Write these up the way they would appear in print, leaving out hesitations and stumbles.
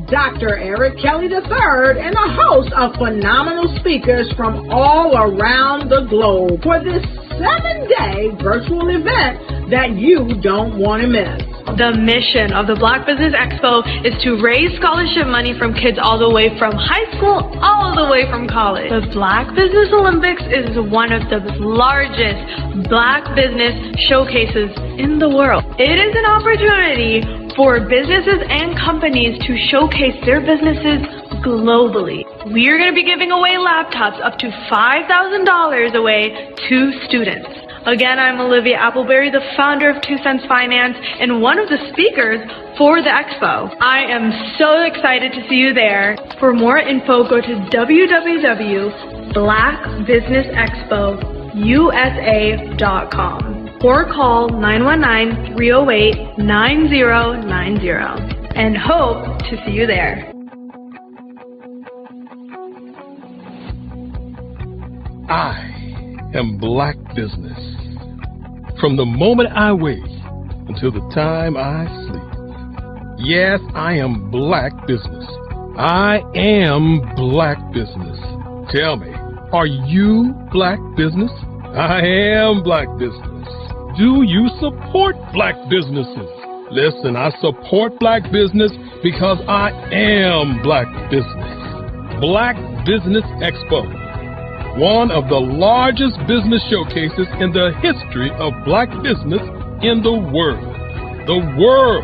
Dr. Eric Kelly III and a host of phenomenal speakers from all around the globe for this 7-day virtual event that you don't want to miss. The mission of the Black Business Expo is to raise scholarship money from kids all the way from high school, all the way from college. The Black Business Olympics is one of the largest Black business showcases in the world. It is an opportunity for businesses and companies to showcase their businesses globally. We are going to be giving away laptops up to $5,000 away to students. Again, I'm Olivia Appleberry, the founder of 2 Cents Finance and one of the speakers for the expo. I am so excited to see you there. For more info, go to www.blackbusinessexpousa.com or call 919-308-9090 and hope to see you there. I am Black Business. From the moment I wake until the time I sleep. Yes, I am Black Business. I am Black Business. Tell me, are you Black Business? I am Black Business. Do you support Black businesses? Listen, I support Black business because I am Black Business. Black Business Expo, one of the largest business showcases in the history of Black business in the world. The world!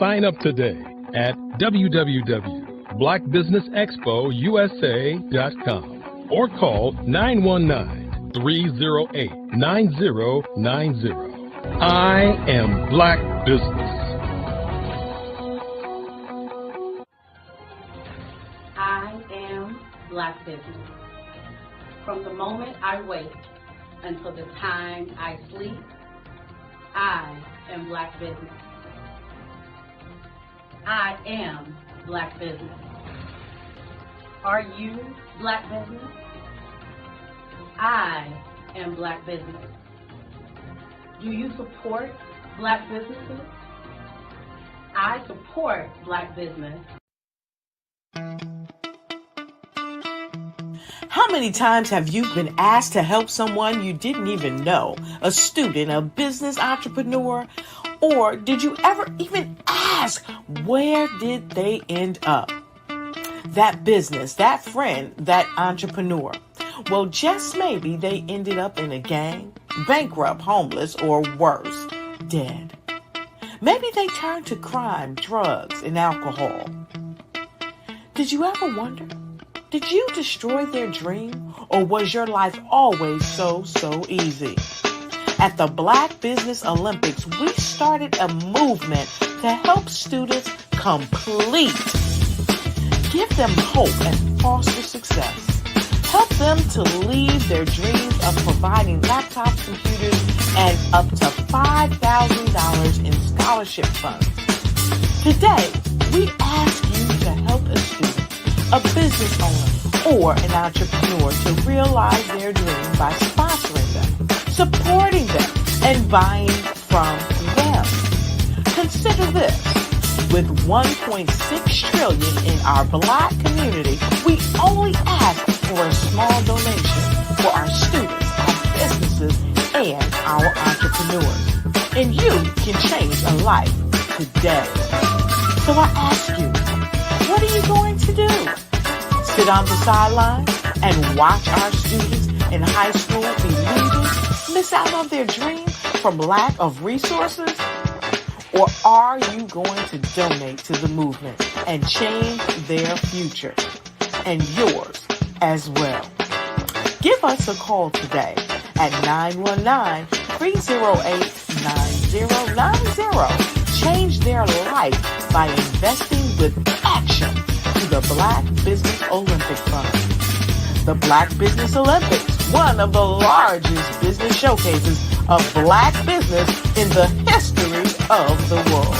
Sign up today at www.blackbusinessexpousa.com or call 919-308-9090. I am Black Business. I am Black Business. From the moment I wake until the time I sleep, I am Black Business. I am Black Business. Are you Black Business? I am Black Business. Do you support Black businesses? I support Black business. How many times have you been asked to help someone you didn't even know, a student, a business entrepreneur, or did you ever even ask, where did they end up? That business, that friend, that entrepreneur. Well, just maybe they ended up in a gang, bankrupt, homeless, or worse, dead. Maybe they turned to crime, drugs, and alcohol. Did you ever wonder? Did you destroy their dream, or was your life always so easy? At the Black Business Olympics, we started a movement to help students complete. Give them hope and foster success. Help them to leave their dreams of providing laptops, computers, and up to $5,000 in scholarship funds. Today, we ask you to help a student, a business owner, or an entrepreneur to realize their dream by sponsoring them, supporting them, and buying from them. Consider this. With $1.6 trillion in our Black community, we only ask for a small donation for our students, our businesses, and our entrepreneurs. And you can change a life today. So I ask you, what are you going to do? Sit on the sidelines and watch our students in high school be leaving, miss out on their dream from lack of resources? Or are you going to donate to the movement and change their future and yours as well? Give us a call today at 919-308-9090. Change their life by investing with action to the Black Business Olympic Fund. The Black Business Olympics, one of the largest business showcases of Black business in the history of the world.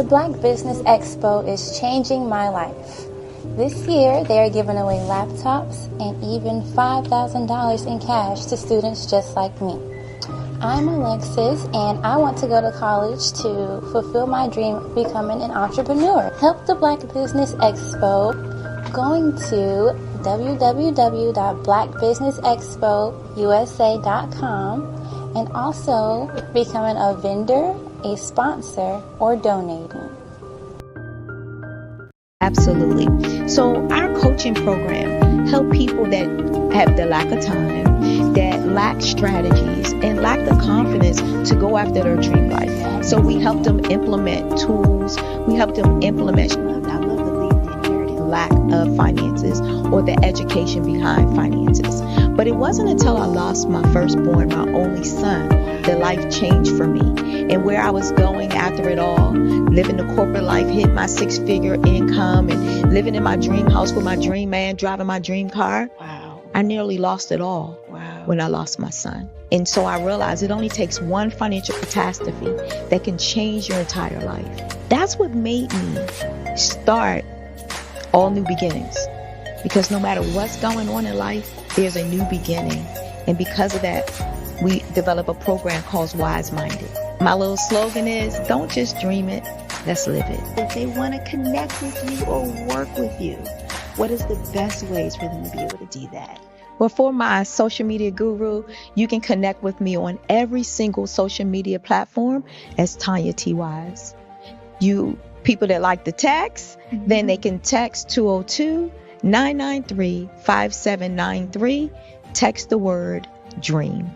Black Business Expo is changing my life. This year, they are giving away laptops and even $5,000 in cash to students just like me. I'm Alexis, and I want to go to college to fulfill my dream of becoming an entrepreneur. Help the Black Business Expo going to www.blackbusinessexpousa.com and also becoming a vendor, a sponsor, or donating. Absolutely. So our coaching program help people that have the lack of time, that lack strategies, and lack the confidence to go after their dream life. So we help them implement tools. We help them implement, I love to leave the inherited lack of finances or the education behind finances. But it wasn't until I lost my firstborn, my only son, that life changed for me. And where I was going after it all, living the corporate life, hit my 6-figure income, and living in my dream house with my dream man, driving my dream car. Wow. I nearly lost it all. Wow. When I lost my son. And so I realized it only takes one financial catastrophe that can change your entire life. That's what made me start All New Beginnings. Because no matter what's going on in life, there's a new beginning. And because of that, we develop a program called Wise Minded. My little slogan is, don't just dream it, let's live it. If they want to connect with you or work with you, what is the best ways for them to be able to do that? Well, for my social media guru, you can connect with me on every single social media platform as Tanya T. Wise. You people that like the text, then they can text 202-993-5793. Text the word dream.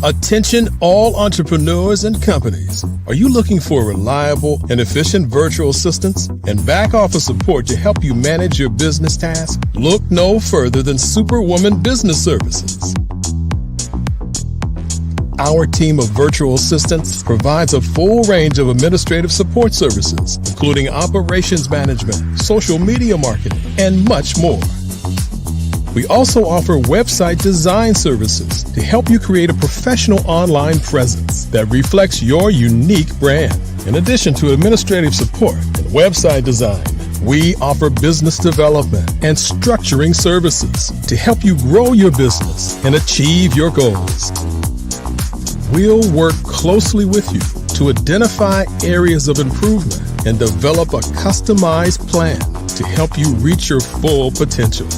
Attention all entrepreneurs and companies. Are you looking for reliable and efficient virtual assistants and back office support to help you manage your business tasks? Look no further than Superwoman Business Services. Our team of virtual assistants provides a full range of administrative support services, including operations management, social media marketing, and much more. We also offer website design services to help you create a professional online presence that reflects your unique brand. In addition to administrative support and website design, we offer business development and structuring services to help you grow your business and achieve your goals. We'll work closely with you to identify areas of improvement and develop a customized plan to help you reach your full potential.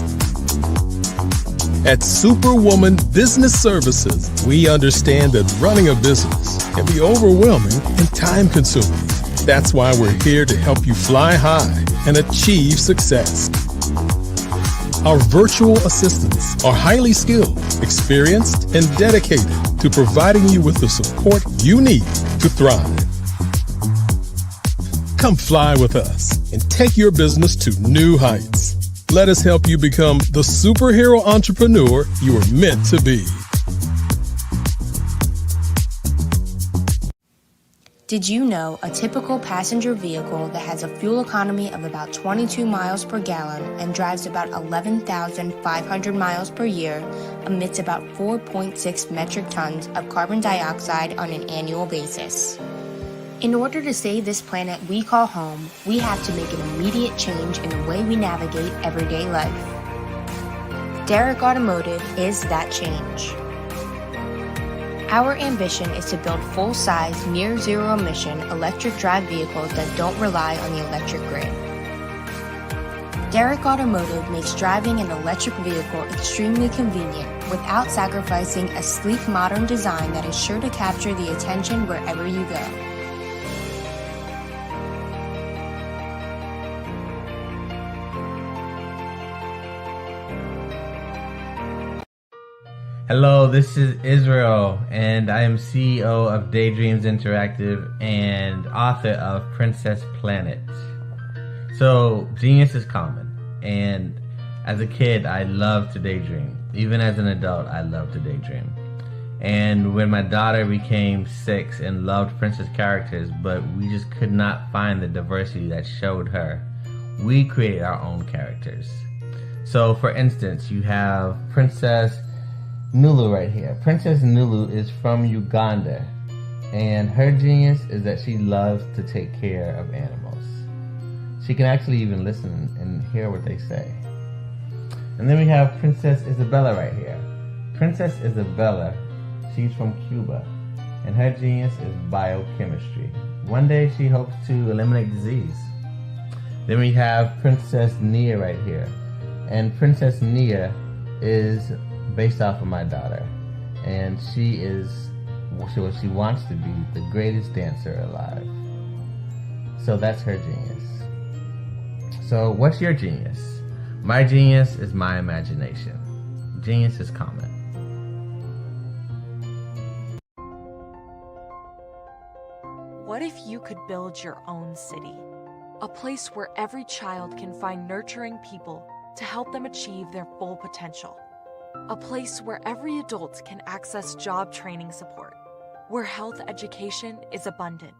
At Superwoman Business Services, we understand that running a business can be overwhelming and time-consuming. That's why we're here to help you fly high and achieve success. Our virtual assistants are highly skilled, experienced, and dedicated to providing you with the support you need to thrive. Come fly with us and take your business to new heights. Let us help you become the superhero entrepreneur you are meant to be. Did you know a typical passenger vehicle that has a fuel economy of about 22 miles per gallon and drives about 11,500 miles per year emits about 4.6 metric tons of carbon dioxide on an annual basis? In order to save this planet we call home, we have to make an immediate change in the way we navigate everyday life. Derrick Automotive is that change. Our ambition is to build full-size, near-zero emission electric drive vehicles that don't rely on the electric grid. Derrick Automotive makes driving an electric vehicle extremely convenient without sacrificing a sleek, modern design that is sure to capture the attention wherever you go. Hello, this is Israel, and I am CEO of Daydreams Interactive and author of Princess Planet. So, genius is common, and as a kid, I loved to daydream. Even as an adult, I love to daydream. And when my daughter became 6 and loved princess characters, but we just could not find the diversity that showed her, we created our own characters. So, for instance, you have Princess Nulu right here. Princess Nulu is from Uganda, And her genius is that she loves to take care of animals. She can actually even listen and hear what they say. And then we have Princess Isabella right here. Princess Isabella, she's from Cuba, and her genius is biochemistry. One day she hopes to eliminate disease. Then we have Princess Nia right here. And Princess Nia is based off of my daughter. And she wants to be the greatest dancer alive. So that's her genius. So what's your genius? My genius is my imagination. Genius is common. What if you could build your own city? A place where every child can find nurturing people to help them achieve their full potential. A place where every adult can access job training support. Where health education is abundant.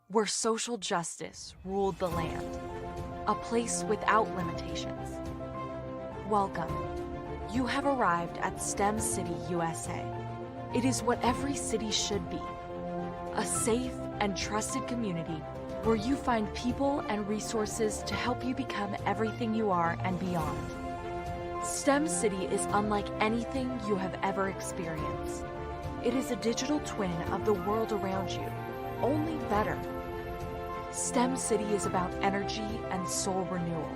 Where social justice ruled the land. A place without limitations. Welcome. You have arrived at STEM City USA. It is what every city should be. A safe and trusted community where you find people and resources to help you become everything you are and beyond. STEM City is unlike anything you have ever experienced. It is a digital twin of the world around you, only better. STEM City is about energy and soul renewal.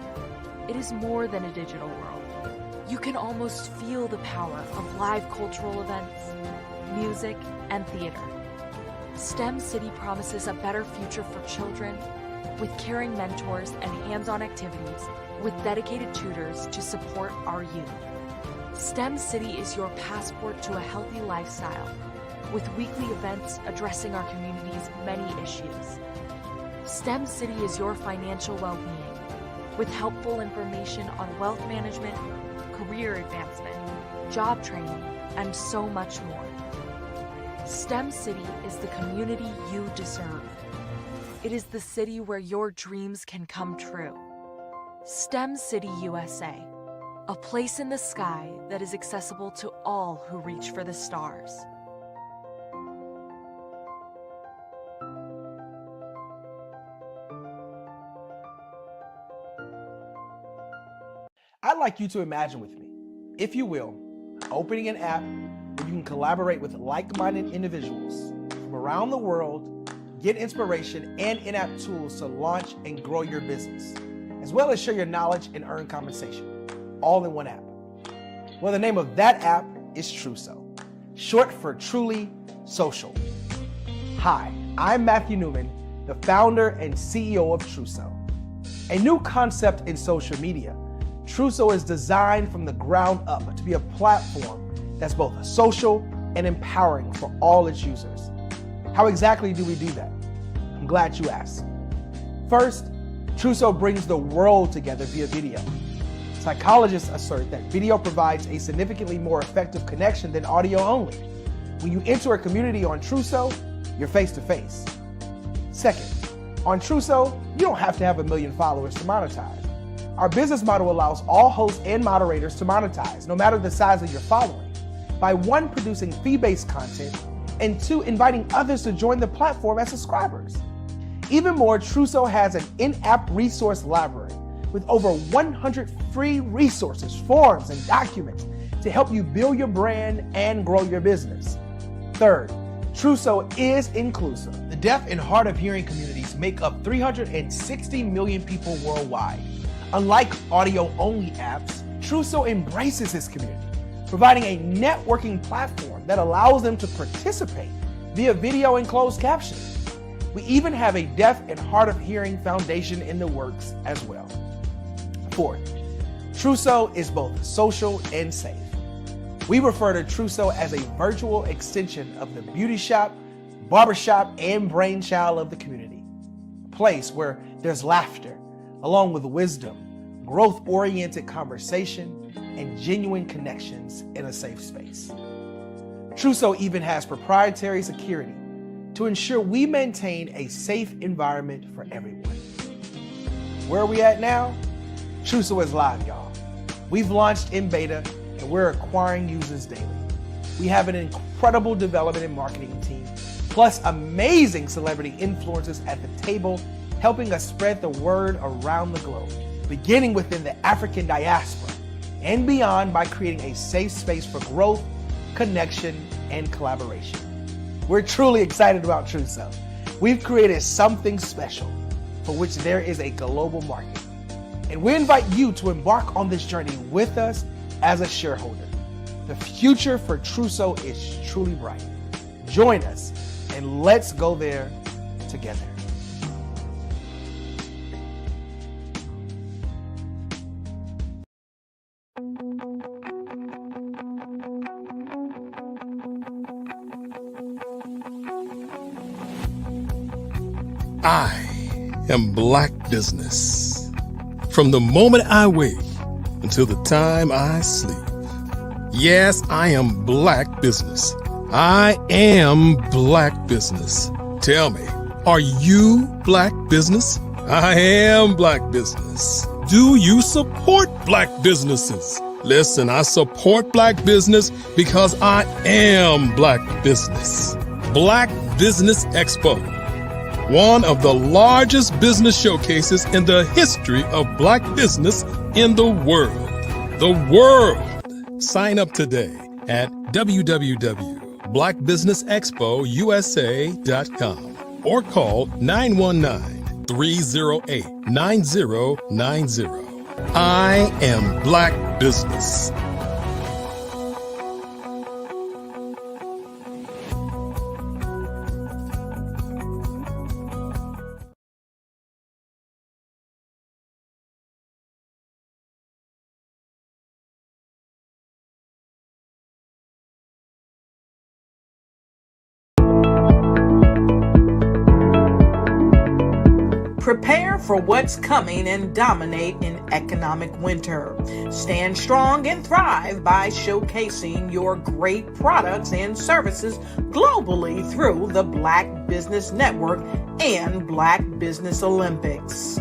It is more than a digital world. You can almost feel the power of live cultural events, music, and theater. STEM City promises a better future for children with caring mentors and hands-on activities with dedicated tutors to support our youth. STEM City is your passport to a healthy lifestyle with weekly events addressing our community's many issues. STEM City is your financial well-being with helpful information on wealth management, career advancement, job training, and so much more. STEM City is the community you deserve. It is the city where your dreams can come true. STEM City USA, a place in the sky that is accessible to all who reach for the stars. I'd like you to imagine with me, if you will, opening an app where you can collaborate with like-minded individuals from around the world, get inspiration and in-app tools to launch and grow your business, as well as share your knowledge and earn compensation, all in one app. Well, the name of that app is Truso, short for Truly Social. Hi, I'm Matthew Newman, the founder and CEO of Truso. A new concept in social media, Truso is designed from the ground up to be a platform that's both social and empowering for all its users. How exactly do we do that? I'm glad you asked. First, Truso brings the world together via video. Psychologists assert that video provides a significantly more effective connection than audio only. When you enter a community on Truso, you're face to face. Second, on Truso, you don't have to have 1 million followers to monetize. Our business model allows all hosts and moderators to monetize, no matter the size of your following, by 1, producing fee-based content, and 2, inviting others to join the platform as subscribers. Even more, Truso has an in-app resource library with over 100 free resources, forms, and documents to help you build your brand and grow your business. Third, Truso is inclusive. The deaf and hard of hearing communities make up 360 million people worldwide. Unlike audio-only apps, Truso embraces this community, providing a networking platform that allows them to participate via video and closed captioning. We even have a deaf and hard of hearing foundation in the works as well. Fourth, Truso is both social and safe. We refer to Truso as a virtual extension of the beauty shop, barbershop, and brainchild of the community. A place where there's laughter, along with wisdom, growth-oriented conversation, and genuine connections in a safe space. Truso even has proprietary security to ensure we maintain a safe environment for everyone. Where are we at now? Truso is live, y'all. We've launched in beta and we're acquiring users daily. We have an incredible development and marketing team plus amazing celebrity influencers at the table, helping us spread the word around the globe, beginning within the African diaspora and beyond by creating a safe space for growth, connection, and collaboration. We're truly excited about Truso. We've created something special for which there is a global market. And we invite you to embark on this journey with us as a shareholder. The future for Truso is truly bright. Join us and let's go there together. I am Black Business. From the moment I wake until the time I sleep. Yes, I am Black Business. I am Black Business. Tell me, are you Black Business? I am Black Business. Do you support Black businesses? Listen, I support Black business because I am Black Business. Black Business Expo, one of the largest business showcases in the history of Black business in the world. The world! Sign up today at www.blackbusinessexpousa.com or call 919-308-9090. I am Black Business. Prepare for what's coming and dominate in economic winter. Stand strong and thrive by showcasing your great products and services globally through the Black Business Network and Black Business Olympics.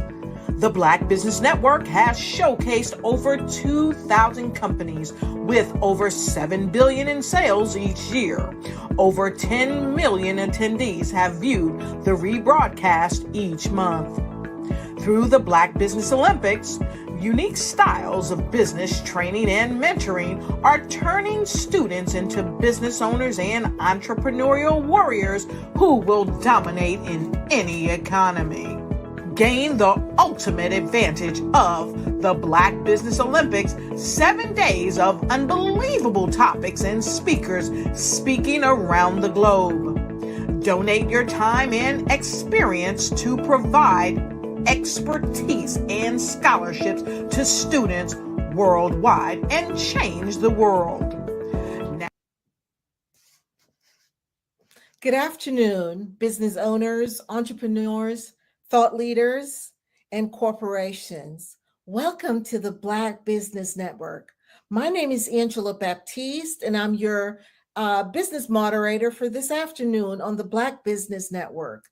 The Black Business Network has showcased over 2,000 companies with over $7 billion in sales each year. Over 10 million attendees have viewed the rebroadcast each month. Through the Black Business Olympics, unique styles of business training and mentoring are turning students into business owners and entrepreneurial warriors who will dominate in any economy. Gain the ultimate advantage of the Black Business Olympics, 7 days of unbelievable topics and speakers speaking around the globe. Donate your time and experience to provide expertise and scholarships to students worldwide and change the world. Good afternoon, business owners, entrepreneurs, thought leaders, and corporations. Welcome to the Black Business Network. My name is Angela Baptiste, and I'm your business moderator for this afternoon on the Black Business Network.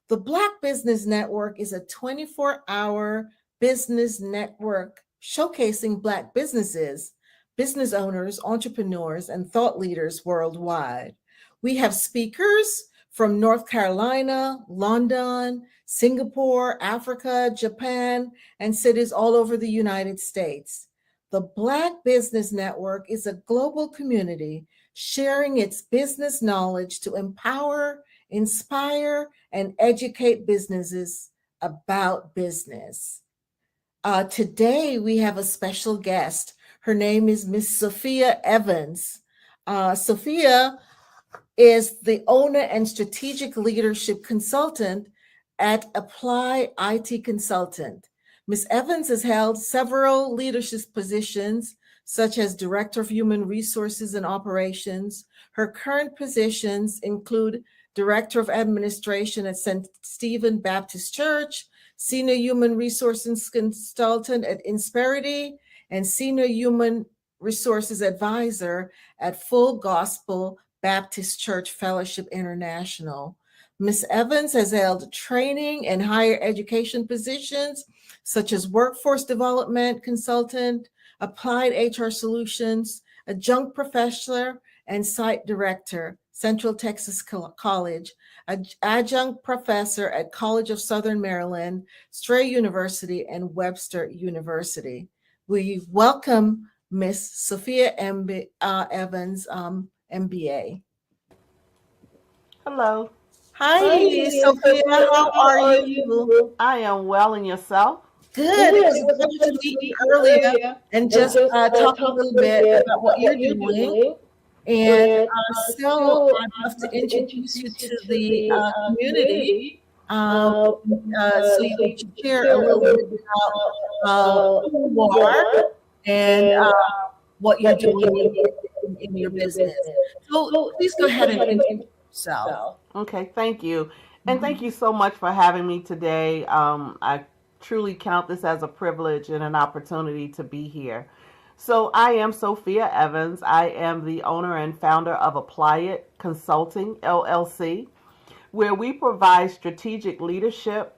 The Black Business Network is a 24-hour business network showcasing Black businesses, business owners, entrepreneurs, and thought leaders worldwide. We have speakers from North Carolina, London, Singapore, Africa, Japan, and cities all over the United States. The Black Business Network is a global community sharing its business knowledge to empower, inspire, and educate businesses about business. Today, we have a special guest. Her name is Miss Sophia Evans. Sophia is the owner and strategic leadership consultant at Apply IT Consultant. Ms. Evans has held several leadership positions, such as Director of Human Resources and Operations. Her current positions include Director of Administration at St. Stephen Baptist Church, Senior Human Resources Consultant at Insperity, and Senior Human Resources Advisor at Full Gospel Baptist Church Fellowship International. Ms. Evans has held training and higher education positions such as workforce development consultant, applied HR solutions, adjunct professor, and Site Director, Central Texas College, Adjunct Professor at College of Southern Maryland, Strayer University, and Webster University. We welcome Miss Sophia Evans, MBA. Hello. Hi, Sophia. How are you? I am well, and yourself? Good. It was a pleasure to meet you earlier and just talk a little bit about what you're doing. And so I'd love to introduce you to the community. So you can share a little bit about who you are and what you're doing in your business. So please go ahead and introduce yourself. Okay, thank you. And thank you so much for having me today. I truly count this as a privilege and an opportunity to be here. So I am Sophia Evans. I am the owner and founder of Apply It Consulting, LLC, where we provide strategic leadership,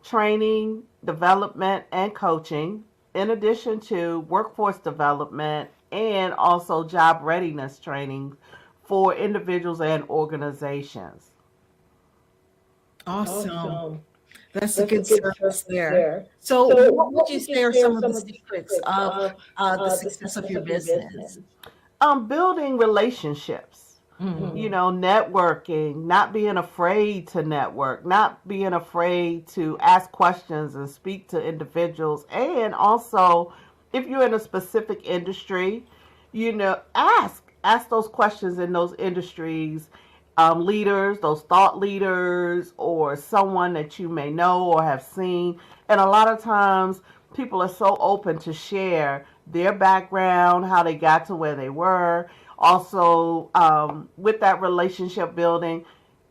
training, development, and coaching, in addition to workforce development and also job readiness training for individuals and organizations. Awesome. That's a good service there. So what would you say are some of the secrets of the success of your business? Building relationships, networking, not being afraid to network, not being afraid to ask questions and speak to individuals. And also, if you're in a specific industry, ask those questions in those industries. Leaders, those thought leaders, or someone that you may know or have seen. And a lot of times people are so open to share their background, how they got to where they were. Also, with that relationship building,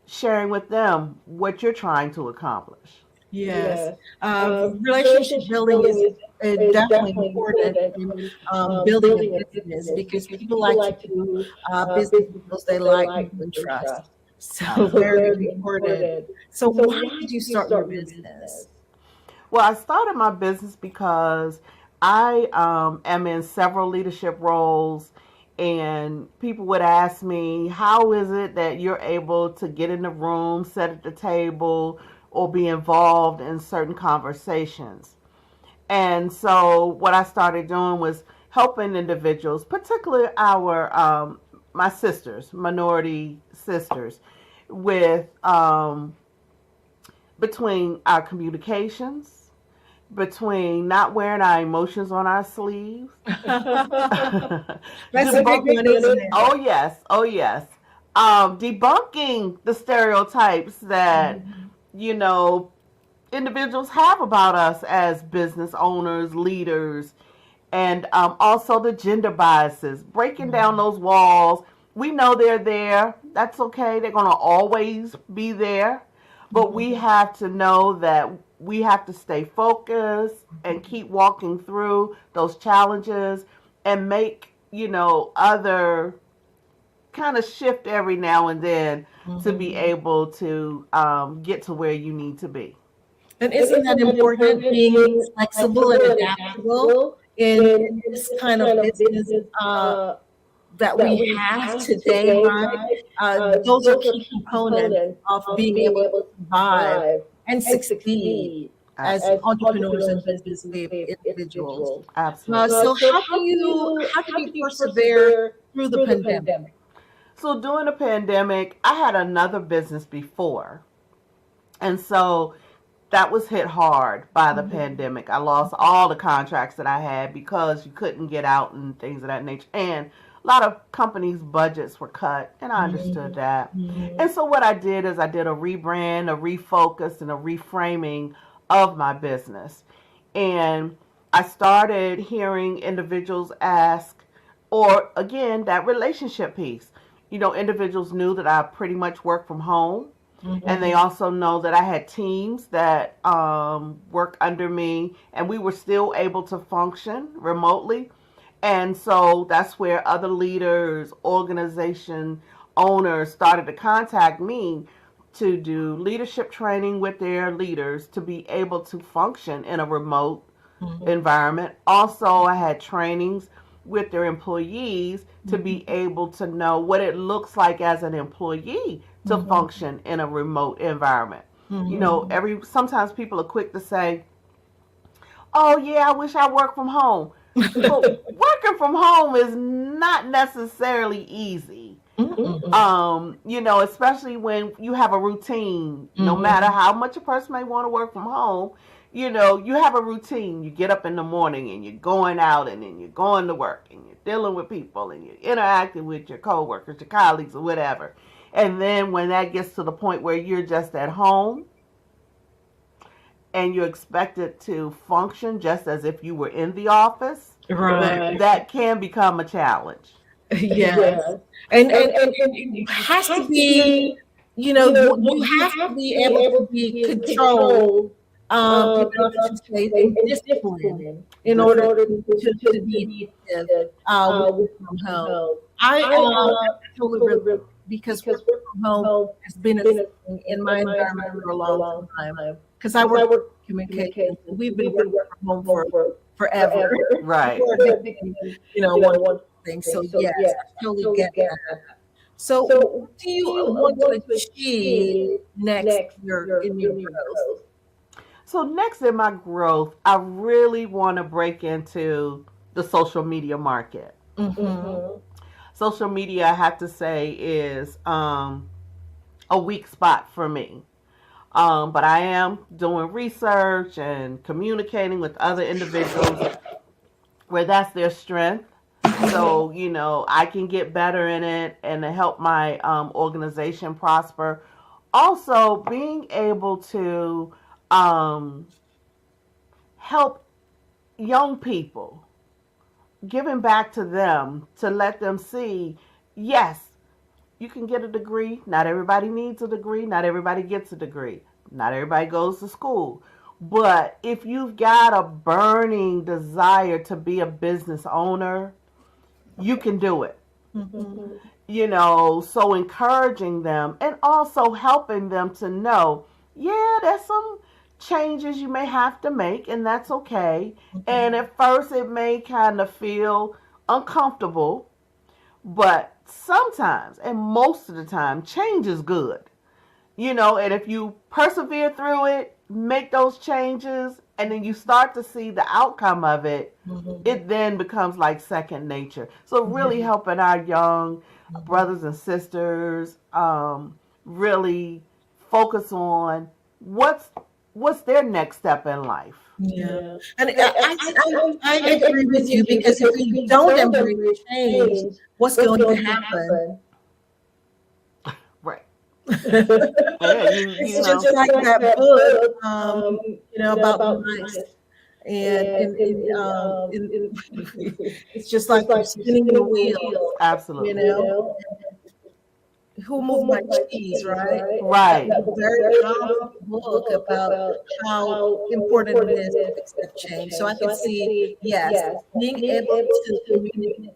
sharing with them what you're trying to accomplish. Yes. Relationship building is definitely important in building a business because people like to do business because they like and trust. So very important. So why did you start your business? Well, I started my business because I am in several leadership roles, and people would ask me, how is it that you're able to get in the room, sit at the table, or be involved in certain conversations? And so what I started doing was helping individuals, particularly my sisters, minority sisters, with between our communications, between not wearing our emotions on our sleeves. That's a big one, isn't it? Oh yes. Debunking the stereotypes that individuals have about us as business owners, leaders, and also the gender biases, breaking down those walls. We know they're there. That's okay. They're going to always be there. But we have to know that we have to stay focused and keep walking through those challenges and make, other kind of shift every now and then to be able to get to where you need to be. And isn't that important, being flexible and adaptable in this kind of business that we have today, right? Those are key components of being able to survive and succeed as entrepreneurs and business individuals. Absolutely. So how did you persevere through the pandemic? So during the pandemic, I had another business before. And so that was hit hard by the pandemic. I lost all the contracts that I had because you couldn't get out and things of that nature. And a lot of companies' budgets were cut, and I understood that. And so what I did is I did a rebrand, a refocus, and a reframing of my business. And I started hearing individuals ask, or again, that relationship piece. Individuals knew that I pretty much work from home. And they also know that I had teams that work under me, and we were still able to function remotely. And so that's where other leaders, organization owners started to contact me to do leadership training with their leaders to be able to function in a remote environment. Also, I had trainings with their employees to be able to know what it looks like as an employee to function in a remote environment. You know, sometimes people are quick to say, oh yeah, I wish I worked from home. But working from home is not necessarily easy. You know, especially when you have a routine, no matter how much a person may want to work from home, you know, you have a routine. You get up in the morning and you're going out and then you're going to work and you're dealing with people and you're interacting with your coworkers, your colleagues or whatever. And then when that gets to the point where you're just at home and you're expected to function just as if you were in the office, that can become a challenge. Yes. And it has to be, you know, you have to be able to be controlled, and disciplined in order to be effective from home. I totally really, because work from home has been a thing in my environment for a long time. Because I work in communications, we've been working from home for forever. Right. You know, one thing. So yes, I totally get that. So what do you want to achieve next in your growth? So next in my growth, I really want to break into the social media market. Social media, I have to say, is a weak spot for me. But I am doing research and communicating with other individuals where that's their strength. So, you know, I can get better in it and to help my organization prosper. Also, being able to help young people, giving back to them to let them see, yes, you can get a degree. Not everybody needs a degree. Not everybody gets a degree. Not everybody goes to school. But if you've got a burning desire to be a business owner, you can do it. You know, so encouraging them and also helping them to know, yeah, there's some changes you may have to make, and that's okay. And at first it may kind of feel uncomfortable, but sometimes, and most of the time, change is good. You know, and if you persevere through it, make those changes, and then you start to see the outcome of it, it then becomes like second nature. So really helping our young brothers and sisters really focus on what's their next step in life. Yeah, and I agree with you, because if we don't embrace change, what's going to happen? Right. It's just like that book, you know, about mice. And it's just like you're spinning the wheel. Absolutely. You know, who moved my cheese, right? Right. That was a very powerful book about how important it is to accept change. So I can see, yes, being able to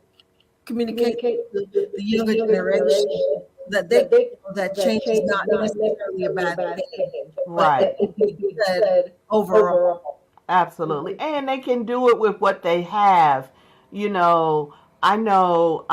communicate to the younger generation that change is not necessarily a bad thing, right? But it can be good overall. Absolutely, and they can do it with what they have. You know, I know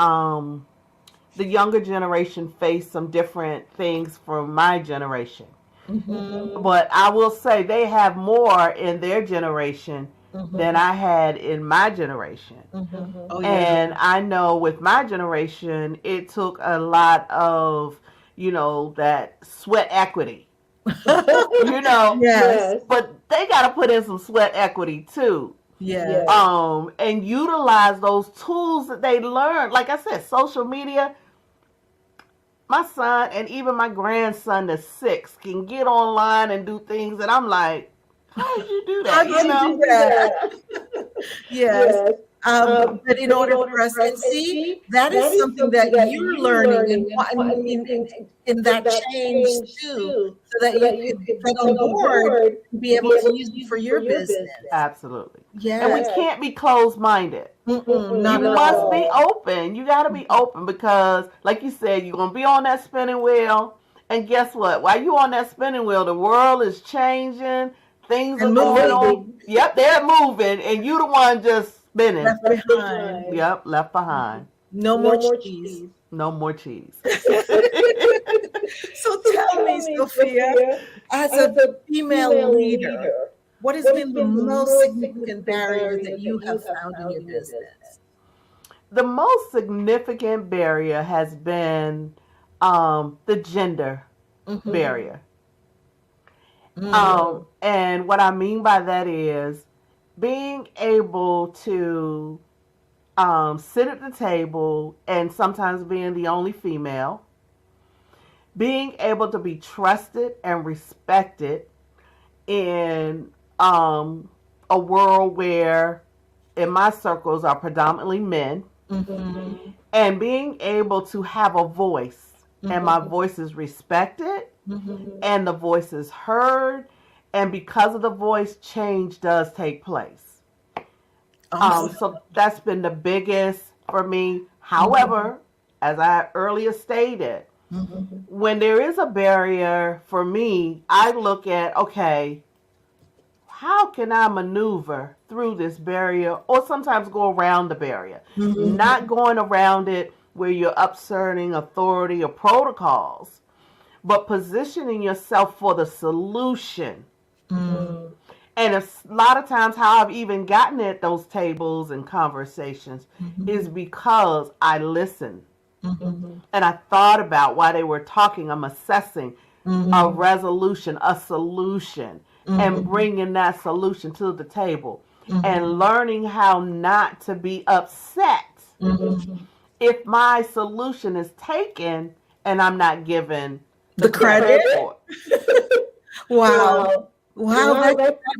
the younger generation face some different things from my generation. But I will say they have more in their generation than I had in my generation. Oh, yeah. And I know with my generation, it took a lot of, you know, that sweat equity. You know, Yes. But they got to put in some sweat equity too. Yes. And utilize those tools that they learned. Like I said, social media. My son and even my grandson that's 6 can get online and do things that I'm like, how did you do that? How did you do that? Yes. But in order for us to see, that is something that you're learning in that change too, so that you can get on board and be able to use it for your business. Absolutely. Yes. And we can't be closed-minded. You must be open. You got to be open because, like you said, you're going to be on that spinning wheel. And guess what? While you're on that spinning wheel, the world is changing. Things are going on. Yep, they're moving. And you're the one just spinning. Left behind. Yep, left behind. No more cheese. No more cheese. So tell me, Sophia, as a female leader, what has been the most significant barrier that you have found in your business? The most significant barrier has been the gender barrier. And what I mean by that is being able to sit at the table and sometimes being the only female, being able to be trusted and respected in a world where in my circles are predominantly men, and being able to have a voice and my voice is respected and the voice is heard, and because of the voice, change does take place. So that's been the biggest for me. However, as I earlier stated, when there is a barrier for me, I look at, okay, how can I maneuver through this barrier, or sometimes go around the barrier? Not going around it where you're upsetting authority or protocols, but positioning yourself for the solution. And a lot of times how I've even gotten at those tables and conversations is because I listened. And I thought about why they were talking. I'm assessing a resolution, a solution, and bringing that solution to the table and learning how not to be upset if my solution is taken and I'm not given the credit for it. Wow.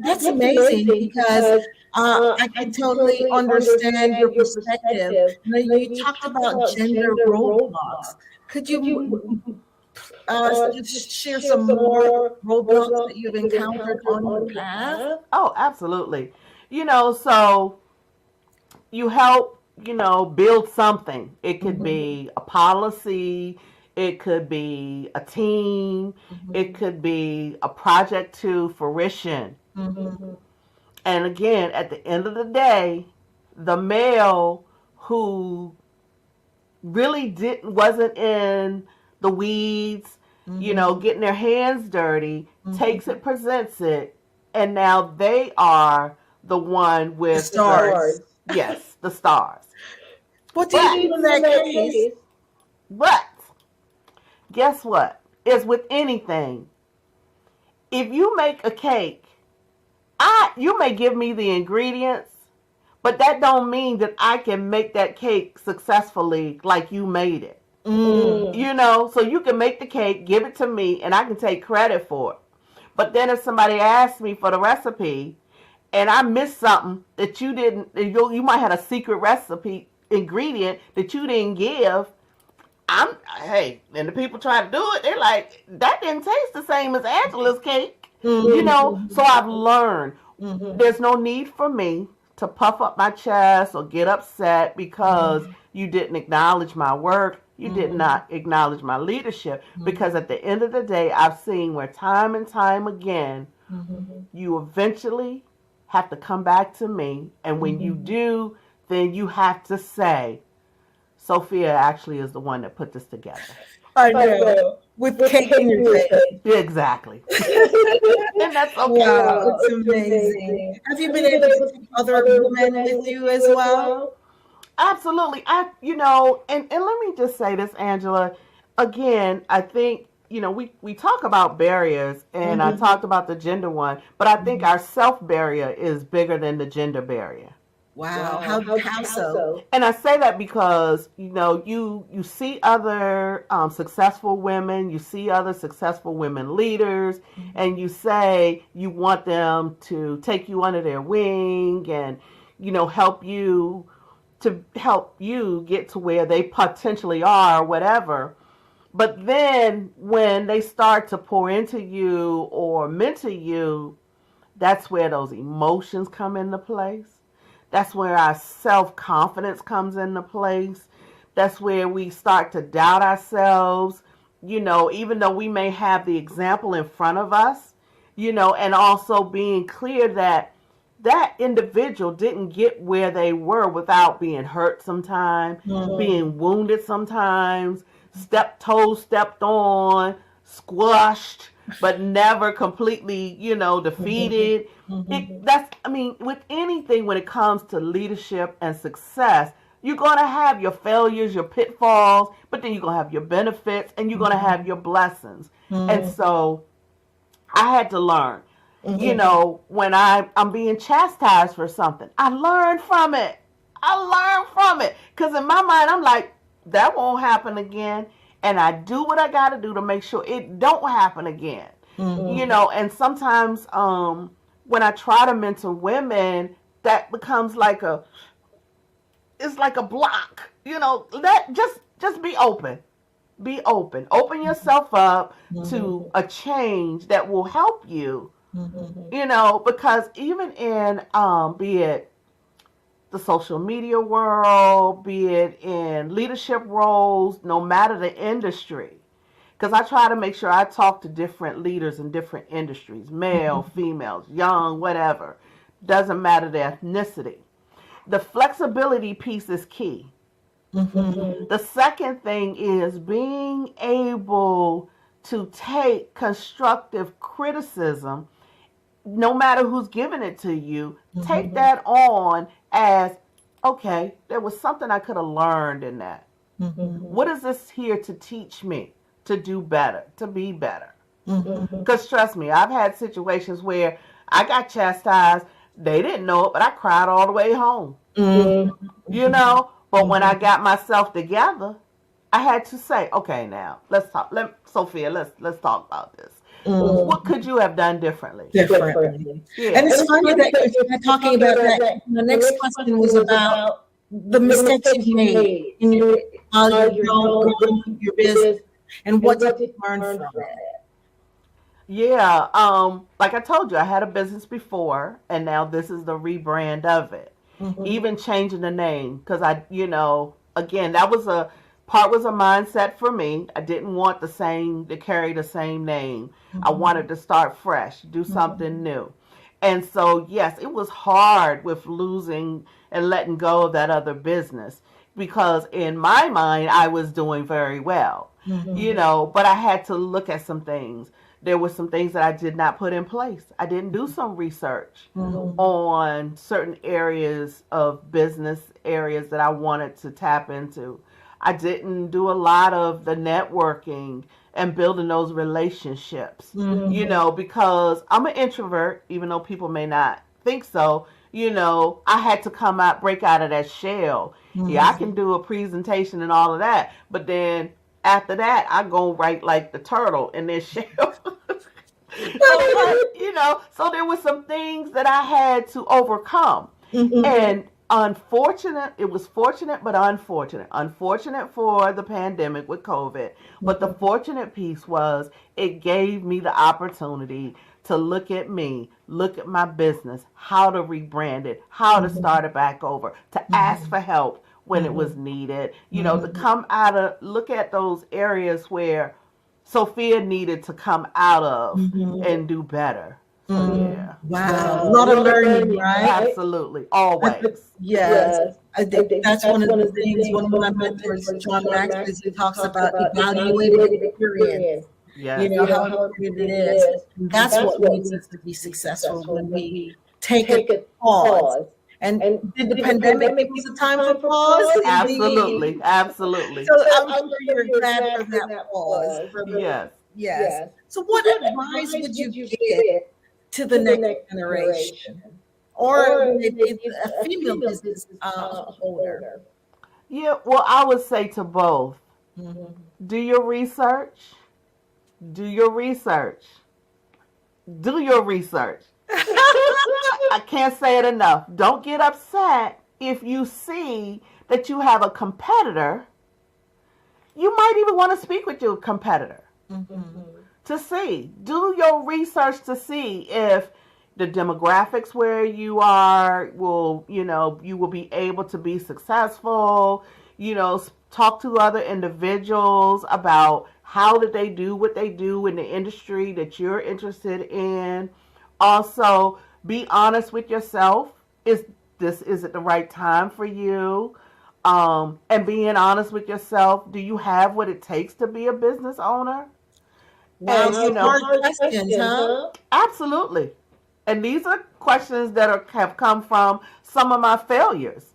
That's amazing because I can totally understand your perspective. You talked about gender roadblocks. Could you just share some more roadblocks that you've encountered on your path? Oh, absolutely. So you help, build something. It could be a policy. It could be a team. It could be a project to fruition. And again, at the end of the day, the male who really wasn't in the weeds, getting their hands dirty, takes it, presents it, and now they are the one with the stars. Yes, the stars. What do you do in that case? But guess what? It's with anything. If you make a cake, you may give me the ingredients, but that don't mean that I can make that cake successfully like you made it. So you can make the cake, give it to me, and I can take credit for it. But then if somebody asks me for the recipe and I missed something that you didn't, you might have a secret recipe ingredient that you didn't give, and the people try to do it, they're like, that didn't taste the same as Angela's cake. So I've learned there's no need for me to puff up my chest or get upset because you didn't acknowledge my work. You did not acknowledge my leadership, because at the end of the day, I've seen where time and time again, you eventually have to come back to me. And when you do, then you have to say, Sophia actually is the one that put this together. I know. With cake in your face. Exactly. And that's okay. Wow, it's amazing. Have you been able to take other women with you as well? Absolutely. And let me just say this, Angela. Again, I think, we talk about barriers, and I talked about the gender one, but I think our self barrier is bigger than the gender barrier. Wow. How so? And I say that because, you see other successful women, you see other successful women leaders, and you say you want them to take you under their wing and, help you get to where they potentially are, or whatever. But then when they start to pour into you or mentor you, that's where those emotions come into place. That's where our self-confidence comes into place. That's where we start to doubt ourselves, even though we may have the example in front of us, and also being clear that that individual didn't get where they were without being hurt sometimes, being wounded sometimes, toes stepped on, squashed, but never completely, defeated. With anything, when it comes to leadership and success, you're going to have your failures, your pitfalls, but then you're going to have your benefits and you're going to have your blessings. And so I had to learn, when I'm being chastised for something, I learned from it. Because in my mind, I'm like, that won't happen again. And I do what I got to do to make sure it don't happen again. And sometimes when I try to mentor women, that becomes it's like a block. Just be open. Be open. Open yourself up to a change that will help you. Because even in be it the social media world, be it in leadership roles, no matter the industry, because I try to make sure I talk to different leaders in different industries, male, females, young, whatever. Doesn't matter the ethnicity. The flexibility piece is key. The second thing is being able to take constructive criticism, no matter who's giving it to you, take that on as, okay, there was something I could have learned in that. What is this here to teach me to do better, to be better? Because trust me, I've had situations where I got chastised. They didn't know it, but I cried all the way home. But when I got myself together, I had to say, okay, now let's talk. Sophia, let's talk about this. What could you have done differently? Yeah. And it's funny that you're talking about that. The next question was about the mistakes you made in your business and what did you learn from it? Yeah, like I told you, I had a business before, and now this is the rebrand of it. Even changing the name, because again, that was a mindset for me. I didn't want to carry the same name. I wanted to start fresh, do something new. And so, yes, it was hard with losing and letting go of that other business, because in my mind, I was doing very well, but I had to look at some things. There were some things that I did not put in place. I didn't do some research on certain areas of business areas that I wanted to tap into. I didn't do a lot of the networking and building those relationships, because I'm an introvert, even though people may not think so. I had to break out of that shell. Yeah, I can do a presentation and all of that, but then after that, I go right like the turtle in this shell. So there were some things that I had to overcome. And it was fortunate, but unfortunate. Unfortunate for the pandemic with COVID. But the fortunate piece was it gave me the opportunity to look at me, look at my business, how to rebrand it, how to start it back over, to ask for help when it was needed, to look at those areas where Sophia needed to come out of and do better. So, yeah. Wow. A lot of learning, right? Absolutely. Always. Yes. I think that's one of the things, one of my mentors, John Max, he talks about evaluating experience. Yes. How important it is. That's what leads us to be successful when we take a pause. And did the pandemic give us a time for pause? Absolutely. Absolutely. So I'm sure you're glad for that pause. Yes. So what advice would you give to the next generation? Or maybe a female business owner? Yeah, well, I would say to both. Do your research. Do your research. Do your research. I can't say it enough. Don't get upset if you see that you have a competitor. You might even want to speak with your competitor to see. Do your research to see if the demographics where you are you will be able to be successful. Talk to other individuals about how did they do what they do in the industry that you're interested in. Also, Be honest with yourself. Is it the right time for you? And being honest with yourself, do you have what it takes to be a business owner? Wow, And some hard questions, huh? Absolutely. And these are questions that have come from some of my failures.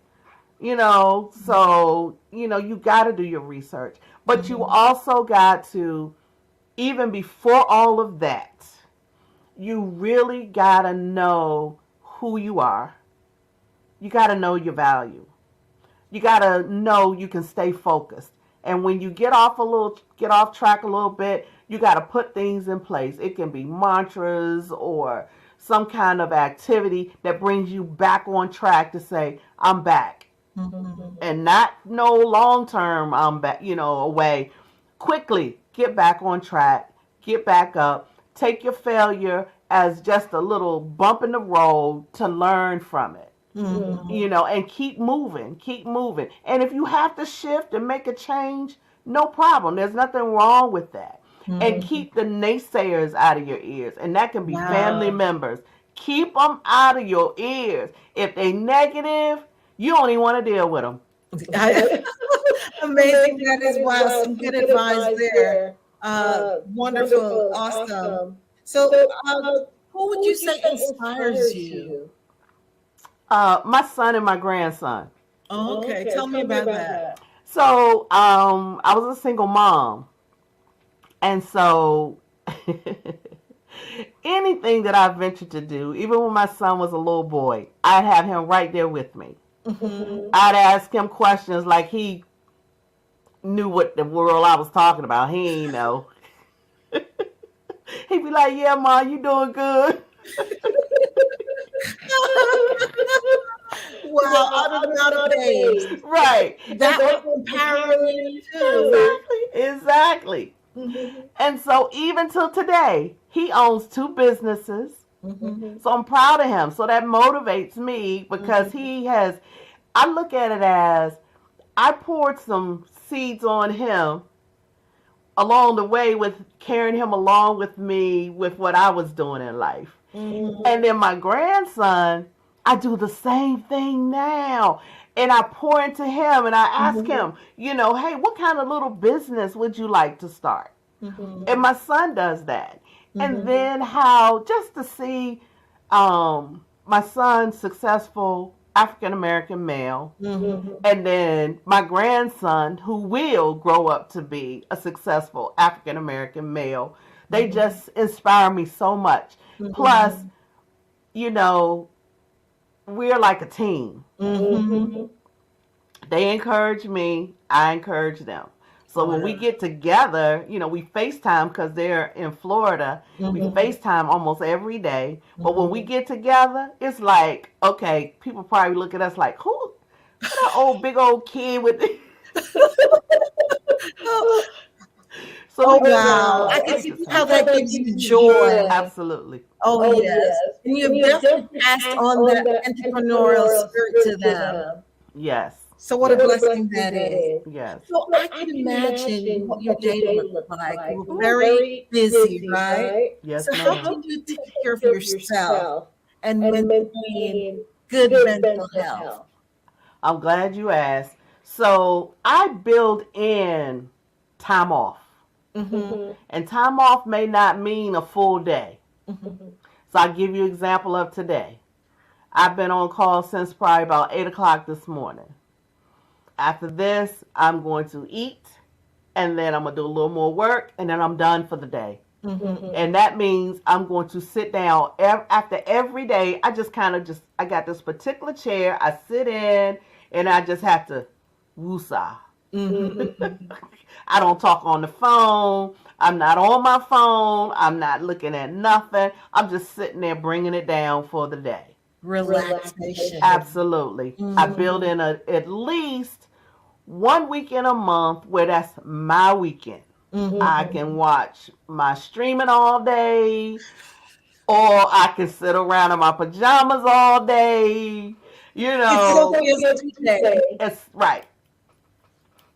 So you got to do your research, but you also got to, even before all of that, you really got to know who you are. You got to know your value. You got to know you can stay focused. And when you get off track a little bit, you got to put things in place. It can be mantras or some kind of activity that brings you back on track to say, I'm back. And not no long term, I'm back, away. Quickly get back on track, get back up, take your failure as just a little bump in the road to learn from it. And keep moving. And if you have to shift and make a change, no problem. There's nothing wrong with that. And keep the naysayers out of your ears. And that can be family members. Keep them out of your ears. If they negative, you don't even want to deal with them. Amazing. That is wow. Some good advice there. Wonderful. Awesome. So, who would you say inspires you? My son and my grandson. Oh, okay. Tell me about that. So, I was a single mom. And so, anything that I ventured to do, even when my son was a little boy, I'd have him right there with me. I'd ask him questions like he knew what the world I was talking about. He ain't know. He'd be like, yeah, Ma, you doing good. Wow, out of days. Right. That was empowering too. Exactly. And so even till today, he owns 2 businesses. So I'm proud of him. So that motivates me because I look at it as I poured some seeds on him along the way with carrying him along with me with what I was doing in life. And then my grandson, I do the same thing now. And I pour into him and I ask him, hey, what kind of little business would you like to start? And my son does that. And then how just to see my son successful African-American male, and then my grandson who will grow up to be a successful African-American male. They just inspire me so much. Plus, we're like a team. They encourage me, I encourage them. So when we get together, we FaceTime because they're in Florida. We FaceTime almost every day. But when we get together, it's like, okay, people probably look at us like, who that big old kid with the... So wow. I can see how that gives you joy. Absolutely. Oh, yes. And you've definitely passed on that entrepreneurial spirit to them. Yes. So what a blessing that is. Yes. So I can imagine what your day looked like. You were very busy, right? Yes, so how did you take care of yourself and maintain good mental health? I'm glad you asked. So I build in time off. And time off may not mean a full day. So I'll give you an example of today. I've been on call since probably about 8 o'clock this morning. After this, I'm going to eat, and then I'm going to do a little more work, and then I'm done for the day. And that means I'm going to sit down after every day. I got this particular chair. I sit in, and I just have to woosah. I don't talk on the phone. I'm not on my phone. I'm not looking at nothing. I'm just sitting there bringing it down for the day. Relaxation. Absolutely. I build in at least 1 weekend a month where that's my weekend. I can watch my streaming all day, or I can sit around in my pajamas all day. It's right.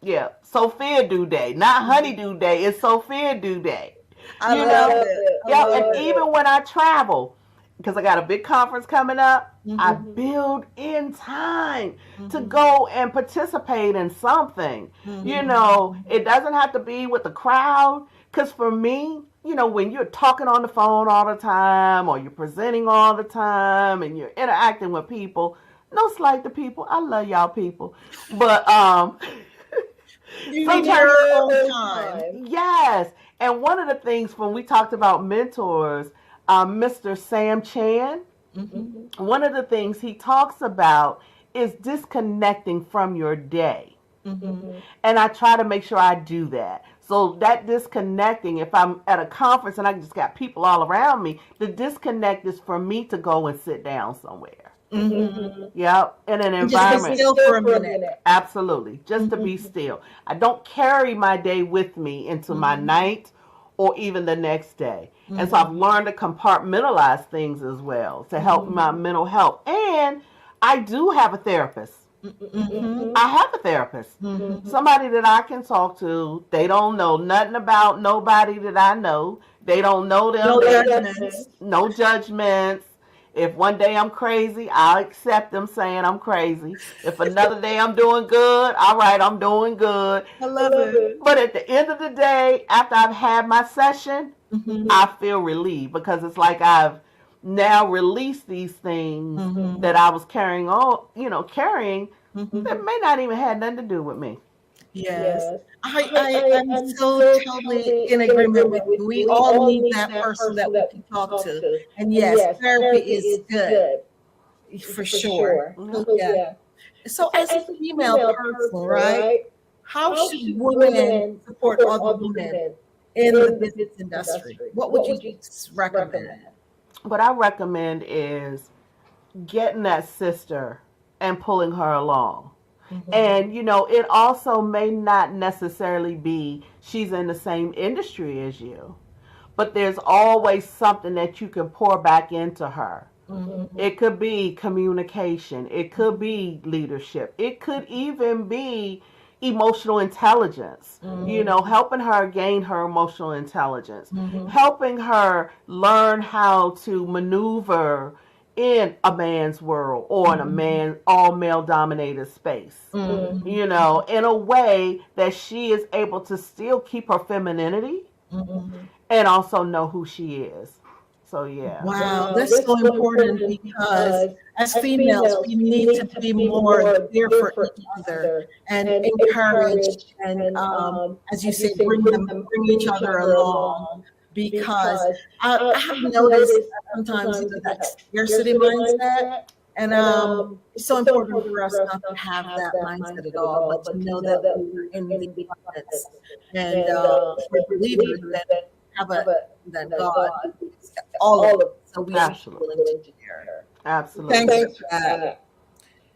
Yeah, Sophia do day, not honeydew day. It's Sophia do day. I love it. And even when I travel, because I got a big conference coming up, I build in time to go and participate in something. You know, it doesn't have to be with the crowd, because for me, you know, when you're talking on the phone all the time, or you're presenting all the time, and you're interacting with people, no slight to people, I love y'all people, but you need your own time. Yes, and one of the things when we talked about mentors, Mr. Sam Chan, one of the things he talks about is disconnecting from your day. And I try to make sure I do that. So that disconnecting, if I'm at a conference and I just got people all around me, the disconnect is for me to go and sit down somewhere. Yep, in an environment. Just be still for a minute. Absolutely, just to be still. I don't carry my day with me into my night or even the next day. And so I've learned to compartmentalize things as well to help my mental health. And I do have a therapist. I have a therapist. Somebody that I can talk to. They don't know nothing about nobody that I know. They don't know them. No judgments. No judgments. If one day I'm crazy, I'll accept them saying I'm crazy. If another day I'm doing good, all right, I'm doing good. I love it. But at the end of the day, after I've had my session, I feel relieved, because it's like I've now released these things that I was carrying on, carrying that may not even have nothing to do with me. Yes. I'm so totally in agreement with you. We all need that person that we can talk to. And yes, therapy is good for sure. Yeah. So as a female person, right? How should women support other women in the business industry? What would you recommend? What I recommend is getting that sister and pulling her along. And, it also may not necessarily be she's in the same industry as you, but there's always something that you can pour back into her. It could be communication. It could be leadership. It could even be emotional intelligence, helping her gain her emotional intelligence, helping her learn how to maneuver in a man's world or in a all male dominated space, in a way that she is able to still keep her femininity and also know who she is. So, yeah. Wow, that's so important, because as females, we need to be more there for each other and encourage and, as you say, bring each other along. Because I have noticed that sometimes that scarcity mindset, and it's so important for us not to have that mindset at all, but to know that we're in the abundance, and we're believers that have that God is all of it, so we are willing to share. Absolutely. Thanks for that.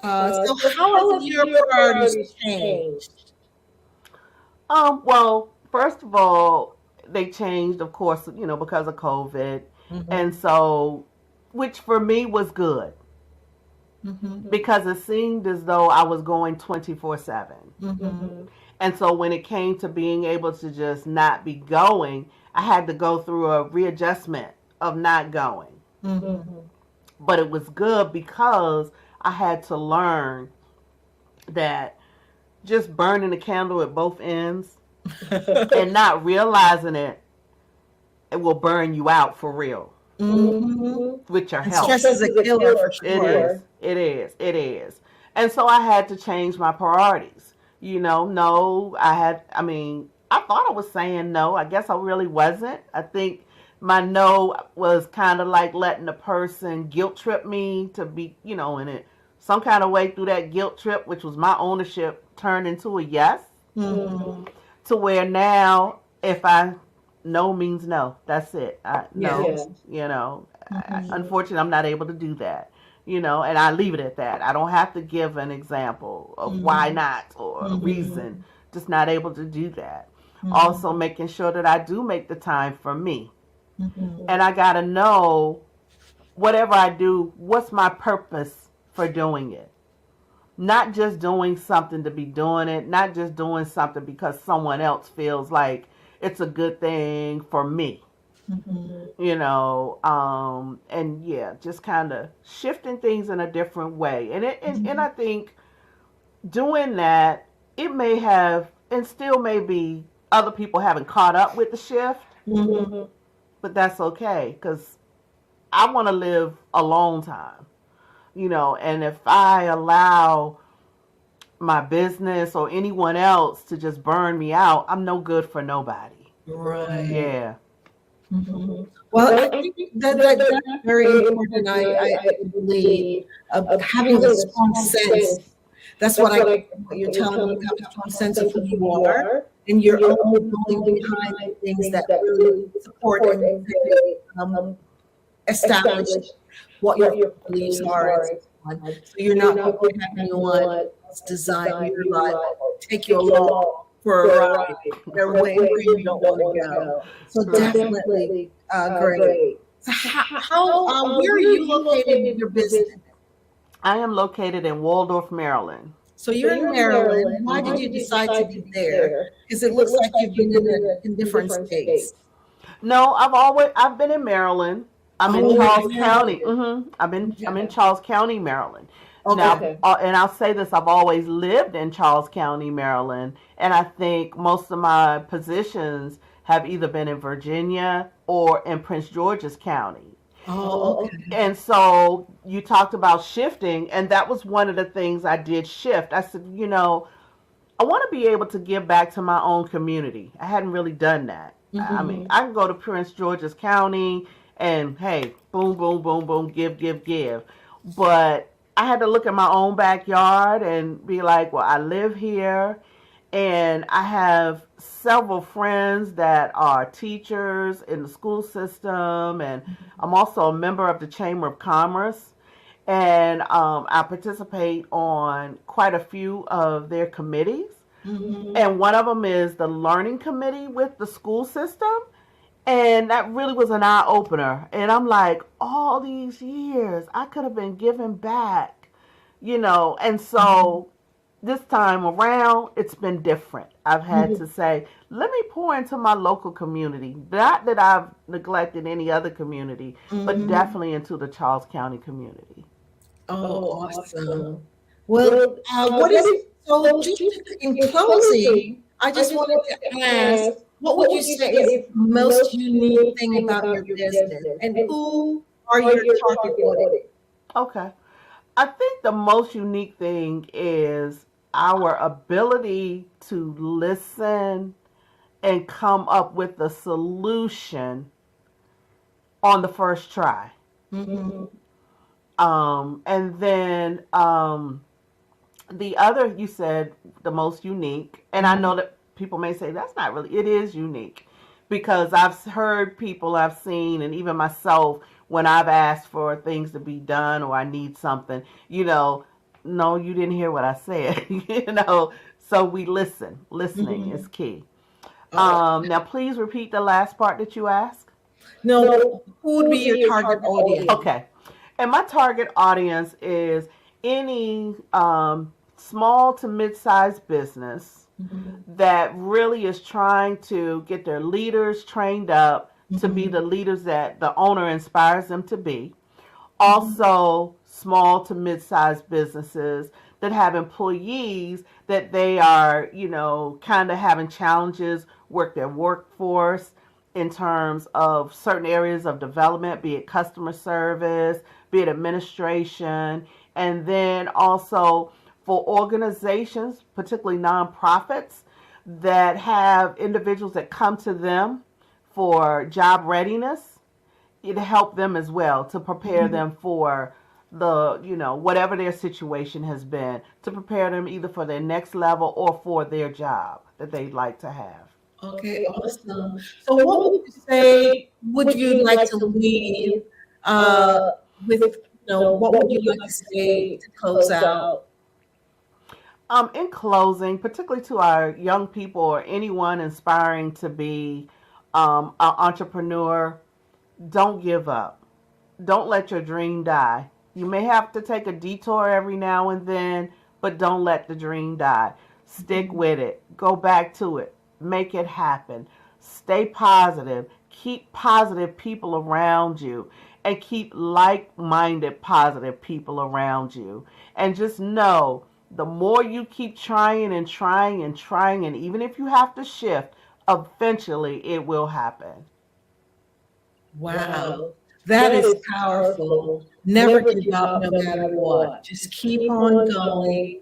So how have your priorities changed? Well, first of all, they changed, of course, because of COVID. And so, which for me was good, because it seemed as though I was going 24/7. And so when it came to being able to just not be going, I had to go through a readjustment of not going. But it was good, because I had to learn that just burning the candle at both ends and not realizing it will burn you out for real with your health. Stress is a killer for sure. It is. And so I had to change my priorities. I thought I was saying no. I guess I really wasn't. I think my no was kind of like letting the person guilt trip me to be, in it. Some kind of way through that guilt trip, which was my ownership, turned into a yes. To where now, if no means no, that's it. Unfortunately, I'm not able to do that, and I leave it at that. I don't have to give an example of why not or a reason, just not able to do that. Also making sure that I do make the time for me. And I got to know, whatever I do, what's my purpose for doing it? Not just doing something to be doing it, not just doing something because someone else feels like it's a good thing for me. And yeah, just kind of shifting things in a different way. And I think doing that, it may have, and still may be, other people haven't caught up with the shift, but that's okay because I want to live a long time, and if I allow my business or anyone else to just burn me out, I'm no good for nobody. Right. Yeah. Well, I think that's very important. I believe having a strong sense. That's what you're telling me. You have a strong sense of who you are, and you're only going behind the things that really support and establish what your beliefs are. So you're not going to have anyone design your life, take you along for a ride, their way where you don't want to go. So definitely great. So where are you located in your business? I am located in Waldorf, Maryland. So you're in Maryland. Why did you decide to be there? Because it looks like you've been in different states. No, I've been in Maryland. I'm in Charles County. I'm in Charles County, Maryland. Now, and I'll say this: I've always lived in Charles County, Maryland, and I think most of my positions have either been in Virginia or in Prince George's County. And so you talked about shifting, and that was one of the things I did shift. I said, I want to be able to give back to my own community. I hadn't really done that. I mean, I can go to Prince George's County and, hey, boom, boom, boom, boom, give. But I had to look at my own backyard and be like, well, I live here, and I have several friends that are teachers in the school system, and I'm also a member of the Chamber of Commerce, and I participate on quite a few of their committees, and one of them is the learning committee with the school system, and that really was an eye-opener, and I'm like, all these years, I could have been giving back, and so this time around, it's been different. I've had to say, let me pour into my local community. Not that I've neglected any other community, but definitely into the Charles County community. Oh, awesome. Well, just in closing, I just wanted to ask, what would you say is the most unique thing about your business, and who are your target audience? Okay. I think the most unique thing is our ability to listen and come up with a solution on the first try. And then the other, you said the most unique, and I know that people may say that's not really, it is unique, because I've heard people, I've seen, and even myself, when I've asked for things to be done or I need something, no, you didn't hear what I said, so we listen. Listening is key. Now, please repeat the last part that you asked. No, who would be your target audience? Okay. And my target audience is any small to mid-sized business that really is trying to get their leaders trained up to be the leaders that the owner inspires them to be. Also, small to mid-sized businesses that have employees that they are, kind of having challenges with their workforce in terms of certain areas of development, be it customer service, be it administration, and then also for organizations, particularly nonprofits, that have individuals that come to them for job readiness. It help them as well to prepare them for the, whatever their situation has been, to prepare them either for their next level or for their job that they'd like to have. Okay, awesome. So what would you say, would you like to leave with, what would you like to say to close out? In closing, particularly to our young people or anyone aspiring to be an entrepreneur, don't give up. Don't let your dream die. You may have to take a detour every now and then, but don't let the dream die. Stick with it. Go back to it. Make it happen. Stay positive. Keep positive people around you, and keep like-minded positive people around you. And just know, the more you keep trying and trying and trying, and even if you have to shift, eventually it will happen. Wow. That is powerful. Never give up no matter what. Just keep on going,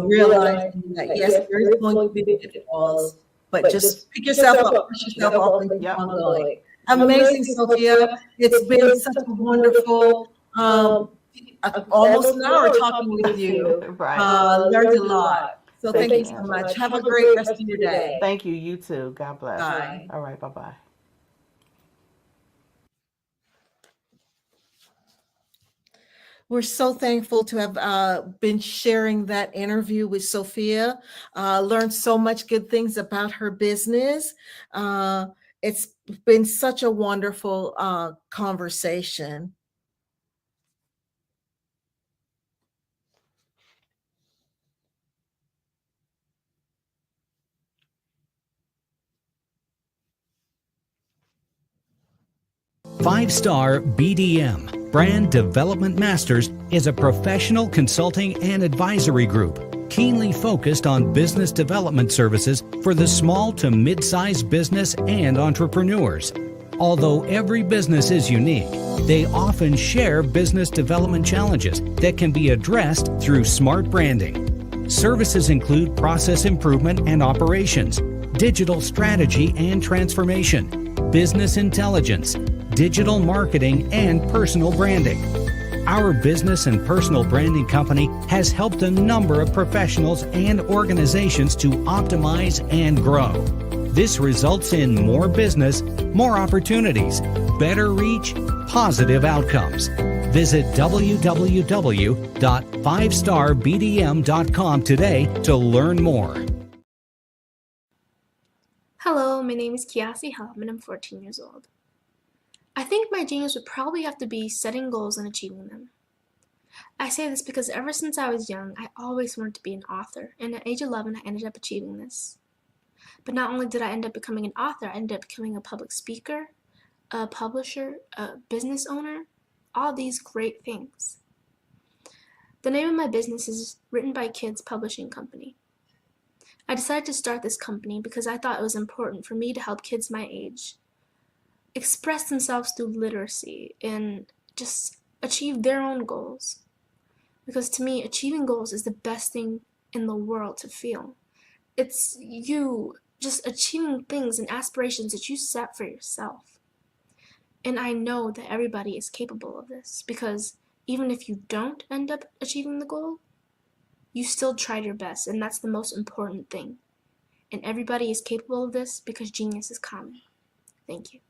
realizing that yes, there is going to be pitfalls, but just pick yourself up, push yourself up, and keep on going. Amazing, Sophia. It's been such a wonderful, almost an hour talking with you. Learned a lot. So thank you so much. Have a great rest of your day. Thank you. You too. God bless. Bye. All right. Bye-bye. We're so thankful to have been sharing that interview with Sophia. Learned so much good things about her business. It's been such a wonderful conversation. Five-Star BDM, Brand Development Masters, is a professional consulting and advisory group keenly focused on business development services for the small to mid-sized business and entrepreneurs. Although every business is unique, they often share business development challenges that can be addressed through smart branding. Services include process improvement and operations, digital strategy and transformation, business intelligence, digital marketing, and personal branding. Our business and personal branding company has helped a number of professionals and organizations to optimize and grow. This results in more business, more opportunities, better reach, positive outcomes. Visit www.fivestarbdm.com today to learn more. Hello, my name is Kiasi Helm and I'm 14 years old. I think my genius would probably have to be setting goals and achieving them. I say this because ever since I was young, I always wanted to be an author, and at age 11, I ended up achieving this. But not only did I end up becoming an author, I ended up becoming a public speaker, a publisher, a business owner, all these great things. The name of my business is Written by Kids Publishing Company. I decided to start this company because I thought it was important for me to help kids my age express themselves through literacy and just achieve their own goals. Because to me, achieving goals is the best thing in the world to feel. It's you just achieving things and aspirations that you set for yourself. And I know that everybody is capable of this, because even if you don't end up achieving the goal, you still tried your best, and that's the most important thing. And everybody is capable of this because genius is common. Thank you.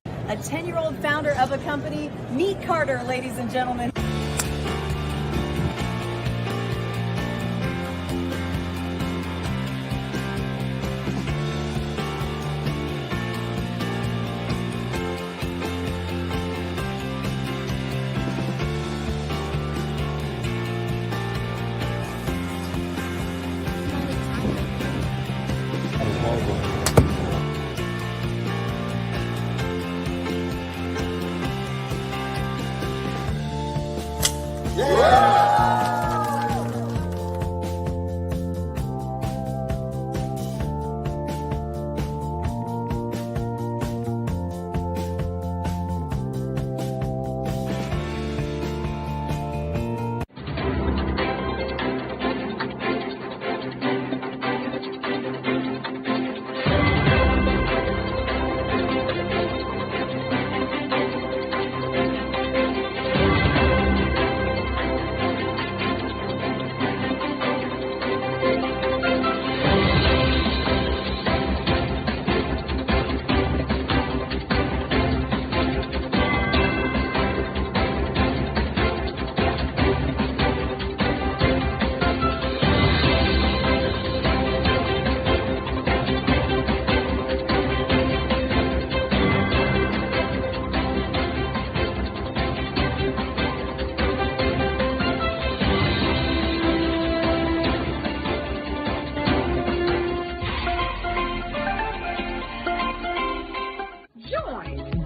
A 10-year-old founder of a company, meet Carter, ladies and gentlemen.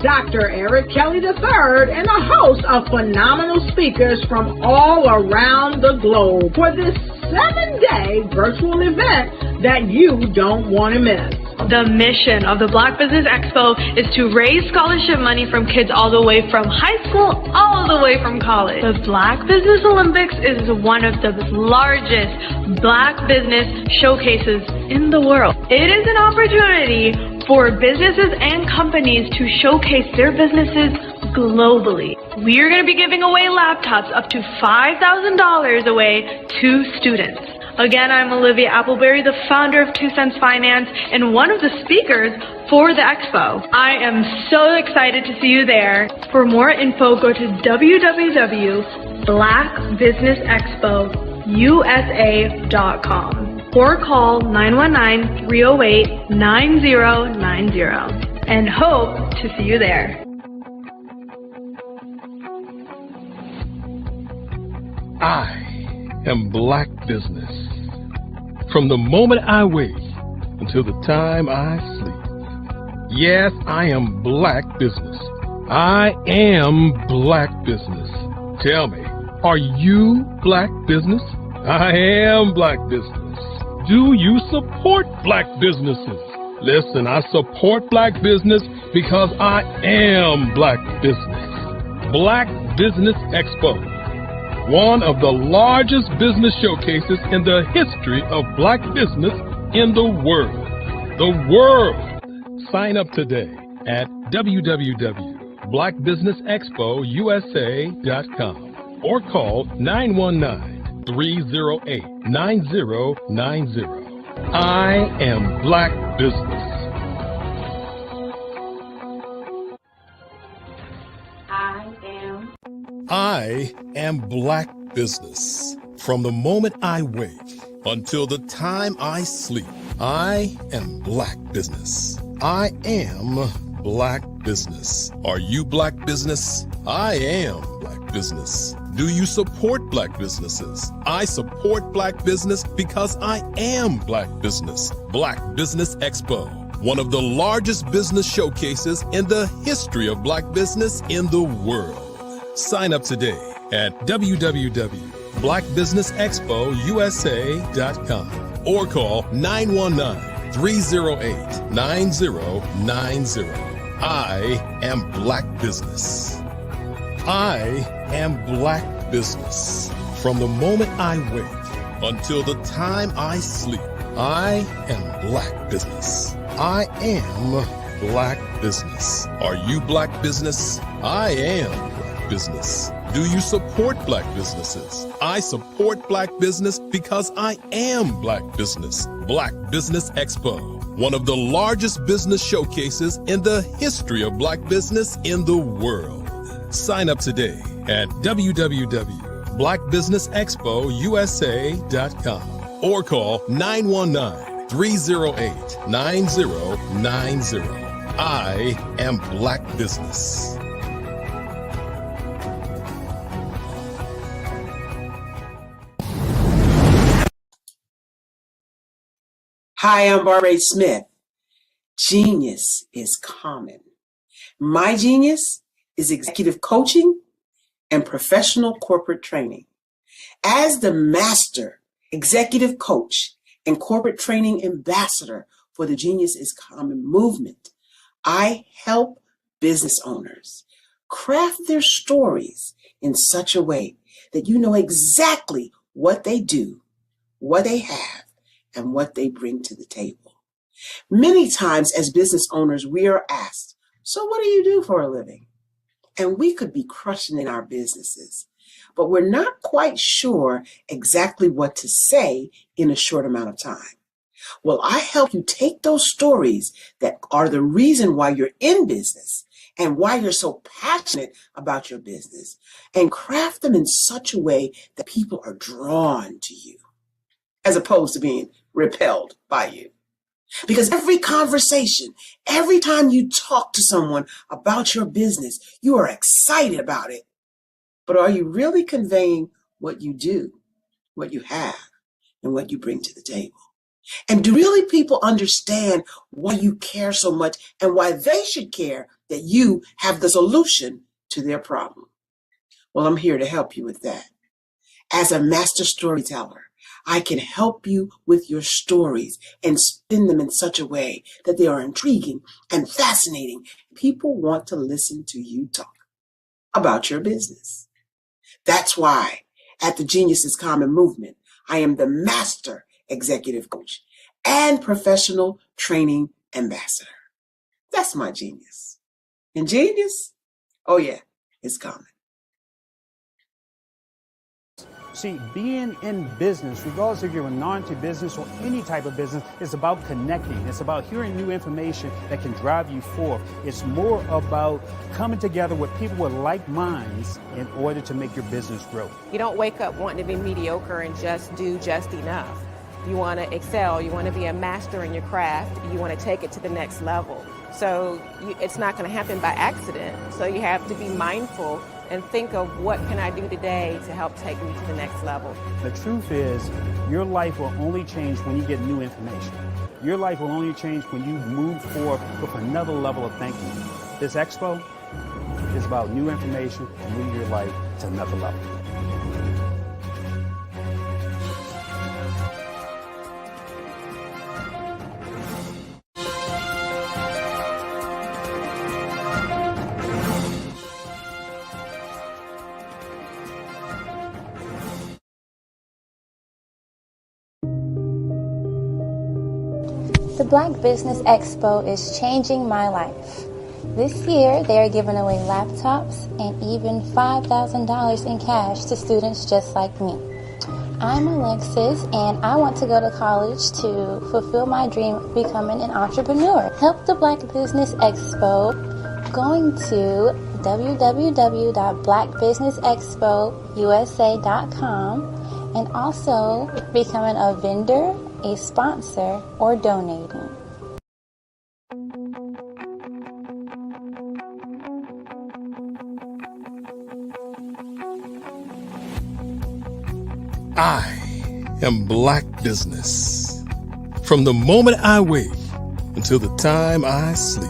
Dr. Eric Kelly III and a host of phenomenal speakers from all around the globe for this 7-day virtual event that you don't want to miss. The mission of the Black Business Expo is to raise scholarship money from kids all the way from high school, all the way from college. The Black Business Olympics is one of the largest Black business showcases in the world. It is an opportunity for businesses and companies to showcase their businesses globally. We are going to be giving away laptops up to $5,000 away to students. Again, I'm Olivia Appleberry, the founder of 2 Cents Finance and one of the speakers for the expo. I am so excited to see you there. For more info, go to www.blackbusinessexpousa.com or call 919-308-9090 and hope to see you there. I am Black Business. From the moment I wake until the time I sleep. Yes, I am Black Business. I am Black Business. Tell me, are you Black Business? I am Black Business. Do you support Black businesses? Listen, I support Black business because I am Black Business. Black Business Expo, one of the largest business showcases in the history of Black business in the world. The world! Sign up today at www.blackbusinessexpousa.com or call 919-308-9090. I am Black Business. I am Black Business. From the moment I wake until the time I sleep, I am Black Business. I am Black Business. Are you Black Business? I am Black Business. Do you support Black businesses? I support Black business because I am Black Business. Black Business Expo, one of the largest business showcases in the history of Black business in the world. Sign up today at www.blackbusinessexpousa.com or call 919-308-9090. I am Black Business. I am Black Business. From the moment I wake until the time I sleep, I am Black Business. I am Black Business. Are you Black Business? I am Black Business. Do you support Black businesses? I support Black business because I am Black Business. Black Business Expo, one of the largest business showcases in the history of Black business in the world. Sign up today at www.blackbusinessexpousa.com or call 919-308-9090. I am Black Business. Hi, I'm Barbara Smith. Genius is common. My genius is executive coaching and professional corporate training. As the master executive coach and corporate training ambassador for the Genius is Common movement, I help business owners craft their stories in such a way that you know exactly what they do, what they have, and what they bring to the table. Many times as business owners, we are asked, so what do you do for a living? And we could be crushing in our businesses, but we're not quite sure exactly what to say in a short amount of time. Well, I help you take those stories that are the reason why you're in business and why you're so passionate about your business and craft them in such a way that people are drawn to you as opposed to being repelled by you. Because every conversation, every time you talk to someone about your business, you are excited about it. But are you really conveying what you do, what you have, and what you bring to the table? And do really people understand why you care so much and why they should care that you have the solution to their problem? Well, I'm here to help you with that. As a master storyteller, I can help you with your stories and spin them in such a way that they are intriguing and fascinating. People want to listen to you talk about your business. That's why at the Genius is Common movement, I am the master executive coach and professional training ambassador. That's my genius. And genius? Oh yeah, it's common. See, being in business, regardless if you're a minority business or any type of business, is about connecting. It's about hearing new information that can drive you forth. It's more about coming together with people with like minds in order to make your business grow. You don't wake up wanting to be mediocre and just do just enough. You want to excel. You want to be a master in your craft. You want to take it to the next level. So it's not going to happen by accident. So you have to be mindful and think of what can I do today to help take me to the next level. The truth is, your life will only change when you get new information. Your life will only change when you move forward with another level of thinking. This expo is about new information to move your life to another level. The Black Business Expo is changing my life. This year, they are giving away laptops and even $5,000 in cash to students just like me. I'm Alexis, and I want to go to college to fulfill my dream of becoming an entrepreneur. Help the Black Business Expo going to www.blackbusinessexpousa.com and also becoming a vendor, a sponsor, or donating. I am Black Business. From the moment I wake until the time I sleep.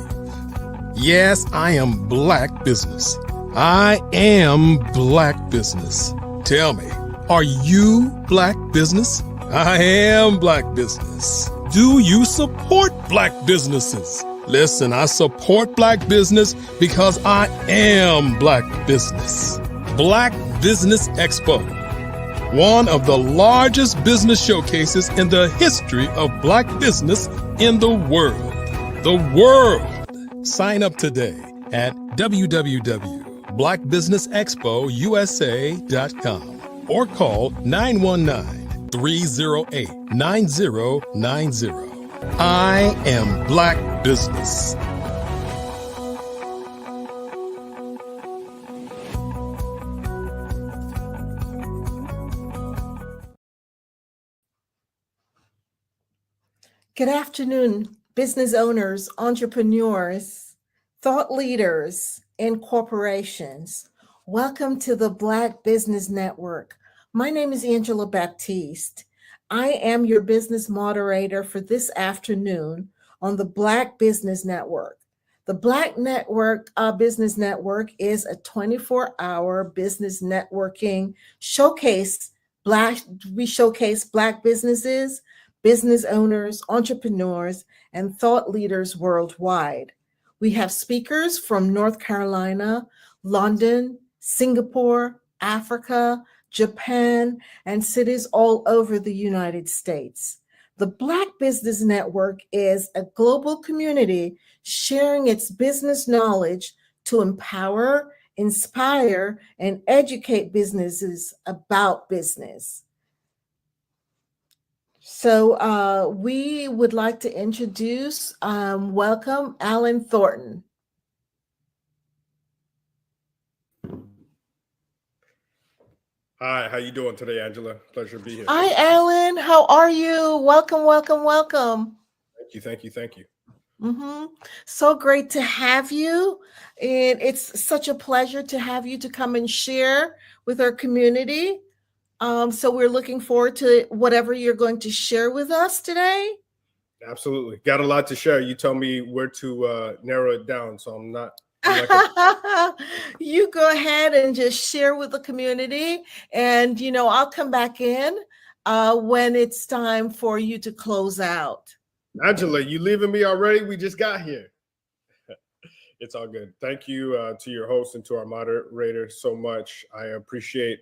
Yes, I am Black Business. I am Black Business. Tell me, are you Black Business? I am Black Business. Do you support Black businesses? Listen, I support Black business because I am Black Business. Black Business Expo, one of the largest business showcases in the history of Black business in the world. The world. Sign up today at www.blackbusinessexpousa.com or call 919-308-9090. I am Black Business. Good afternoon, business owners, entrepreneurs, thought leaders, and corporations. Welcome to the Black Business Network. My name is Angela Baptiste. I am your business moderator for this afternoon on the Black Business Network. The Black Business Network is a 24-hour business networking showcase. We showcase Black businesses, business owners, entrepreneurs, and thought leaders worldwide. We have speakers from North Carolina, London, Singapore, Africa, Japan, and cities all over the United States. The Black Business Network is a global community sharing its business knowledge to empower, inspire, and educate businesses about business. So we would like to introduce, welcome Alan Thornton. Hi, how you doing today, Angela? Pleasure to be here. Hi, Alan. How are you? Welcome, welcome, welcome. Thank you. So great to have you. And it's such a pleasure to have you to come and share with our community. So we're looking forward to whatever you're going to share with us today. Absolutely. Got a lot to share. You tell me where to narrow it down. So I'm like You go ahead and just share with the community, and I'll come back in when it's time for you to close out. Angela, you leaving me already? We just got here. It's all good. Thank you to your host and to our moderator so much. I appreciate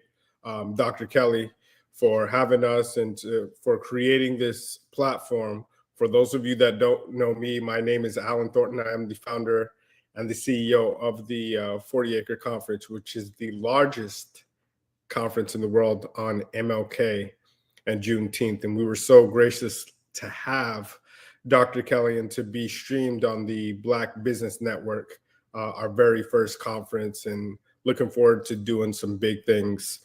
Dr. Kelly for having us and for creating this platform. For those of you that don't know me, my name is Alan Thornton. I am the founder and the CEO of the 40 Acre Conference, which is the largest conference in the world on MLK and Juneteenth. And we were so gracious to have Dr. Kelly and to be streamed on the Black Business Network, our very first conference, and looking forward to doing some big things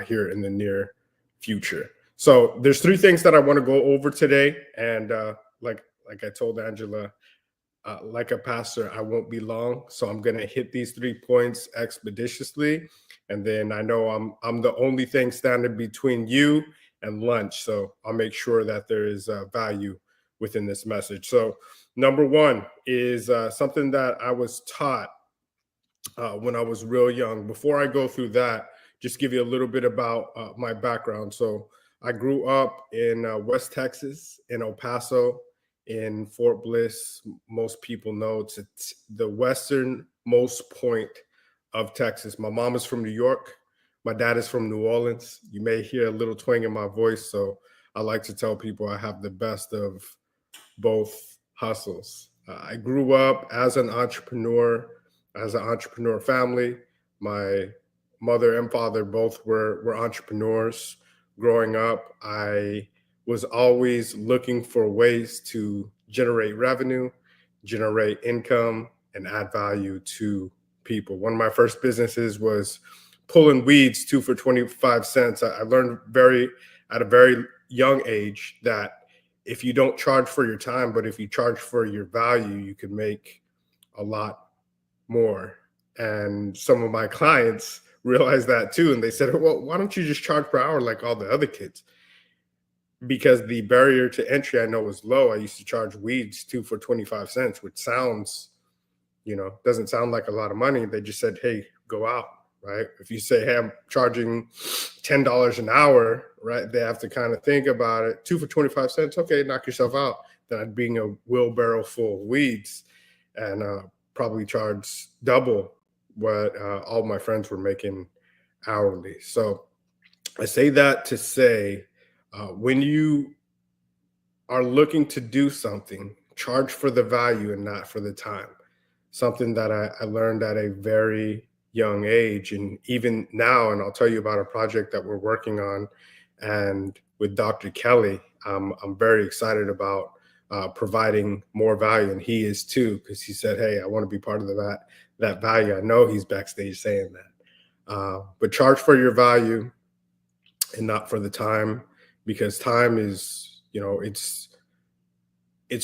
here in the near future. So there's 3 things that I want to go over today. And like I told Angela, like a pastor, I won't be long. So I'm going to hit these 3 points expeditiously. And then I know I'm the only thing standing between you and lunch. So I'll make sure that there is value within this message. So number 1 is something that I was taught when I was real young. Before I go through that, just give you a little bit about my background. So I grew up in West Texas, in El Paso, in Fort Bliss. Most people know it's the westernmost point of Texas. My mom is from New York. My dad is from New Orleans. You may hear a little twang in my voice. So I like to tell people I have the best of both hustles. I grew up as an entrepreneur family. My mother and father both were entrepreneurs. Growing up, I was always looking for ways to generate revenue, generate income, and add value to people. One of my first businesses was pulling weeds 2 for 25 cents. I learned at a very young age that if you don't charge for your time, but if you charge for your value, you can make a lot more. And some of my clients realized that too. And they said, well, why don't you just charge per hour like all the other kids? Because the barrier to entry I know was low. I used to charge weeds 2 for 25 cents, which sounds, doesn't sound like a lot of money. They just said, hey, go out, right? If you say, hey, I'm charging $10 an hour, right? They have to kind of think about it. 2 for 25 cents. Okay, knock yourself out. Then I'd bring a wheelbarrow full of weeds and probably charge double what all my friends were making hourly. So I say that to say, when you are looking to do something, charge for the value and not for the time. Something that I learned at a very young age. And even now, and I'll tell you about a project that we're working on. And with Dr. Kelly, I'm very excited about providing more value. And he is too, because he said, hey, I want to be part of that value. I know he's backstage saying that. But charge for your value and not for the time, because time is, it's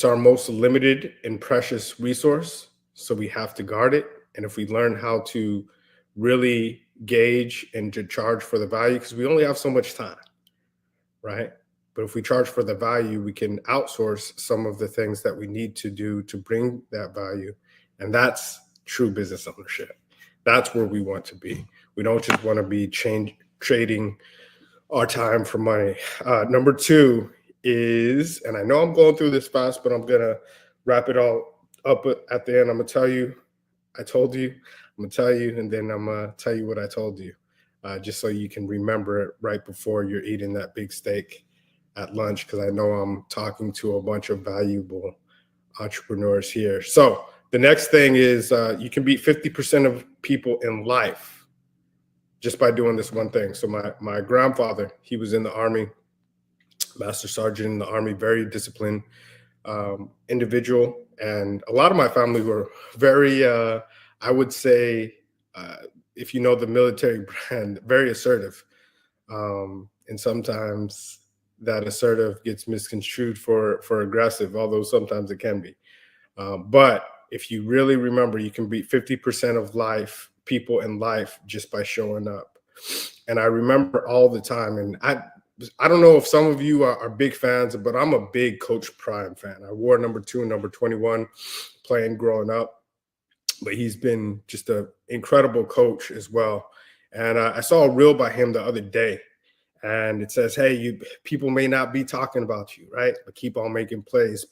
our most limited and precious resource. So we have to guard it. And if we learn how to really gauge and to charge for the value, because we only have so much time, right? But if we charge for the value, we can outsource some of the things that we need to do to bring that value. And that's true business ownership. That's where we want to be. We don't just want to be trading our time for money. Number 2 is, and I know I'm going through this fast, but I'm going to wrap it all up at the end. I'm going to tell you, I told you, I'm going to tell you, and then I'm going to tell you what I told you, just so you can remember it right before you're eating that big steak at lunch, because I know I'm talking to a bunch of valuable entrepreneurs here. So the next thing is you can beat 50% of people in life just by doing this one thing. So my grandfather, he was in the Army, Master Sergeant in the Army, very disciplined individual. And a lot of my family were very, I would say, if you know the military brand, very assertive. And sometimes that assertive gets misconstrued for aggressive, although sometimes it can be. But if you really remember, you can beat 50% of people in life just by showing up. And I remember all the time. And I don't know if some of you are big fans, but I'm a big Coach Prime fan. I wore number 2 and number 21 playing growing up, but he's been just an incredible coach as well. And I saw a reel by him the other day, and it says, hey, people may not be talking about you, right? But keep on making plays.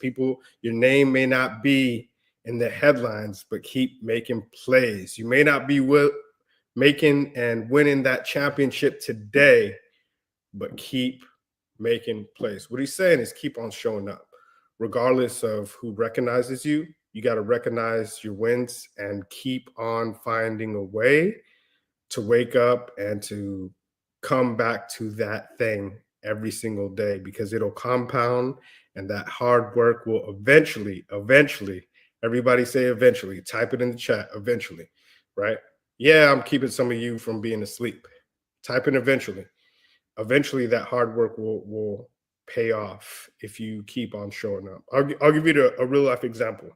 Your name may not be in the headlines, but keep making plays. You may not be making and winning that championship today, but keep making plays. What he's saying is keep on showing up. Regardless of who recognizes you, you got to recognize your wins and keep on finding a way to wake up and to come back to that thing every single day, because it'll compound, and that hard work will eventually, everybody say eventually, type it in the chat, eventually, right? Yeah, I'm keeping some of you from being asleep. Type in eventually. Eventually that hard work will pay off if you keep on showing up. I'll give you a real life example.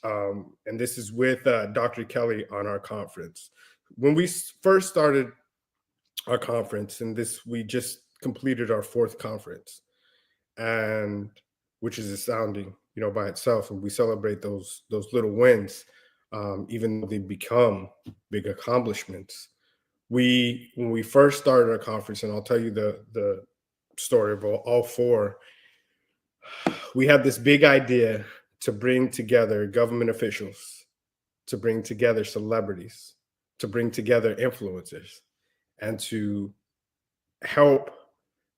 And this is with Dr. Kelly on our conference. When we first started our conference, and we just completed our 4th conference, and which is astounding, by itself. And we celebrate those little wins, even though they become big accomplishments. When we first started our conference, and I'll tell you the story of all 4, we had this big idea to bring together government officials, to bring together celebrities, to bring together influencers, and to help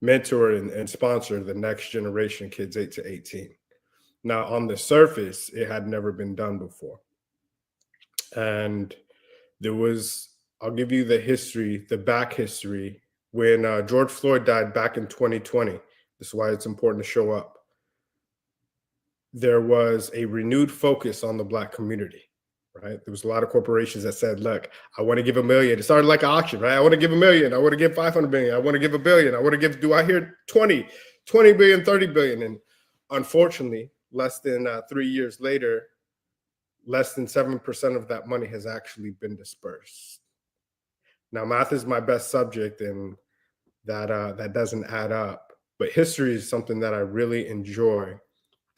mentor and sponsor the next generation, kids 8 to 18. Now, on the surface, it had never been done before. And I'll give you the back history. When George Floyd died back in 2020, this is why it's important to show up. There was a renewed focus on the Black community, right? There was a lot of corporations that said, look, I want to give $1 million. It started like an auction, right? I want to give $1 million. I want to give 500 million. I want to give $1 billion. I want to give, do I hear 20 billion, 30 billion? And unfortunately, less than 3 years later, less than 7% of that money has actually been dispersed. Now, math is my best subject, and that doesn't add up. But history is something that I really enjoy.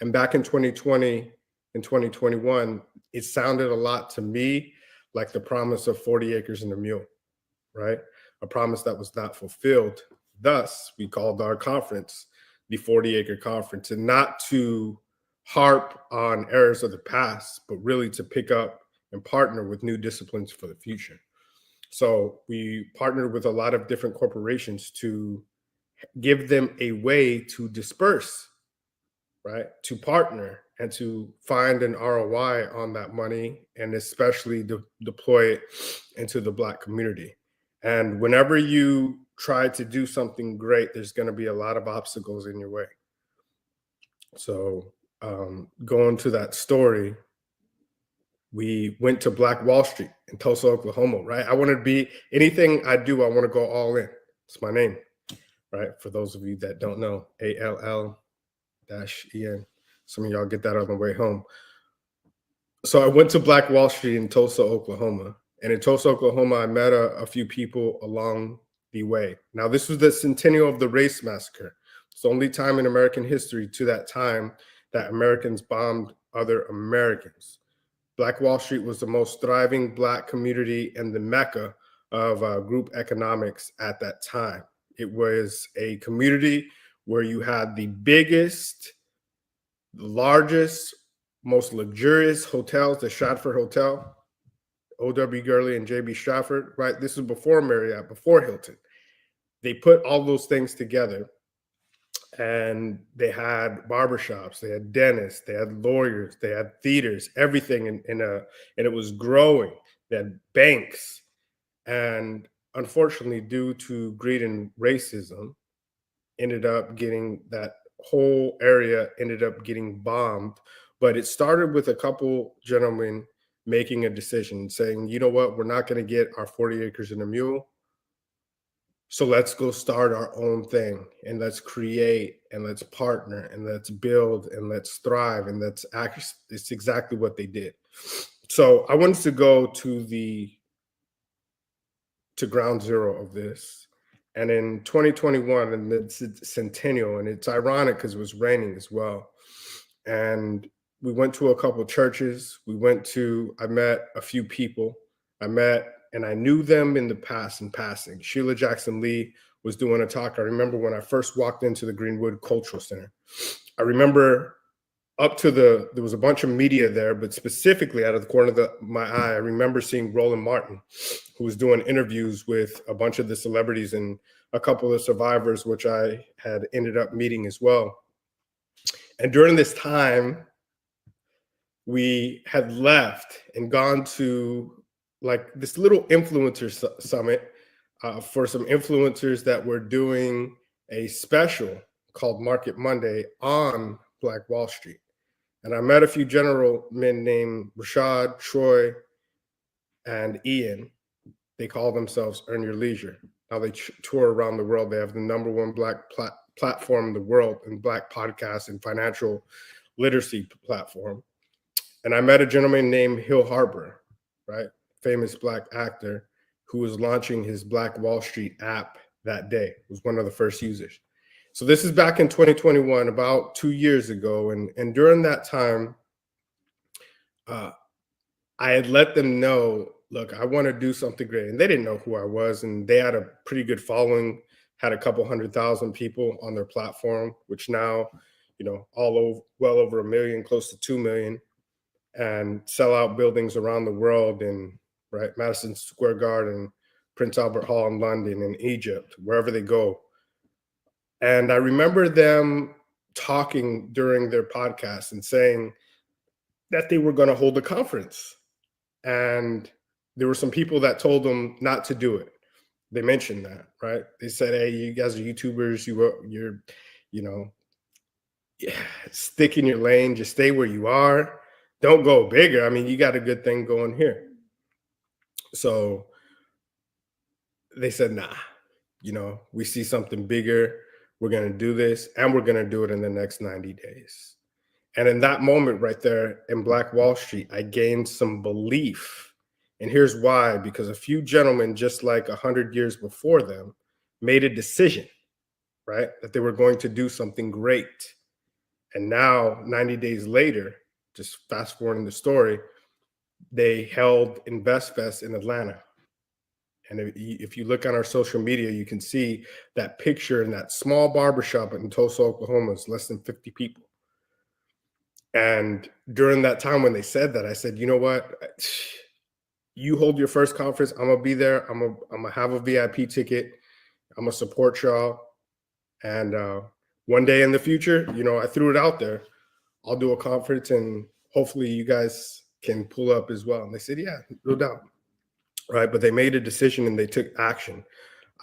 And back in 2020 and 2021, it sounded a lot to me like the promise of 40 acres and a mule, right? A promise that was not fulfilled. Thus, we called our conference the 40-acre conference, and not to harp on errors of the past, but really to pick up and partner with new disciplines for the future. So we partnered with a lot of different corporations to give them a way to disperse, right? To partner and to find an ROI on that money, and especially deploy it into the Black community. And whenever you try to do something great, there's going to be a lot of obstacles in your way. So going to that story, we went to Black Wall Street in Tulsa, Oklahoma, right? I want to be, anything I do, I want to go all in. It's my name, right? For those of you that don't know, ALL-EN. Some of y'all get that on the way home. So I went to Black Wall Street in Tulsa, Oklahoma. And in Tulsa, Oklahoma, I met a few people along the way. Now, this was the centennial of the race massacre. It's the only time in American history to that time that Americans bombed other Americans. Black Wall Street was the most thriving Black community and the mecca of group economics at that time. It was a community where you had the biggest, largest, most luxurious hotels, the Stratford Hotel, O.W. Gurley and J.B. Stratford, right? This was before Marriott, before Hilton. They put all those things together, and they had barbershops, they had dentists, they had lawyers, they had theaters, everything and it was growing. They had banks. And unfortunately, due to greed and racism, that whole area ended up getting bombed. But it started with a couple gentlemen making a decision, saying, you know what, we're not going to get our 40 acres and a mule. So let's go start our own thing, and let's create, and let's partner, and let's build, and let's thrive. And it's exactly what they did. So I wanted to go to the to ground zero of this. And in 2021, and it's centennial, and it's ironic because it was raining as well. And we went to a couple of churches. I met a few people. And I knew them in the past in passing. Sheila Jackson Lee was doing a talk. I remember when I first walked into the Greenwood Cultural Center. I remember there was a bunch of media there, but specifically out of the corner of my eye, I remember seeing Roland Martin, who was doing interviews with a bunch of the celebrities and a couple of survivors, which I had ended up meeting as well. And during this time, we had left and gone to like this little influencer summit for some influencers that were doing a special called Market Monday on Black Wall Street. And I met a few gentlemen named Rashad, Troy, and Ian. They call themselves Earn Your Leisure. Now they tour around the world. They have the #1 Black platform in the world in Black podcast and financial literacy platform. And I met a gentleman named Hill Harbor, right? Famous Black actor who was launching his Black Wall Street app that day. Was one of the first users. So this is back in 2021, about 2 years ago. And during that time, I had let them know, look, I want to do something great. And they didn't know who I was. And they had a pretty good following, had a couple 100,000 people on their platform, which now, well over 1 million, close to 2 million, and sell out buildings around the world in Madison Square Garden, Prince Albert Hall in London, in Egypt, wherever they go. And I remember them talking during their podcast and saying that they were going to hold a conference. And there were some people that told them not to do it. They mentioned that, right? They said, hey, you guys are YouTubers, you're stick in your lane, just stay where you are. Don't go bigger. I mean, you got a good thing going here. So they said, nah, we see something bigger. We're going to do this, and we're going to do it in the next 90 days. And in that moment right there in Black Wall Street, I gained some belief. And here's why, because a few gentlemen, just like 100 years before them, made a decision, right, that they were going to do something great. And now, 90 days later, just fast forwarding the story, they held InvestFest in Atlanta. And if you look on our social media, you can see that picture in that small barbershop in Tulsa, Oklahoma. It's less than 50 people. And during that time when they said that, I said, you know what? You hold your first conference. I'm going to be there. I'm going to have a VIP ticket. I'm going to support y'all. And one day in the future, I threw it out there. I'll do a conference and hopefully you guys can pull up as well. And they said, yeah, no doubt. Right. But they made a decision and they took action.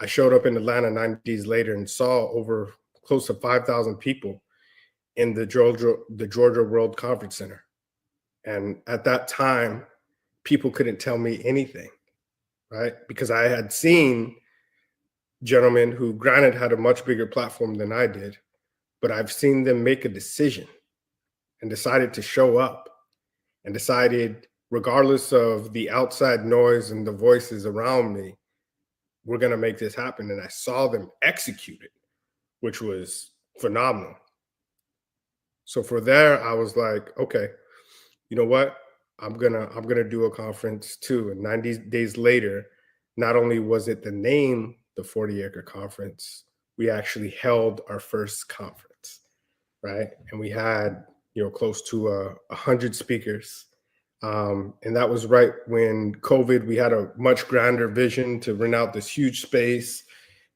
I showed up in Atlanta 90 days later and saw over close to 5,000 people in the Georgia World Conference Center. And at that time, people couldn't tell me anything, right? Because I had seen gentlemen who, granted, had a much bigger platform than I did, but I've seen them make a decision and decided to show up and decided, regardless of the outside noise and the voices around me, we're going to make this happen. And I saw them execute it, which was phenomenal. So for there, I was like, okay, you know what? I'm gonna do a conference too. And 90 days later, not only was it the name, the 40 Acre Conference, we actually held our first conference, right? And we had, close to 100 speakers. And that was right when COVID, we had a much grander vision to rent out this huge space.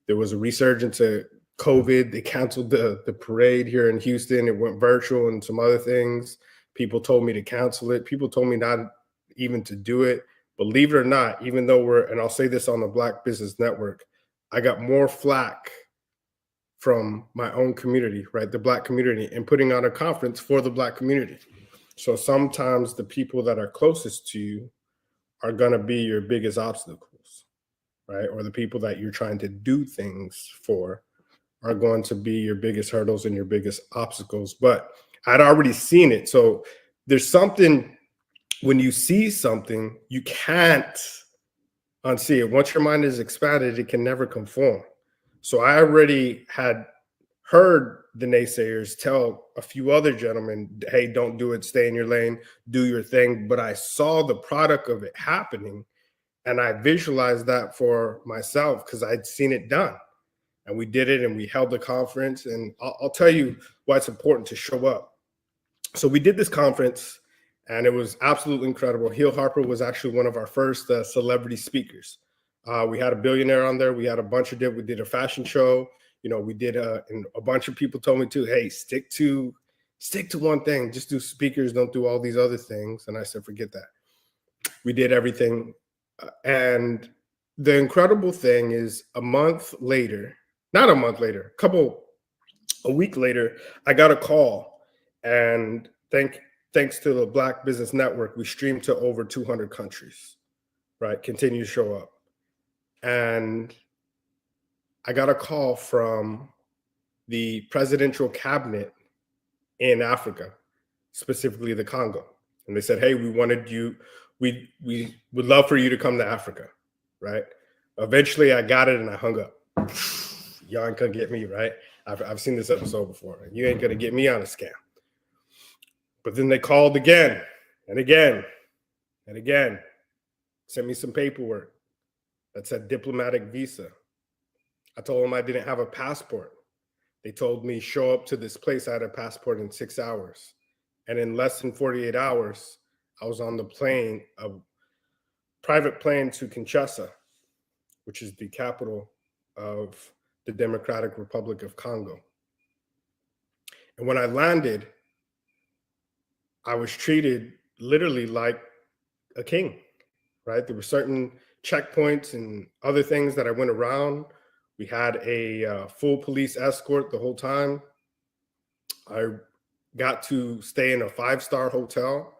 There was a resurgence of COVID. They canceled the parade here in Houston. It went virtual and some other things. People told me to cancel it. People told me not even to do it. Believe it or not, even though and I'll say this on the Black Business Network, I got more flack from my own community, right? The Black community, and putting on a conference for the Black community. So sometimes the people that are closest to you are going to be your biggest obstacles, right? Or the people that you're trying to do things for are going to be your biggest hurdles and your biggest obstacles. But I'd already seen it. So there's something, when you see something, you can't unsee it. Once your mind is expanded, it can never conform. So I already had heard the naysayers tell a few other gentlemen, hey, don't do it, stay in your lane, do your thing. But I saw the product of it happening, and I visualized that for myself because I'd seen it done. And we did it, and we held the conference. And I'll tell you why it's important to show up. So we did this conference, and it was absolutely incredible. Heel Harper was actually one of our first celebrity speakers. We had a billionaire on there. We had a bunch of we did a fashion show. You know, we did and a bunch of people told me too, hey, stick to one thing. Just do speakers, don't do all these other things. And I said, forget that. We did everything. And the incredible thing is a week later, a week later, I got a call, and thanks to the Black Business Network, we streamed to over 200 countries, right? Continue to show up. And I got a call from the presidential cabinet in Africa, specifically the Congo. And they said, hey, we wanted you, we would love for you to come to Africa, right? Eventually I got it and I hung up. Y'all ain't gonna get me, right? I've seen this episode before. You ain't gonna get me on a scam. But then they called again and again and again, sent me some paperwork that said diplomatic visa. I told them I didn't have a passport. They told me, show up to this place. I had a passport in 6 hours. And in less than 48 hours, I was on the plane, a private plane to Kinshasa, which is the capital of the Democratic Republic of Congo. And when I landed, I was treated literally like a king, right? There were certain checkpoints and other things that I went around. We had a full police escort the whole time. I got to stay in a 5-star hotel.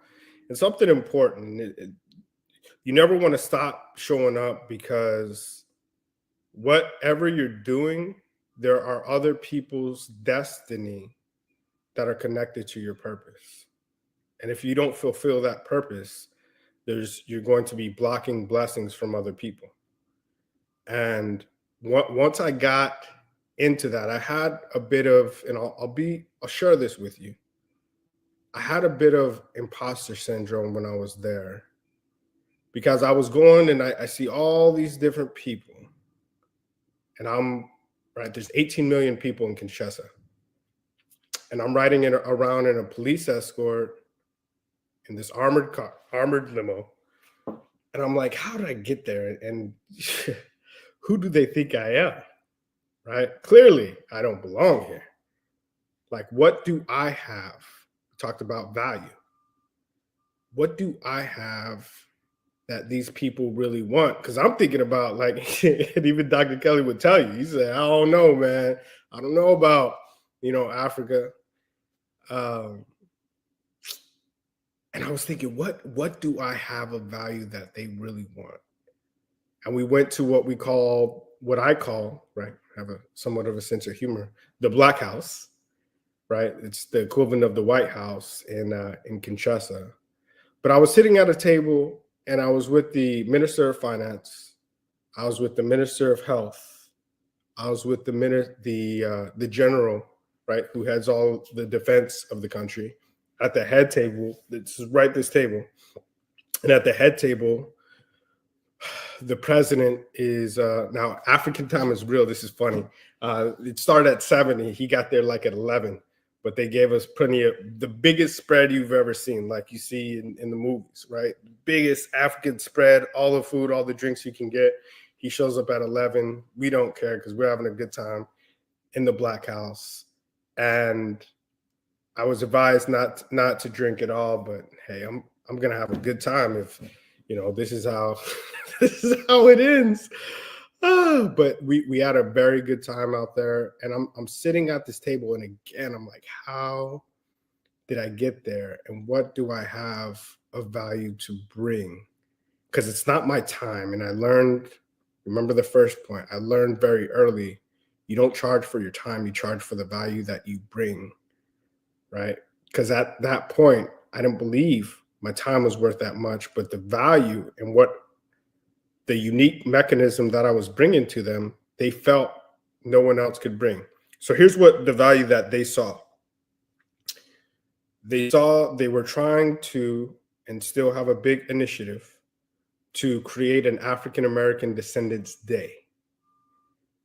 And something important, you never want to stop showing up, because whatever you're doing, there are other people's destiny that are connected to your purpose. And if you don't fulfill that purpose, you're going to be blocking blessings from other people. And once I got into that, I had a bit of, and I'll share this with you. I had a bit of imposter syndrome when I was there, because I was going and I see all these different people, and I'm right. There's 18 million people in Kinshasa, and I'm riding around in a police escort in this armored limo, and I'm like, how did I get there? And who do they think I am? Right? Clearly, I don't belong here. Like, what do I have? We talked about value. What do I have that these people really want? Because I'm thinking about, like, and even Dr. Kelly would tell you, he said, I don't know, man. I don't know about, Africa. And I was thinking, what do I have of value that they really want? And we went to what I call, right, have somewhat of a sense of humor, the Black House, right? It's the equivalent of the White House in Kinshasa. But I was sitting at a table, and I was with the Minister of Finance. I was with the Minister of Health. I was with the general, right, who heads all the defense of the country. At the head table, this table. And at the head table, the president is now African time is real. This is funny. It started at 7. He got there like at 11, but they gave us plenty of the biggest spread you've ever seen, like you see in the movies, right? Biggest African spread, all the food, all the drinks you can get. He shows up at 11. We don't care because we're having a good time in the Black House. And I was advised not to drink at all, but hey, I'm gonna have a good time if this is how it ends. But we had a very good time out there, and I'm sitting at this table, and again I'm like, how did I get there, and what do I have of value to bring? Because it's not my time. And I learned, remember the first point, I learned very early, you don't charge for your time, you charge for the value that you bring, right? Because at that point, I didn't believe my time was worth that much, but the value and what the unique mechanism that I was bringing to them, they felt no one else could bring. So here's what the value that they saw. They saw they were trying to, and still have a big initiative, to create an African American Descendants Day.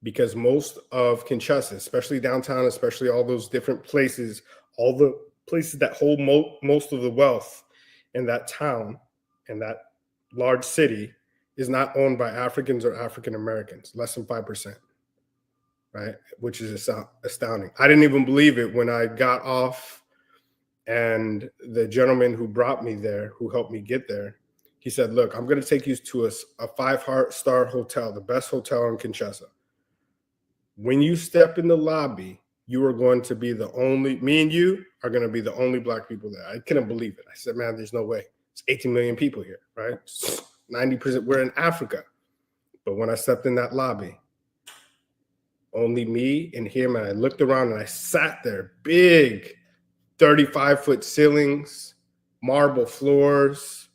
Because most of Kinshasa, especially downtown, especially all those different places, all the places that hold most of the wealth in that town and that large city, is not owned by Africans or African Americans, less than 5%, right? Which is astounding. I didn't even believe it when I got off, and the gentleman who brought me there, who helped me get there, he said, look, I'm going to take you to a 5-star hotel, the best hotel in Kinshasa. When you step in the lobby, you are going to be the only, me and you are going to be the only Black people there. I couldn't believe it. I said, man, there's no way. It's 18 million people here, right? 90%, we're in Africa. But when I stepped in that lobby, only me and him, and I looked around and I sat there, big 35-foot ceilings, marble floors,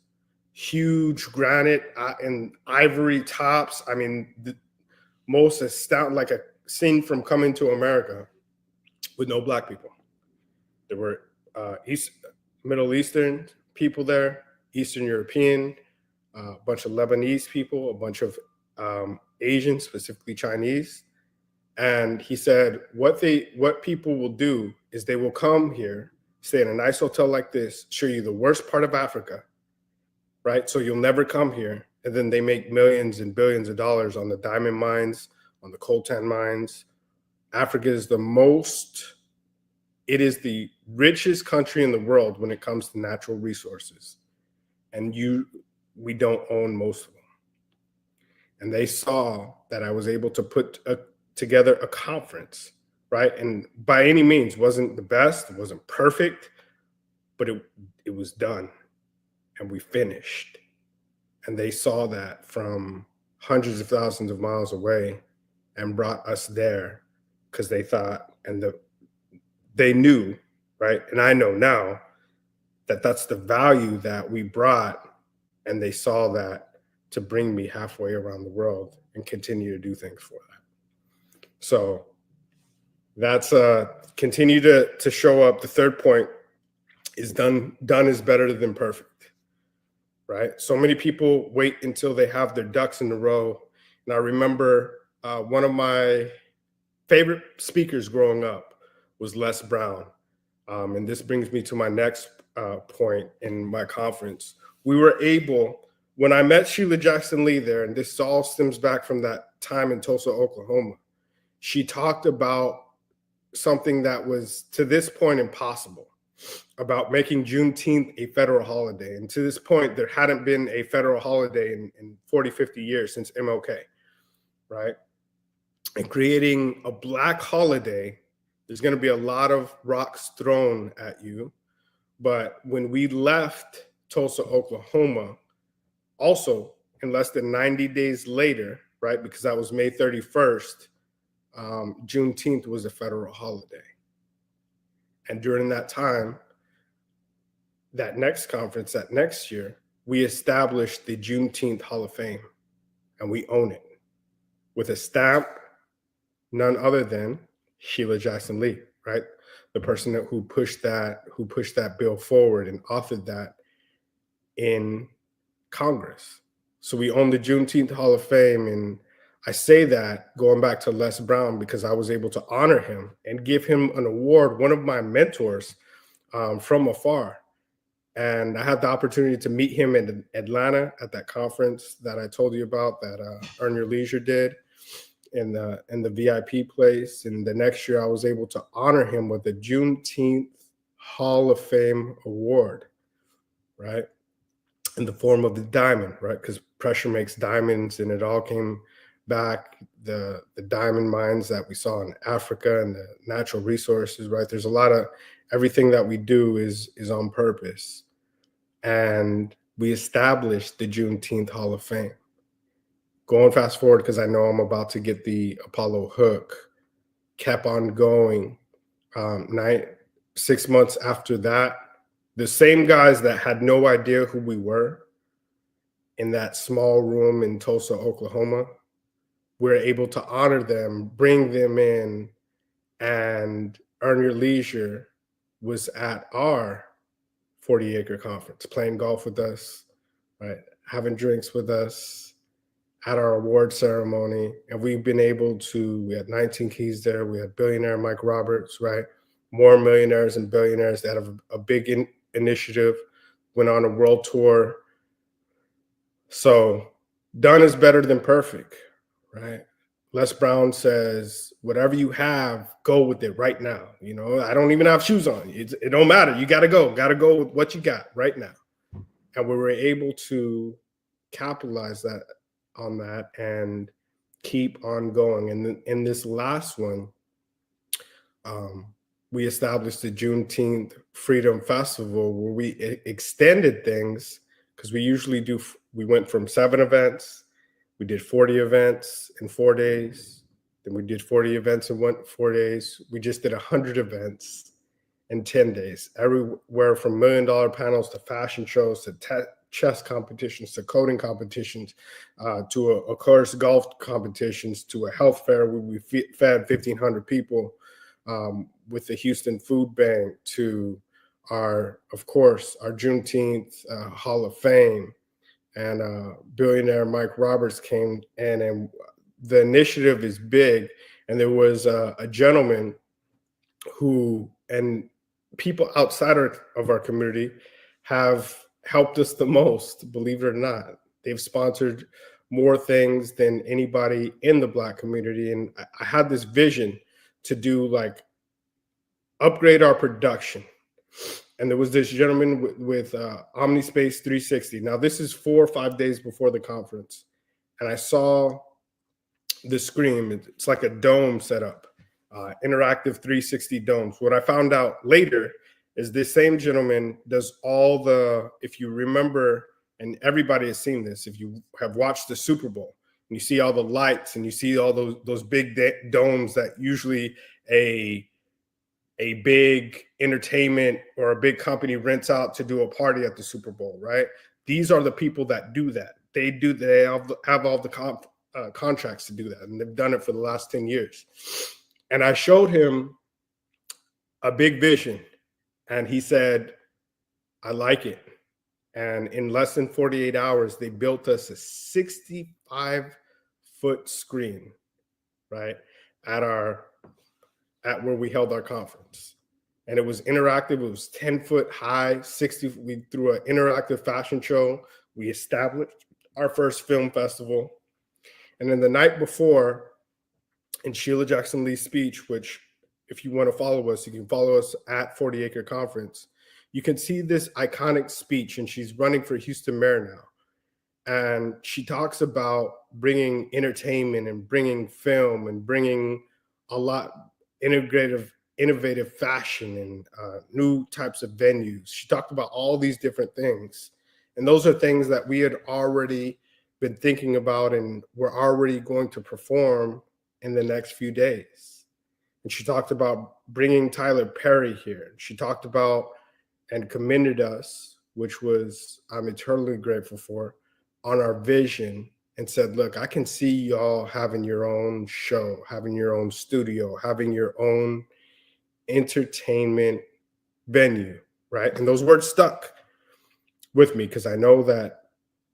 huge granite and ivory tops. I mean, the most astounding, like a scene from Coming to America, with no Black people. There were Middle Eastern people there, Eastern European, a bunch of Lebanese people, a bunch of Asians, specifically Chinese. And he said, what people will do is they will come here, stay in a nice hotel like this, show you the worst part of Africa, right? So you'll never come here. And then they make millions and billions of dollars on the diamond mines, on the coltan mines. Africa is it is the richest country in the world when it comes to natural resources. And we don't own most of them. And they saw that I was able to put together a conference, right? And by any means, wasn't the best, it wasn't perfect, but it was done and we finished. And they saw that from hundreds of thousands of miles away and brought us there because they thought, they knew, right? And I know now that that's the value that we brought, and they saw that to bring me halfway around the world and continue to do things for that. So that's continue to show up. The third point is done is better than perfect, right? So many people wait until they have their ducks in a row. And I remember one of my favorite speakers growing up was Les Brown. And this brings me to my next point in my conference. We were able, when I met Sheila Jackson Lee there, and this all stems back from that time in Tulsa, Oklahoma, she talked about something that was to this point impossible, about making Juneteenth a federal holiday. And to this point, there hadn't been a federal holiday in 40, 50 years since MLK, right? And creating a Black holiday, there's going to be a lot of rocks thrown at you. But when we left Tulsa, Oklahoma, also in less than 90 days later, right, because that was May 31st, Juneteenth was a federal holiday. And during that time, that next conference, that next year, we established the Juneteenth Hall of Fame, and we own it with a stamp, none other than Sheila Jackson Lee, right? The person who pushed that bill forward and authored that in Congress. So we own the Juneteenth Hall of Fame. And I say that going back to Les Brown because I was able to honor him and give him an award, one of my mentors from afar. And I had the opportunity to meet him in Atlanta at that conference that I told you about, that Earn Your Leisure did in the VIP place. And the next year I was able to honor him with the Juneteenth Hall of Fame award, right? In the form of the diamond, right? Because pressure makes diamonds, and it all came back, the diamond mines that we saw in Africa and the natural resources, right? There's a lot of, everything that we do is on purpose. And we established the Juneteenth Hall of Fame. Going fast forward, because I know I'm about to get the Apollo hook, kept on going. 6 months after that, the same guys that had no idea who we were in that small room in Tulsa, Oklahoma. We're able to honor them, bring them in, and Earn Your Leisure was at our 40-acre conference, playing golf with us, right? Having drinks with us at our award ceremony. And we've been able to, we had 19 keys there. We had billionaire Mike Roberts, right? More millionaires and billionaires that have a big initiative, went on a world tour. So done is better than perfect, right? Les Brown says, whatever you have, go with it right now. You know, I don't even have shoes on. It don't matter. You got to go with what you got right now. And we were able to capitalize on that and keep on going. And in this last one, we established the Juneteenth Freedom Festival where we extended things because we went from 7 events. We did 40 events in 4 days. Then we did 40 events in 4 days. We just did 100 events in 10 days, everywhere from $1 million panels to fashion shows to chess competitions to coding competitions to of course golf competitions to a health fair where we fed 1,500 people with the Houston Food Bank to of course our Juneteenth Hall of Fame. And billionaire Mike Roberts came in, and the initiative is big. And there was a gentleman who, and people outside of our community have helped us the most, believe it or not. They've sponsored more things than anybody in the Black community. And I had this vision to do like upgrade our production. And there was this gentleman with OmniSpace 360. Now, this is 4 or 5 days before the conference. And I saw the screen. It's like a dome set up, interactive 360 domes. What I found out later is this same gentleman does all if you remember, and everybody has seen this, if you have watched the Super Bowl, and you see all the lights and you see all those big domes that usually a big entertainment or a big company rents out to do a party at the Super Bowl, right? These are the people that do that. They have all the contracts to do that, and they've done it for the last 10 years. And I showed him a big vision, and he said, I like it. And in less than 48 hours, they built us a 65-foot screen, right, at where we held our conference. And it was interactive. It was 10 foot high, 60. We threw an interactive fashion show. We established our first film festival. And then the night before, in Sheila Jackson Lee's speech, which if you want to follow us, you can follow us at 40 Acre Conference. You can see this iconic speech, and she's running for Houston mayor now. And she talks about bringing entertainment and bringing film and bringing a lot innovative fashion and new types of venues. She talked about all these different things. And those are things that we had already been thinking about and we're already going to perform in the next few days. And she talked about bringing Tyler Perry here. She talked about and commended us, which was I'm eternally grateful for, on our vision, and said, look, I can see y'all having your own show, having your own studio, having your own entertainment venue, right? And those words stuck with me because I know that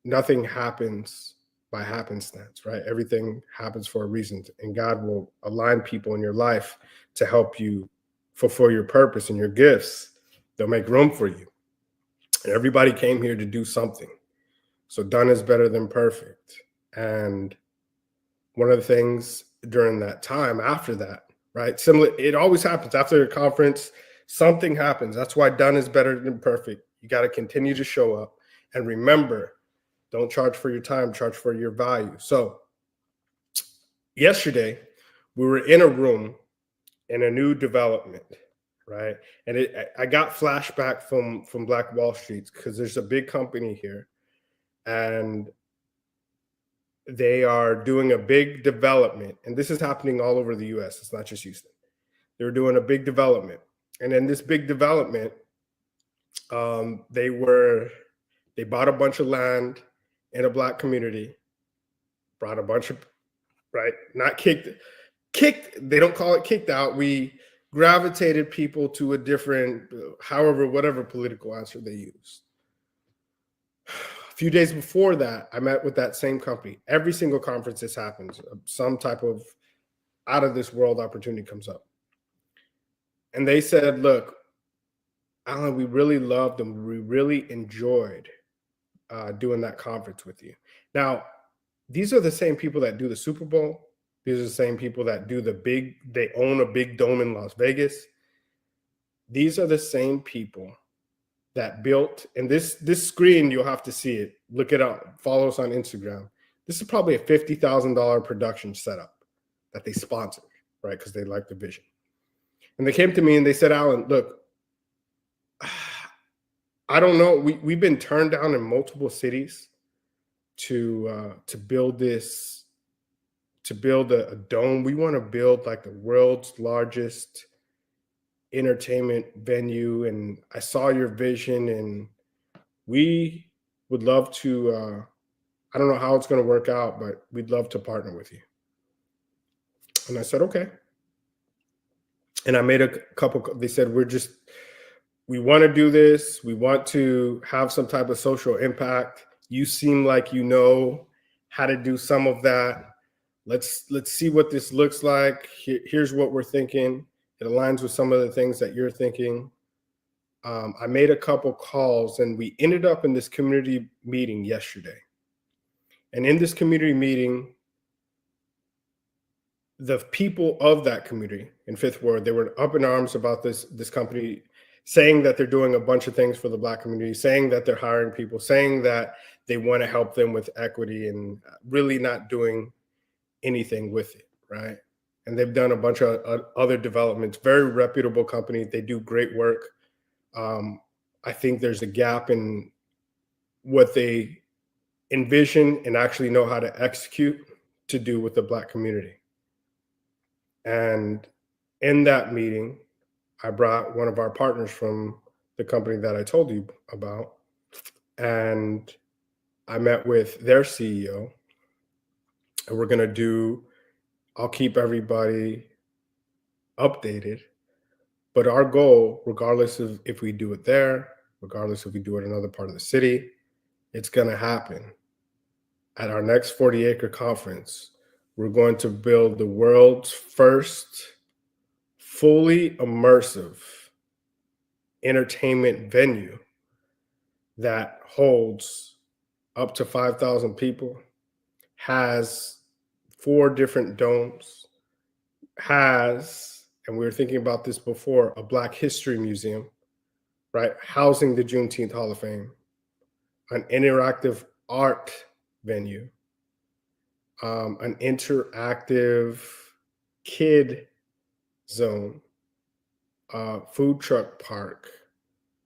nothing happens by happenstance, right? Everything happens for a reason, and God will align people in your life to help you fulfill your purpose and your gifts. They'll make room for you. And everybody came here to do something. So done is better than perfect. And one of the things during that time after that, right? Similar, it always happens after a conference, something happens. That's why done is better than perfect. You got to continue to show up and remember, don't charge for your time, charge for your value. So yesterday we were in a room in a new development, right? And I got flashback from Black Wall Street because there's a big company here and they are doing a big development. And this is happening all over the US. It's not just Houston. They're doing a big development. And in this big development, they bought a bunch of land in a Black community, brought a bunch of, right, not kicked, they don't call it kicked out. We gravitated people to a different, however, whatever political answer they used. A few days before that, I met with that same company. Every single conference this happens, some type of out of this world opportunity comes up. And they said, look, Alan, we really loved and we really enjoyed doing that conference with you. Now, these are the same people that do the Super Bowl. These are the same people that do they own a big dome in Las Vegas. These are the same people that built, and this screen, you'll have to see it. Look it up, follow us on Instagram. This is probably a $50,000 production setup that they sponsored, right? Because they like the vision. And they came to me and they said, Alan, look, I don't know. We've been turned down in multiple cities to build this, to build a dome. We want to build like the world's largest entertainment venue. And I saw your vision and we would love to, I don't know how it's going to work out, but we'd love to partner with you. And I said, okay. And I made a couple, they said, we want to do this. We want to have some type of social impact. You seem like you know how to do some of that. Let's see what this looks like. Here's what we're thinking. It aligns with some of the things that you're thinking. I made a couple calls and we ended up in this community meeting yesterday. And in this community meeting, the people of that community in Fifth Ward, they were up in arms about this company, saying that they're doing a bunch of things for the Black community, saying that they're hiring people, saying that they want to help them with equity, and really not doing anything with it, right? And they've done a bunch of other developments, very reputable company. They do great work. I think there's a gap in what they envision and actually know how to execute to do with the Black community. And in that meeting, I brought one of our partners from the company that I told you about, and I met with their CEO, and we're going to I'll keep everybody updated, but our goal, regardless of if we do it there, regardless if we do it in another part of the city, it's going to happen. At our next 40-acre conference, we're going to build the world's first fully immersive entertainment venue that holds up to 5,000 people, has 4 different domes, has, and we were thinking about this before, a Black History Museum, right? Housing the Juneteenth Hall of Fame, an interactive art venue, an interactive kid zone, food truck park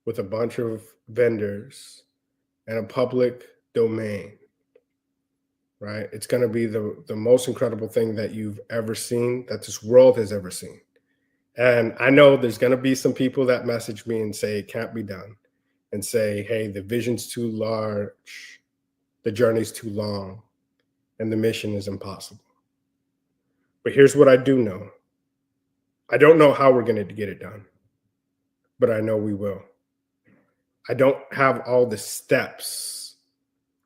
with a bunch of vendors, and a public domain, right? It's going to be the most incredible thing that you've ever seen, that this world has ever seen. And I know there's going to be some people that message me and say it can't be done, and say, hey, the vision's too large, the journey's too long, and the mission is impossible. But here's what I do know. I don't know how we're going to get it done, but I know we will. I don't have all the steps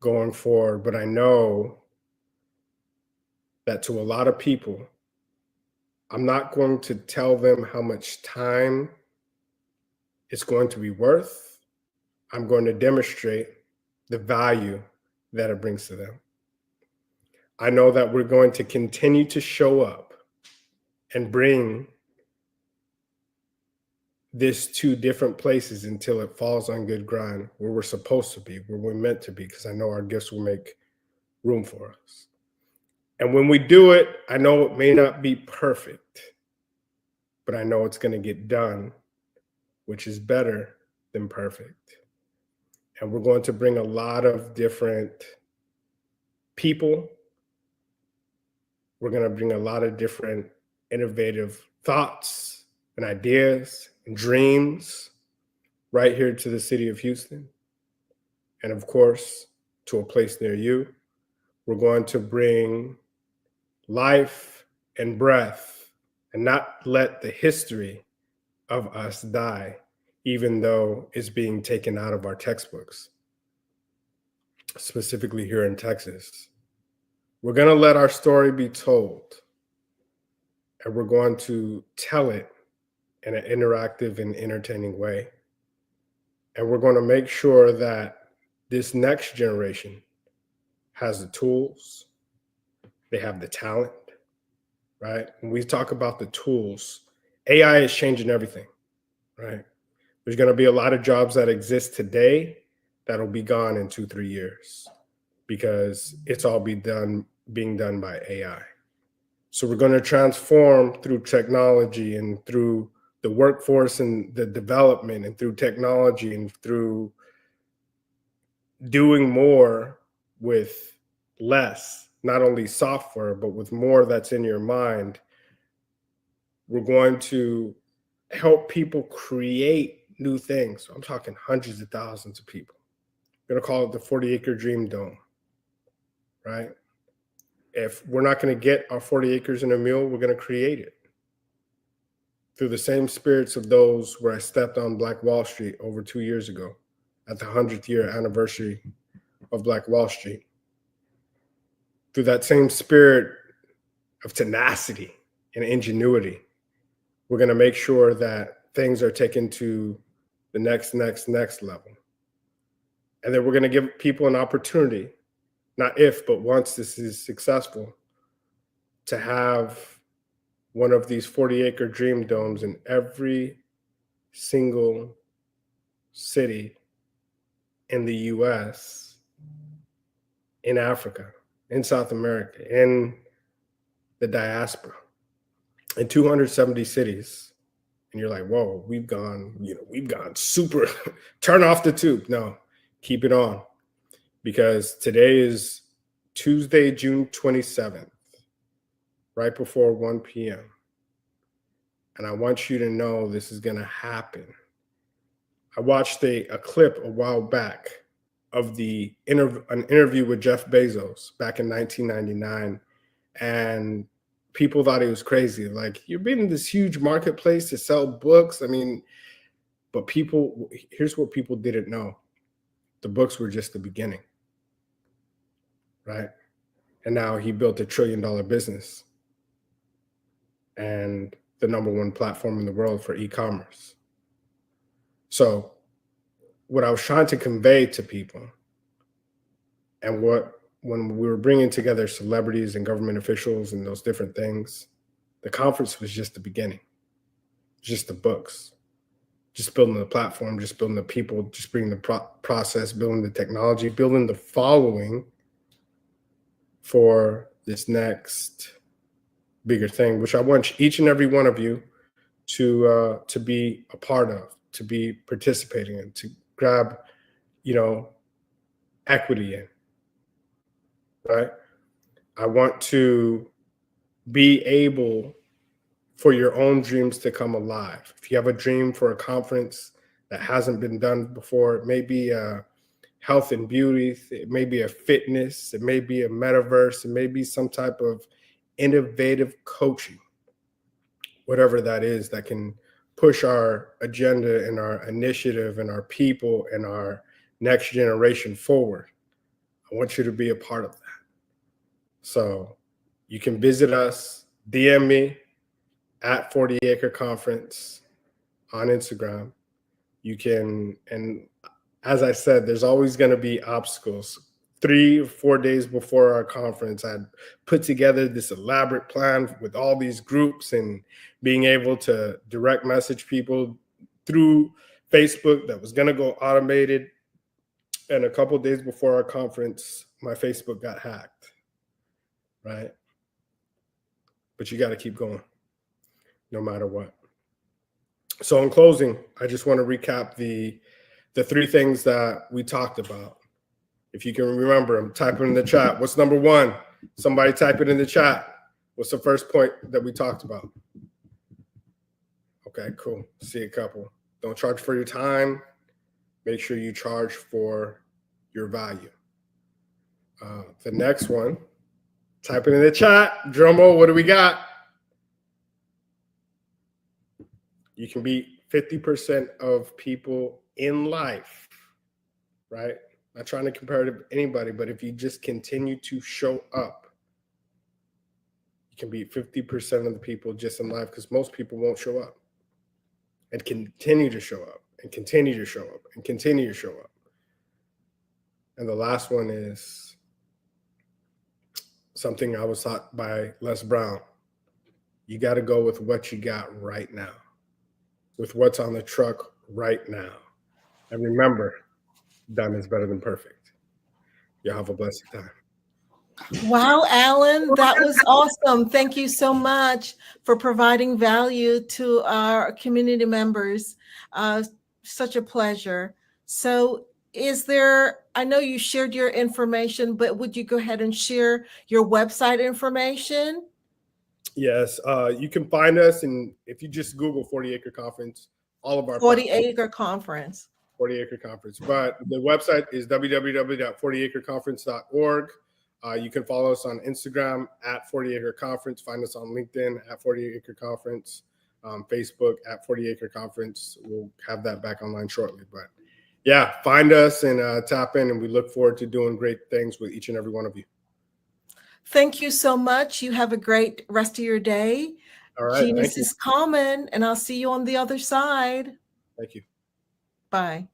going forward, but I know that to a lot of people, I'm not going to tell them how much time it's going to be worth. I'm going to demonstrate the value that it brings to them. I know that we're going to continue to show up and bring this to different places until it falls on good ground, where we're supposed to be, where we're meant to be, because I know our gifts will make room for us. And when we do it, I know it may not be perfect, but I know it's going to get done, which is better than perfect. And we're going to bring a lot of different people. We're going to bring a lot of different innovative thoughts and ideas and dreams right here to the city of Houston. And of course, to a place near you. We're going to bring life and breath and not let the history of us die, even though it's being taken out of our textbooks, specifically here in Texas. We're going to let our story be told, and we're going to tell it in an interactive and entertaining way. And we're going to make sure that this next generation has the tools, they have the talent, right? When we talk about the tools, AI is changing everything, right? There's going to be a lot of jobs that exist today that'll be gone in 2-3 years because it's all being done by AI. So we're going to transform through technology and through the workforce and the development and through technology and through doing more with less, not only software, but with more that's in your mind. We're going to help people create new things. I'm talking hundreds of thousands of people. We're going to call it the 40-acre dream dome, right? If we're not going to get our 40 acres and a mule, we're going to create it through the same spirits of those where I stepped on Black Wall Street over 2 years ago at the 100th year anniversary of Black Wall Street. Through that same spirit of tenacity and ingenuity, we're going to make sure that things are taken to the next level. And then we're going to give people an opportunity, not if, but once this is successful, to have one of these 40-acre dream domes in every single city in the US, in Africa, in South America, in the diaspora, in 270 cities. And you're like, whoa, we've gone super, turn off the tube. No, keep it on. Because today is Tuesday, June 27th, right before 1 p.m. And I want you to know this is going to happen. I watched a clip a while back of an interview with Jeff Bezos back in 1999. And people thought he was crazy. Like, you're in this huge marketplace to sell books. I mean, but here's what people didn't know. The books were just the beginning, right? And now he built $1 trillion business and the #1 platform in the world for e-commerce. So what I was trying to convey to people, and when we were bringing together celebrities and government officials and those different things, the conference was just the beginning, just the books, just building the platform, just building the people, just bringing the process, building the technology, building the following for this next bigger thing, which I want each and every one of you to be a part of, to be participating in, to grab, equity in, right? I want to be able for your own dreams to come alive. If you have a dream for a conference that hasn't been done before, it may be a health and beauty, it may be a fitness, it may be a metaverse, it may be some type of innovative coaching, whatever that is, that can push our agenda and our initiative and our people and our next generation forward. I want you to be a part of that. So you can visit us, DM me at 40 Acre Conference on Instagram. You can, and as I said, there's always going to be obstacles. 3 or 4 days before our conference, I'd put together this elaborate plan with all these groups and being able to direct message people through Facebook that was going to go automated. And a couple of days before our conference, my Facebook got hacked, right? But you got to keep going no matter what. So in closing, I just want to recap the 3 things that we talked about. If you can remember them, type it in the chat. What's number 1? Somebody type it in the chat. What's the first point that we talked about? Okay, cool. See a couple. Don't charge for your time. Make sure you charge for your value. The next one, type it in the chat. Drumroll, what do we got? You can be 50% of people in life, right? Not trying to compare to anybody, but if you just continue to show up, you can be 50% of the people just in life, because most people won't show up and continue to show up and continue to show up and continue to show up. And the last one is something I was taught by Les Brown. You got to go with what you got right now, with what's on the truck right now. And remember, done is better than perfect. Y'all have a blessed time. Wow, Alan, that was awesome. Thank you so much for providing value to our community members. Such a pleasure. So I know you shared your information, but would you go ahead and share your website information? Yes, you can find us, and if you just Google 40 Acre Conference, all of our 40 Acre Conference. 40 Acre Conference. But the website is www.40acreconference.org. You can follow us on Instagram at 40 Acre Conference. Find us on LinkedIn at 40 Acre Conference. Facebook at 40 Acre Conference. We'll have that back online shortly. But yeah, find us and tap in, and we look forward to doing great things with each and every one of you. Thank you so much. You have a great rest of your day. All right. Genius is common, and I'll see you on the other side. Thank you. Bye.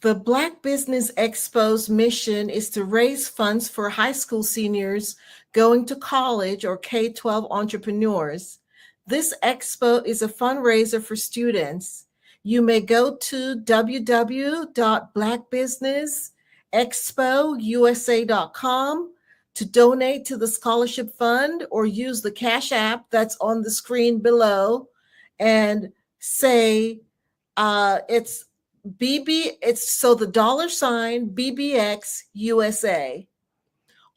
The Black Business Expo's mission is to raise funds for high school seniors going to college or K-12 entrepreneurs. This expo is a fundraiser for students. You may go to www.blackbusinessexpousa.com to donate to the scholarship fund, or use the Cash App that's on the screen below and say it's so the $ BBX USA.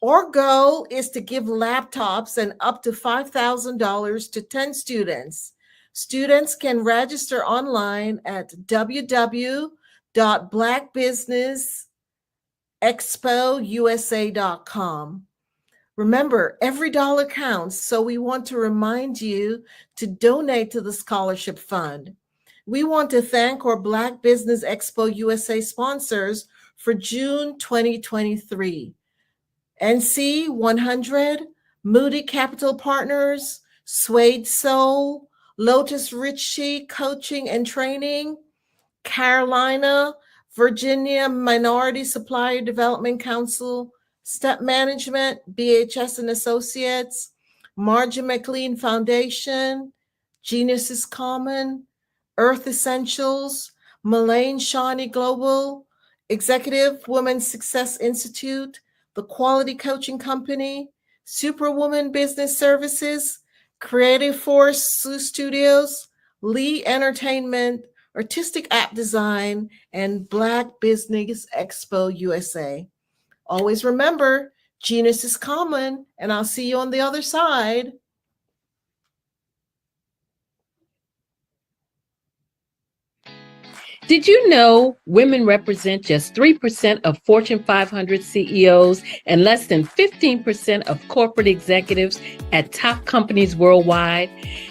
Our goal is to give laptops and up to $5,000 to 10 students. Students can register online at www.blackbusinessexpousa.com. Remember, every dollar counts, so we want to remind you to donate to the scholarship fund. We want to thank our Black Business Expo USA sponsors for June 2023. NC 100, Moody Capital Partners, Suede Soul, Lotus Ritchie Coaching and Training, Carolina, Virginia Minority Supplier Development Council, Step Management, BHS and Associates, Margin McLean Foundation, Genius is Common, Earth Essentials, Mullane Shawnee Global, Executive Women's Success Institute, The Quality Coaching Company, Superwoman Business Services, Creative Force Studios, Lee Entertainment, Artistic App Design, and Black Business Expo USA. Always remember, genius is common, and I'll see you on the other side. Did you know women represent just 3% of Fortune 500 CEOs and less than 15% of corporate executives at top companies worldwide?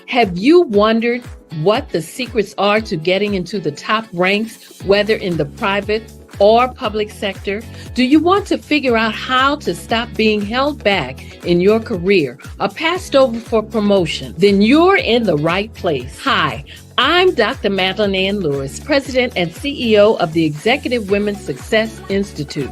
Have you wondered what the secrets are to getting into the top ranks, whether in the private or public sector? Do you want to figure out how to stop being held back in your career or passed over for promotion? Then you're in the right place. Hi, I'm Dr. Madeline Ann Lewis, President and CEO of the Executive Women's Success Institute.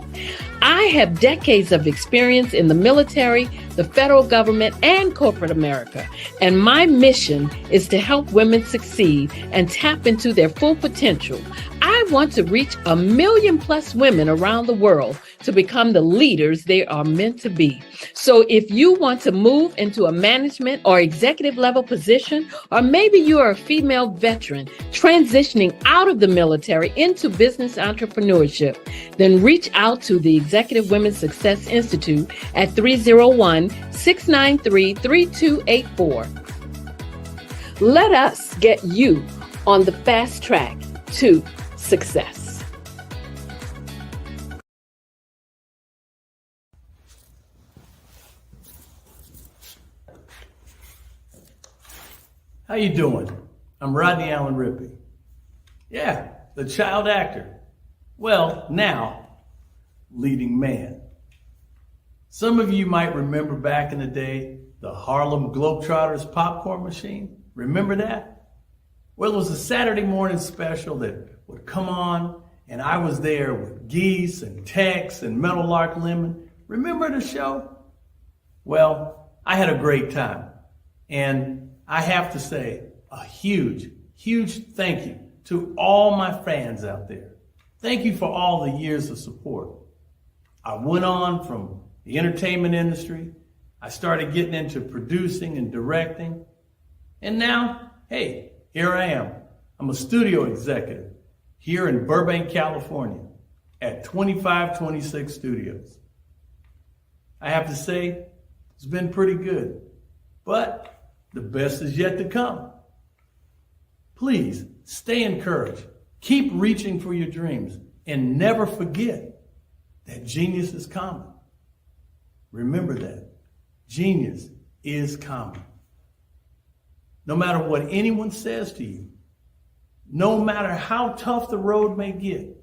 I have decades of experience in the military, the federal government, and corporate America, and my mission is to help women succeed and tap into their full potential. I want to reach 1 million+ women around the world to become the leaders they are meant to be. So if you want to move into a management or executive level position, or maybe you are a female veteran transitioning out of the military into business entrepreneurship, then reach out to the Executive Women's Success Institute at 301-693-3284. Let us get you on the fast track to success. How you doing? I'm Rodney Allen Rippey. Yeah, the child actor. Well, now, leading man. Some of you might remember back in the day, the Harlem Globetrotters popcorn machine. Remember that? Well, it was a Saturday morning special that would come on, and I was there with Geese and Tex and Meadowlark Lemon. Remember the show? Well, I had a great time. And I have to say a huge, huge thank you to all my fans out there. Thank you for all the years of support. I went on from the entertainment industry. I started getting into producing and directing. And now, hey, here I am. I'm a studio executive here in Burbank, California at 2526 Studios. I have to say, it's been pretty good, but the best is yet to come. Please stay encouraged. Keep reaching for your dreams and never forget that genius is common. Remember that. Genius is common. No matter what anyone says to you, no matter how tough the road may get,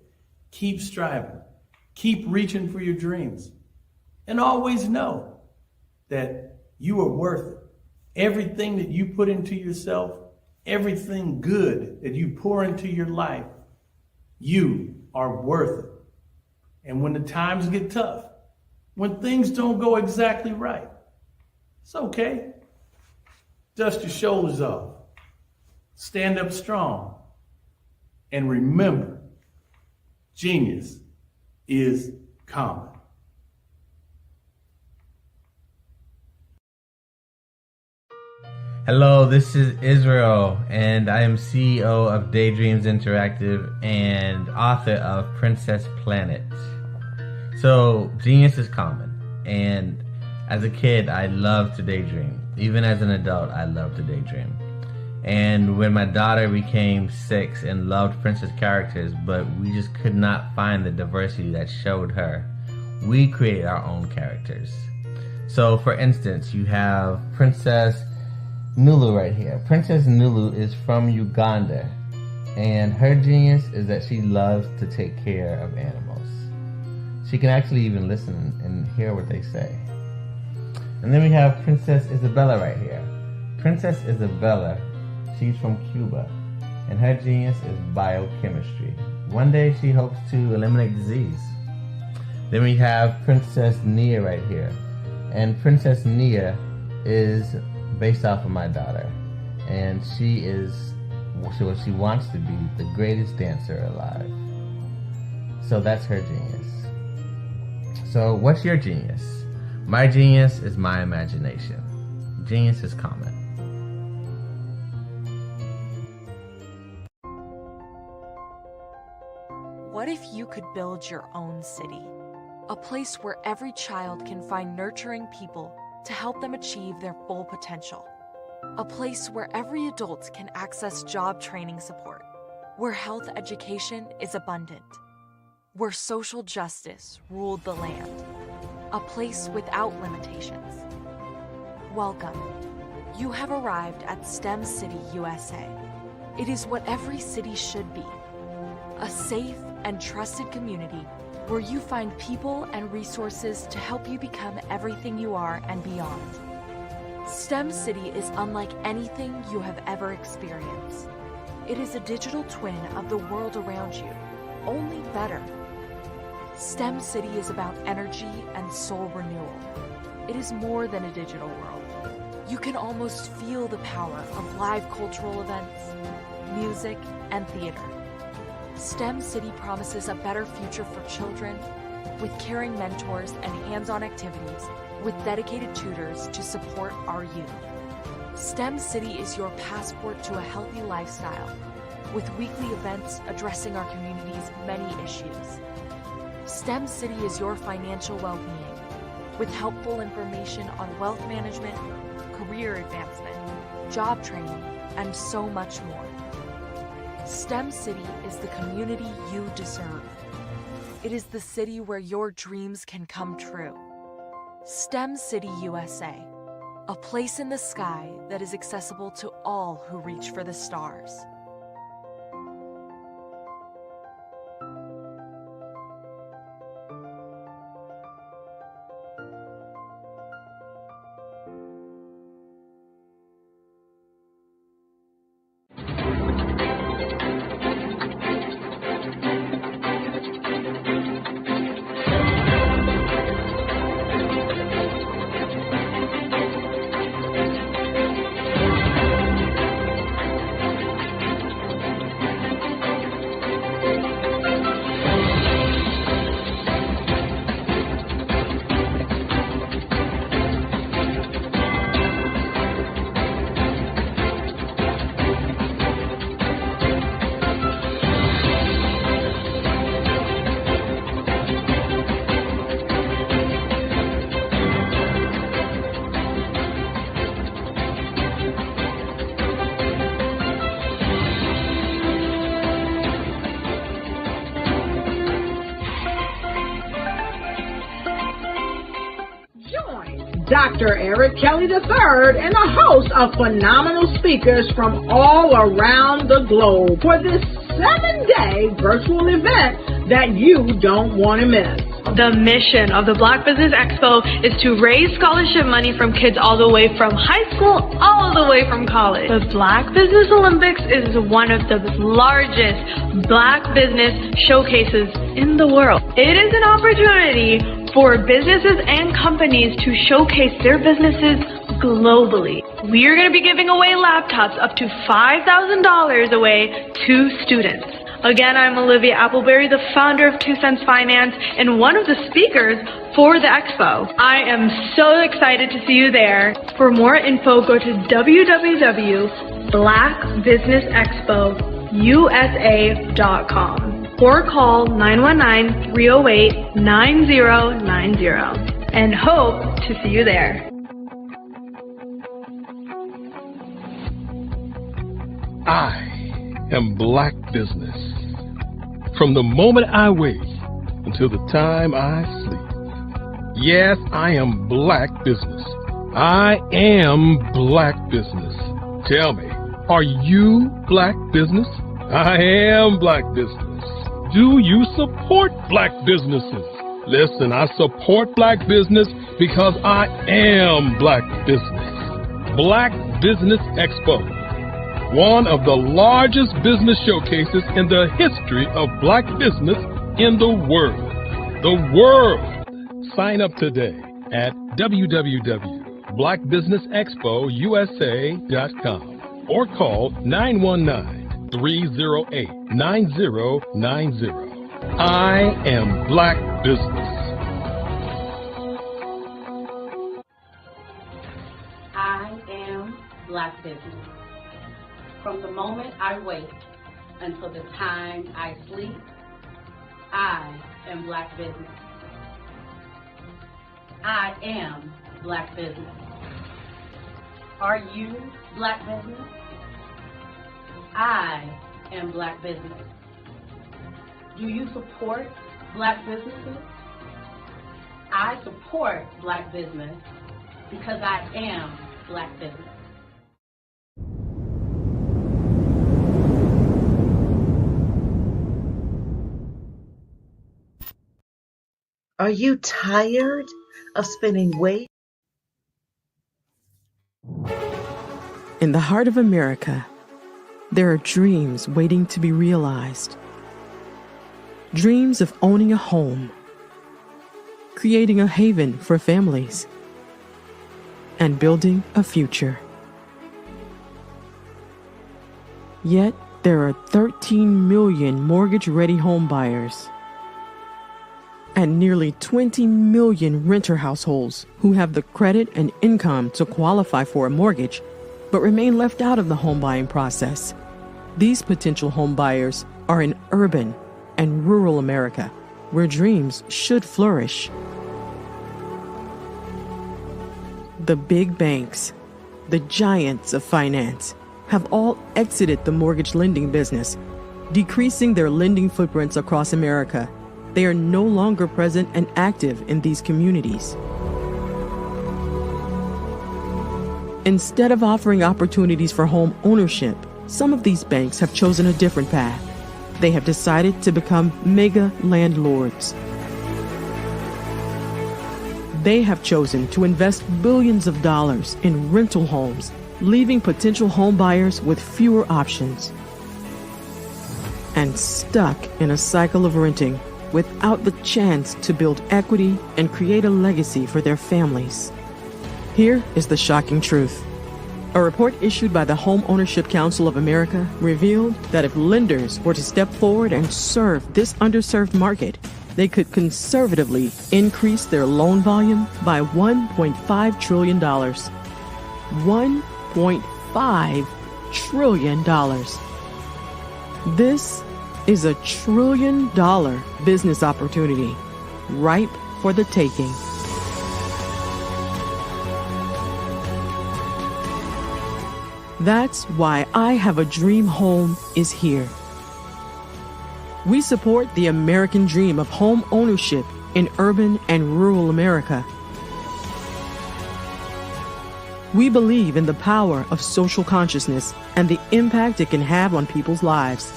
keep striving. Keep reaching for your dreams. And always know that you are worth it. Everything that you put into yourself, everything good that you pour into your life, you are worth it. And when the times get tough, when things don't go exactly right, it's okay. Dust your shoulders off. Stand up strong. And remember, genius is common. Hello, this is Israel, and I am CEO of Daydreams Interactive and author of Princess Planet. So, genius is common, and as a kid, I loved to daydream. Even as an adult, I loved to daydream. And when my daughter became 6 and loved princess characters, but we just could not find the diversity that showed her, we created our own characters. So, for instance, you have Princess Nulu right here. Princess Nulu is from Uganda, and her genius is that she loves to take care of animals. She can actually even listen and hear what they say. And then we have Princess Isabella right here. Princess Isabella, she's from Cuba, and her genius is biochemistry. One day she hopes to eliminate disease. Then we have Princess Nia right here, and Princess Nia is based off of my daughter, and she wants to be the greatest dancer alive. So that's her genius. So what's your genius? My genius is my imagination. Genius is common. What if you could build your own city? A place where every child can find nurturing people to help them achieve their full potential. A place where every adult can access job training support, where health education is abundant, where social justice ruled the land. A place without limitations. Welcome. You have arrived at STEM City USA. It is what every city should be. A safe and trusted community where you find people and resources to help you become everything you are and beyond. STEM City is unlike anything you have ever experienced. It is a digital twin of the world around you, only better. STEM City is about energy and soul renewal. It is more than a digital world. You can almost feel the power of live cultural events, music, and theater. STEM City promises a better future for children with caring mentors and hands-on activities with dedicated tutors to support our youth. STEM City is your passport to a healthy lifestyle with weekly events addressing our community's many issues. STEM City is your financial well-being with helpful information on wealth management, career advancement, job training, and so much more. STEM City is the community you deserve. It is the city where your dreams can come true. STEM City USA, a place in the sky that is accessible to all who reach for the stars. Dr. Eric Kelly III and a host of phenomenal speakers from all around the globe for this 7-day virtual event that you don't want to miss. The mission of the Black Business Expo is to raise scholarship money from kids all the way from high school, all the way from college. The Black Business Olympics is one of the largest Black business showcases in the world. It is an opportunity for businesses and companies to showcase their businesses globally. We are going to be giving away laptops up to $5,000 away to students. Again, I'm Olivia Appleberry, the founder of 2 Cents Finance and one of the speakers for the expo. I am so excited to see you there. For more info, go to www.blackbusinessexpousa.com or call 919-308-9090 and hope to see you there. I am Black Business. From the moment I wake until the time I sleep. Yes, I am Black Business. I am Black Business. Tell me, are you Black Business? I am Black Business. Do you support Black businesses? Listen, I support Black business because I am Black Business. Black Business Expo, one of the largest business showcases in the history of Black business in the world. The world! Sign up today at www.blackbusinessexpousa.com or call 919-308-9090. I am Black Business. I am Black Business. From the moment I wake until the time I sleep, I am Black Business. I am Black Business. Are you Black Business? I am Black Business. Do you support Black businesses? I support Black business because I am Black Business. Are you tired of spending weight? In the heart of America, there are dreams waiting to be realized. Dreams of owning a home, creating a haven for families, and building a future. Yet, there are 13 million mortgage-ready home buyers and nearly 20 million renter households who have the credit and income to qualify for a mortgage, but remain left out of the home buying process. These potential home buyers are in urban and rural America, where dreams should flourish. The big banks, the giants of finance, have all exited the mortgage lending business decreasing their lending footprints across America. They are no longer present and active in these communities. Instead of offering opportunities for home ownership, some of these banks have chosen a different path. They have decided to become mega landlords. They have chosen to invest billions of dollars in rental homes, leaving potential home buyers with fewer options and stuck in a cycle of renting without the chance to build equity and create a legacy for their families. Here is the shocking truth. A report issued by the Home Ownership Council of America revealed that if lenders were to step forward and serve this underserved market, they could conservatively increase their loan volume by $1.5 trillion. $1.5 trillion. This is a $1 trillion business opportunity, ripe for the taking. That's why I Have a Dream Home is here. We support the American dream of home ownership in urban and rural America. We believe in the power of social consciousness and the impact it can have on people's lives.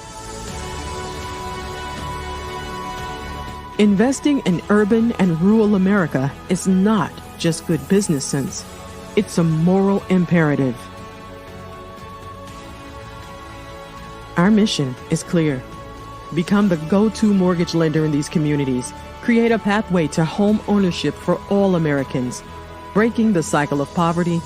Investing in urban and rural America is not just good business sense. It's a moral imperative. Our mission is clear. Become the go-to mortgage lender in these communities. Create a pathway to home ownership for all Americans, breaking the cycle of poverty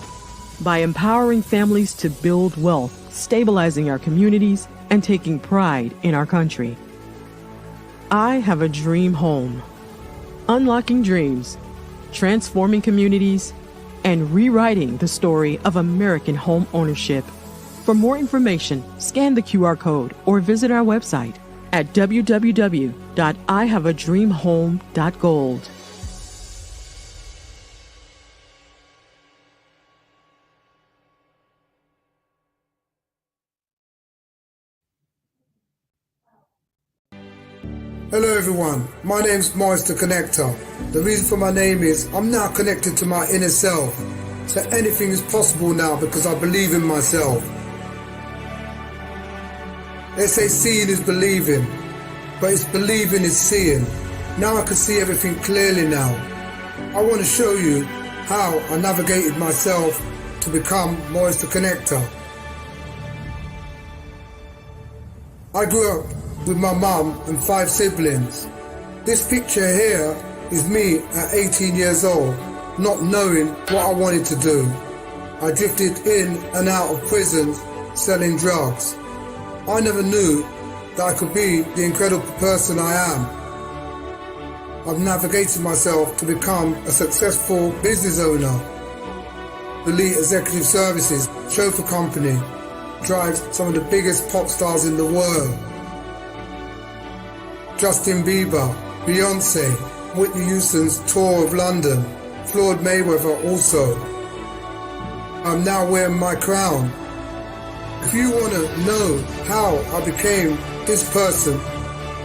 by empowering families to build wealth, stabilizing our communities, and taking pride in our country. I Have a Dream Home. Unlocking dreams, transforming communities, and rewriting the story of American home ownership. For more information, scan the QR code or visit our website at www.ihaveadreamhome.gold. Hello everyone, my name's Morris the Connector. The reason for my name is I'm now connected to my inner self. So anything is possible now because I believe in myself. They say seeing is believing, but it's believing is seeing. Now I can see everything clearly now. I want to show you how I navigated myself to become Morris the Connector. I grew up with my mum and 5 siblings. This picture here is me at 18 years old, not knowing what I wanted to do. I drifted in and out of prisons selling drugs. I never knew that I could be the incredible person I am. I've navigated myself to become a successful business owner. Elite Executive Services chauffeur company drives some of the biggest pop stars in the world. Justin Bieber, Beyonce, Whitney Houston's tour of London, Floyd Mayweather also. I'm now wearing my crown. If you want to know how I became this person,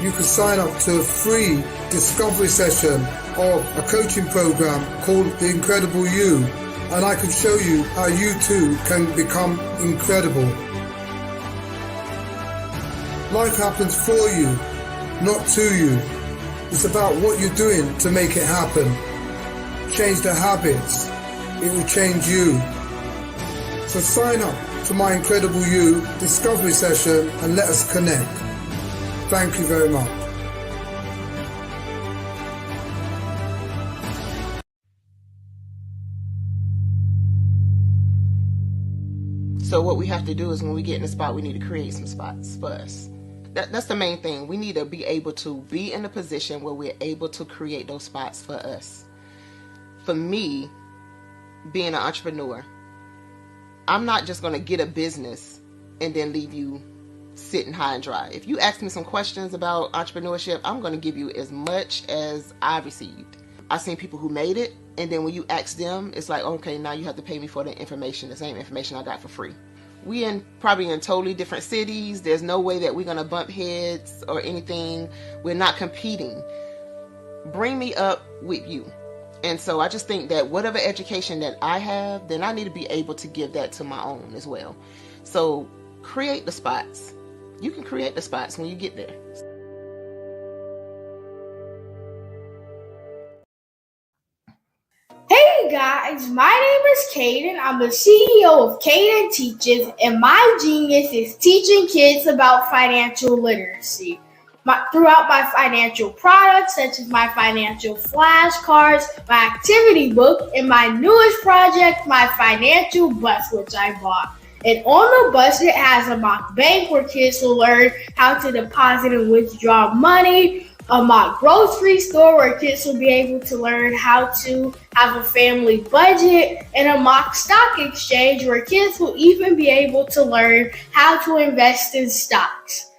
you can sign up to a free discovery session of a coaching program called The Incredible You, and I can show you how you too can become incredible. Life happens for you, not to you. It's about what you're doing to make it happen. Change the habits. It will change you. So sign up to my Incredible You discovery session and let us connect. Thank you very much. So what we have to do is when we get in a spot, we need to create some spots for us. That's the main thing. We need to be able to be in a position where we're able to create those spots for us. For me, being an entrepreneur, I'm not just going to get a business and then leave you sitting high and dry. If you ask me some questions about entrepreneurship, I'm going to give you as much as I received. I've seen people who made it, and then when you ask them, it's like, okay, now you have to pay me for the information, the same information I got for free. We probably in totally different cities. There's no way that we're gonna bump heads or anything. We're not competing. Bring me up with you. And so I just think that whatever education that I have, then I need to be able to give that to my own as well. So create the spots. You can create the spots when you get there. Hey guys, my name is Caden. I'm the CEO of Caden Teaches, and my genius is teaching kids about financial literacy. Throughout my financial products, such as my financial flashcards, my activity book, and my newest project, my financial bus, which I bought. And on the bus, it has a mock bank where kids will learn how to deposit and withdraw money, a mock grocery store where kids will be able to learn how to have a family budget, and a mock stock exchange where kids will even be able to learn how to invest in stocks.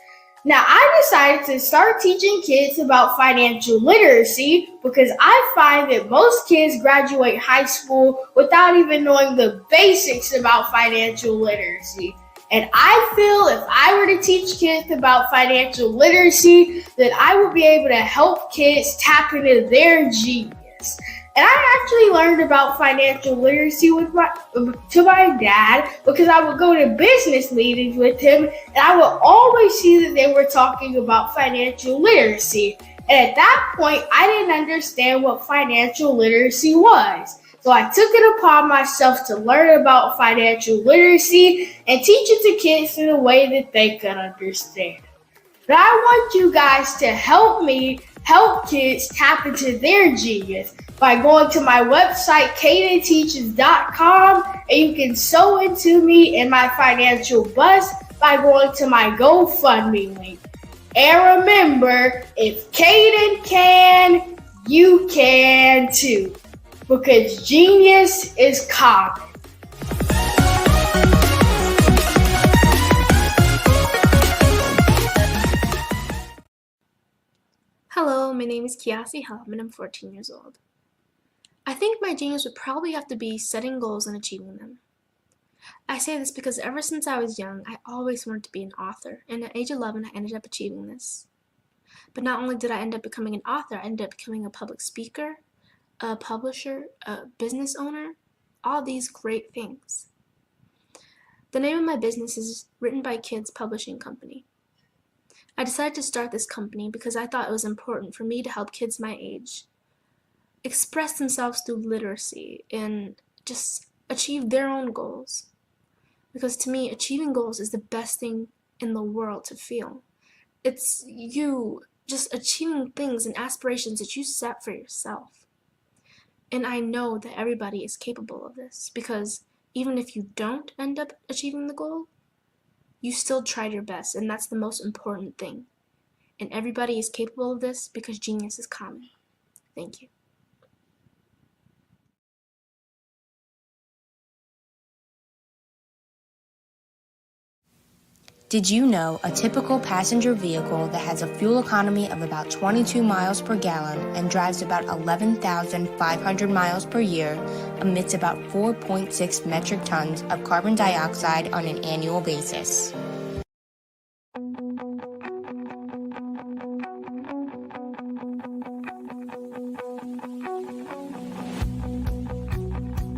Now, I decided to start teaching kids about financial literacy because I find that most kids graduate high school without even knowing the basics about financial literacy. And I feel if I were to teach kids about financial literacy, then I would be able to help kids tap into their genius. And I actually learned about financial literacy to my dad because I would go to business meetings with him and I would always see that they were talking about financial literacy. And at that point, I didn't understand what financial literacy was. So I took it upon myself to learn about financial literacy and teach it to kids in a way that they could understand. But I want you guys to help me help kids tap into their genius by going to my website, cadenteaches.com, and you can sew into me in my financial bus by going to my GoFundMe link. And remember, if Caden can, you can too, because genius is common. Hello, my name is Kiasi Helm and I'm 14 years old. I think my genius would probably have to be setting goals and achieving them. I say this because ever since I was young, I always wanted to be an author, and at age 11, I ended up achieving this. But not only did I end up becoming an author, I ended up becoming a public speaker, a publisher, a business owner, all these great things. The name of my business is Written by Kids Publishing Company. I decided to start this company because I thought it was important for me to help kids my age express themselves through literacy and just achieve their own goals. Because to me, achieving goals is the best thing in the world to feel. It's you just achieving things and aspirations that you set for yourself. And I know that everybody is capable of this because even if you don't end up achieving the goal, you still tried your best, and that's the most important thing. And everybody is capable of this because genius is common. Thank you. Did you know a typical passenger vehicle that has a fuel economy of about 22 miles per gallon and drives about 11,500 miles per year emits about 4.6 metric tons of carbon dioxide on an annual basis?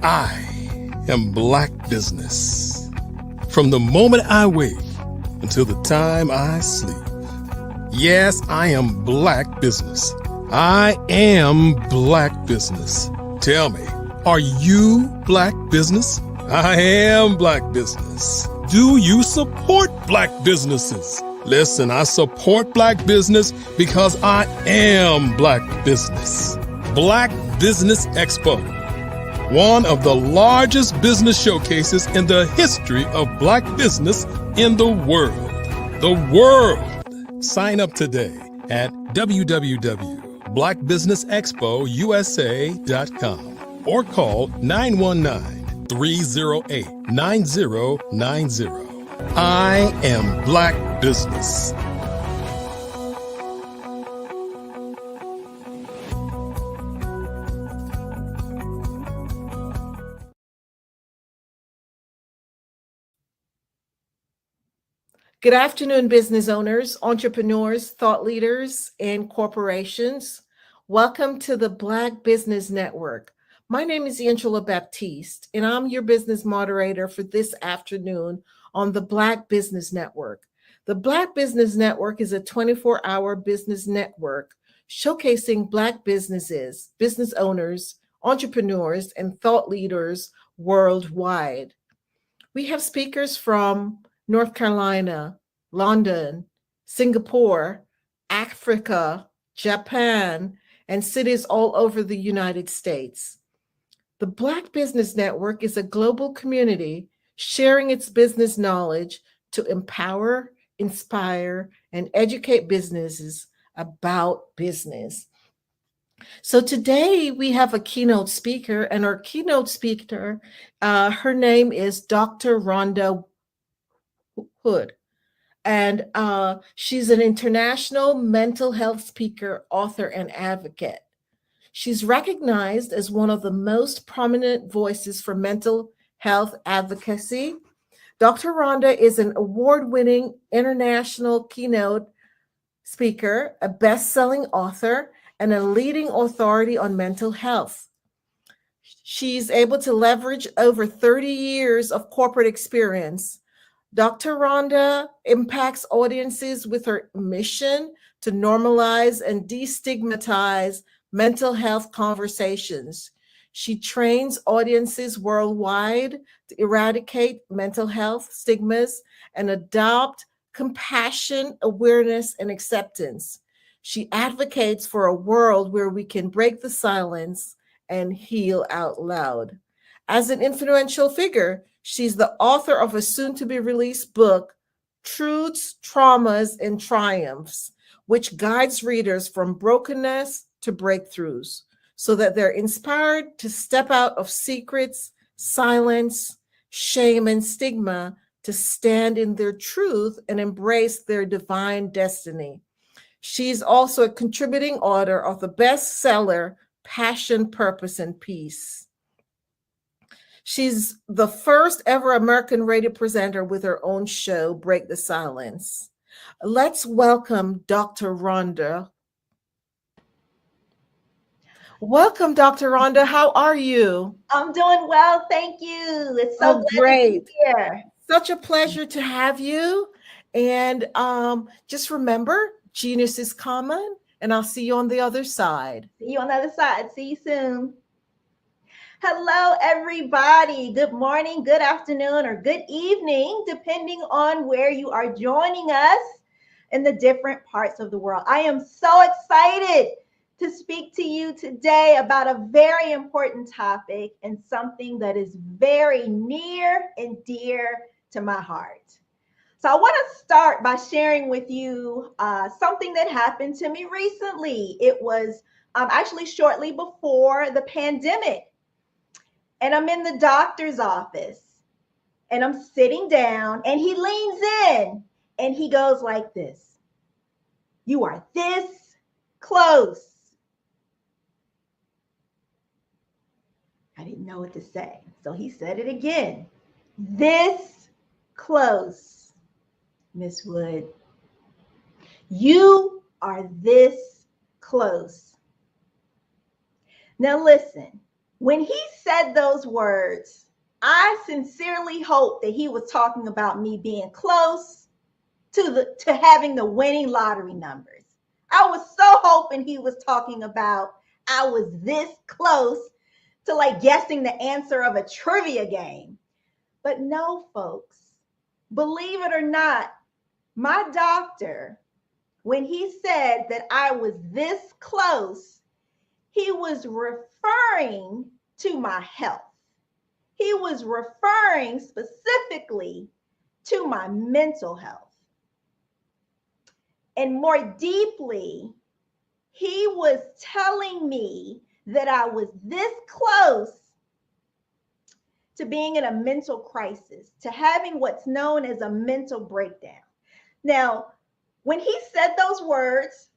I am Black Business. From the moment I wake until the time I sleep. Yes, I am Black Business. I am Black Business. Tell me, are you Black Business? I am Black Business. Do you support Black businesses? Listen, I support Black business because I am Black Business. Black Business Expo, one of the largest business showcases in the history of Black business in the world. The world! Sign up today at www.blackbusinessexpousa.com or call 919-308-9090. I am Black Business. Good afternoon, business owners, entrepreneurs, thought leaders, and corporations. Welcome to the Black Business Network. My name is Angela Baptiste, and I'm your business moderator for this afternoon on the Black Business Network. The Black Business Network is a 24-hour business network showcasing Black businesses, business owners, entrepreneurs, and thought leaders worldwide. We have speakers from North Carolina, London, Singapore, Africa, Japan, and cities all over the United States. The Black Business Network is a global community sharing its business knowledge to empower, inspire, and educate businesses about business. So today we have a keynote speaker, and our keynote speaker, her name is Dr. Rhonda Hood. And she's an international mental health speaker, author, and advocate. She's recognized as one of the most prominent voices for mental health advocacy. Dr. Rhonda is an award-winning international keynote speaker, a best-selling author, and a leading authority on mental health. She's able to leverage over 30 years of corporate experience. Dr. Rhonda impacts audiences with her mission to normalize and destigmatize mental health conversations. She trains audiences worldwide to eradicate mental health stigmas and adopt compassion, awareness, and acceptance. She advocates for a world where we can break the silence and heal out loud. As an influential figure, she's the author of a soon-to-be-released book, Truths, Traumas, and Triumphs, which guides readers from brokenness to breakthroughs so that they're inspired to step out of secrets, silence, shame, and stigma to stand in their truth and embrace their divine destiny. She's also a contributing author of the bestseller, Passion, Purpose, and Peace. She's the first ever American radio presenter with her own show, Break the Silence. Let's welcome Dr. Rhonda. Welcome, Dr. Rhonda. How are you? I'm doing well, thank you. It's so glad great. to be here. Such a pleasure to have you. And just remember, genius is common, and I'll see you on the other side. See you on the other side. See you soon. Hello, everybody. Good morning, good afternoon, or good evening, depending on where you are joining us in the different parts of the world. I am so excited to speak to you today about a very important topic and something that is very near and dear to my heart. So I want to start by sharing with you something that happened to me recently. It was actually shortly before the pandemic. And I'm in the doctor's office and I'm sitting down and he leans in and he goes like this. You are this close. I didn't know what to say. So he said it again. This close, Miss Wood. You are this close. Now listen, when he said those words, I sincerely hope that he was talking about me being close to having the winning lottery numbers. I was so hoping he was talking about I was this close to like guessing the answer of a trivia game. But no, folks, believe it or not, my doctor, when he said that I was this close, he was referring to my health. He was referring specifically to my mental health. And more deeply, he was telling me that I was this close to being in a mental crisis, to having what's known as a mental breakdown. Now, when he said those words,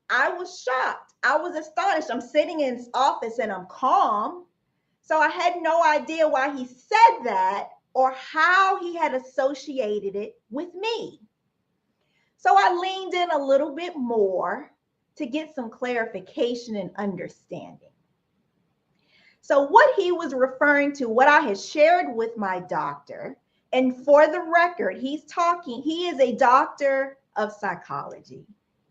I was shocked. I was astonished. I'm sitting in his office and I'm calm. So I had no idea why he said that or how he had associated it with me. So I leaned in a little bit more to get some clarification and understanding. So what he was referring to, what I had shared with my doctor, and for the record, he is a doctor of psychology.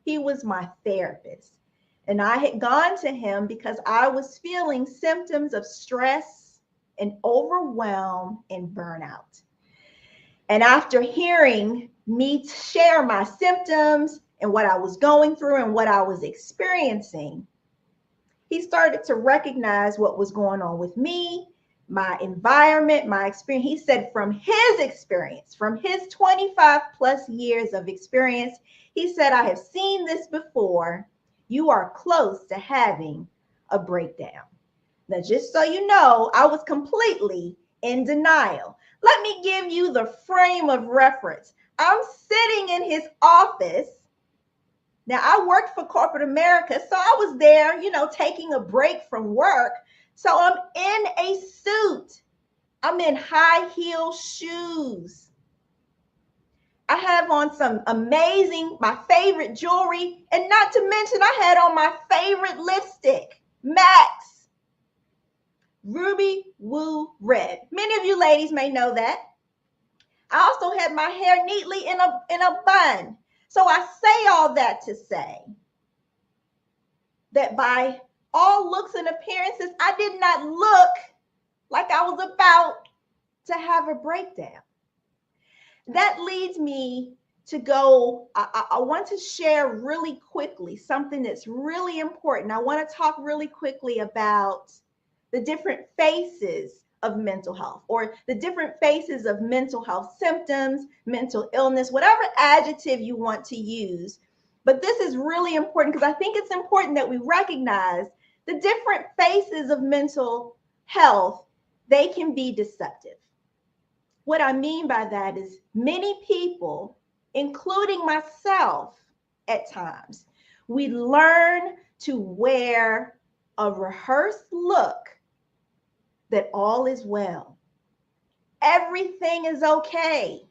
He was my therapist. And I had gone to him because I was feeling symptoms of stress and overwhelm and burnout. And after hearing me share my symptoms and what I was going through and what I was experiencing, he started to recognize what was going on with me, my environment, my experience. He said from his experience, from his 25 plus years of experience, he said, I have seen this before. You are close to having a breakdown. Now, just so you know, I was completely in denial. Let me give you the frame of reference. I'm sitting in his office. Now, I worked for corporate America, so I was there, taking a break from work. So I'm in a suit. I'm in high heel shoes. I have on some my favorite jewelry, and not to mention I had on my favorite lipstick, Max Ruby Woo Red. Many of you ladies may know that. I also had my hair neatly in a bun. So I say all that to say that by all looks and appearances, I did not look like I was about to have a breakdown. That leads me to go, I want to share really quickly something that's really important. I want to talk really quickly about the different phases of mental health, or the different phases of mental health symptoms, mental illness, whatever adjective you want to use. But this is really important because I think it's important that we recognize the different phases of mental health. They can be deceptive. What I mean by that is many people, including myself at times, we learn to wear a rehearsed look that all is well. Everything is okay.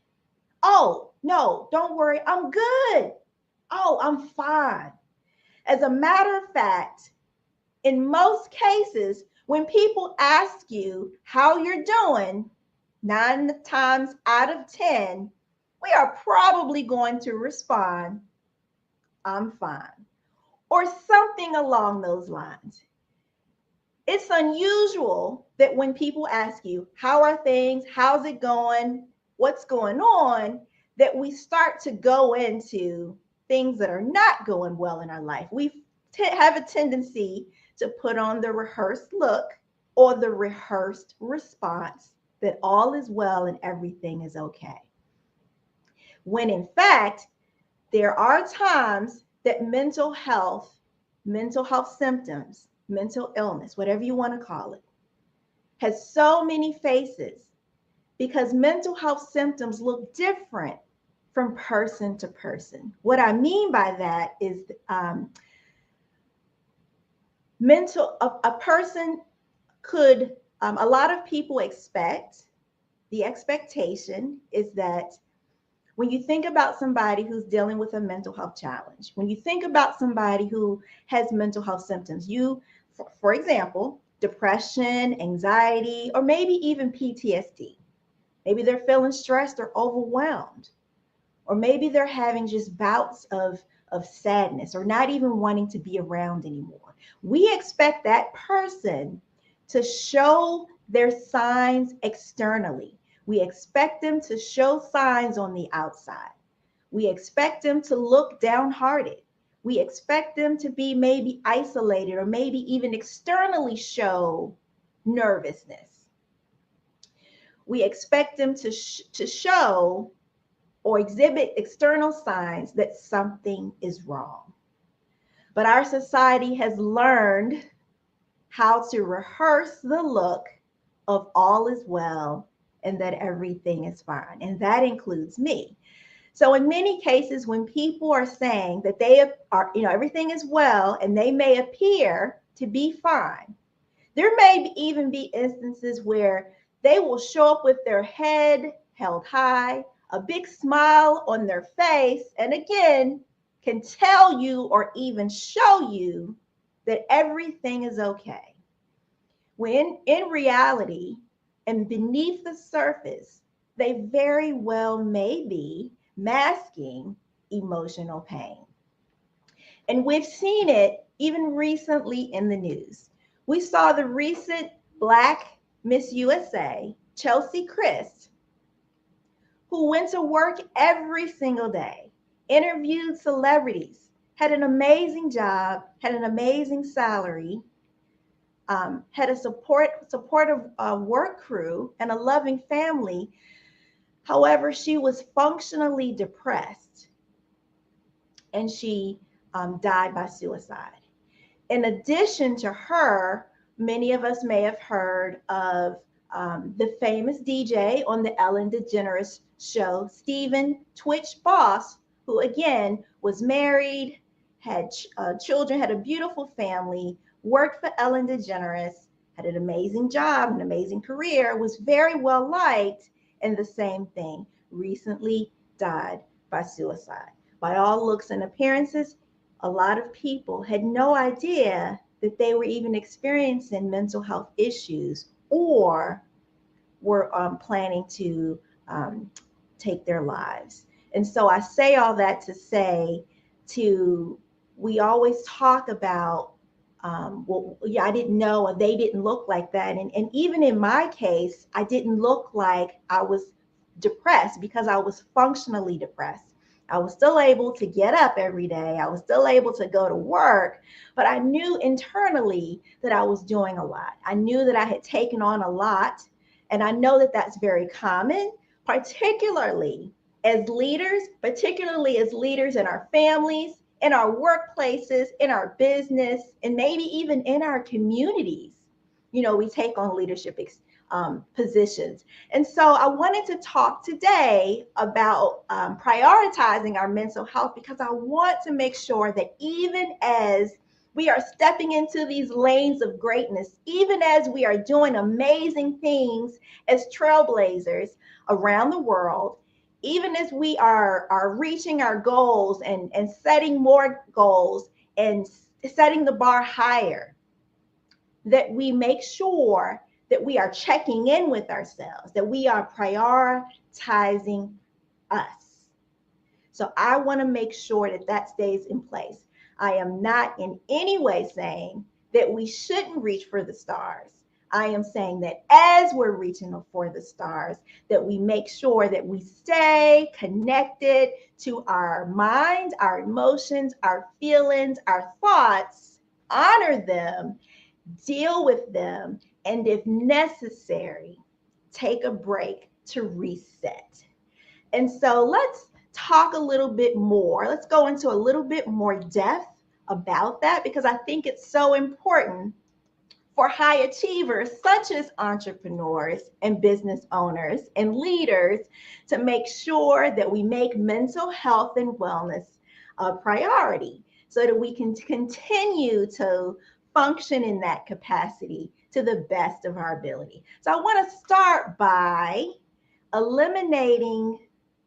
Oh, no, don't worry, I'm good. Oh, I'm fine. As a matter of fact, in most cases, when people ask you how you're doing, 9 times out of 10, we are probably going to respond, I'm fine, or something along those lines. It's unusual that when people ask you, how are things? How's it going? What's going on? That we start to go into things that are not going well in our life. We have a tendency to put on the rehearsed look or the rehearsed response that all is well and everything is okay. When in fact, there are times that mental health symptoms, mental illness, whatever you want to call it, has so many faces because mental health symptoms look different from person to person. What I mean by that is a person could, a lot of people the expectation is that when you think about somebody who's dealing with a mental health challenge, when you think about somebody who has mental health symptoms, for example, depression, anxiety, or maybe even PTSD. Maybe they're feeling stressed or overwhelmed, or maybe they're having just bouts of sadness or not even wanting to be around anymore. We expect that person to show their signs externally. We expect them to show signs on the outside. We expect them to look downhearted. We expect them to be maybe isolated or maybe even externally show nervousness. We expect them to show or exhibit external signs that something is wrong. But our society has learned how to rehearse the look of all is well and that everything is fine. And that includes me. So in many cases, when people are saying that they are, everything is well and they may appear to be fine, there may even be instances where they will show up with their head held high, a big smile on their face, and again, can tell you or even show you that everything is okay. When in reality and beneath the surface, they very well may be masking emotional pain. And we've seen it even recently in the news. We saw the recent Black Miss USA, Chelsea Christ, who went to work every single day, interviewed celebrities, had an amazing job, had an amazing salary, had a supportive work crew and a loving family. However, she was functionally depressed and she died by suicide. In addition to her, many of us may have heard of the famous DJ on the Ellen DeGeneres show, Stephen Twitch Boss, who again was married, had children, had a beautiful family, worked for Ellen DeGeneres, had an amazing job, an amazing career, was very well liked, and the same thing, recently died by suicide. By all looks and appearances, a lot of people had no idea that they were even experiencing mental health issues or were planning to take their lives. And so I say all that to say we always talk about, well, yeah, I didn't know, or they didn't look like that. And even in my case, I didn't look like I was depressed because I was functionally depressed. I was still able to get up every day. I was still able to go to work, but I knew internally that I was doing a lot. I knew that I had taken on a lot. And I know that that's very common, particularly as leaders in our families, in our workplaces, in our business, and maybe even in our communities. You know, we take on leadership positions. And so I wanted to talk today about prioritizing our mental health, because I want to make sure that even as we are stepping into these lanes of greatness, even as we are doing amazing things as trailblazers around the world, even as we are reaching our goals and setting more goals and setting the bar higher, that we make sure that we are checking in with ourselves, that we are prioritizing us. So I want to make sure that that stays in place. I am not in any way saying that we shouldn't reach for the stars. I am saying that as we're reaching for the stars, that we make sure that we stay connected to our minds, our emotions, our feelings, our thoughts, honor them, deal with them, and if necessary, take a break to reset. And so let's talk a little bit more. Let's go into a little bit more depth about that, because I think it's so important for high achievers such as entrepreneurs and business owners and leaders to make sure that we make mental health and wellness a priority so that we can continue to function in that capacity to the best of our ability. So I want to start by eliminating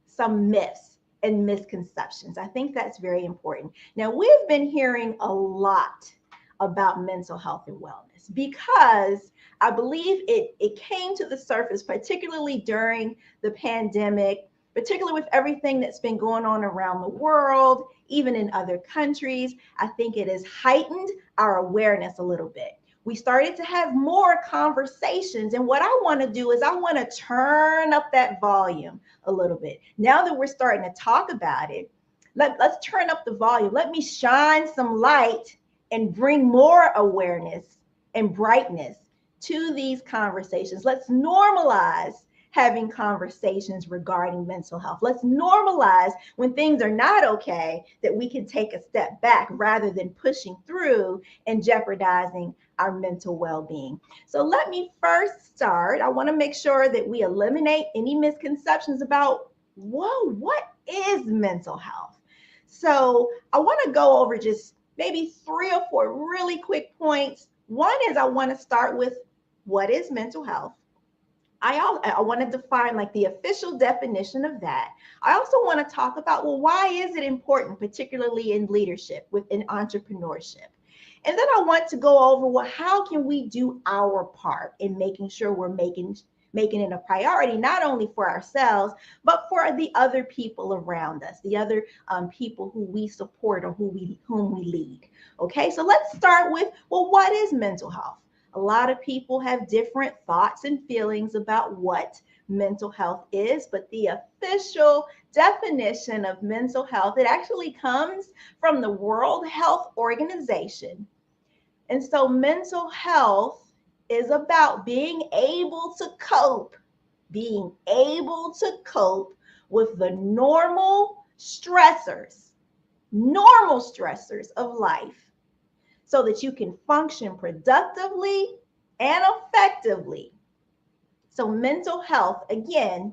some myths and misconceptions. I think that's very important. Now, we've been hearing a lot about mental health and wellness because I believe it came to the surface, particularly during the pandemic, particularly with everything that's been going on around the world, even in other countries. I think it has heightened our awareness a little bit. We started to have more conversations. And what I want to do is I want to turn up that volume a little bit. Now that we're starting to talk about it, let's turn up the volume. Let me shine some light and bring more awareness and brightness to these conversations. Let's normalize having conversations regarding mental health. Let's normalize when things are not okay, that we can take a step back rather than pushing through and jeopardizing our mental well-being. So let me first start. I want to make sure that we eliminate any misconceptions about, what is mental health? So I want to go over just maybe 3 or 4 really quick points. One is I want to start with what is mental health? I want to define like the official definition of that. I also want to talk about, well, why is it important, particularly in leadership, within entrepreneurship? And then I want to go over, well, how can we do our part in making sure we're making it a priority, not only for ourselves, but for the other people around us, the other people who we support or whom we lead. Okay, so let's start with, well, what is mental health? A lot of people have different thoughts and feelings about what mental health is, but the official definition of mental health, it actually comes from the World Health Organization. And so mental health is about being able to cope with the normal stressors of life, so that you can function productively and effectively. So mental health, again,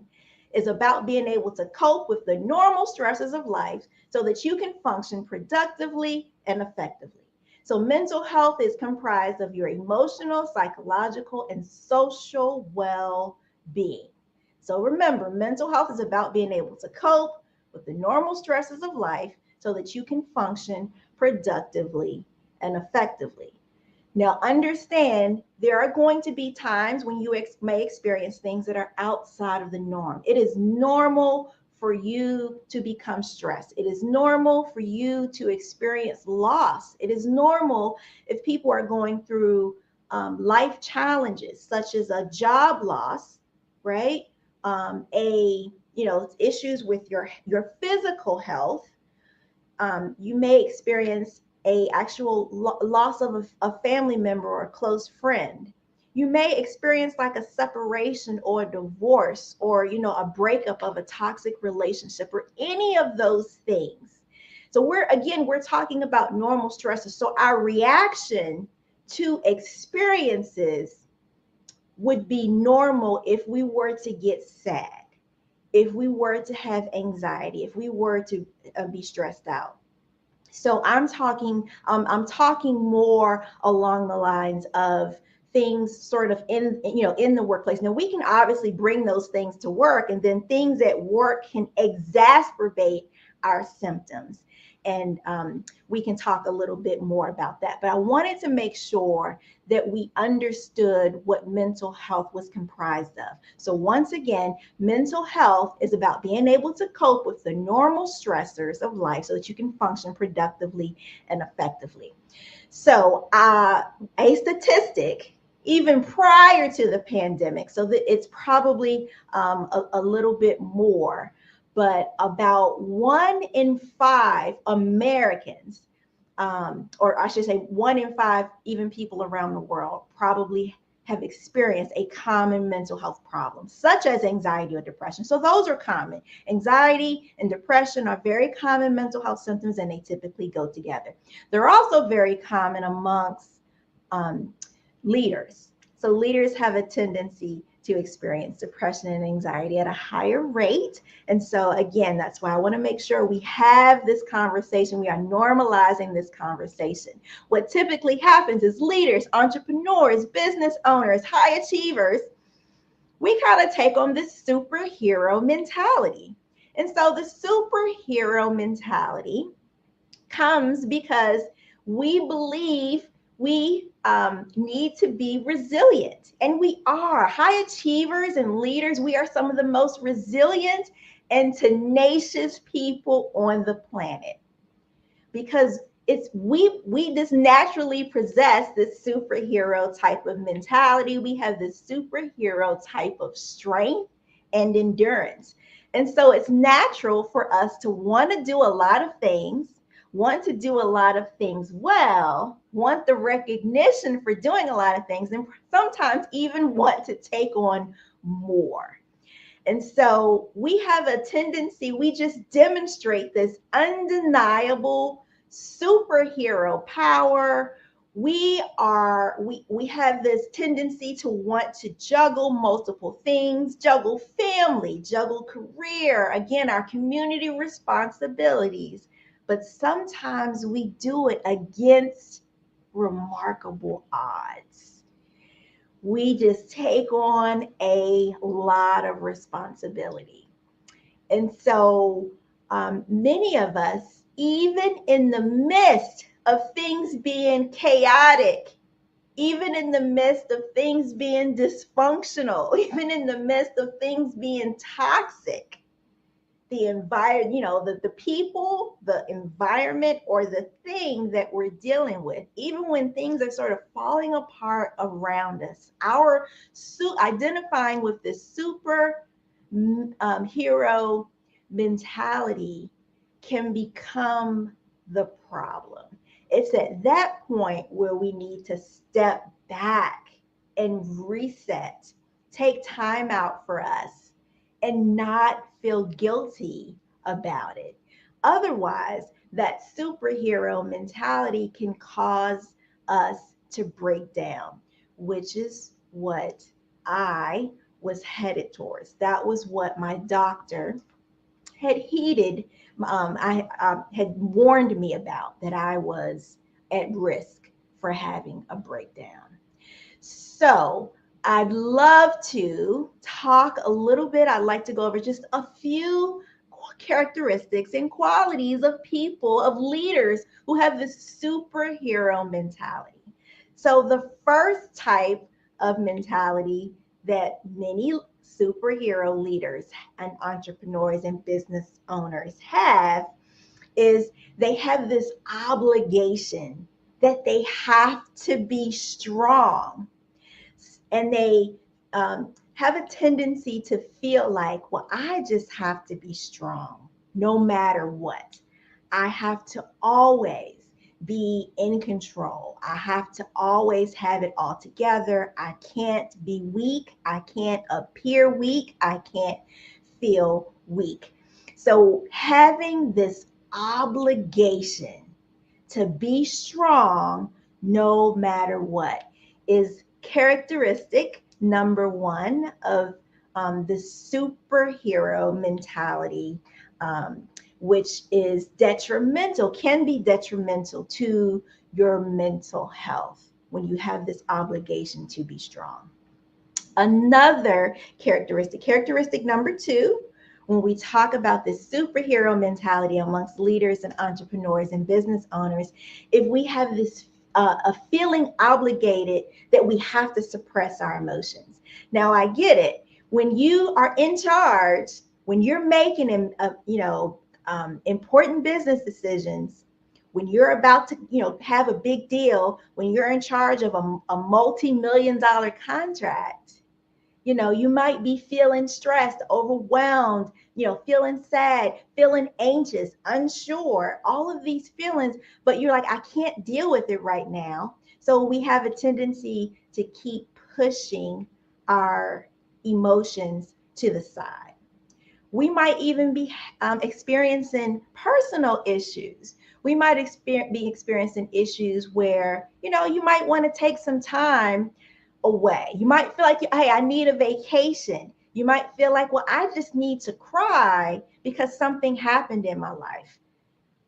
is about being able to cope with the normal stresses of life so that you can function productively and effectively. So mental health is comprised of your emotional, psychological, and social well-being. So remember, mental health is about being able to cope with the normal stresses of life so that you can function productively and effectively. Now, understand there are going to be times when you may experience things that are outside of the norm. It is normal for you to become stressed. It is normal for you to experience loss. It is normal if people are going through life challenges, such as a job loss, right? Issues with your physical health. You may experience a actual loss of a family member or a close friend. You may experience like a separation or a divorce, or a breakup of a toxic relationship, or any of those things. So we're talking about normal stresses. So our reaction to experiences would be normal if we were to get sad, if we were to have anxiety, if we were to be stressed out. So I'm talking more along the lines of things sort of in the workplace. Now, we can obviously bring those things to work, and then things at work can exacerbate our symptoms. And we can talk a little bit more about that. But I wanted to make sure that we understood what mental health was comprised of. So once again, mental health is about being able to cope with the normal stressors of life so that you can function productively and effectively. So a statistic, even prior to the pandemic, so that it's probably a little bit more, but about 1 in 5 Americans, or I should say 1 in 5 even people around the world, probably have experienced a common mental health problem, such as anxiety or depression. So those are common. Anxiety and depression are very common mental health symptoms, and they typically go together. They're also very common amongst leaders. So leaders have a tendency to experience depression and anxiety at a higher rate. And so again, that's why I want to make sure we have this conversation. We are normalizing this conversation. What typically happens is leaders, entrepreneurs, business owners, high achievers, we kind of take on this superhero mentality. And so the superhero mentality comes because we believe we need to be resilient. And we are. High achievers and leaders, we are some of the most resilient and tenacious people on the planet, because we just naturally possess this superhero type of mentality. We have this superhero type of strength and endurance. And so it's natural for us to want to do a lot of things, want to do a lot of things well, want the recognition for doing a lot of things, and sometimes even want to take on more. And so we have a tendency, we just demonstrate this undeniable superhero power. We have this tendency to want to juggle multiple things, juggle family, juggle career, again, our community responsibilities. But sometimes we do it against remarkable odds. we just take on a lot of responsibility. And so many of us, even in the midst of things being chaotic, even in the midst of things being dysfunctional, even in the midst of things being toxic, the environment, the people, the environment, or the thing that we're dealing with, even when things are sort of falling apart around us, our identifying with this super hero mentality can become the problem. It's at that point where we need to step back and reset, take time out for us, and not feel guilty about it. Otherwise, that superhero mentality can cause us to break down, which is what I was headed towards. That was what my doctor had had warned me about, that I was at risk for having a breakdown. So I'd love to talk a little bit. I'd like to go over just a few characteristics and qualities of people, of leaders who have this superhero mentality. So the first type of mentality that many superhero leaders and entrepreneurs and business owners have is they have this obligation that they have to be strong. And they have a tendency to feel like, well, I just have to be strong no matter what. I have to always be in control. I have to always have it all together. I can't be weak. I can't appear weak. I can't feel weak. So having this obligation to be strong no matter what is characteristic number one of the superhero mentality, which is detrimental, can be detrimental to your mental health when you have this obligation to be strong. Another characteristic number two, when we talk about this superhero mentality amongst leaders and entrepreneurs and business owners, if we have this a feeling obligated that we have to suppress our emotions. Now, I get it. When you are in charge, when you're making important business decisions, when you're about to have a big deal, when you're in charge of a multi-million-dollar contract, you might be feeling stressed, overwhelmed, feeling sad, feeling anxious, unsure, all of these feelings, but you're like, I can't deal with it right now. So we have a tendency to keep pushing our emotions to the side. We might even be experiencing personal issues. We might be experiencing issues where, you might want to take some time away. You might feel like, hey, I need a vacation. You might feel like, well, I just need to cry because something happened in my life.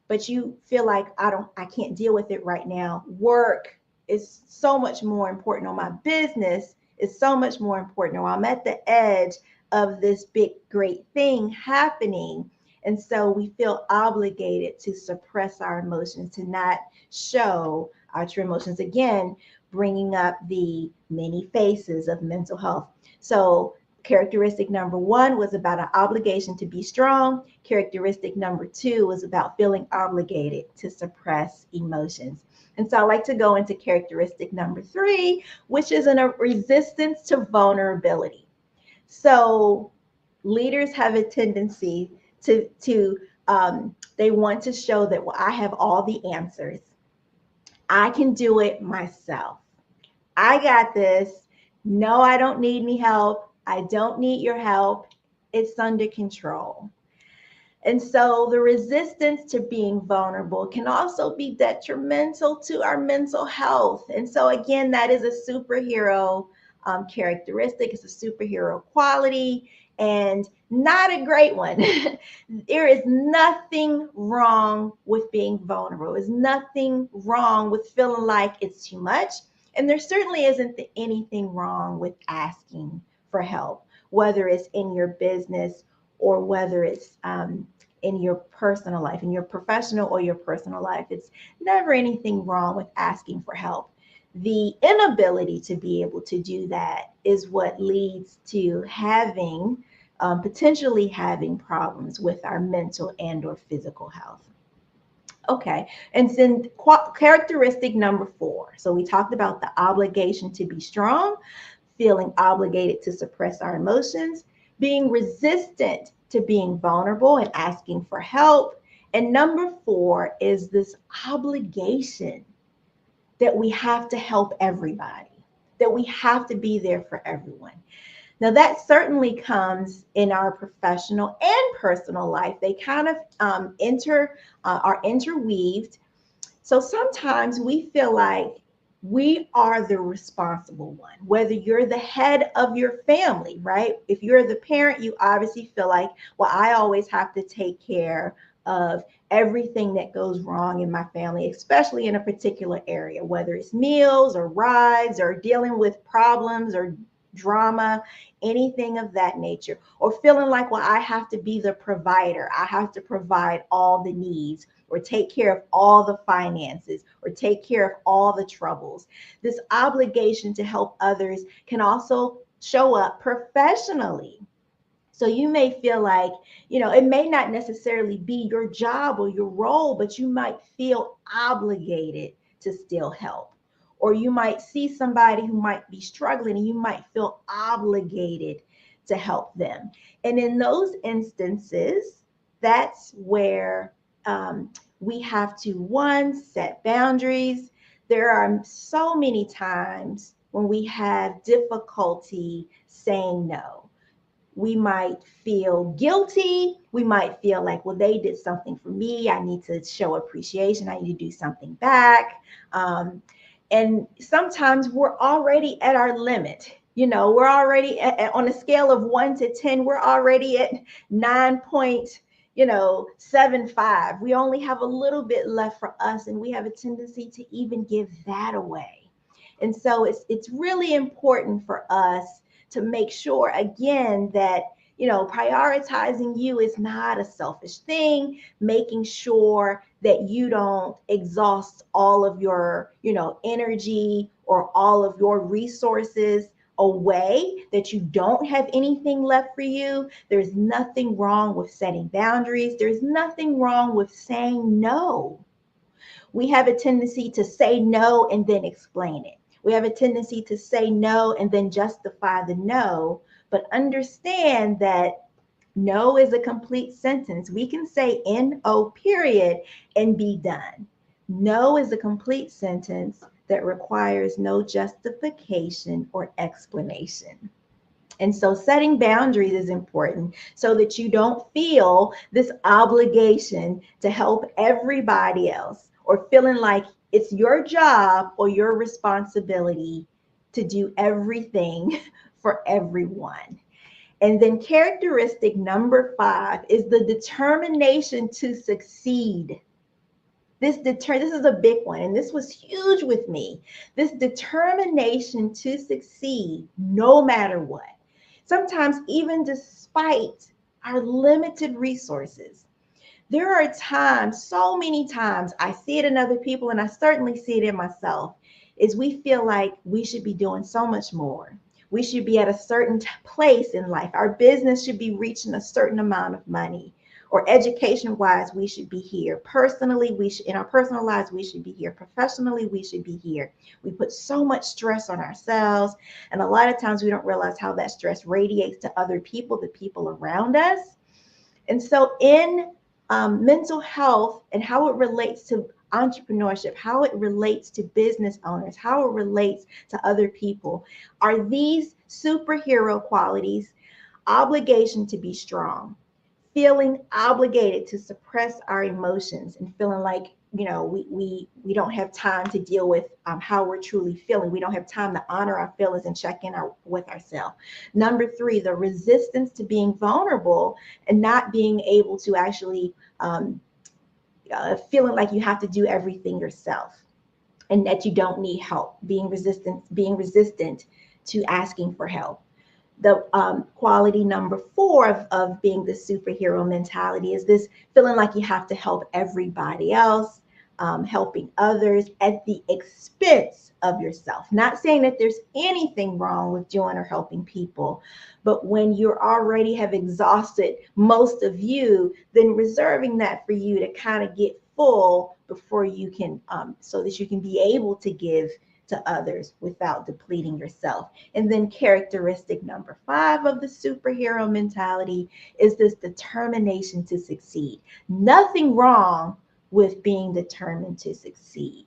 But you feel like I can't deal with it right now. Work is so much more important, or my business is so much more important, or I'm at the edge of this big, great thing happening. And so we feel obligated to suppress our emotions, to not show our true emotions. Again, bringing up the many faces of mental health. So characteristic number one was about an obligation to be strong. Characteristic number two was about feeling obligated to suppress emotions. And so I like to go into characteristic number three, which is a resistance to vulnerability. So leaders have a tendency to they want to show that, well, I have all the answers. I can do it myself. I got this. No, I don't need any help. I don't need your help. It's under control. And so the resistance to being vulnerable can also be detrimental to our mental health. And so again, that is a superhero characteristic. It's a superhero quality and not a great one. There is nothing wrong with being vulnerable. There's nothing wrong with feeling like it's too much. And there certainly isn't anything wrong with asking for help, whether it's in your business or whether it's in your personal life, in your professional or your personal life. It's never anything wrong with asking for help. The inability to be able to do that is what leads to having, potentially having problems with our mental and or physical health. Okay, and then characteristic number 4. So we talked about the obligation to be strong, feeling obligated to suppress our emotions, being resistant to being vulnerable and asking for help. And number 4 is this obligation that we have to help everybody, that we have to be there for everyone. Now, that certainly comes in our professional and personal life. They kind of are interweaved. So sometimes we feel like we are the responsible one, whether you're the head of your family, right? If you're the parent, you obviously feel like, well, I always have to take care of everything that goes wrong in my family, especially in a particular area, whether it's meals or rides or dealing with problems or drama, anything of that nature, or feeling like, well, I have to be the provider. I have to provide all the needs or take care of all the finances or take care of all the troubles. This obligation to help others can also show up professionally. So you may feel like, it may not necessarily be your job or your role, but you might feel obligated to still help. Or you might see somebody who might be struggling and you might feel obligated to help them. And in those instances, that's where we have to, 1, set boundaries. There are so many times when we have difficulty saying no. We might feel guilty. We might feel like, well, they did something for me. I need to show appreciation. I need to do something back. And sometimes we're already at our limit. We're already on a scale of 1 to 10, we're already at 9.75. We only have a little bit left for us, and we have a tendency to even give that away. And so it's really important for us to make sure, again, that prioritizing you is not a selfish thing, making sure that you don't exhaust all of your, energy or all of your resources away, that you don't have anything left for you. There's nothing wrong with setting boundaries. There's nothing wrong with saying no. We have a tendency to say no and then explain it. We have a tendency to say no and then justify the no, but understand that no is a complete sentence. We can say N-O period and be done. No is a complete sentence that requires no justification or explanation. And so setting boundaries is important so that you don't feel this obligation to help everybody else, or feeling like it's your job or your responsibility to do everything for everyone. And then characteristic number 5 is the determination to succeed. This is a big one, and this was huge with me. This determination to succeed no matter what. Sometimes even despite our limited resources. There are times, so many times, I see it in other people, and I certainly see it in myself, is we feel like we should be doing so much more. We should be at a certain place in life. Our business should be reaching a certain amount of money. Or education-wise, we should be here. Personally, in our personal lives, we should be here. Professionally, we should be here. We put so much stress on ourselves, and a lot of times we don't realize how that stress radiates to other people, the people around us. And so in mental health and how it relates to entrepreneurship, how it relates to business owners, how it relates to other people, are these superhero qualities: obligation to be strong, feeling obligated to suppress our emotions, and feeling like, we don't have time to deal with how we're truly feeling. We don't have time to honor our feelings and check in with ourselves. Number 3, the resistance to being vulnerable and not being able to actually feeling like you have to do everything yourself. and that you don't need help, being resistant to asking for help. The quality number 4 of being the superhero mentality is this feeling like you have to help everybody else, helping others at the expense of yourself. Not saying that there's anything wrong with doing or helping people, but when you already have exhausted most of you, then reserving that for you to kind of get full before you can, so that you can be able to give to others without depleting yourself. And then characteristic number 5 of the superhero mentality is this determination to succeed. Nothing wrong with being determined to succeed.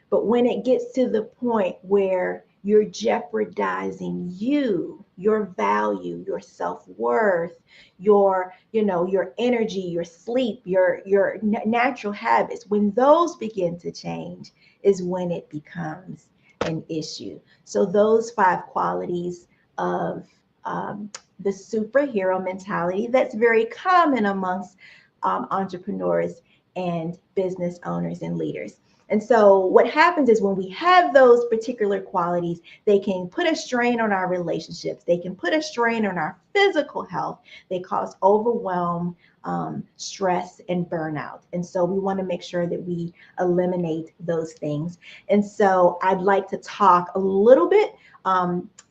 But when it gets to the point where you're jeopardizing you, your value, your self-worth, your energy, your sleep, your natural habits, when those begin to change is when it becomes an issue. So those 5 qualities of the superhero mentality that's very common amongst entrepreneurs and business owners and leaders. And so what happens is when we have those particular qualities, they can put a strain on our relationships. They can put a strain on our physical health. They cause overwhelm, stress, and burnout. And so we want to make sure that we eliminate those things. And so I'd like to talk a little bit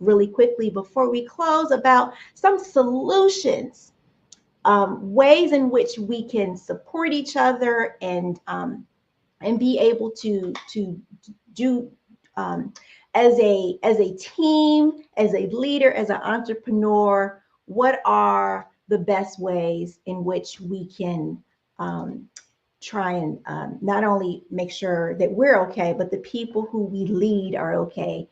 really quickly before we close about some solutions, ways in which we can support each other and be able to do as a team, as a leader, as an entrepreneur. What are the best ways in which we can try and not only make sure that we're okay, but the people who we lead are okay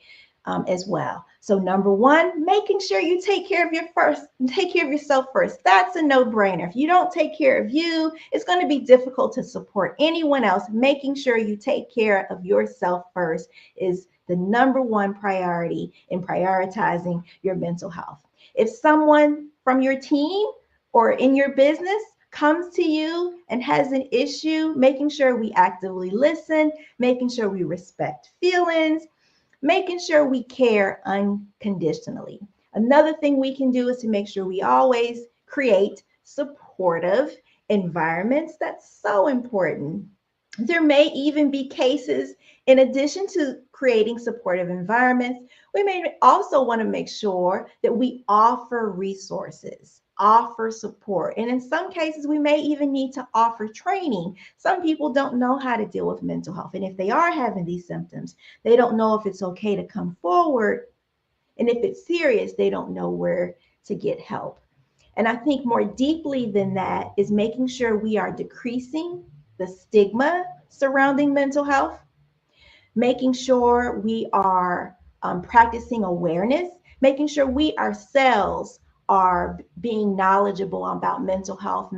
as well. So number 1, making sure you take care of yourself first. That's a no-brainer. If you don't take care of you, it's going to be difficult to support anyone else. Making sure you take care of yourself first is the number 1 priority in prioritizing your mental health. If someone from your team or in your business comes to you and has an issue, making sure we actively listen, making sure we respect feelings, making sure we care unconditionally. Another thing we can do is to make sure we always create supportive environments. That's so important. There may even be cases, in addition to creating supportive environments, we may also want to make sure that we offer resources, offer support. And in some cases, we may even need to offer training. Some people don't know how to deal with mental health. And if they are having these symptoms, they don't know if it's okay to come forward. And if it's serious, they don't know where to get help. And I think more deeply than that is making sure we are decreasing the stigma surrounding mental health, making sure we are practicing awareness, making sure we ourselves are being knowledgeable about mental health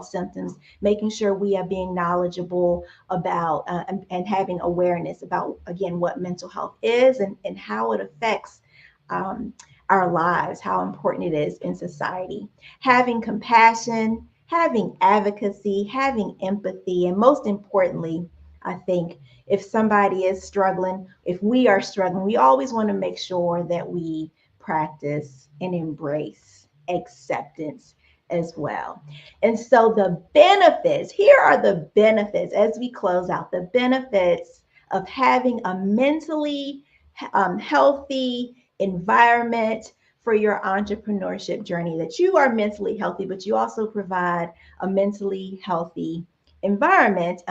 symptoms, making sure we are being knowledgeable about and having awareness about, again, what mental health is and how it affects our lives, how important it is in society. Having compassion, having advocacy, having empathy, and most importantly, I think if somebody is struggling, if we are struggling, we always want to make sure that we practice and embrace acceptance as well. And so the benefits, here are the benefits as we close out, the benefits of having a mentally healthy environment for your entrepreneurship journey, that you are mentally healthy, but you also provide a mentally healthy environment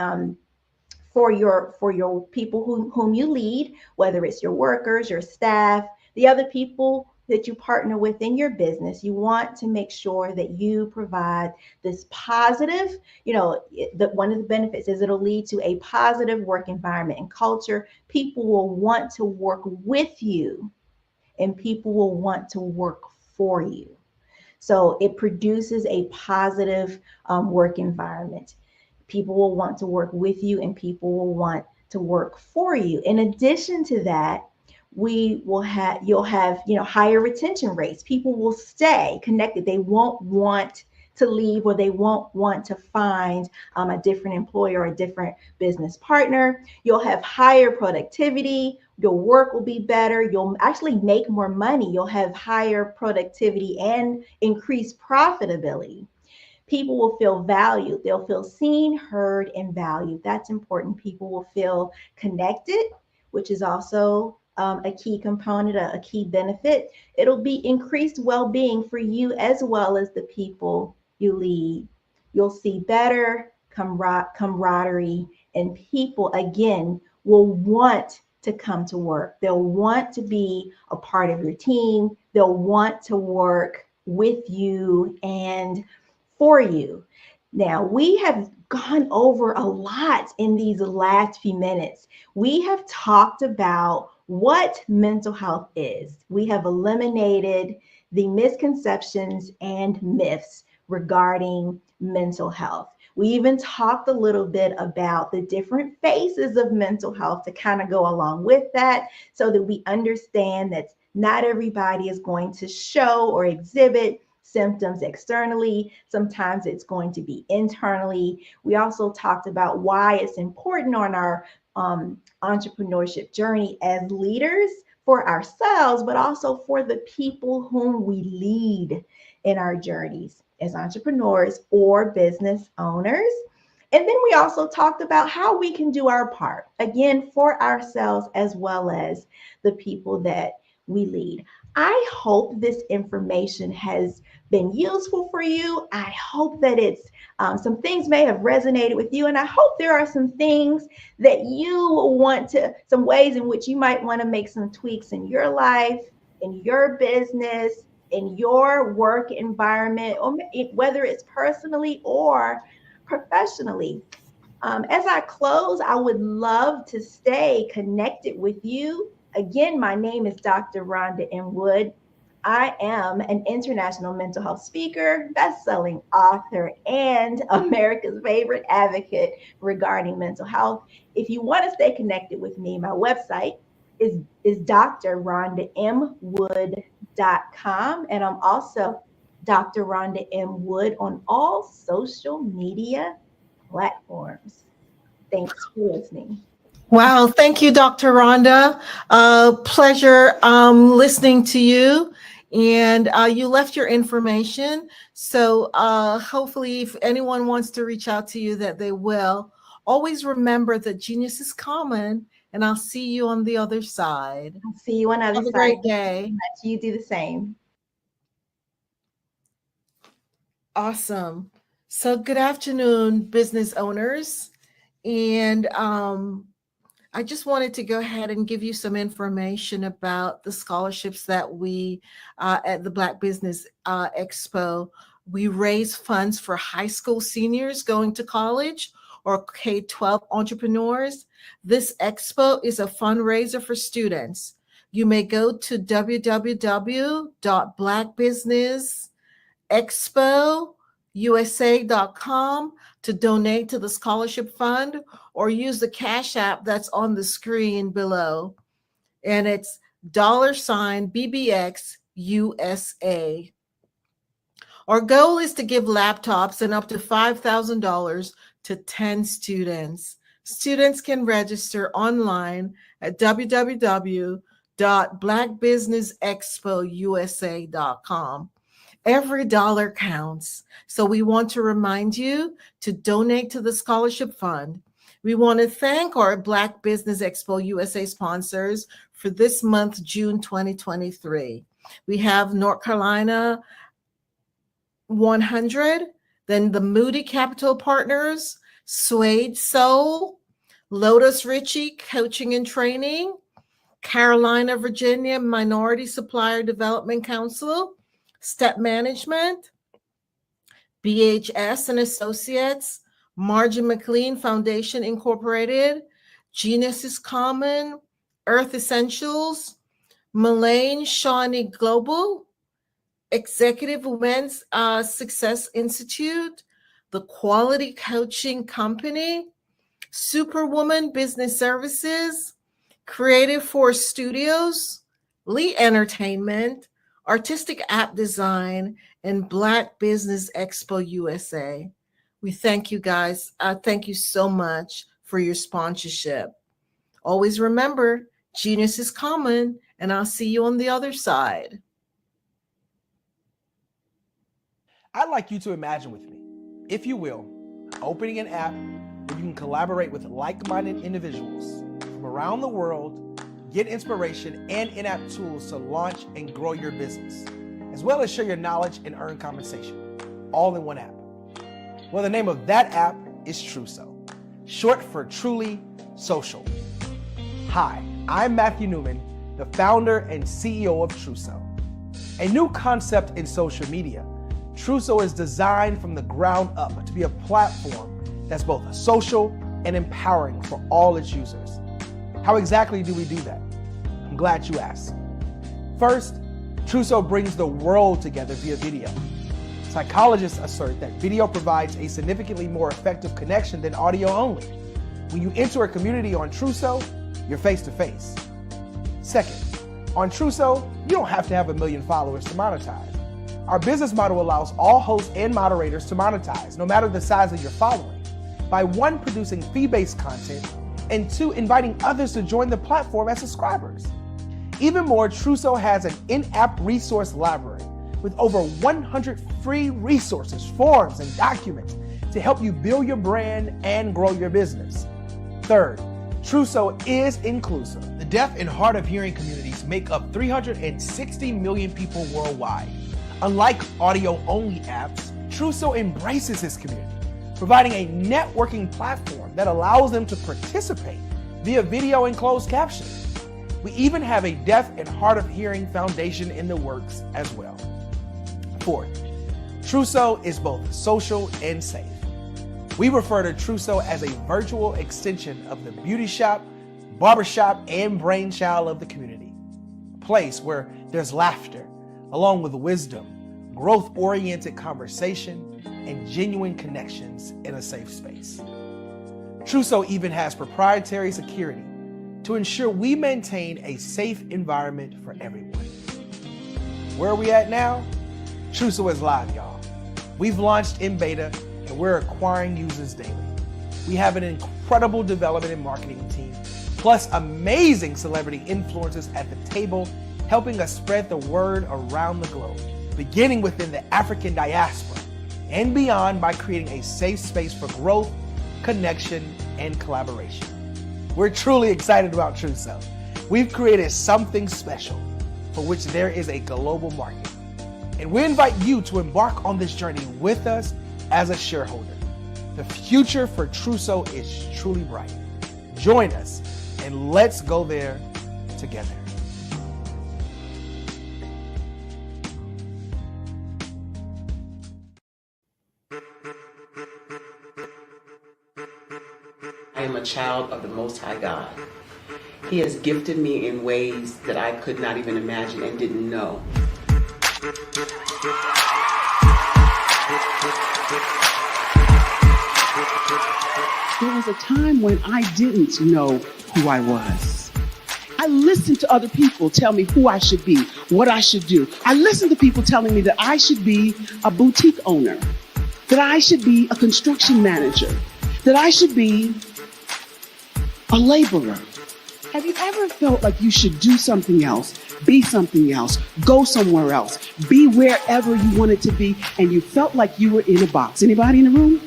for your people whom you lead, whether it's your workers, your staff, the other people that you partner with in your business. You want to make sure that you provide this positive, one of the benefits is it'll lead to a positive work environment and culture. People will want to work with you and people will want to work for you. So it produces a positive work environment. People will want to work with you and people will want to work for you. In addition to that, you'll have higher retention rates. People will stay connected. They won't want to leave, or they won't want to find a different employer or a different business partner. You'll have higher productivity. Your work will be better. You'll actually make more money. You'll have higher productivity and increased profitability. People will feel valued. They'll feel seen, heard, and valued. That's important. People will feel connected, which is also a key component, a key benefit. It'll be increased well-being for you as well as the people you lead. You'll see better camaraderie, and people, again, will want to come to work. They'll want to be a part of your team. They'll want to work with you and for you. Now, we have gone over a lot in these last few minutes. We have talked about what mental health is. We have eliminated the misconceptions and myths regarding mental health. We even talked a little bit about the different phases of mental health to kind of go along with that, so that we understand that not everybody is going to show or exhibit symptoms externally. Sometimes it's going to be internally. We also talked about why it's important on our entrepreneurship journey as leaders for ourselves, but also for the people whom we lead in our journeys as entrepreneurs or business owners. And then we also talked about how we can do our part, again, for ourselves as well as the people that we lead. I hope this information has been useful for you. I hope that it's some things may have resonated with you, and I hope there are some things that you want to, some ways in which you might want to make some tweaks in your life, in your business, in your work environment, or whether it's personally or professionally. As I close, I would love to stay connected with you. Again, my name is Dr. Rhonda M. Wood. I am an international mental health speaker, best-selling author, and America's favorite advocate regarding mental health. If you want to stay connected with me, my website is drrhondamwood.com, and I'm also Dr. Rhonda M. Wood on all social media platforms. Thanks for listening. Wow, thank you, Dr. Rhonda. Pleasure listening to you. And you left your information. So hopefully if anyone wants to reach out to you, that they will. Always remember that genius is common, and I'll see you on the other side. I'll see you on the other side. Have a great day. You do the same. Awesome. So good afternoon, business owners. And I just wanted to go ahead and give you some information about the scholarships that we, at the Black Business Expo, we raise funds for high school seniors going to college or K-12 entrepreneurs. This expo is a fundraiser for students. You may go to www.blackbusinessexpousa.com to donate to the scholarship fund, or use the Cash App that's on the screen below. And it's $BBX USA. Our goal is to give laptops and up to $5,000 to 10 students. Students can register online at www.blackbusinessexpousa.com. Every dollar counts. So we want to remind you to donate to the scholarship fund. We want to thank our Black Business Expo USA sponsors for this month, June 2023. We have North Carolina 100, then the Moody Capital Partners, Suede Soul, Lotus Ritchie Coaching and Training, Carolina, Virginia Minority Supplier Development Council, Step Management, BHS and Associates, Margin McLean Foundation Incorporated, Genius is Common, Earth Essentials, Mullane Shawnee Global, Executive Women's Success Institute, the Quality Coaching Company, Superwoman Business Services, Creative Force Studios, Lee Entertainment, Artistic App Design, and Black Business Expo USA. We thank you guys. Thank you so much for your sponsorship. Always remember, genius is common, and I'll see you on the other side. I'd like you to imagine with me, if you will, opening an app where you can collaborate with like-minded individuals from around the world, get inspiration and in-app tools to launch and grow your business, as well as share your knowledge and earn compensation, all in one app. Well, the name of that app is Truso, short for Truly Social. Hi, I'm Matthew Newman, the founder and CEO of Truso. A new concept in social media, Truso is designed from the ground up to be a platform that's both social and empowering for all its users. How exactly do we do that? I'm glad you asked. First, Truso brings the world together via video. Psychologists assert that video provides a significantly more effective connection than audio only. When you enter a community on Truso, you're face to face. Second, on Truso, you don't have to have 1 million followers to monetize. Our business model allows all hosts and moderators to monetize, no matter the size of your following, by 1, producing fee-based content, and 2, inviting others to join the platform as subscribers. Even more, Truso has an in-app resource library with over 100 free resources, forms, and documents to help you build your brand and grow your business. Third, Truso is inclusive. The deaf and hard of hearing communities make up 360 million people worldwide. Unlike audio-only apps, Truso embraces this community, providing a networking platform that allows them to participate via video and closed captioning. We even have a deaf and hard of hearing foundation in the works as well. Fourth, Truso is both social and safe. We refer to Truso as a virtual extension of the beauty shop, barbershop, and brainchild of the community. A place where there's laughter, along with wisdom, growth-oriented conversation, and genuine connections in a safe space. Truso even has proprietary security to ensure we maintain a safe environment for everyone. Where are we at now? Truso is live, y'all. We've launched in beta, and we're acquiring users daily. We have an incredible development and marketing team, plus amazing celebrity influencers at the table, helping us spread the word around the globe, beginning within the African diaspora and beyond by creating a safe space for growth, connection, and collaboration. We're truly excited about Truso. We've created something special for which there is a global market. And we invite you to embark on this journey with us as a shareholder. The future for Truso is truly bright. Join us and let's go there together. I am a child of the Most High God. He has gifted me in ways that I could not even imagine and didn't know. There was a time when I didn't know who I was. I listened to other people tell me who I should be, what I should do. I listened to people telling me that I should be a boutique owner, that I should be a construction manager, that I should be a laborer. Have you ever felt like you should do something else, be something else, go somewhere else, be wherever you wanted to be, and you felt like you were in a box? Anybody in the room?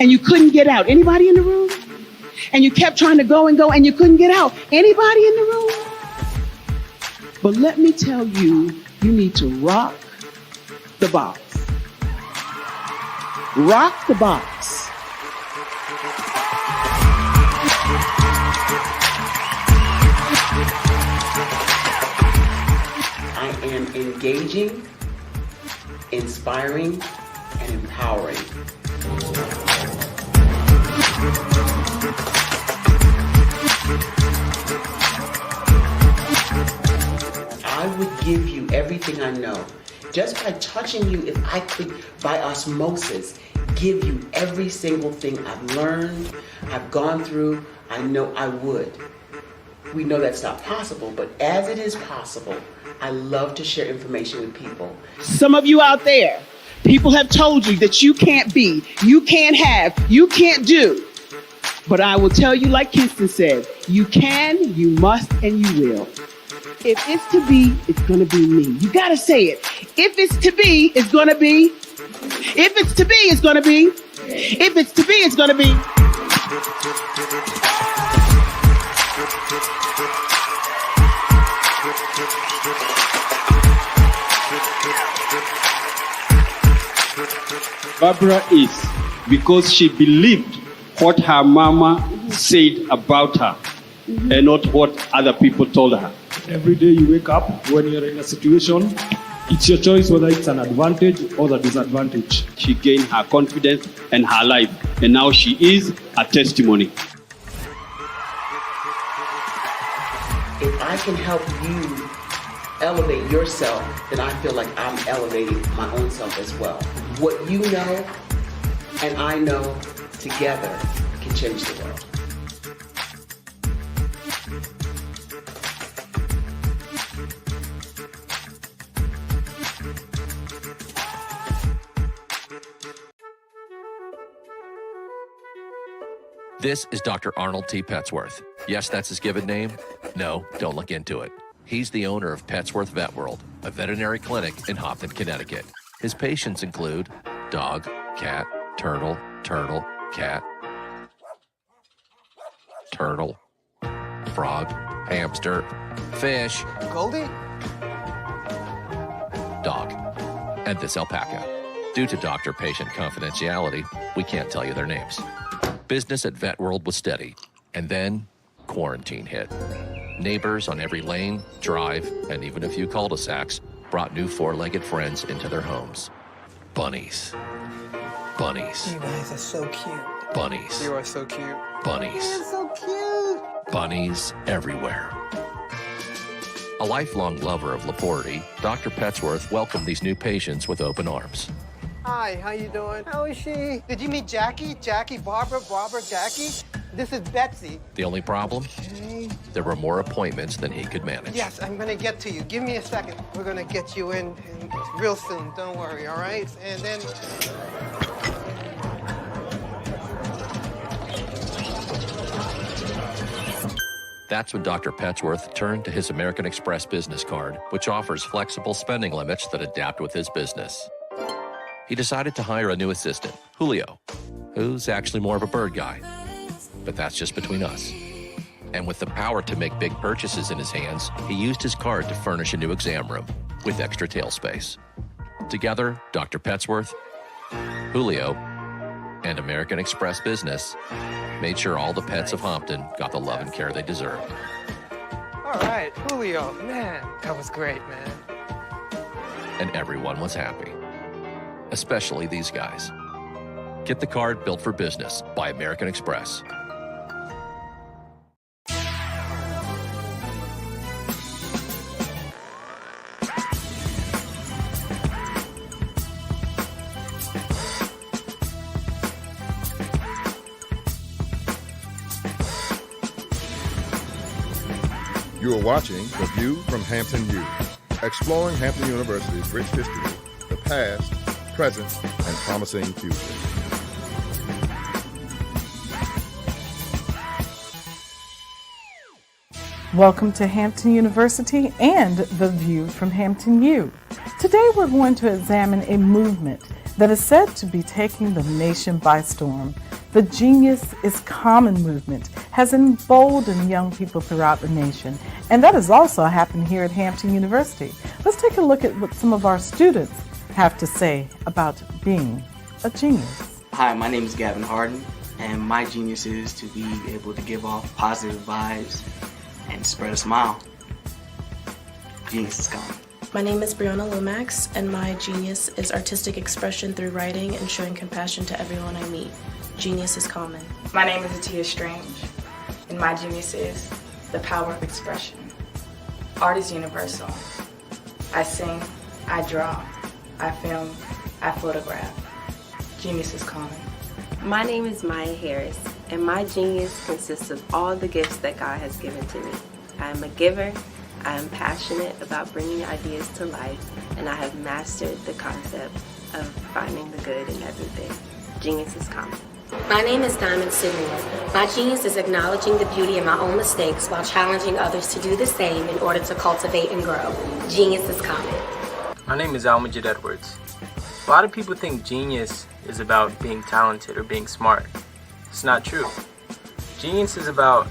And you couldn't get out? Anybody in the room? And you kept trying to go and you couldn't get out? Anybody in the room? But let me tell you, you need to rock the box. Rock the box. I am engaging, inspiring, and empowering. I would give you everything I know. Just by touching you, if I could, by osmosis, give you every single thing I've learned, I've gone through, I know I would. We know that's not possible, but as it is possible, I love to share information with people. Some of you out there, people have told you that you can't be, you can't have, you can't do. But I will tell you, like Kinston said, you can, you must, and you will. If it's to be, it's going to be me. You got to say it. If it's to be, it's going to be. If it's to be, it's going to be. If it's to be, it's going to be. Barbara is because she believed what her mama said about her and not what other people told her. Every day you wake up, when you're in a situation, it's your choice whether it's an advantage or the disadvantage. She gained her confidence and her life, and now she is a testimony. If I can help you elevate yourself, then I feel like I'm elevating my own self as well. What you know and I know together can change the world. This is Dr. Arnold T. Petsworth. Yes, that's his given name. No, don't look into it. He's the owner of Petsworth Vet World, a veterinary clinic in Hopton, Connecticut. His patients include dog, cat, turtle, cat, turtle, frog, hamster, fish, Goldie? dog, and this alpaca. Due to doctor-patient confidentiality, we can't tell you their names. Business at Vet World was steady, and then quarantine hit. Neighbors on every lane, drive, and even a few cul-de-sacs brought new four-legged friends into their homes. Bunnies. Bunnies. You guys are so cute. Bunnies. You are so cute. Bunnies. You're so cute. Bunnies everywhere. A lifelong lover of Laporte, Dr. Petsworth welcomed these new patients with open arms. Hi, how you doing? How is she? Did you meet Jackie? Jackie, Barbara, Jackie? This is Betsy. The only problem? Okay. There were more appointments than he could manage. Yes, I'm gonna get to you. Give me a second. We're gonna get you in real soon. Don't worry, all right? And then... That's when Dr. Petsworth turned to his American Express business card, which offers flexible spending limits that adapt with his business. He decided to hire a new assistant, Julio, who's actually more of a bird guy. But that's just between us. And with the power to make big purchases in his hands, he used his card to furnish a new exam room with extra tail space. Together, Dr. Petsworth, Julio, and American Express Business made sure all the pets of Hopton got the love and care they deserved. All right, Julio, man, that was great, man. And everyone was happy. Especially these guys. Get the card built for business by American Express. You are watching The View from Hampton U, exploring Hampton University's rich history, the past, present, and promising future. Welcome to Hampton University and The View from Hampton U. Today we're going to examine a movement that is said to be taking the nation by storm. The Genius is Common movement has emboldened young people throughout the nation, and that has also happened here at Hampton University. Let's take a look at what some of our students have to say about being a genius. Hi, my name is Gavin Harden, and my genius is to be able to give off positive vibes and spread a smile. Genius is common. My name is Brianna Lomax, and my genius is artistic expression through writing and showing compassion to everyone I meet. Genius is common. My name is Atia Strange, and my genius is the power of expression. Art is universal. I sing, I draw, I film, I photograph. Genius is common. My name is Maya Harris, and my genius consists of all the gifts that God has given to me. I'm a giver, I am passionate about bringing ideas to life, and I have mastered the concept of finding the good in everything. Genius is common. My name is Diamond Sigmore. My genius is acknowledging the beauty in my own mistakes while challenging others to do the same in order to cultivate and grow. Genius is common. My name is Almajid Edwards. A lot of people think genius is about being talented or being smart. It's not true. Genius is about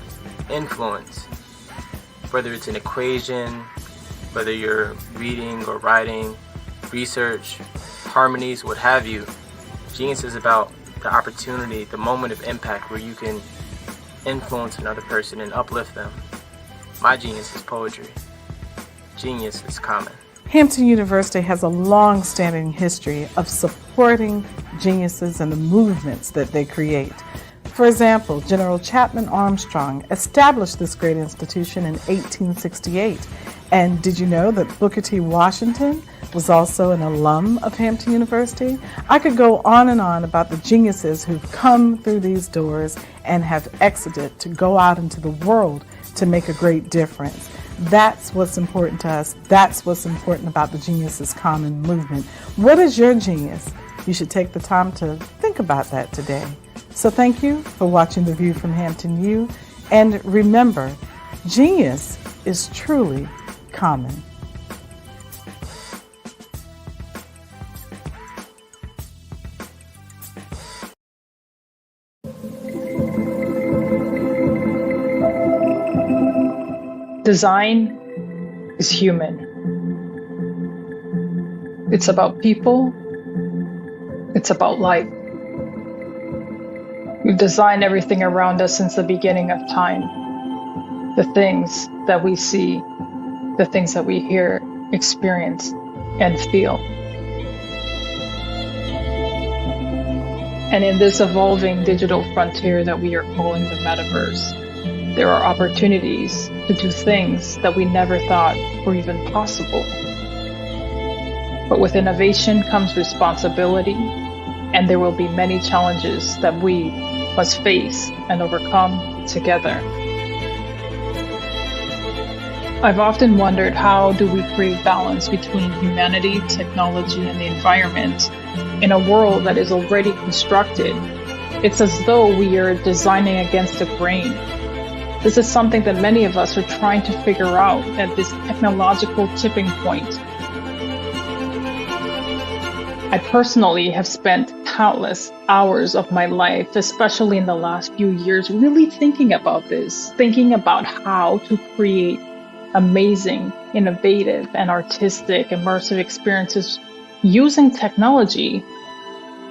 influence. Whether it's an equation, whether you're reading or writing, research, harmonies, what have you, genius is about the opportunity, the moment of impact where you can influence another person and uplift them. My genius is poetry. Genius is common. Hampton University has a long-standing history of supporting geniuses and the movements that they create. For example, General Chapman Armstrong established this great institution in 1868. And did you know that Booker T. Washington was also an alum of Hampton University? I could go on and on about the geniuses who've come through these doors and have exited to go out into the world to make a great difference. That's what's important to us. That's what's important about the Genius is Common movement. What is your genius? You should take the time to think about that today. So thank you for watching The View from Hampton U. And remember, genius is truly common. Design is human. It's about people. It's about life. We've designed everything around us since the beginning of time. The things that we see, the things that we hear, experience, and feel. And in this evolving digital frontier that we are calling the metaverse, there are opportunities to do things that we never thought were even possible. But with innovation comes responsibility, and there will be many challenges that we must face and overcome together. I've often wondered, how do we create balance between humanity, technology, and the environment in a world that is already constructed? It's as though we are designing against the grain. This is something that many of us are trying to figure out at this technological tipping point. I personally have spent countless hours of my life, especially in the last few years, really thinking about this, thinking about how to create amazing, innovative, and artistic, immersive experiences using technology,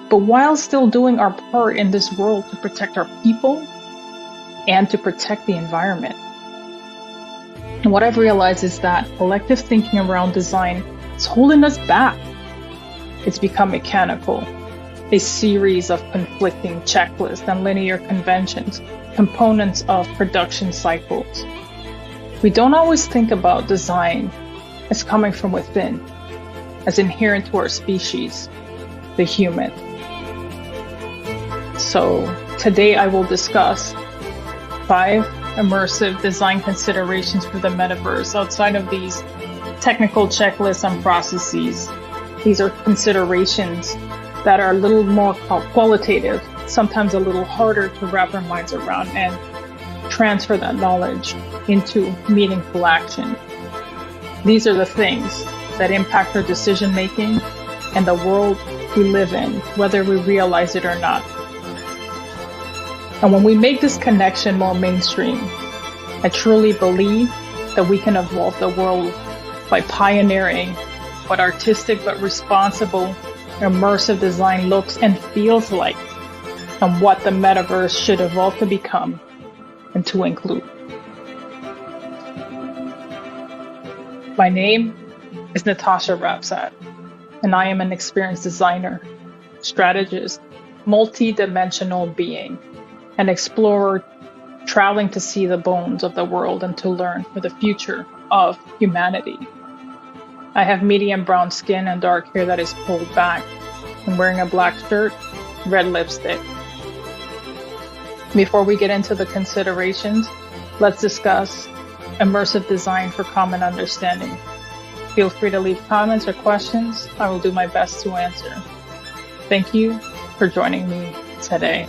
but while still doing our part in this world to protect our people and to protect the environment. And what I've realized is that collective thinking around design is holding us back. It's become mechanical, a series of conflicting checklists and linear conventions, components of production cycles. We don't always think about design as coming from within, as inherent to our species, the human. So today I will discuss 5 immersive design considerations for the metaverse outside of these technical checklists and processes. These are considerations that are a little more qualitative, sometimes a little harder to wrap our minds around and transfer that knowledge into meaningful action. These are the things that impact our decision making and the world we live in, whether we realize it or not. And when we make this connection more mainstream, I truly believe that we can evolve the world by pioneering what artistic but responsible, immersive design looks and feels like, and what the metaverse should evolve to become and to include. My name is Natasha Rapsat, and I am an experienced designer, strategist, multi-dimensional being, an explorer traveling to see the bones of the world and to learn for the future of humanity. I have medium brown skin and dark hair that is pulled back. I'm wearing a black shirt, red lipstick. Before we get into the considerations, let's discuss immersive design for common understanding. Feel free to leave comments or questions. I will do my best to answer. Thank you for joining me today.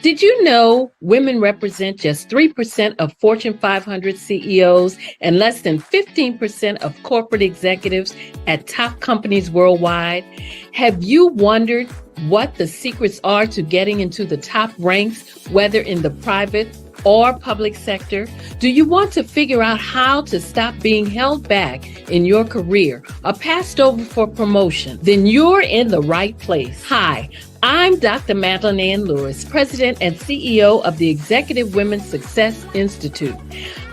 Did you know women represent just 3% of Fortune 500 CEOs and less than 15% of corporate executives at top companies worldwide? Have you wondered what the secrets are to getting into the top ranks, whether in the private or public sector? Do you want to figure out how to stop being held back in your career or passed over for promotion? Then you're in the right place. Hi, I'm Dr. Madeline Ann Lewis, President and CEO of the Executive Women's Success Institute.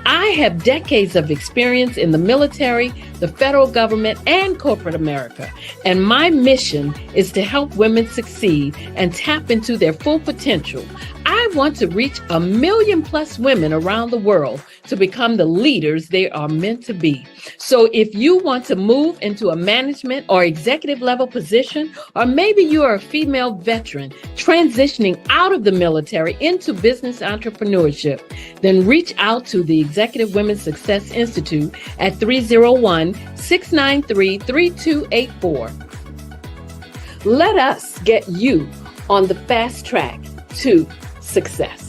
I have decades of experience in the military, the federal government, and corporate America, and my mission is to help women succeed and tap into their full potential. I want to reach 1 million+ women around the world to become the leaders they are meant to be. So if you want to move into a management or executive level position, or maybe you are a female veteran transitioning out of the military into business entrepreneurship, then reach out to the Executive Women's Success Institute at 301-693-3284. Let us get you on the fast track to success.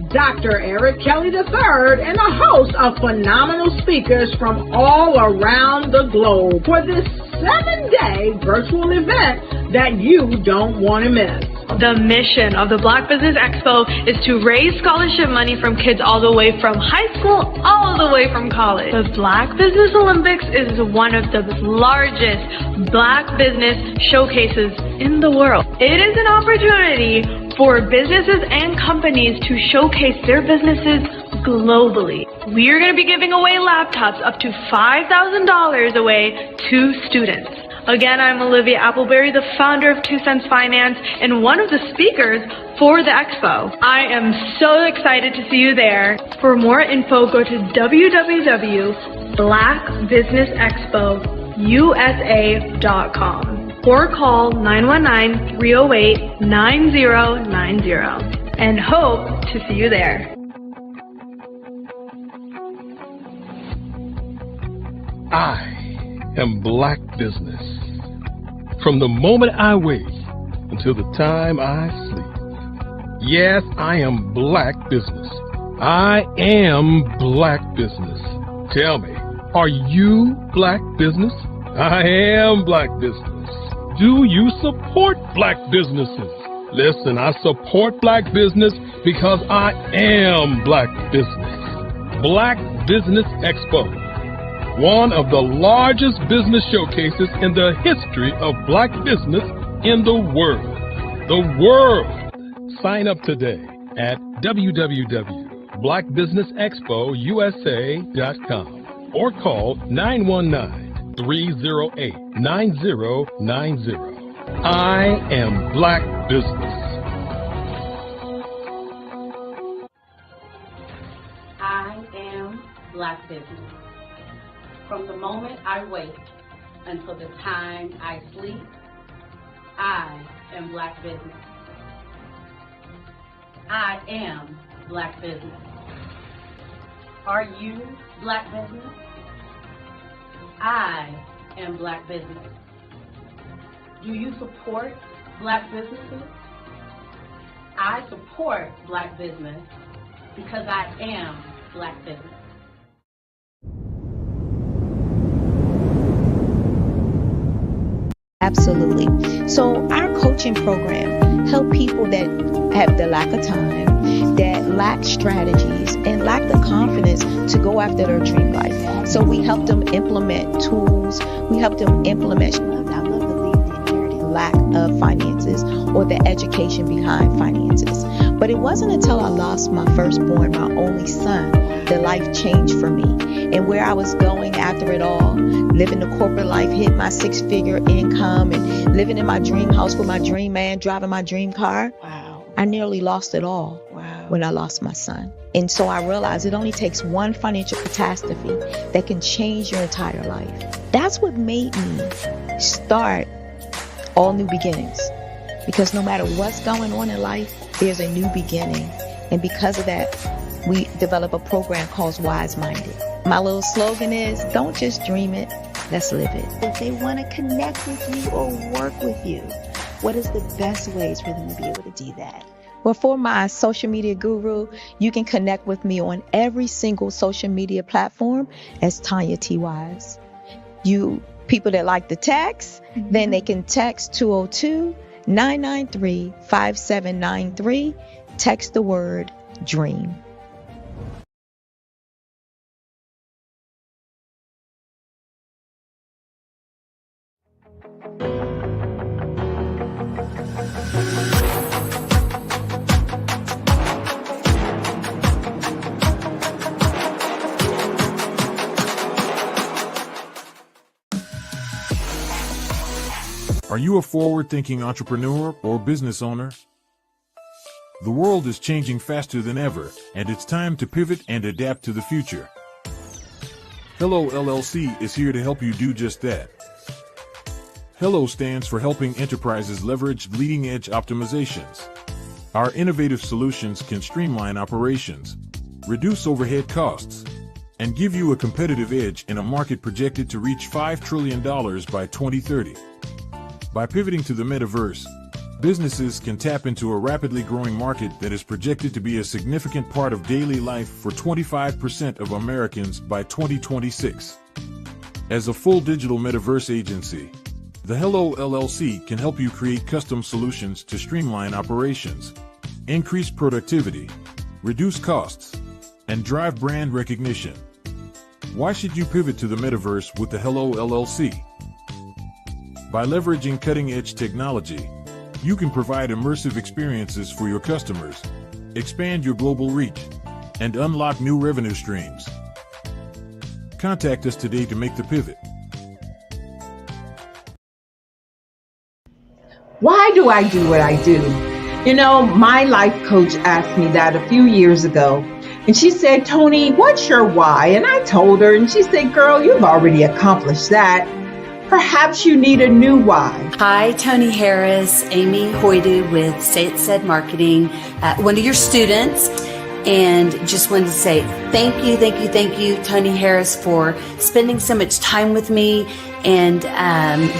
Dr. Eric Kelly III and a host of phenomenal speakers from all around the globe for this 7-day virtual event that you don't want to miss. The mission of the Black Business Expo is to raise scholarship money from kids all the way from high school, all the way from college. The Black Business Olympics is one of the largest Black business showcases in the world. It is an opportunity for businesses and companies to showcase their businesses globally. We are going to be giving away laptops up to $5,000 away to students. Again, I'm Olivia Appleberry, the founder of 2 Cents Finance and one of the speakers for the expo. I am so excited to see you there. For more info, go to www.blackbusinessexpousa.com or call 919-308-9090 and hope to see you there. I am Black Business. From the moment I wake until the time I sleep. Yes, I am Black Business. I am Black Business. Tell me, are you Black Business? I am Black Business. Do you support Black businesses? Listen, I support Black business because I am Black Business. Black Business Expo, one of the largest business showcases in the history of Black business in the world. The world! Sign up today at www.blackbusinessexpousa.com or call 919-308-9090. I am Black Business. I am Black Business. From the moment I wake until the time I sleep, I am Black Business. I am Black Business. Are you Black Business? I am Black Business. Do you support Black businesses. I support Black business because I am Black business. Absolutely. So our coaching program help people that have the lack of time, that lack strategies, and lack the confidence to go after their dream life. So we help them implement tools. We help them implement, I love to leave the inherited lack of finances or the education behind finances. But it wasn't until I lost my firstborn, my only son, that life changed for me. And where I was going after it all, living the corporate life, hit my 6-figure income, and living in my dream house with my dream man, driving my dream car. Wow. I nearly lost it all when I lost my son. And so I realized it only takes one financial catastrophe that can change your entire life. That's what made me start All New Beginnings. Because no matter what's going on in life, there's a new beginning. And because of that, we develop a program called Wise Minded. My little slogan is, don't just dream it, let's live it. If they want to connect with you or work with you, what is the best ways for them to be able to do that? Well, for my social media guru, you can connect with me on every single social media platform as Tanya T. Wise. You people that like the text, then they can text 202-993-5793. Text the word dream. Are you a forward-thinking entrepreneur or business owner? The world is changing faster than ever, and it's time to pivot and adapt to the future. Hello LLC is here to help you do just that. Hello stands for helping enterprises leverage leading-edge optimizations. Our innovative solutions can streamline operations, reduce overhead costs, and give you a competitive edge in a market projected to reach $5 trillion by 2030. By pivoting to the metaverse, businesses can tap into a rapidly growing market that is projected to be a significant part of daily life for 25% of Americans by 2026. As a full digital metaverse agency, the Hello LLC can help you create custom solutions to streamline operations, increase productivity, reduce costs, and drive brand recognition. Why should you pivot to the metaverse with the Hello LLC? By leveraging cutting-edge technology, you can provide immersive experiences for your customers, expand your global reach, and unlock new revenue streams. Contact us today to make the pivot. Why do I do what I do? You know, my life coach asked me that a few years ago. And she said, Tony, what's your why? And I told her, and she said, girl, you've already accomplished that. Perhaps you need a new why. Hi, Tony Harris, Amy Hoydu with Say It Said Marketing, one of your students. And just wanted to say thank you, Tony Harris, for spending so much time with me and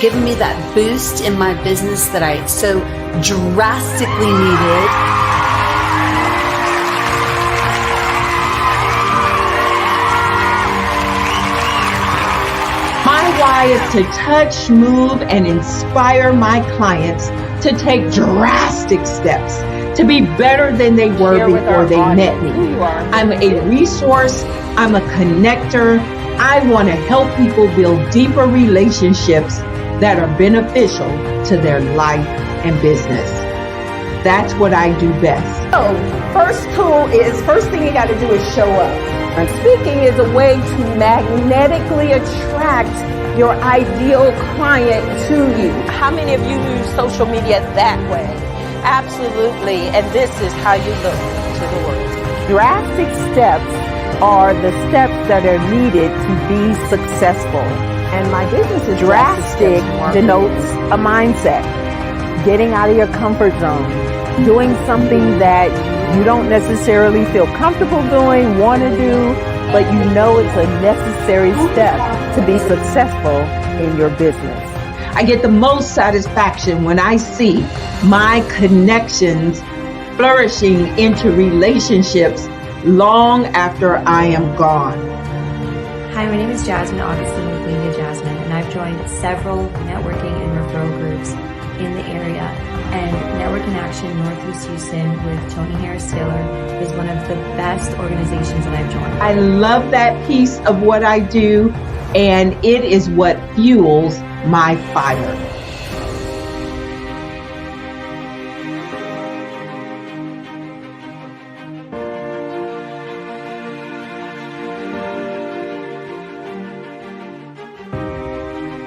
giving me that boost in my business that I so drastically needed. My why is to touch, move, and inspire my clients to take drastic steps to be better than they were before they met me. I'm a resource. I'm a connector. I want to help people build deeper relationships that are beneficial to their life and business. That's what I do best. So, first thing you got to do is show up. And speaking is a way to magnetically attract your ideal client to you. How many of you use social media that way? Absolutely, and this is how you look to the world. Drastic steps are the steps that are needed to be successful. And my business is drastic denotes a mindset. Getting out of your comfort zone. Doing something that you don't necessarily feel comfortable doing, want to do, but you know it's a necessary step to be successful in your business. I get the most satisfaction when I see my connections flourishing into relationships long after I am gone. Hi, my name is Jasmine Augustine with Media Jasmine, and I've joined several networking and referral groups in the area. And Network in Action Northeast Houston with Tony Harris Taylor is one of the best organizations that I've joined. I love that piece of what I do, and it is what fuels my fire.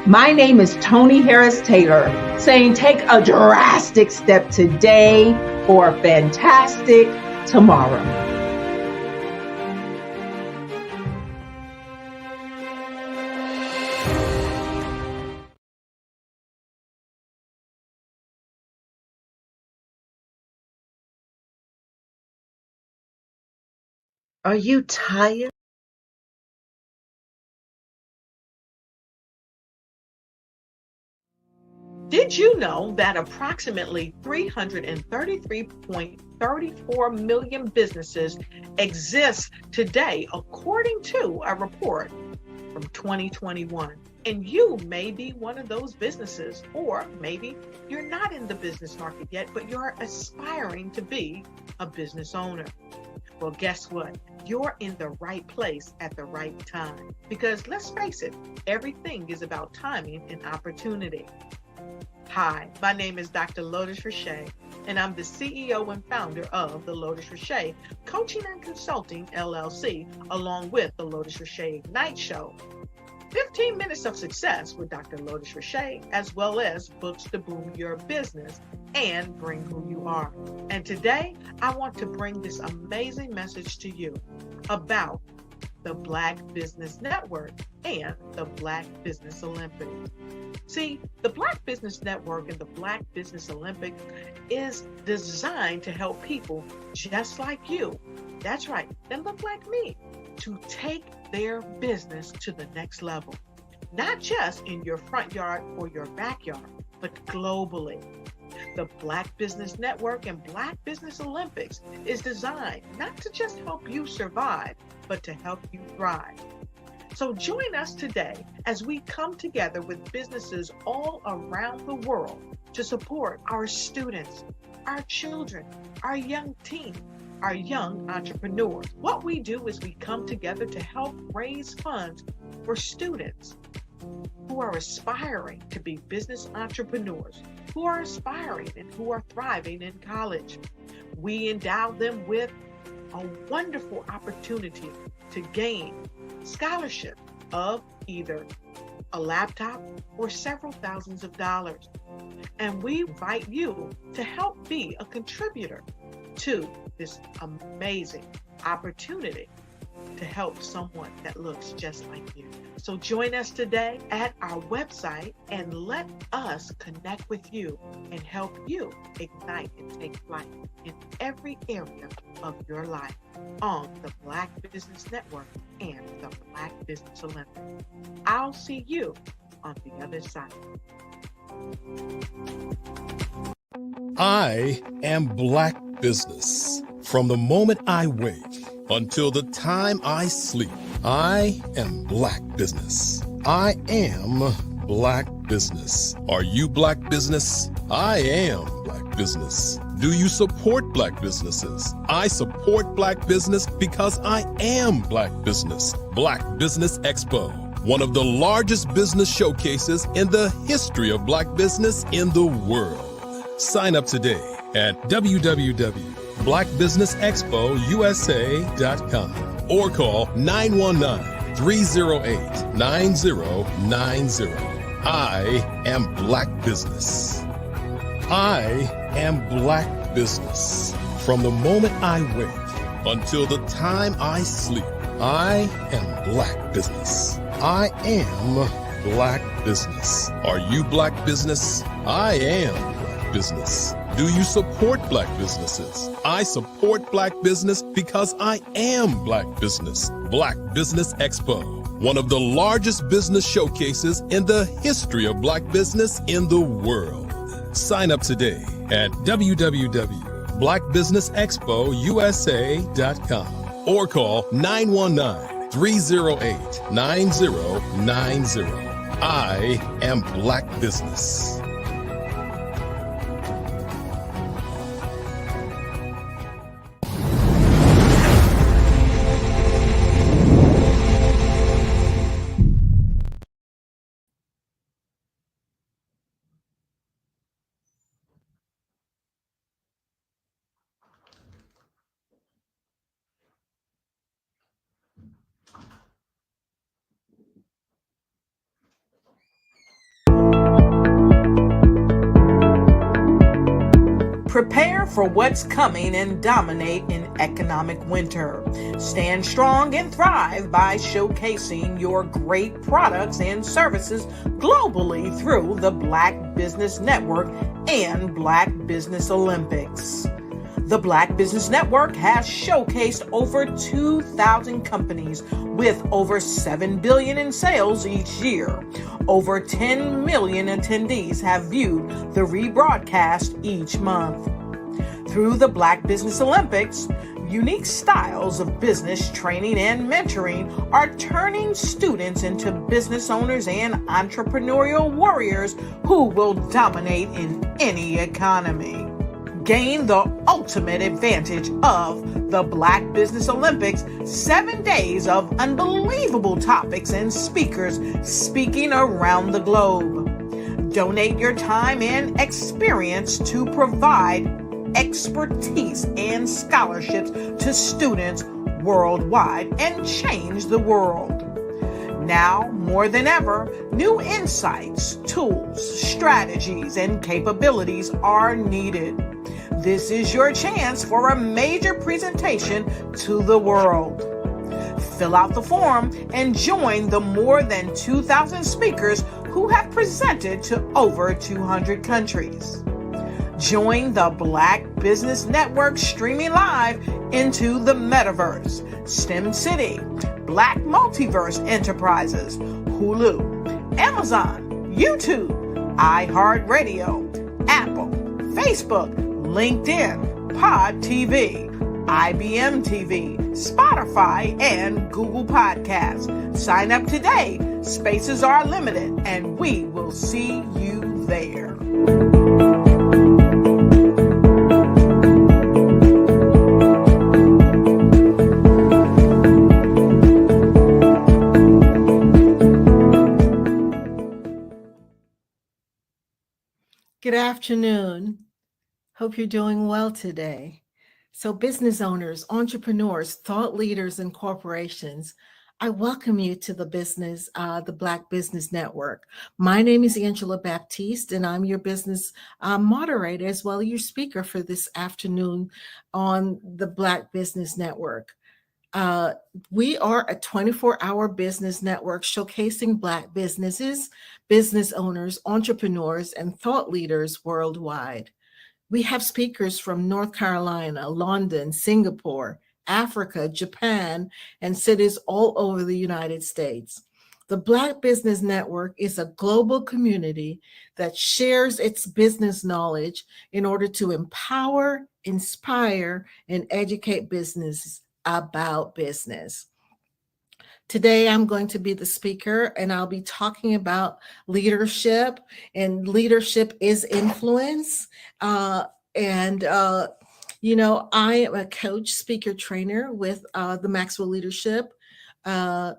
My name is Tony Harris Taylor, saying take a drastic step today for a fantastic tomorrow. Are you tired? Did you know that approximately 333.34 million businesses exist today, according to a report from 2021? And you may be one of those businesses, or maybe you're not in the business market yet, but you're aspiring to be a business owner. Well, guess what? You're in the right place at the right time. Because let's face it, everything is about timing and opportunity. Hi, my name is Dr. Lotus Richey, and I'm the CEO and founder of the Lotus Richey Coaching and Consulting LLC, along with the Lotus Richey Ignite Show. 15 minutes of success with Dr. Lotus Richey, as well as books to boom your business and bring who you are. And today, I want to bring this amazing message to you about the Black Business Network and the Black Business Olympics. See, the Black Business Network and the Black Business Olympics is designed to help people just like you, that's right, that look like me, to take their business to the next level. Not just in your front yard or your backyard, but globally. The Black Business Network and Black Business Olympics is designed not to just help you survive, but to help you thrive. So join us today as we come together with businesses all around the world to support our students, our children, our young teens, our young entrepreneurs. What we do is we come together to help raise funds for students who are aspiring to be business entrepreneurs, who are aspiring and who are thriving in college. We endow them with a wonderful opportunity to gain scholarship of either a laptop or several thousands of dollars. And we invite you to help be a contributor to this amazing opportunity to help someone that looks just like you. So join us today at our website and let us connect with you and help you ignite and take flight in every area of your life on the Black Business Network and the Black Business Olympics. I'll see you on the other side. I am Black Business. From the moment I wake until the time I sleep, I am Black Business. I am Black Business. Are you Black Business? I am Black Business. Do you support Black businesses? I support Black business because I am Black Business. Black Business Expo, one of the largest business showcases in the history of Black business in the world. Sign up today at www.blackbusinessexpousa.com or call 919-308-9090. I am Black Business. I am Black Business. From the moment I wake until the time I sleep, I am Black Business. I am Black Business. Are you Black Business? I am Black Business. Do you support Black businesses? I support Black business because I am Black Business. Black Business Expo, one of the largest business showcases in the history of Black business in the world. Sign up today at www.blackbusinessexpousa.com or call 919-308-9090. I am Black Business. Prepare for what's coming and dominate in economic winter. Stand strong and thrive by showcasing your great products and services globally through the Black Business Network and Black Business Olympics. The Black Business Network has showcased over 2,000 companies with over $7 billion in sales each year. Over 10 million attendees have viewed the rebroadcast each month. Through the Black Business Olympics, unique styles of business training and mentoring are turning students into business owners and entrepreneurial warriors who will dominate in any economy. Gain the ultimate advantage of the Black Business Olympics, 7 days of unbelievable topics and speakers speaking around the globe. Donate your time and experience to provide expertise and scholarships to students worldwide and change the world. Now, more than ever, new insights, tools, strategies, and capabilities are needed. This is your chance for a major presentation to the world. Fill out the form and join the more than 2,000 speakers who have presented to over 200 countries. Join the Black Business Network streaming live into the Metaverse, STEM City, Black Multiverse Enterprises, Hulu, Amazon, YouTube, iHeartRadio, Apple, Facebook, LinkedIn, Pod TV, IBM TV, Spotify, and Google Podcasts. Sign up today. Spaces are limited, and we will see you there. Good afternoon. Hope you're doing well today. So business owners, entrepreneurs, thought leaders, and corporations, I welcome you to the Black Business Network. My name is Angela Baptiste, and I'm your business moderator as well as your speaker for this afternoon on the Black Business Network. We are a 24-hour business network showcasing Black businesses, business owners, entrepreneurs, and thought leaders worldwide. We have speakers from North Carolina, London, Singapore, Africa, Japan, and cities all over the United States. The Black Business Network is a global community that shares its business knowledge in order to empower, inspire, and educate businesses about business. Today, I'm going to be the speaker, and I'll be talking about leadership, and leadership is influence. I am a coach, speaker, trainer with the Maxwell Leadership. The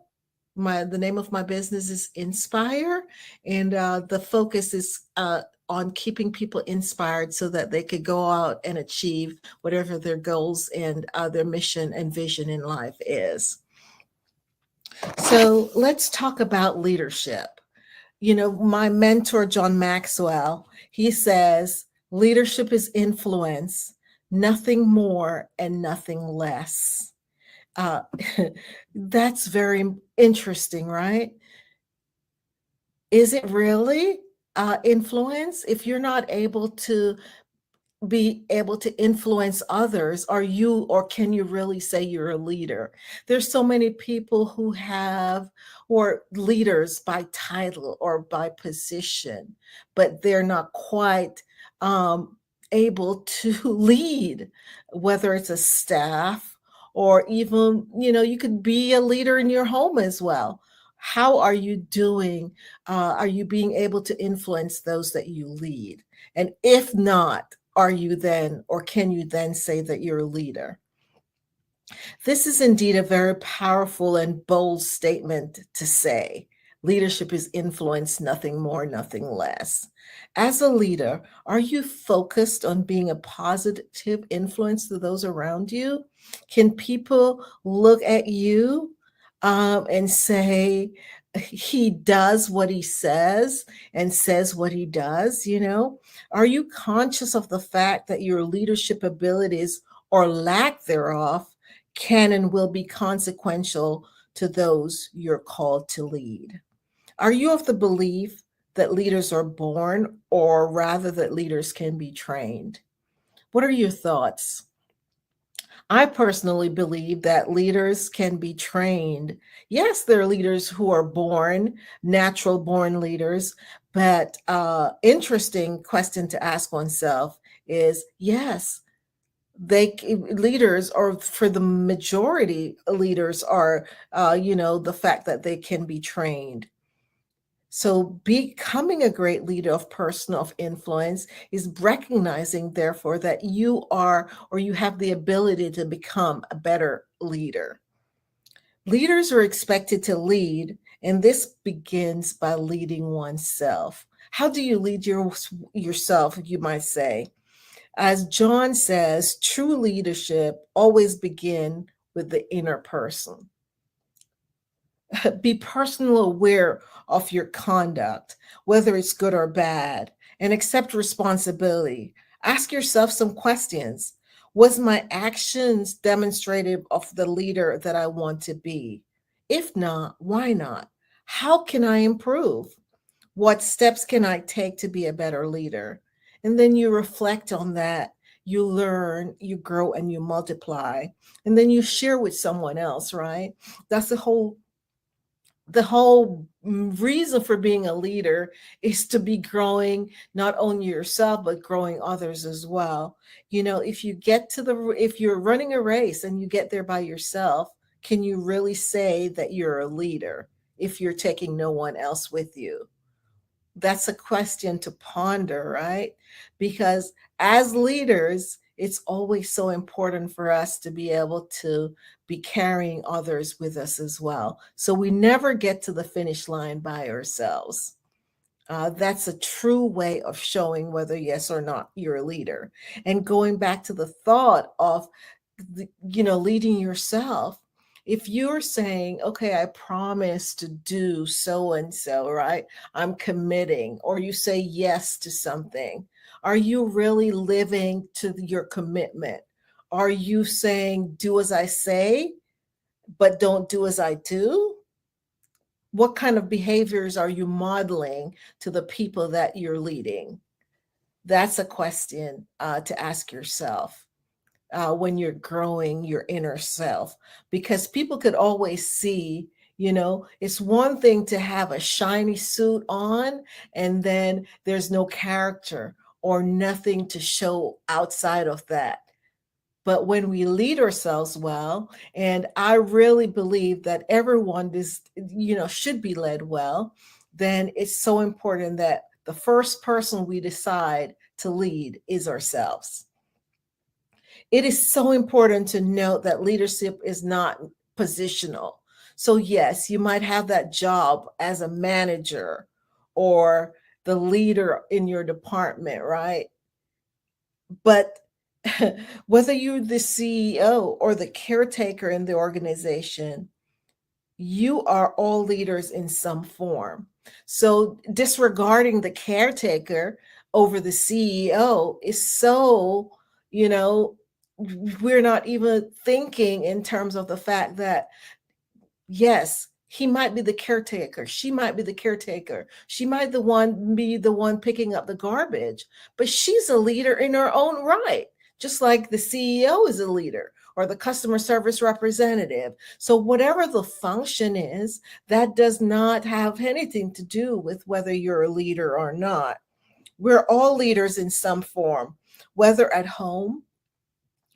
name of my business is Inspire, and the focus is on keeping people inspired so that they could go out and achieve whatever their goals and their mission and vision in life is. So let's talk about leadership. You know, my mentor, John Maxwell, he says, leadership is influence, nothing more and nothing less. That's very interesting, right? Is it really influence if you're not able to be able to influence others, are you, or can you really say you're a leader? There's so many people who or leaders by title or by position, but they're not quite able to lead, whether it's a staff or even, you could be a leader in your home as well. How are you doing? Are you being able to influence those that you lead? And if not, are you then, or can you then say that you're a leader? This is indeed a very powerful and bold statement to say. Leadership is influence, nothing more, nothing less. As a leader, are you focused on being a positive influence to those around you? Can people look at you and say, he does what he says and says what he does? Are you conscious of the fact that your leadership abilities or lack thereof can and will be consequential to those you're called to lead? Are you of the belief that leaders are born, or rather that leaders can be trained? What are your thoughts? I personally believe that leaders can be trained. Yes, there are leaders who are born, natural born leaders, but interesting question to ask oneself is, yes, leaders, or for the majority, leaders are the fact that they can be trained. So becoming a great leader of personal influence is recognizing, therefore, that you are, or you have the ability to become a better leader. Leaders are expected to lead, and this begins by leading oneself. How do you lead yourself, you might say? As John says, true leadership always begins with the inner person. Be personally aware of your conduct, whether it's good or bad, and accept responsibility. Ask yourself some questions. Was my actions demonstrative of the leader that I want to be? If not, why not? How can I improve? What steps can I take to be a better leader? And then you reflect on that. You learn, you grow, and you multiply. And then you share with someone else, right? That's the whole reason for being a leader, is to be growing not only yourself, but growing others as well. If you're running a race and you get there by yourself, can you really say that you're a leader if you're taking no one else with you? That's a question to ponder, right? Because as leaders, it's always so important for us to be able to be carrying others with us as well. So we never get to the finish line by ourselves. That's a true way of showing whether yes or not you're a leader. And going back to the thought of, leading yourself, if you're saying, okay, I promise to do so and so, right? I'm committing, or you say yes to something. Are you really living to your commitment? Are you saying, do as I say, but don't do as I do? What kind of behaviors are you modeling to the people that you're leading? That's a question to ask yourself. When you're growing your inner self, because people could always see, it's one thing to have a shiny suit on and then there's no character or nothing to show outside of that. But when we lead ourselves well, and I really believe that everyone should be led well, then it's so important that the first person we decide to lead is ourselves. It is so important to note that leadership is not positional. So yes, you might have that job as a manager or the leader in your department, right? But whether you're the CEO or the caretaker in the organization, you are all leaders in some form. So disregarding the caretaker over the CEO is so, we're not even thinking in terms of the fact that, yes, He might be the caretaker. She might be the caretaker. She might be the one picking up the garbage, but she's a leader in her own right, just like the CEO is a leader or the customer service representative. So whatever the function is, that does not have anything to do with whether you're a leader or not. We're all leaders in some form, whether at home,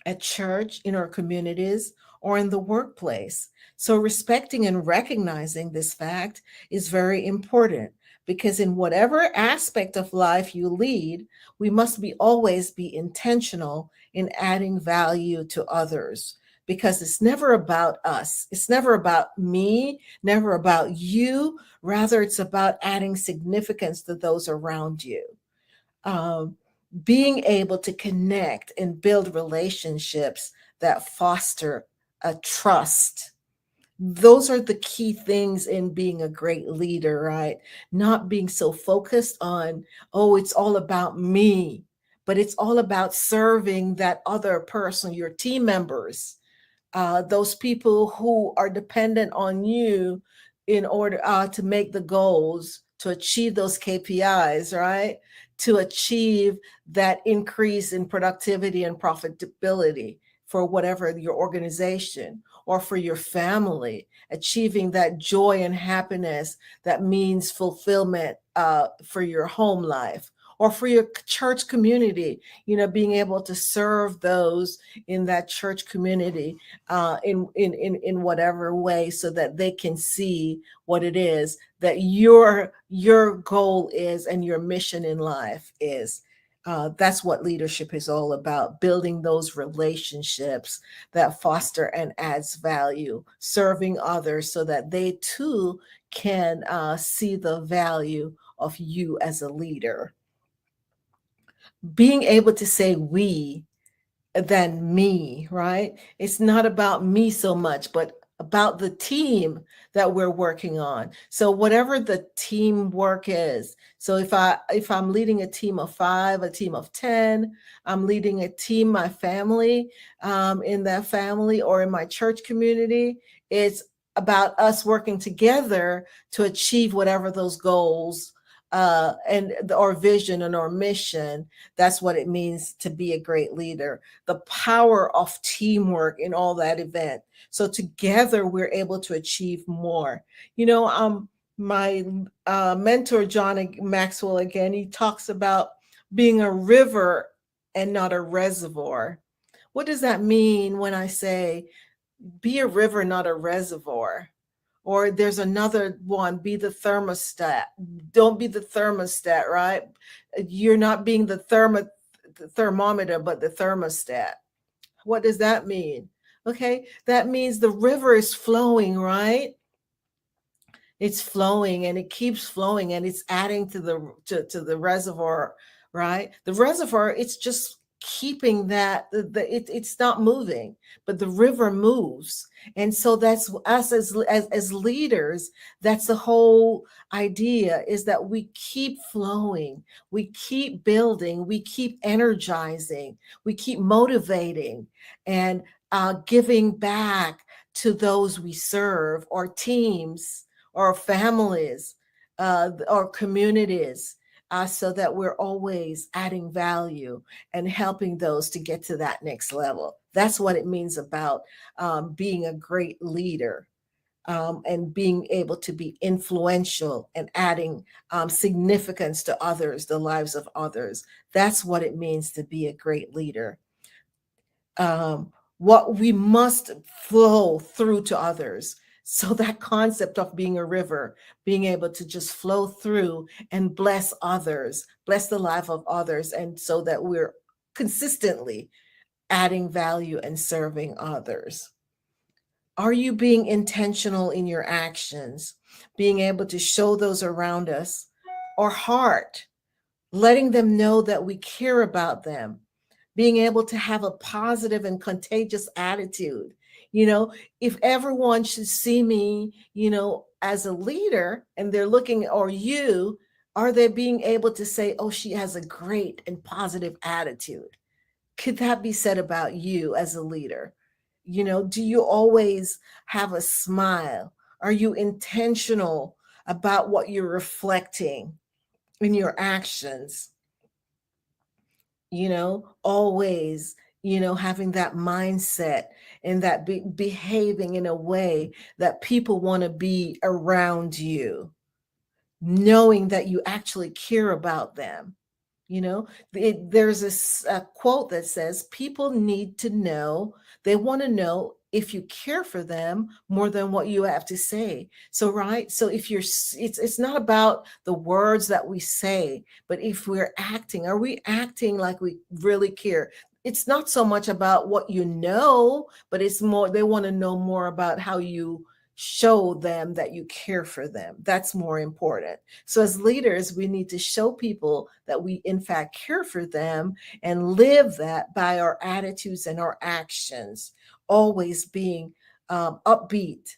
at church, in our communities, or in the workplace. So respecting and recognizing this fact is very important, because in whatever aspect of life you lead, we must always be intentional in adding value to others, because it's never about us. It's never about me, never about you. Rather, it's about adding significance to those around you. Being able to connect and build relationships that foster a trust. Those are the key things in being a great leader, right? Not being so focused on, oh, it's all about me, but it's all about serving that other person, your team members, those people who are dependent on you in order to make the goals, to achieve those KPIs, right? To achieve that increase in productivity and profitability for whatever your organization or for your family, achieving that joy and happiness that means fulfillment for your home life or for your church community, being able to serve those in that church community in whatever way, so that they can see what it is that your goal is and your mission in life is. That's what leadership is all about, building those relationships that foster and adds value, serving others so that they too can see the value of you as a leader. Being able to say we than me, right? It's not about me so much, but about the team that we're working on. So whatever the teamwork is. So if I'm leading a team of 5, a team of 10, I'm leading a team, my family, in that family or in my church community, it's about us working together to achieve whatever those goals and our vision and our mission. That's what it means to be a great leader. The power of teamwork in all that event. So together we're able to achieve more. My mentor, John Maxwell, again, he talks about being a river and not a reservoir. What does that mean when I say be a river, not a reservoir? Or there's another one, be the thermostat. Don't be the thermostat, right? You're not being the thermometer, but the thermostat. What does that mean? Okay, that means the river is flowing, right? It's flowing and it keeps flowing and it's adding to the reservoir, right? The reservoir, it's just keeping that it's not moving, but the river moves. And so that's us as leaders. That's the whole idea, is that we keep flowing, we keep building, we keep energizing, we keep motivating and giving back to those we serve, or teams, or families, or communities, so that we're always adding value and helping those to get to that next level. That's what it means about being a great leader, and being able to be influential and adding significance to others, the lives of others. That's what it means to be a great leader. What we must flow through to others. So that concept of being a river, being able to just flow through and bless others, bless the life of others, and so that we're consistently adding value and serving others. Are you being intentional in your actions, being able to show those around us our heart, letting them know that we care about them, being able to have a positive and contagious attitude? If everyone should see me, as a leader, and they're looking, or you, are they being able to say, oh, she has a great and positive attitude? Could that be said about you as a leader? Do you always have a smile? Are you intentional about what you're reflecting in your actions? Always, having that mindset and that behaving in a way that people want to be around you, knowing that you actually care about them. There's a quote that says, people need to know, they want to know if you care for them more than what you have to say. So, right. So it's not about the words that we say, but if are we acting like we really care? It's not so much about what but it's more, they want to know more about how you show them that you care for them. That's more important. So as leaders, we need to show people that we in fact care for them and live that by our attitudes and our actions, always being upbeat,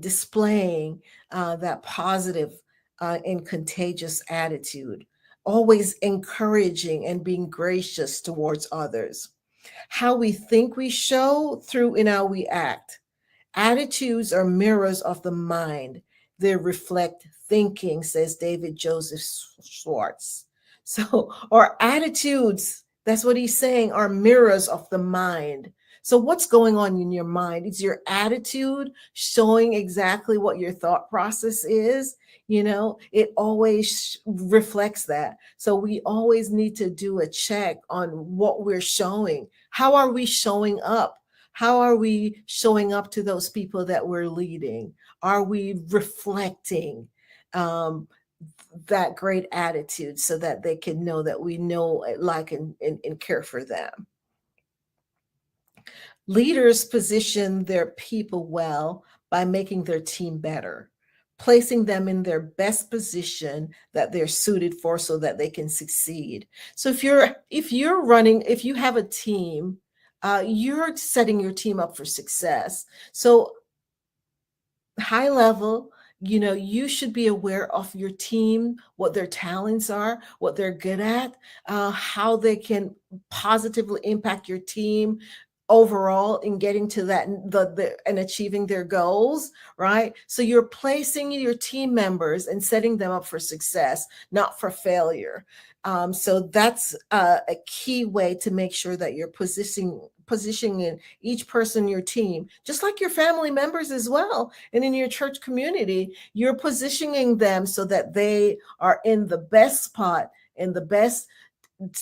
displaying that positive and contagious attitude, always encouraging and being gracious towards others. How we think we show through in how we act. Attitudes are mirrors of the mind. They reflect thinking, says David Joseph Schwartz. So our attitudes, that's what he's saying, are mirrors of the mind. So what's going on in your mind? Is your attitude showing exactly what your thought process is? It always reflects that. So we always need to do a check on what we're showing. How are we showing up? How are we showing up to those people that we're leading? Are we reflecting that great attitude so that they can know that we know, like, and care for them? Leaders position their people well by making their team better, placing them in their best position that they're suited for so that they can succeed. So if you have a team, you're setting your team up for success. So high level, you should be aware of your team, what their talents are, what they're good at, how they can positively impact your team overall in getting to that and achieving their goals, right? So you're placing your team members and setting them up for success, not for failure. So that's a key way to make sure that you're positioning each person in your team, just like your family members as well. And in your church community, you're positioning them so that they are in the best spot,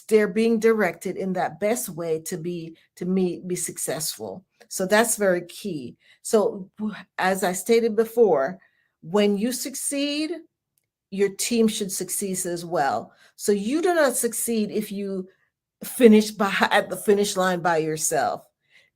they're being directed in that best way to be successful. So that's very key. So as I stated before, when you succeed, your team should succeed as well. So you do not succeed if you finish at the finish line by yourself.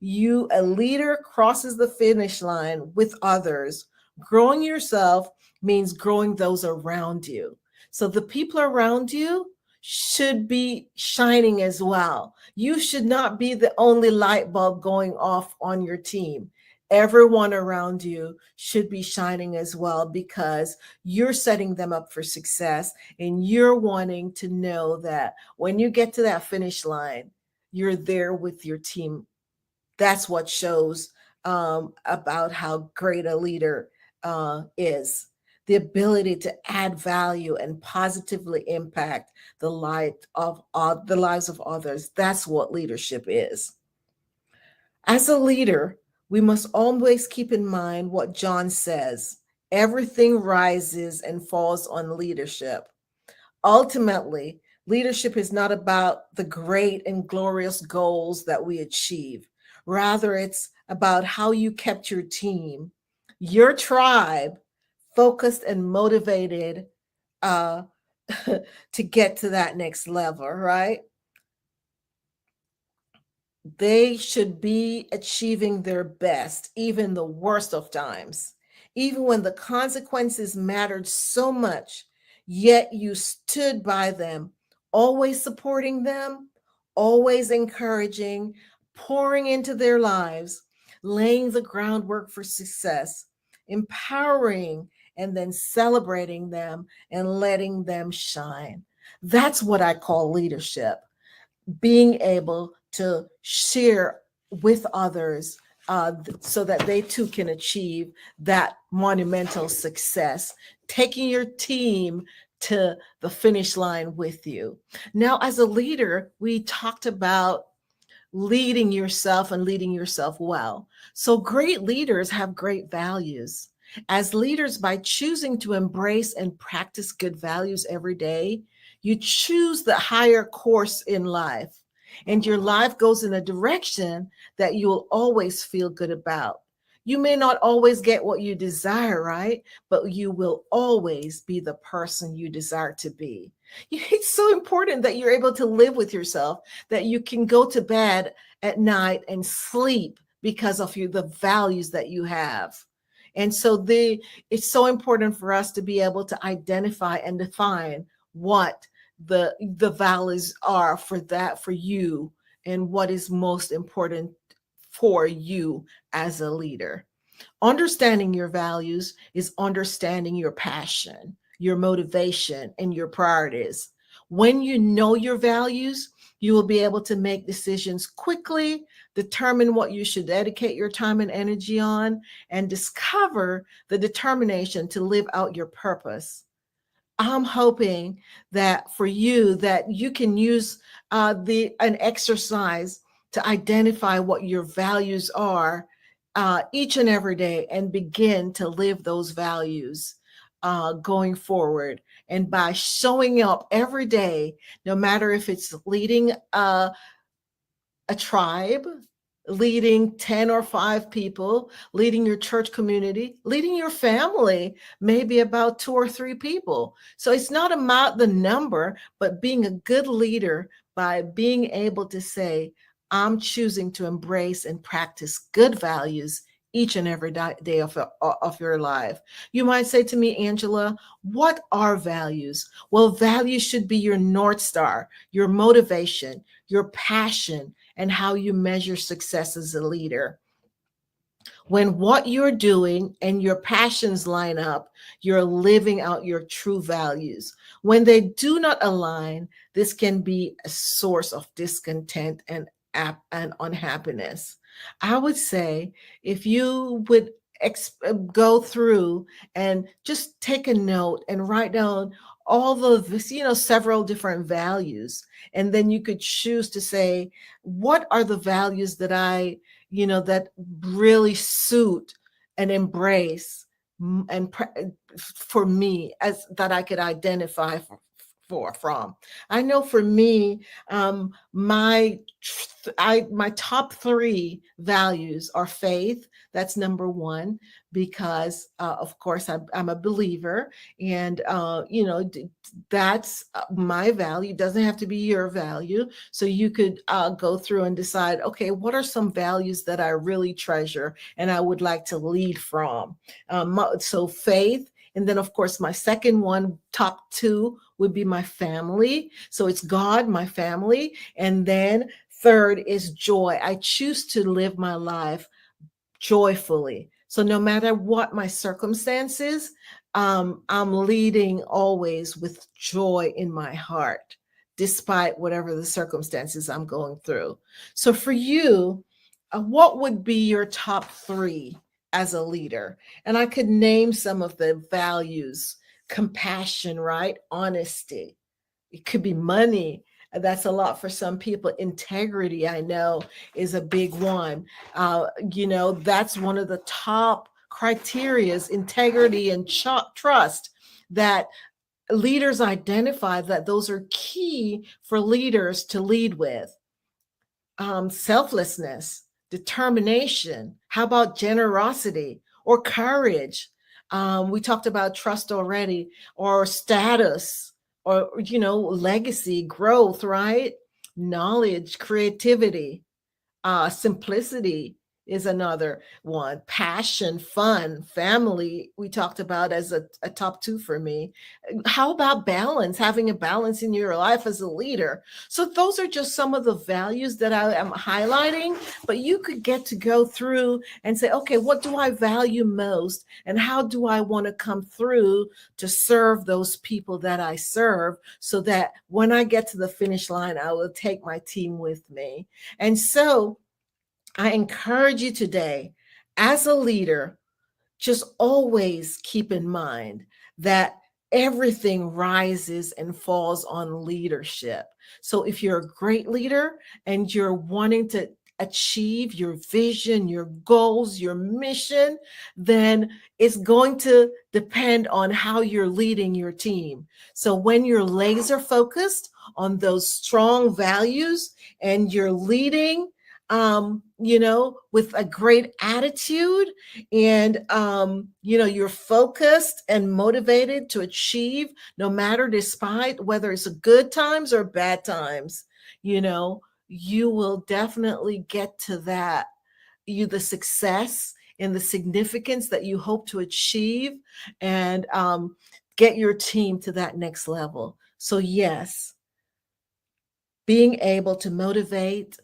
A leader crosses the finish line with others. Growing yourself means growing those around you. So the people around you should be shining as well. You should not be the only light bulb going off on your team. Everyone around you should be shining as well, because you're setting them up for success and you're wanting to know that when you get to that finish line, you're there with your team. That's what shows about how great a leader is. The ability to add value and positively impact the lives of others. That's what leadership is. As a leader, we must always keep in mind what John says: everything rises and falls on leadership. Ultimately, leadership is not about the great and glorious goals that we achieve. Rather, it's about how you kept your team, your tribe, focused and motivated to get to that next level, right? They should be achieving their best, even the worst of times, even when the consequences mattered so much, yet you stood by them, always supporting them, always encouraging, pouring into their lives, laying the groundwork for success, empowering, and then celebrating them and letting them shine. That's what I call leadership. Being able to share with others so that they too can achieve that monumental success, taking your team to the finish line with you. Now, as a leader, we talked about leading yourself and leading yourself well. So great leaders have great values. As leaders, by choosing to embrace and practice good values every day, you choose the higher course in life, and your life goes in a direction that you'll always feel good about. You may not always get what you desire, right? But you will always be the person you desire to be. It's so important that you're able to live with yourself, that you can go to bed at night and sleep because of the values that you have. And so it's so important for us to be able to identify and define what the values are for you, and what is most important for you as a leader. Understanding your values is understanding your passion, your motivation, and your priorities. When you know your values, you will be able to make decisions quickly, determine what you should dedicate your time and energy on, and discover the determination to live out your purpose. I'm hoping that for you, that you can use an exercise to identify what your values are each and every day, and begin to live those values going forward. And by showing up every day, no matter if it's leading a tribe, leading 10 or 5 people, leading your church community, leading your family, maybe about 2 or 3 people. So it's not about the number, but being a good leader by being able to say, I'm choosing to embrace and practice good values each and every day of your life. You might say to me, Angela, what are values? Well, values should be your North Star, your motivation, your passion, and how you measure success as a leader. When what you're doing and your passions line up, you're living out your true values. When they do not align, this can be a source of discontent and unhappiness. I would say if you would go through and just take a note and write down all of this, several different values, and then you could choose to say, what are the values that that really suit and embrace and for me, as that I could identify from. I know for me, my top 3 values are faith. That's number 1, because of course I'm a believer, and that's my value. It doesn't have to be your value. So you could go through and decide, okay, what are some values that I really treasure and I would like to lead from? So faith. And then, of course, my second one, top 2, would be my family. So it's God, my family. And then third is joy. I choose to live my life joyfully. So no matter what my circumstances, I'm leading always with joy in my heart, despite whatever the circumstances I'm going through. So for you, what would be your top 3 as a leader? And I could name some of the values: compassion, right? Honesty. It could be money. That's a lot for some people. Integrity, I know, is a big one. That's one of the top criterias, integrity and trust, that leaders identify that those are key for leaders to lead with. Selflessness, determination. How about generosity or courage? We talked about trust already, or status, or legacy, growth, right? Knowledge, creativity, simplicity is another one. Passion, fun, family, we talked about as a top 2 for me. How about balance, having a balance in your life as a leader? So those are just some of the values that I am highlighting, but you could get to go through and say, okay, what do I value most? And how do I want to come through to serve those people that I serve, so that when I get to the finish line, I will take my team with me? And so I encourage you today, as a leader, just always keep in mind that everything rises and falls on leadership. So if you're a great leader and you're wanting to achieve your vision, your goals, your mission, then it's going to depend on how you're leading your team. So when you're laser focused on those strong values and you're leading with a great attitude and, you're focused and motivated to achieve no matter despite whether it's good times or bad times, you will definitely get to the success and the significance that you hope to achieve and get your team to that next level. So yes, being able to motivate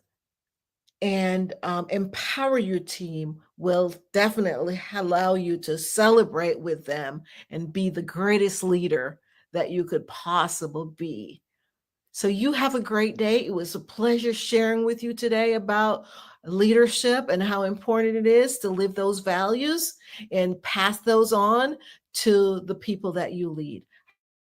and empower your team will definitely allow you to celebrate with them and be the greatest leader that you could possibly be. So you have a great day. It was a pleasure sharing with you today about leadership and how important it is to live those values and pass those on to the people that you lead.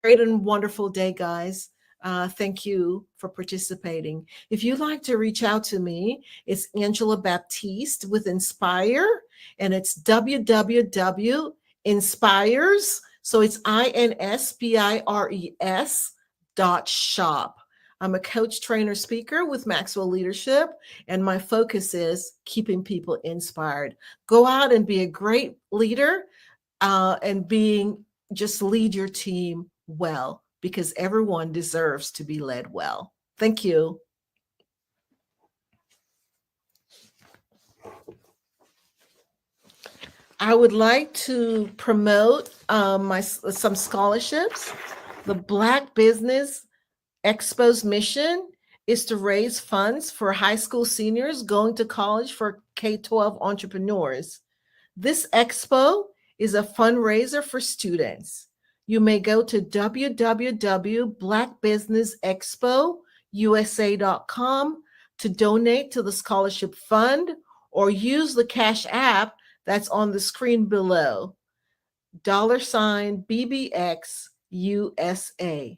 Great and wonderful day, guys. Thank you for participating. If you'd like to reach out to me, it's Angela Baptiste with Inspire, and it's www.inspires. So it's INSPIRES.shop. I'm a coach, trainer, speaker with Maxwell Leadership, and my focus is keeping people inspired. Go out and be a great leader and just lead your team well, because everyone deserves to be led well. Thank you. I would like to promote some scholarships. The Black Business Expo's mission is to raise funds for high school seniors going to college for K-12 entrepreneurs. This expo is a fundraiser for students. You may go to www.blackbusinessexpousa.com to donate to the scholarship fund, or use the Cash App that's on the screen below, $BBXUSA.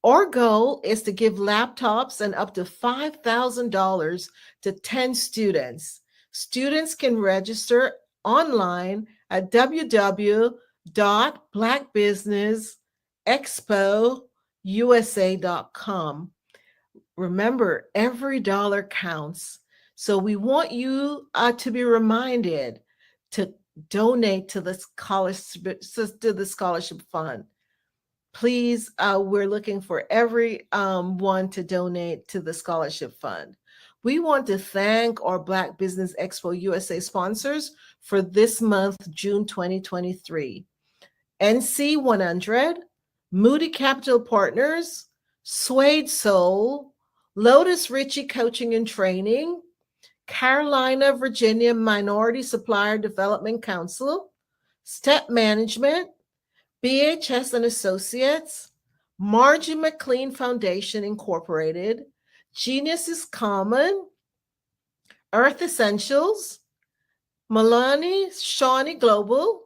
Our goal is to give laptops and up to $5,000 to 10 students. Students can register online at www.blackbusinessexpousa.com. Remember, every dollar counts. So we want you to be reminded to donate to the scholarship fund. Please, we're looking for every one to donate to the scholarship fund. We want to thank our Black Business Expo USA sponsors for this month, June 2023. NC 100, Moody Capital Partners, Suede Soul, Lotus Ritchie Coaching and Training, Carolina, Virginia Minority Supplier Development Council, Step Management, BHS and Associates, Margie McLean Foundation Incorporated, Genius is Common, Earth Essentials, Milani Shawnee Global,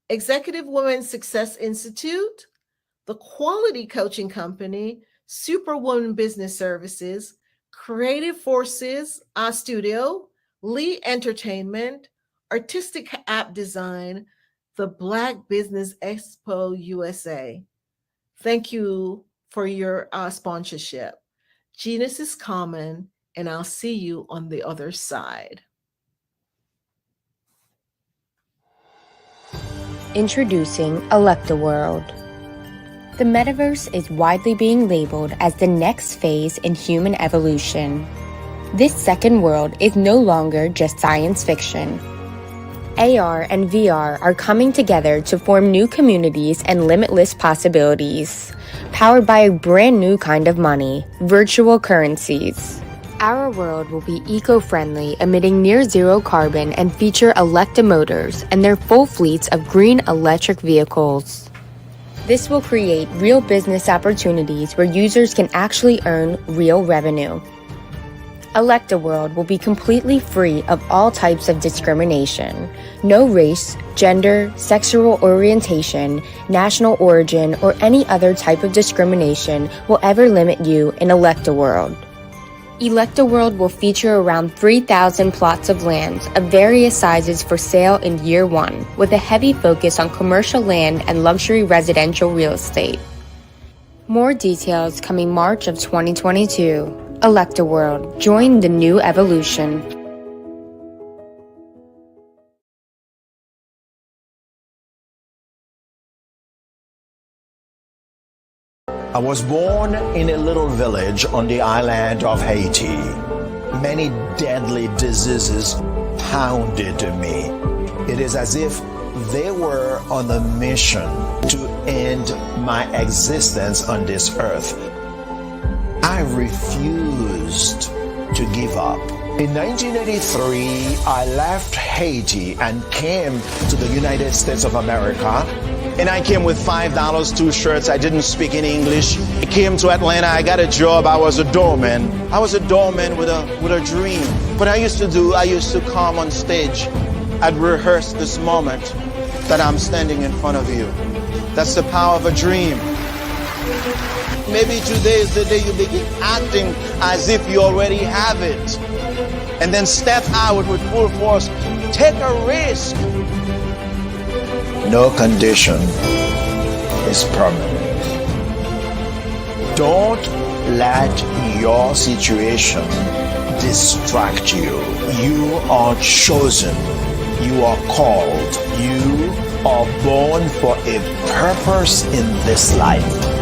Executive Women Success Institute, the Quality Coaching Company, Superwoman Business Services, Creative Forces Studio, Lee Entertainment, Artistic App Design, the Black Business Expo USA. Thank you for your sponsorship. Genius is Common, and I'll see you on the other side. Introducing Electaworld. The metaverse is widely being labeled as the next phase in human evolution. This second world is no longer just science fiction. AR and VR are coming together to form new communities and limitless possibilities, powered by a brand new kind of money, virtual currencies. Our world will be eco-friendly, emitting near-zero carbon, and feature electromotors and their full fleets of green electric vehicles. This will create real business opportunities where users can actually earn real revenue. Electaworld will be completely free of all types of discrimination. No race, gender, sexual orientation, national origin, or any other type of discrimination will ever limit you in Electaworld. Electaworld will feature around 3,000 plots of land of various sizes for sale in year one, with a heavy focus on commercial land and luxury residential real estate. More details coming March of 2022. Electaworld. Join the new evolution. I was born in a little village on the island of Haiti. Many deadly diseases pounded me. It is as if they were on a mission to end my existence on this earth. I refused to give up. In 1983, I left Haiti and came to the United States of America. And I came with $5, 2 shirts. I didn't speak any English. I came to Atlanta. I got a job. I was a doorman. I was a doorman with a dream. What I used to come on stage. I'd rehearse this moment that I'm standing in front of you. That's the power of a dream. Maybe today is the day you begin acting as if you already have it. And then step out with full force. Take a risk. No condition is permanent. Don't let your situation distract you. You are chosen. You are called. You are born for a purpose in this life.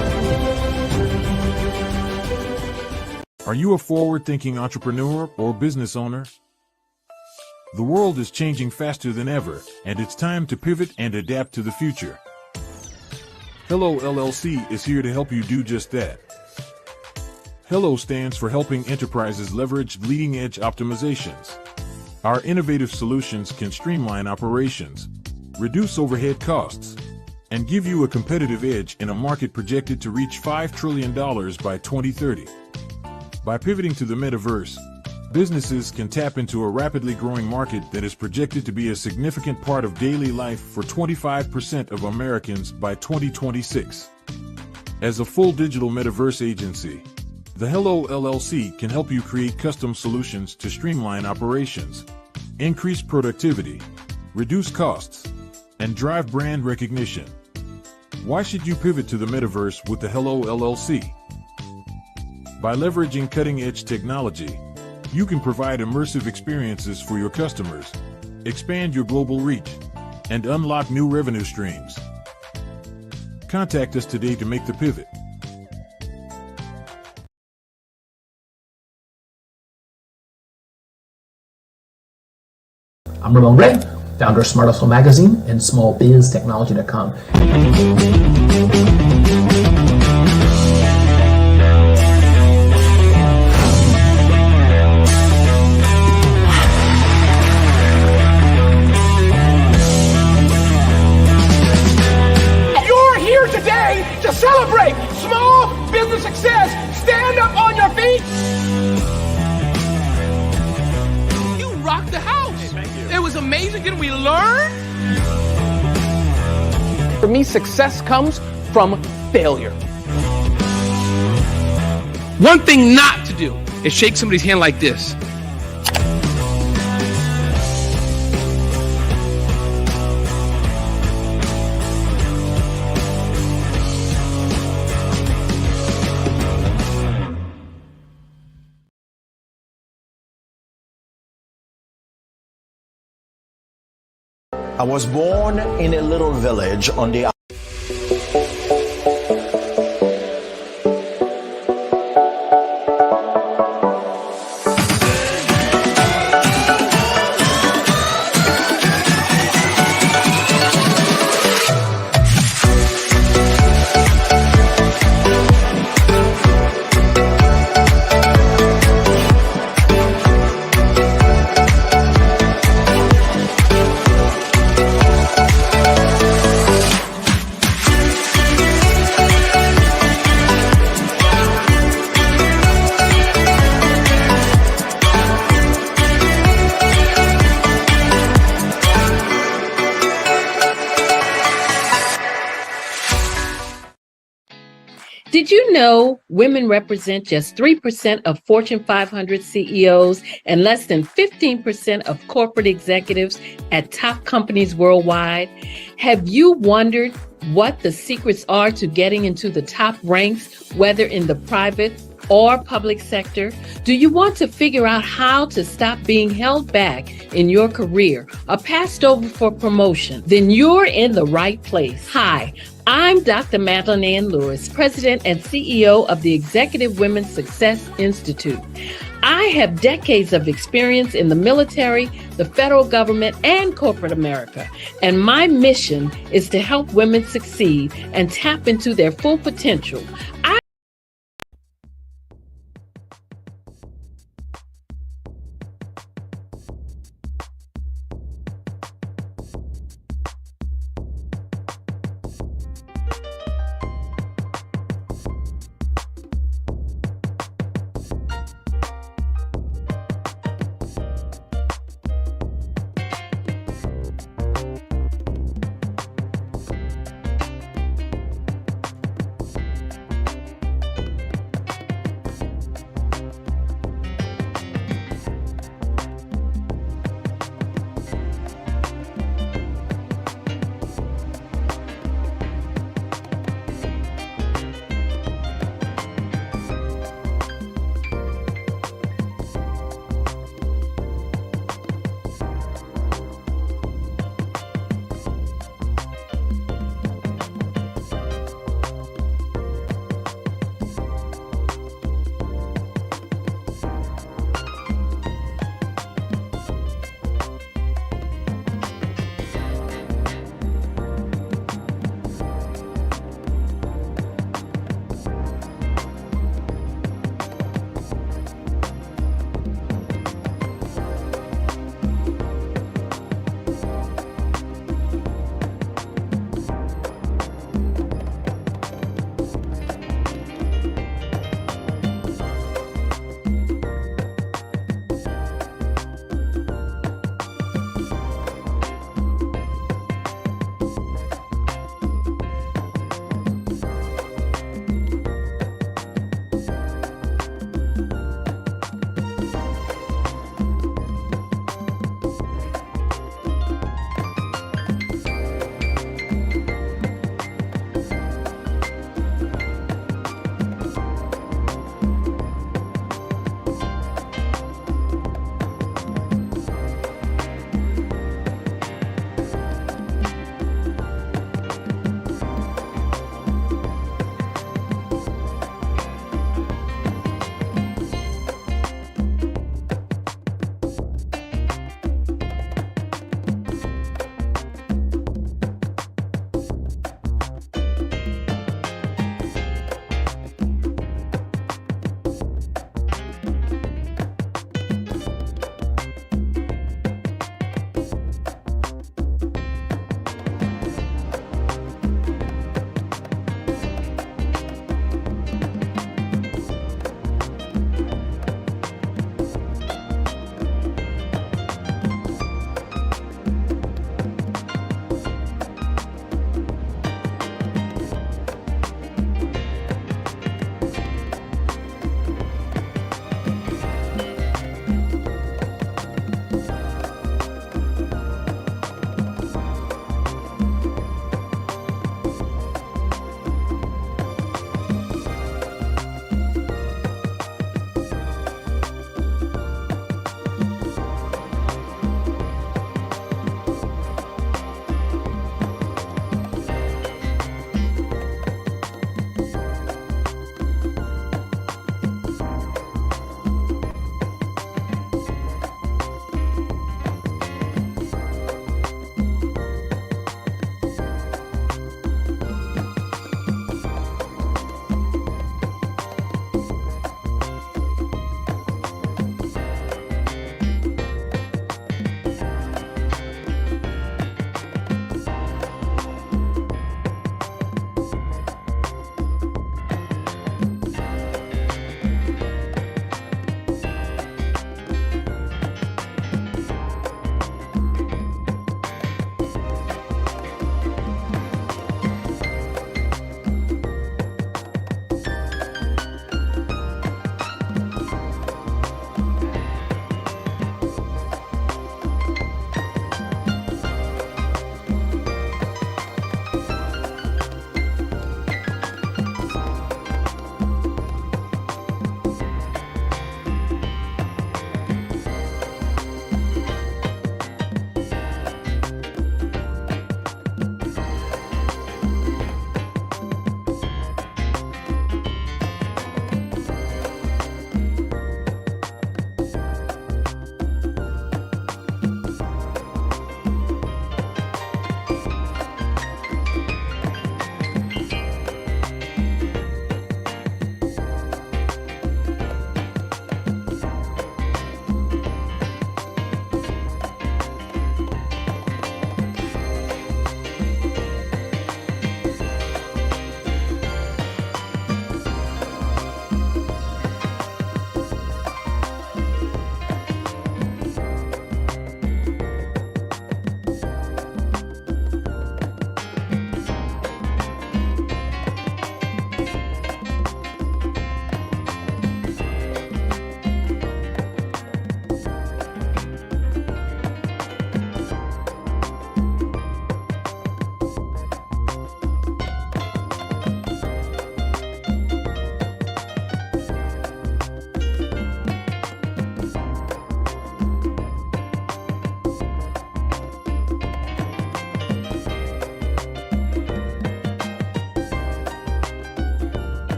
Are you a forward-thinking entrepreneur or business owner? The world is changing faster than ever, and it's time to pivot and adapt to the future. Hello LLC is here to help you do just that. Hello stands for helping enterprises leverage leading-edge optimizations. Our innovative solutions can streamline operations, reduce overhead costs, and give you a competitive edge in a market projected to reach $5 trillion by 2030. By pivoting to the metaverse, businesses can tap into a rapidly growing market that is projected to be a significant part of daily life for 25% of Americans by 2026. As a full digital metaverse agency, the Hello LLC can help you create custom solutions to streamline operations, increase productivity, reduce costs, and drive brand recognition. Why should you pivot to the metaverse with the Hello LLC? By leveraging cutting-edge technology, you can provide immersive experiences for your customers, expand your global reach, and unlock new revenue streams. Contact us today to make the pivot. I'm Ramon Ray, founder of Smart Hustle Magazine and smallbiztechnology.com. To celebrate small business success. Stand up on your feet. You rocked the house. Hey, thank you. It was amazing. Didn't we learn? For me, success comes from failure. One thing not to do is shake somebody's hand like this. I was born in a little village on the Did you know women represent just 3% of Fortune 500 CEOs and less than 15% of corporate executives at top companies worldwide? Have you wondered what the secrets are to getting into the top ranks, whether in the private or public sector? Do you want to figure out how to stop being held back in your career or passed over for promotion? Then you're in the right place. Hi, I'm Dr. Madeline Ann Lewis, President and CEO of the Executive Women's Success Institute. I have decades of experience in the military, the federal government, and corporate America. And my mission is to help women succeed and tap into their full potential.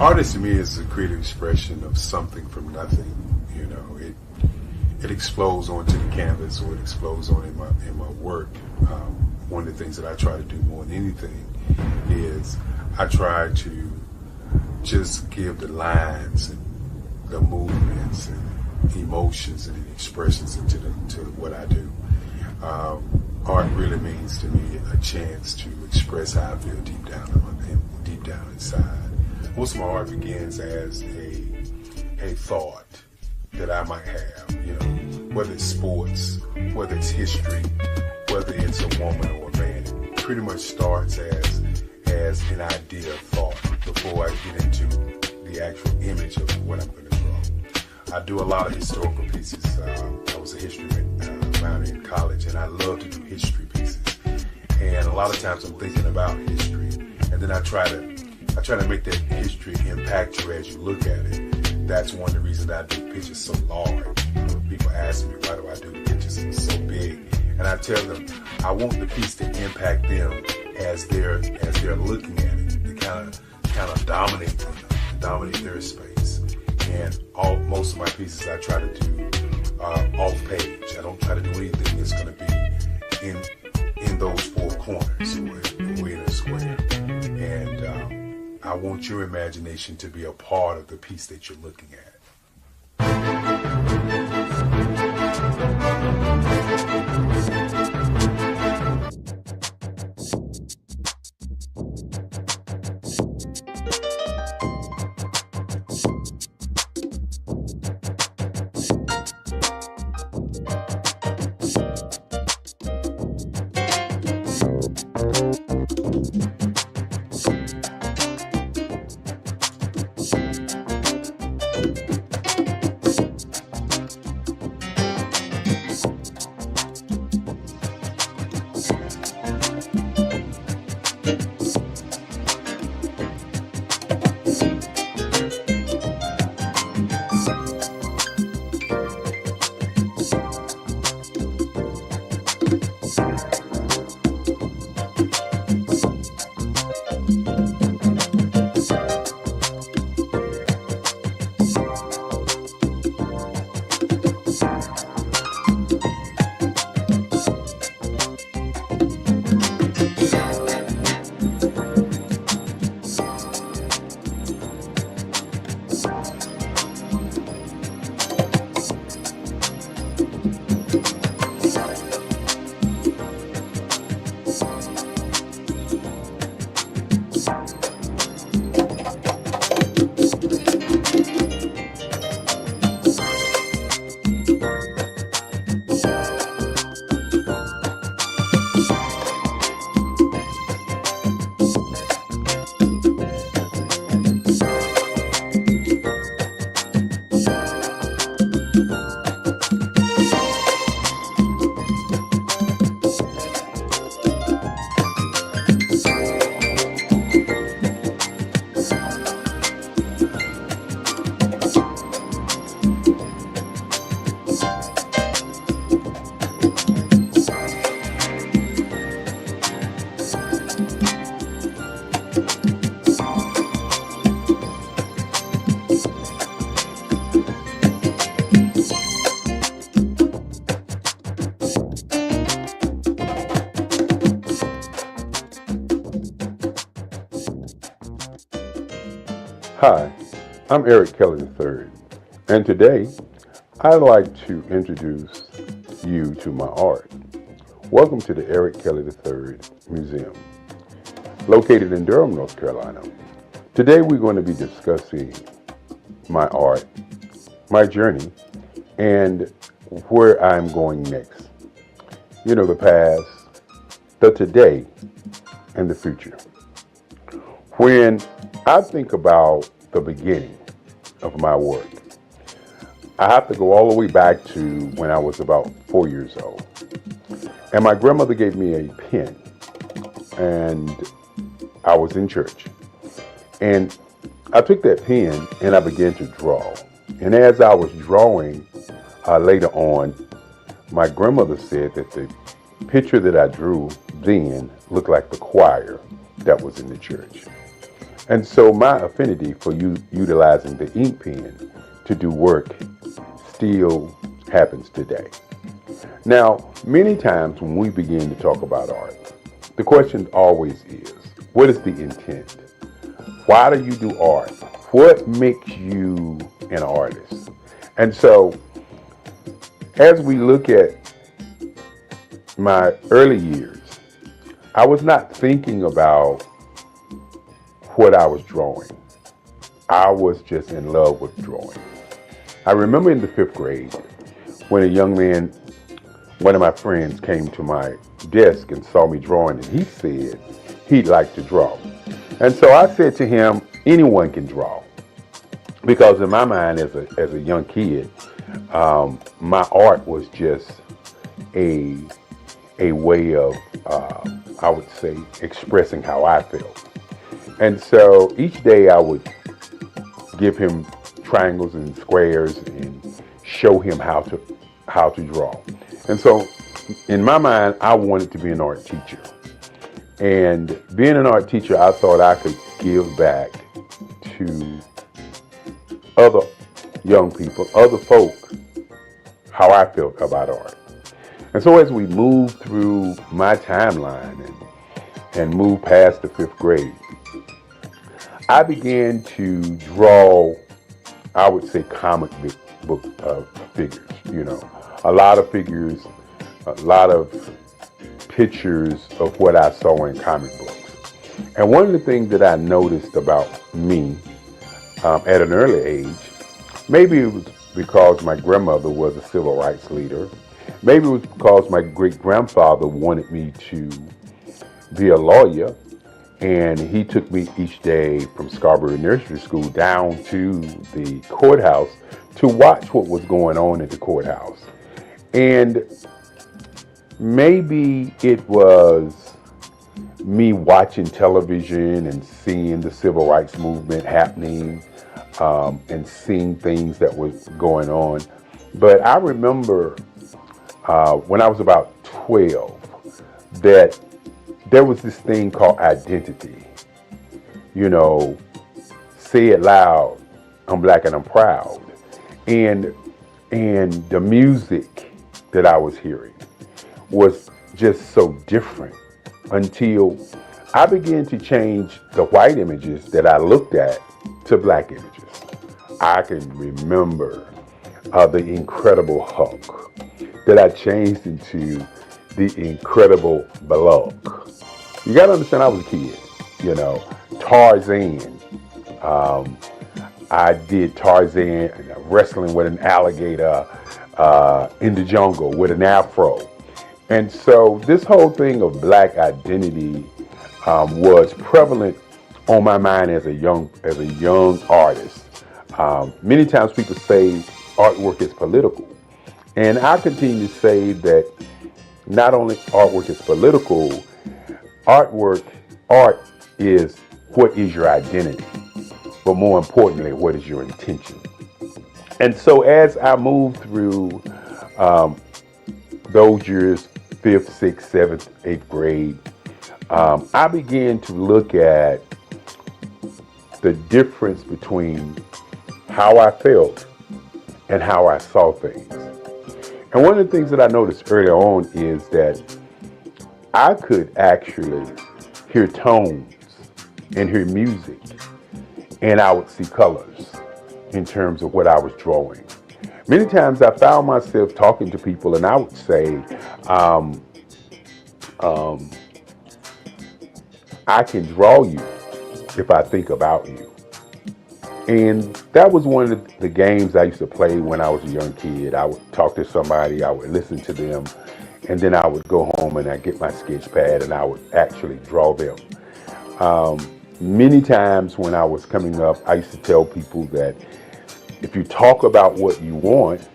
Artist to me is a creative expression of something from nothing. You know, it explodes onto the canvas, or it explodes on in my work. One of the things that I try to do more than anything is I try to just give the lines and the movements and emotions and expressions into what I do. Art really means to me a chance to express how I feel deep down inside. Most of my art begins as a thought that I might have, you know, whether it's sports, whether it's history, whether it's a woman or a man. It pretty much starts as an idea of thought before I get into the actual image of what I'm going to draw. I do a lot of historical pieces. I was a history minor in college, and I love to do history pieces. And a lot of times I'm thinking about history, and then I try to make that history impact you as you look at it. That's one of the reasons I do pictures so large. People ask me, why do I do pictures so big? And I tell them, I want the piece to impact them as they're looking at it. To kind of dominate them, dominate their space. And most of my pieces I try to do off page. I don't try to do anything that's going to be in those four corners or in a square. And I want your imagination to be a part of the piece that you're looking at. Hi, I'm Eric Kelly III, and today I'd like to introduce you to my art. Welcome to the Eric Kelly III Museum, located in Durham, North Carolina. Today we're going to be discussing my art, my journey, and where I'm going next. You know, the past, the today, and the future. When I think about the beginning of my work, I have to go all the way back to when I was about 4 years old. And my grandmother gave me a pen, and I was in church. And I took that pen and I began to draw. And as I was drawing, later on, my grandmother said that the picture that I drew then looked like the choir that was in the church. And so my affinity for utilizing the ink pen to do work still happens today. Now, many times when we begin to talk about art, the question always is, what is the intent? Why do you do art? What makes you an artist? And so, as we look at my early years, I was not thinking about what I was drawing. I was just in love with drawing. I remember in the 5th grade when a young man, one of my friends, came to my desk and saw me drawing, and he said he'd like to draw. And so I said to him, anyone can draw. Because in my mind as a young kid, my art was just a way of, I would say, expressing how I felt. And so each day I would give him triangles and squares and show him how to draw. And so in my mind, I wanted to be an art teacher. And being an art teacher, I thought I could give back to other young people, other folk, how I felt about art. And so as we moved through my timeline and moved past the 5th grade, I began to draw, I would say, comic book figures, a lot of figures, a lot of pictures of what I saw in comic books. And one of the things that I noticed about me at an early age, maybe it was because my grandmother was a civil rights leader, maybe it was because my great-grandfather wanted me to be a lawyer, and he took me each day from Scarborough Nursery School down to the courthouse to watch what was going on at the courthouse. And maybe it was me watching television and seeing the civil rights movement happening and seeing things that was going on. But I remember when I was about 12 that there was this thing called identity. Say it loud, I'm black and I'm proud. And the music that I was hearing was just so different until I began to change the white images that I looked at to black images. I can remember the Incredible Hulk that I changed into the Incredible Bullock. You gotta understand, I was a kid, Tarzan. I did Tarzan wrestling with an alligator in the jungle with an afro. And so this whole thing of black identity was prevalent on my mind as a young artist. Many times people say artwork is political. And I continue to say that not only artwork is political, art is what is your identity, but more importantly, what is your intention. And so as I moved through those years, 5th, 6th, 7th, 8th grade, I began to look at the difference between how I felt and how I saw things. And one of the things that I noticed early on is that I could actually hear tones and hear music, and I would see colors in terms of what I was drawing. Many times I found myself talking to people and I would say, I can draw you if I think about you. And that was one of the games I used to play when I was a young kid. I would talk to somebody, I would listen to them, and then I would go home and I'd get my sketch pad and I would actually draw them. Many times when I was coming up, I used to tell people that if you talk about what you want,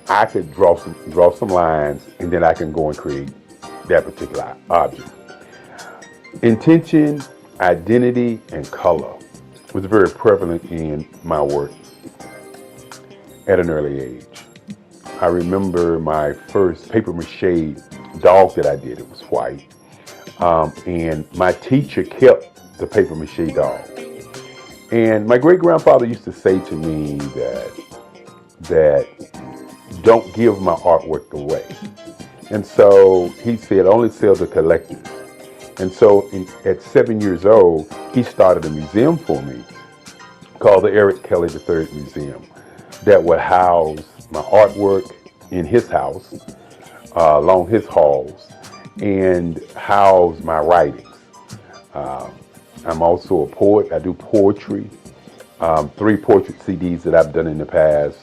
I could draw some lines and then I can go and create that particular object. Intention, identity, and color was very prevalent in my work at an early age. I remember my first paper mache dog that I did. It was white. And my teacher kept the paper mache dog. And my great-grandfather used to say to me that don't give my artwork away. And so he said, only sell to collectors. And so at 7 years old, he started a museum for me called the Eric Kelly III Museum that would house my artwork in his house, along his halls, and house my writings. I'm also a poet. I do poetry, 3 portrait CDs that I've done in the past,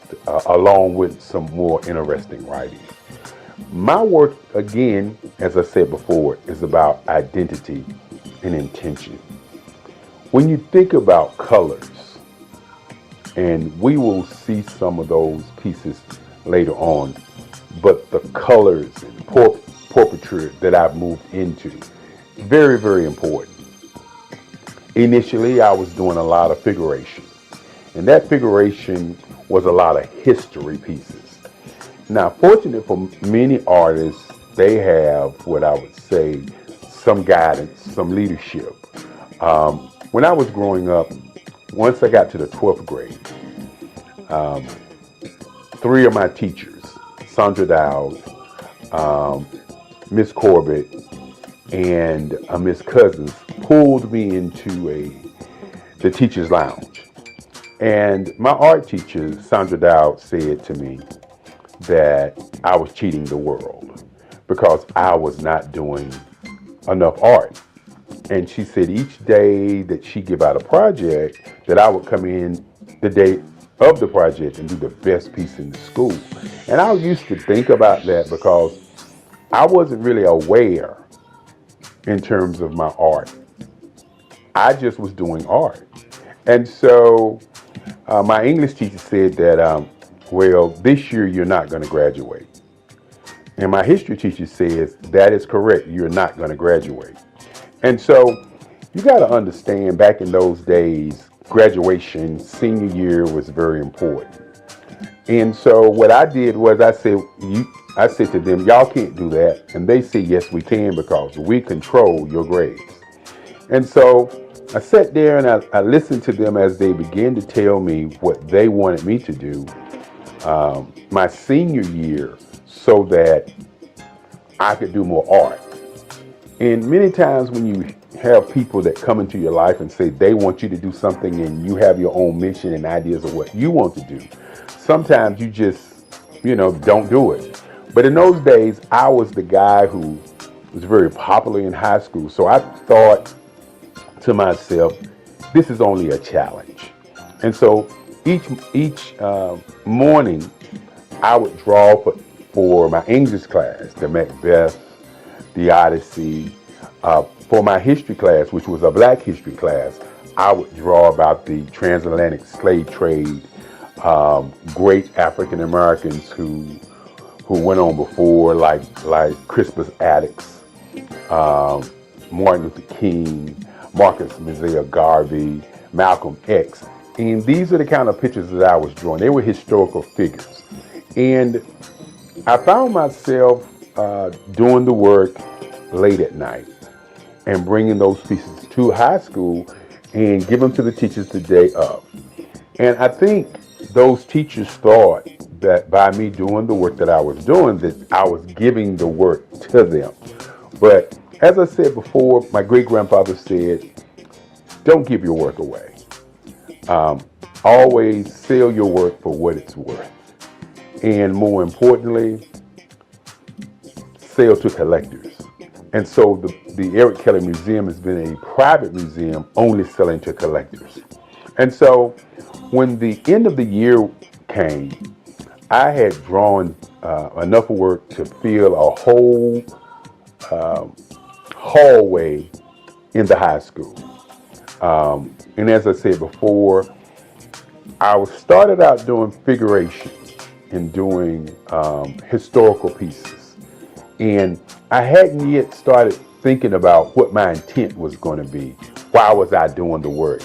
along with some more interesting writing. My work, again, as I said before, is about identity and intention. When you think about colors, and we will see some of those pieces later on, but the colors and portraiture that I've moved into, very, very important. Initially, I was doing a lot of figuration, and that figuration was a lot of history pieces. Now, fortunate for many artists, they have what I would say, some guidance, some leadership. When I was growing up, once I got to the 12th grade, 3 of my teachers, Sandra Dowd, Miss Corbett, and Miss Cousins, pulled me into the teacher's lounge. And my art teacher, Sandra Dowd, said to me that I was cheating the world because I was not doing enough art. And she said each day that she give out a project, that I would come in the day of the project and do the best piece in the school. And I used to think about that because I wasn't really aware in terms of my art. I just was doing art. And so my English teacher said that, well, this year you're not going to graduate. And my history teacher says, that is correct, you're not going to graduate. And so you got to understand, back in those days, graduation, senior year was very important. And so what I did was I said to them, y'all can't do that. And they said, yes, we can, because we control your grades. And so I sat there and I listened to them as they began to tell me what they wanted me to do my senior year so that I could do more art. And many times when you have people that come into your life and say they want you to do something and you have your own mission and ideas of what you want to do, sometimes you just, don't do it. But in those days, I was the guy who was very popular in high school. So I thought to myself, this is only a challenge. And so each morning, I would draw for my English class, the Macbeth, the Odyssey. For my history class, which was a Black history class, I would draw about the transatlantic slave trade, great African Americans who went on before, like Crispus Attucks, Martin Luther King, Marcus Mosiah Garvey, Malcolm X. And these are the kind of pictures that I was drawing. They were historical figures. And I found myself doing the work late at night and bringing those pieces to high school and give them to the teachers the day of. And I think those teachers thought that by me doing the work that I was doing, that I was giving the work to them. But as I said before, my great-grandfather said, don't give your work away. Always sell your work for what it's worth. And more importantly, sell to collectors. And so the Eric Kelly Museum has been a private museum only selling to collectors. And so when the end of the year came, I had drawn enough work to fill a whole hallway in the high school. And as I said before, I started out doing figuration and doing historical pieces. And I hadn't yet started thinking about what my intent was going to be. Why was I doing the work?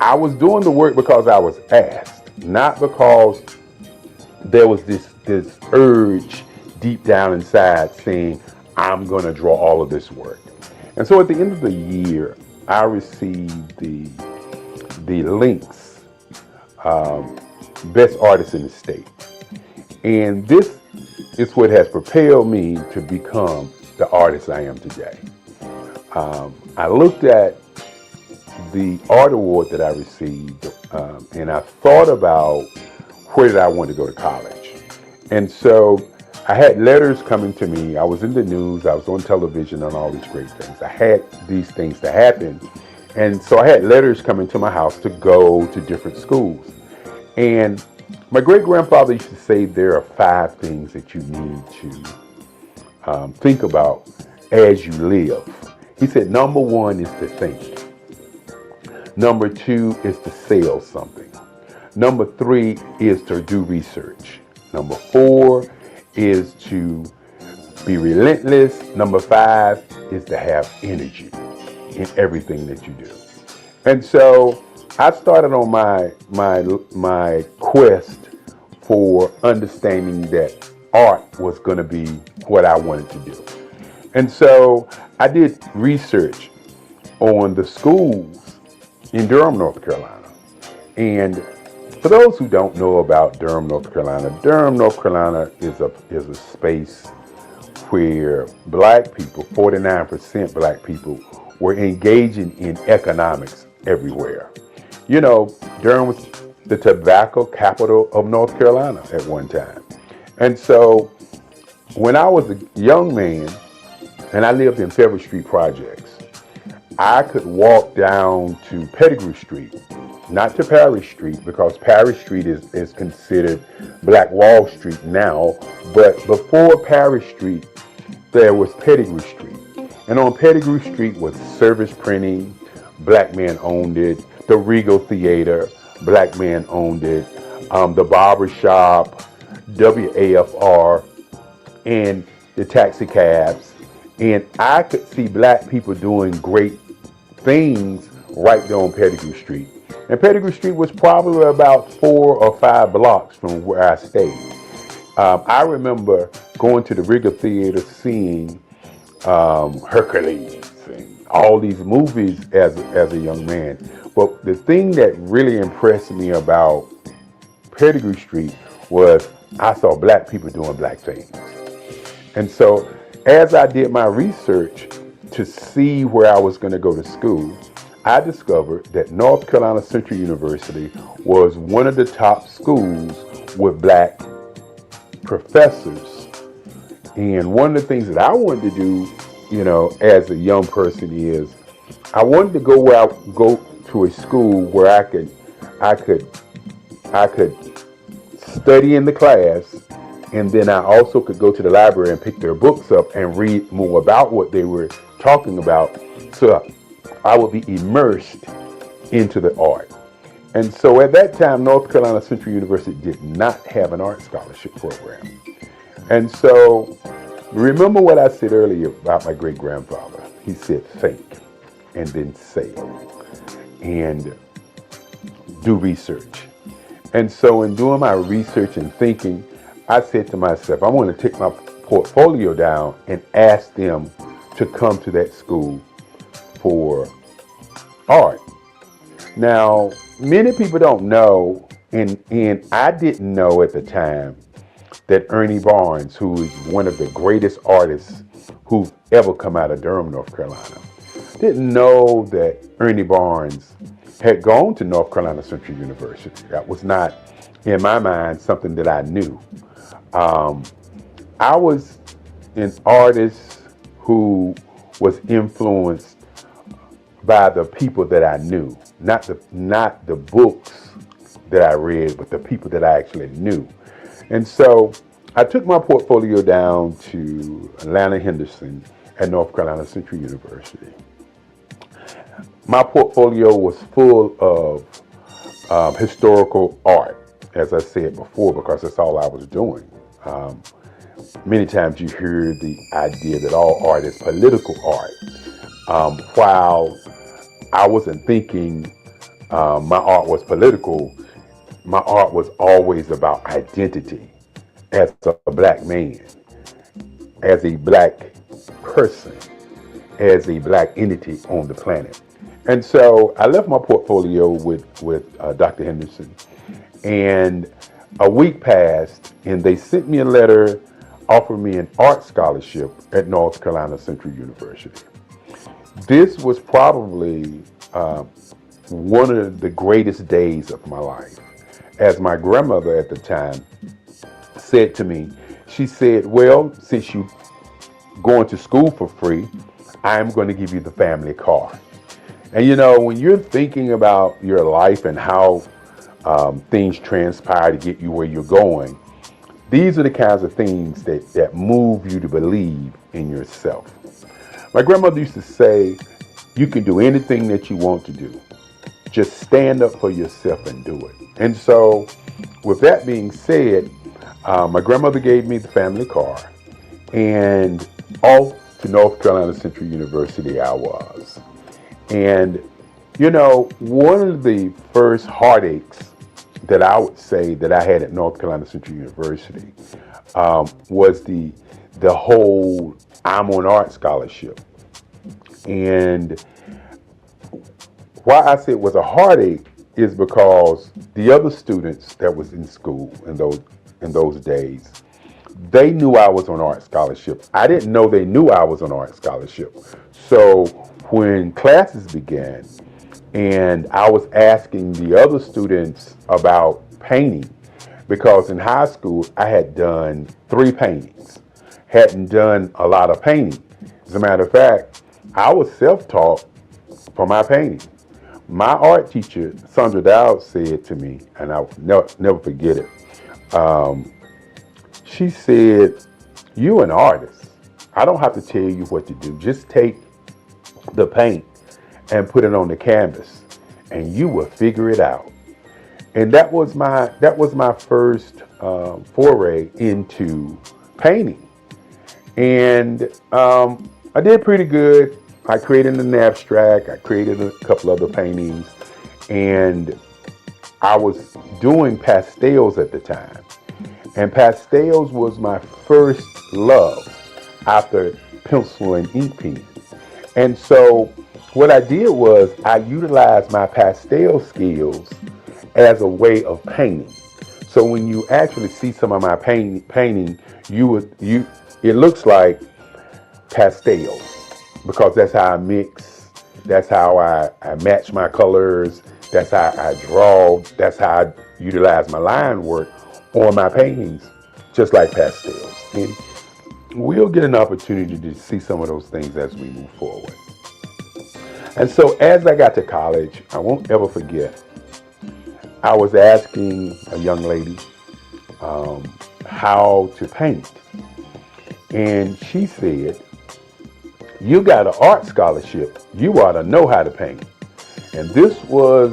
I was doing the work because I was asked, not because there was this urge deep down inside saying, I'm going to draw all of this work. And so at the end of the year, I received the the links, best artists in the state. And this is what has propelled me to become the artist I am today. I looked at the art award that I received, and I thought about where did I want to go to college. And so I had letters coming to me. I was in the news, I was on television and all these great things. I had these things to happen. And so I had letters coming to my house to go to different schools. And my great-grandfather used to say there are 5 things that you need to think about as you live. He said, number 1 is to think. Number 2 is to sell something. Number 3 is to do research. Number 4 is to be relentless. Number 5 is to have energy in everything that you do. And so I started on my quest for understanding that art was going to be what I wanted to do. And so I did research on the schools in Durham, North Carolina. And for those who don't know about Durham, North Carolina, Durham, North Carolina is a space where black people, 49% black people, were engaging in economics everywhere. You know, Durham was the tobacco capital of North Carolina at one time. And so when I was a young man and I lived in Fairwood Street Projects, I could walk down to Pettigrew Street, not to Parish Street, because Parish Street is considered Black Wall Street now, but before Parish Street, there was Pettigrew Street. And on Pettigrew Street was Service Printing, black man owned it, the Regal Theater, black man owned it, the barber shop, WAFR, and the taxi cabs. And I could see black people doing great things right there on Pettigrew Street. And Pettigrew Street was probably about 4 or 5 blocks from where I stayed. I remember going to the Regal Theater, seeing Hercules and all these movies as a young man. But the thing that really impressed me about Pettigrew Street was I saw black people doing black things. And so as I did my research to see where I was going to go to school, I discovered that North Carolina Central University was one of the top schools with black professors. And one of the things that I wanted to do, you know, as a young person is I wanted to go to a school where I could study in the class, and then I also could go to the library and pick their books up and read more about what they were talking about, so I would be immersed into the art. And so at that time, North Carolina Central University did not have an art scholarship program. And so remember what I said earlier about my great-grandfather. He said, think, and then sell, and do research. And so in doing my research and thinking, I said to myself, I want to take my portfolio down and ask them to come to that school for art. Now, many people don't know, and I didn't know at the time, that Ernie Barnes, who is one of the greatest artists who've ever come out of Durham, North Carolina, didn't know that Ernie Barnes had gone to North Carolina Central University. That was not, in my mind, something that I knew. I was an artist who was influenced by the people that I knew, not the books that I read, but the people that I actually knew. And so I took my portfolio down to Atlanta Henderson at North Carolina Central University. My portfolio was full of historical art, as I said before, because that's all I was doing. Many times you hear the idea that all art is political art. While I wasn't thinking my art was political, my art was always about identity as a black man, as a black person, as a black entity on the planet. And so I left my portfolio with Dr. Henderson, and a week passed, and they sent me a letter offering me an art scholarship at North Carolina Central University. This was probably one of the greatest days of my life, as my grandmother at the time said to me. She said, well, since you're going to school for free, I'm going to give you the family car. And you know, when you're thinking about your life and how things transpire to get you where you're going, these are the kinds of things that move you to believe in yourself. My grandmother used to say, you can do anything that you want to do. Just stand up for yourself and do it. And so, with that being said, my grandmother gave me the family car, and off to North Carolina Central University I was. And, you know, one of the first heartaches that I would say that I had at North Carolina Central University was the whole I'm on art scholarship. And why I say it was a heartache is because the other students that was in school in those days, they knew I was on art scholarship. I didn't know they knew I was on art scholarship. So when classes began and I was asking the other students about painting, because in high school I had done 3 paintings, hadn't done a lot of painting. As a matter of fact, I was self-taught for my painting. My art teacher, Sandra Dowd, said to me, and I'll never forget it, she said, you're an artist. I don't have to tell you what to do. Just take the paint and put it on the canvas and you will figure it out. And that was my first foray into painting. And I did pretty good. I created an abstract. I created a couple other paintings, and I was doing pastels at the time. And pastels was my first love after pencil and ink pen. And so what I did was I utilized my pastel skills as a way of painting. So when you actually see some of my painting, it looks like pastels, because that's how I mix, that's how I match my colors, that's how I draw, that's how I utilize my line work on my paintings, just like pastels. And we'll get an opportunity to see some of those things as we move forward. And so as I got to college, I won't ever forget, I was asking a young lady how to paint. And she said, you got an art scholarship, you ought to know how to paint. And this was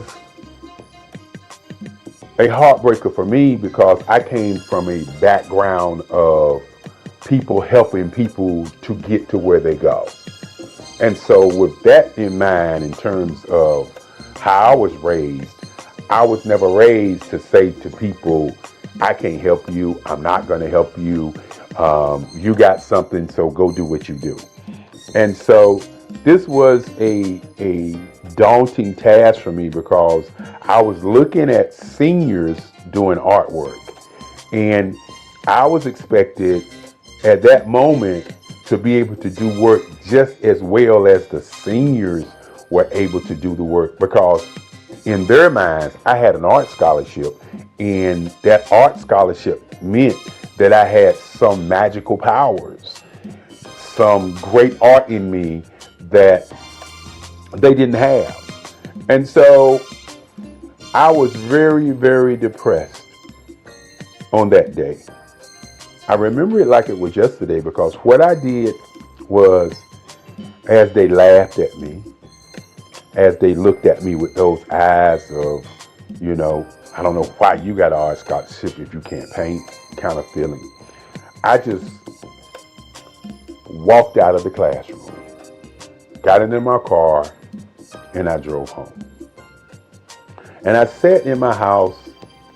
a heartbreaker for me, because I came from a background of people helping people to get to where they go. And so with that in mind, in terms of how I was raised, I was never raised to say to people, I can't help you, I'm not going to help you, you got something, so go do what you do. And so this was a daunting task for me, because I was looking at seniors doing artwork, and I was expected at that moment to be able to do work just as well as the seniors were able to do the work, because in their minds I had an art scholarship, and that art scholarship meant that I had some magical powers, some great art in me that they didn't have. And so I was very, very depressed on that day. I remember it like it was yesterday, because what I did was, as they laughed at me, as they looked at me with those eyes of, you know, I don't know why you got an art scholarship if you can't paint kind of feeling, I just walked out of the classroom, got into my car, and I drove home. And I sat in my house,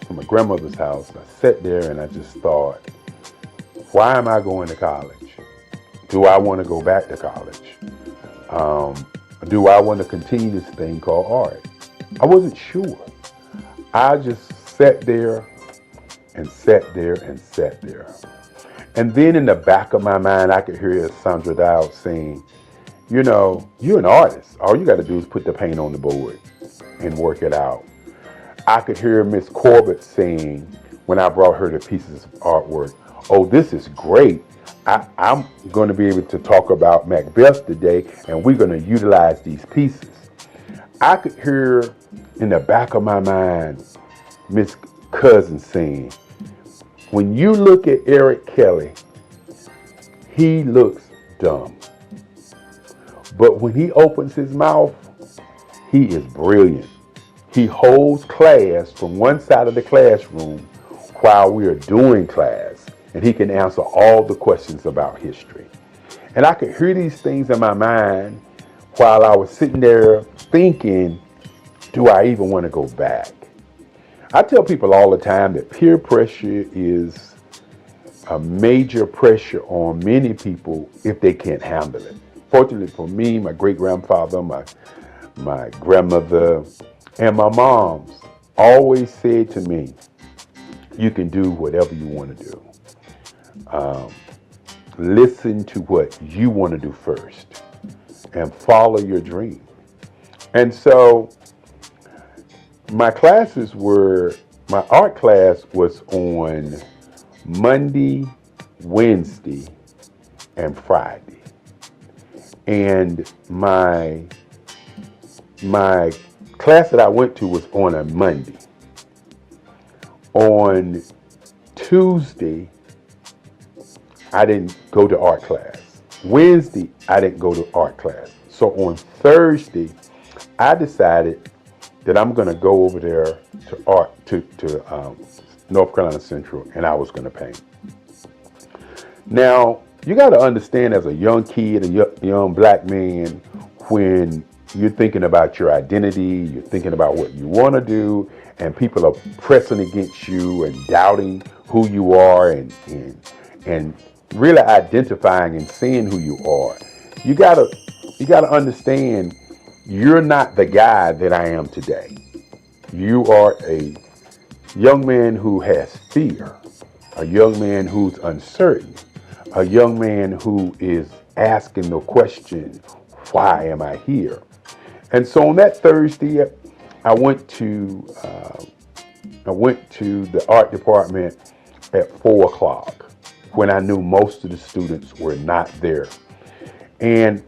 in my grandmother's house. I sat there and I just thought, why am I going to college? Do I want to go back to college? do I want to continue this thing called art? I wasn't sure. I just sat there and sat there and sat there. And then in the back of my mind, I could hear Sandra Dowd saying, you know, you're an artist. All you got to do is put the paint on the board and work it out. I could hear Miss Corbett saying, when I brought her the pieces of artwork, oh, this is great. I'm going to be able to talk about Macbeth today, and we're going to utilize these pieces. I could hear in the back of my mind Miss Cousin saying, when you look at Eric Kelly, he looks dumb. But when he opens his mouth, he is brilliant. He holds class from one side of the classroom while we are doing class, and he can answer all the questions about history. And I could hear these things in my mind while I was sitting there thinking, do I even want to go back? I tell people all the time that peer pressure is a major pressure on many people if they can't handle it. Fortunately for me, my great-grandfather, my grandmother, and my mom's always said to me, you can do whatever you want to do. Listen to what you want to do first and follow your dream. And so my art class was on Monday, Wednesday, and Friday. And my class that I went to was on a Monday. On Tuesday, I didn't go to art class. Wednesday, I didn't go to art class. So on Thursday, I decided that I'm going to go over there to North Carolina Central, and I was going to paint. Now, you got to understand, as a young kid, a young black man, when you're thinking about your identity, you're thinking about what you want to do, and people are pressing against you and doubting who you are and really identifying and seeing who you are. You gotta understand, you're not the guy that I am today. You are a young man who has fear, a young man who's uncertain, a young man who is asking the question, why am I here? And so on that Thursday, I went to the art department at 4:00 when I knew most of the students were not there. And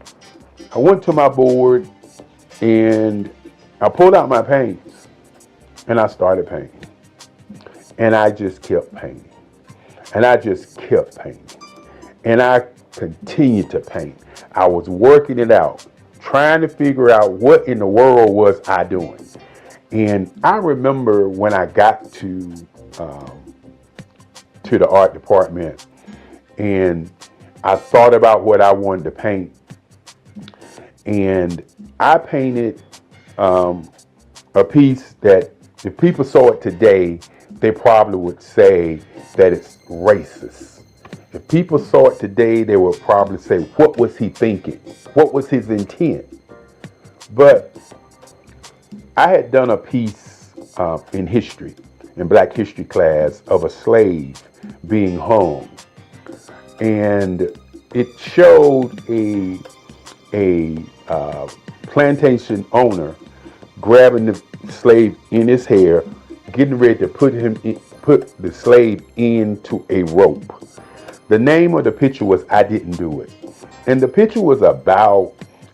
I went to my board and I pulled out my paints and I started painting. And I just kept painting. And I just kept painting. And I continued to paint. I was working it out, trying to figure out what in the world was I doing. And I remember when I got to the art department and I thought about what I wanted to paint. And I painted a piece that if people saw it today, they probably would say that it's racist. If people saw it today, they would probably say, what was he thinking? What was his intent? But I had done a piece in history, in Black history class, of a slave being hung. And it showed a plantation owner grabbing the slave in his hair, getting ready to put the slave into a rope. The name of the picture was I Didn't Do It. And the picture was about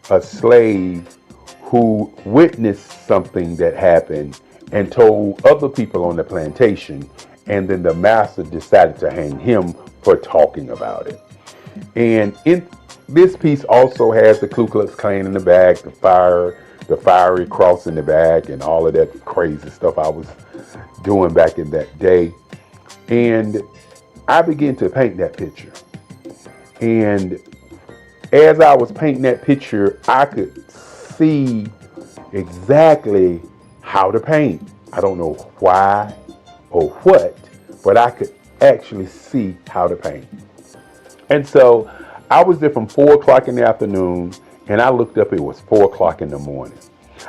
a slave who witnessed something that happened and told other people on the plantation, and then the master decided to hang him for talking about it. And in this piece also has the Ku Klux Klan in the back, the fiery cross in the back, and all of that crazy stuff I was doing back in that day. And I began to paint that picture. And as I was painting that picture, I could see exactly how to paint. I don't know why or what, but I could actually see how to paint. And so I was there from 4:00 in the afternoon and I looked up, it was 4 o'clock in the morning.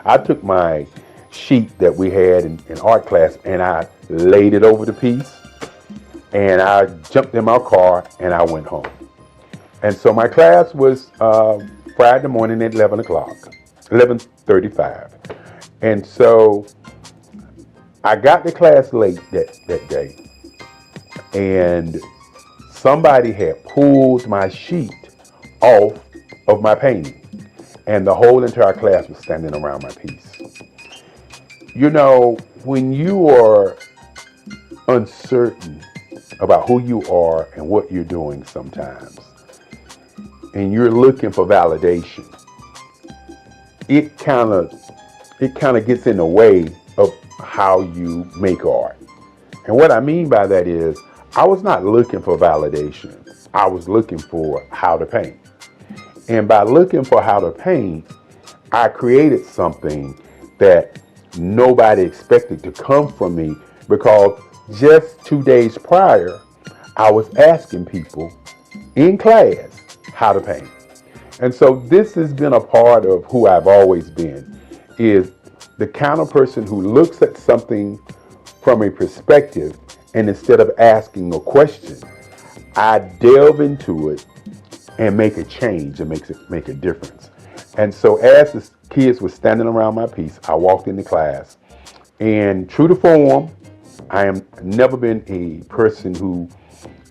I took my sheet that we had in art class and I laid it over the piece, and I jumped in my car and I went home. And so my class was Friday morning at 11 o'clock, 11:35. And so I got to class late that day, and somebody had pulled my sheet off of my painting, and the whole entire class was standing around my piece. You know, when you are uncertain about who you are and what you're doing sometimes, and you're looking for validation, it kind of gets in the way of how you make art. And what I mean by that is, I was not looking for validation. I was looking for how to paint. And by looking for how to paint, I created something that nobody expected to come from me, because just 2 days prior, I was asking people in class how to paint. And so this has been a part of who I've always been, is the kind of person who looks at something from a perspective, and instead of asking a question, I delve into it and make a change and make a difference. And so as the kids were standing around my piece, I walked into class, and true to form, I am never been a person who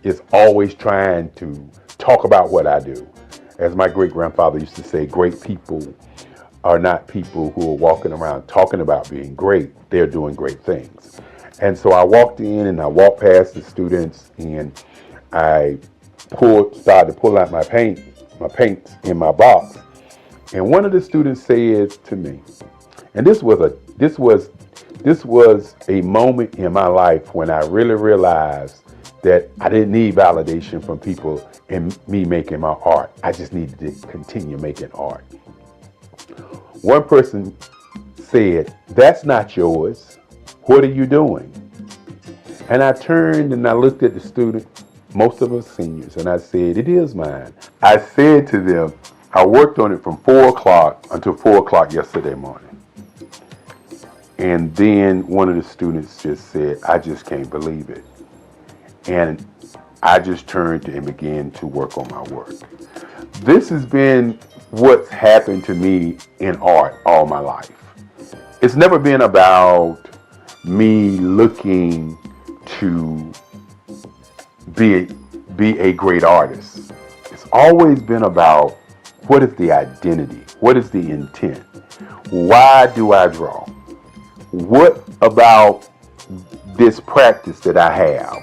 is always trying to talk about what I do. As my great-grandfather used to say, great people are not people who are walking around talking about being great. They're doing great things. And so I walked in and I walked past the students, and I started to pull out my paints in my box. And one of the students said to me, and this was a moment in my life when I really realized that I didn't need validation from people in me making my art. I just needed to continue making art. One person said, "That's not yours. What are you doing?" And I turned and I looked at the student, most of us seniors, and I said, "It is mine." I said to them, I worked on it from 4 o'clock until 4 o'clock yesterday morning. And then one of the students just said, "I just can't believe it." And I just turned and began to work on my work. This has been what's happened to me in art all my life. It's never been about me looking to be a great artist. It's always been about, what is the identity? What is the intent? Why do I draw? What about this practice that I have?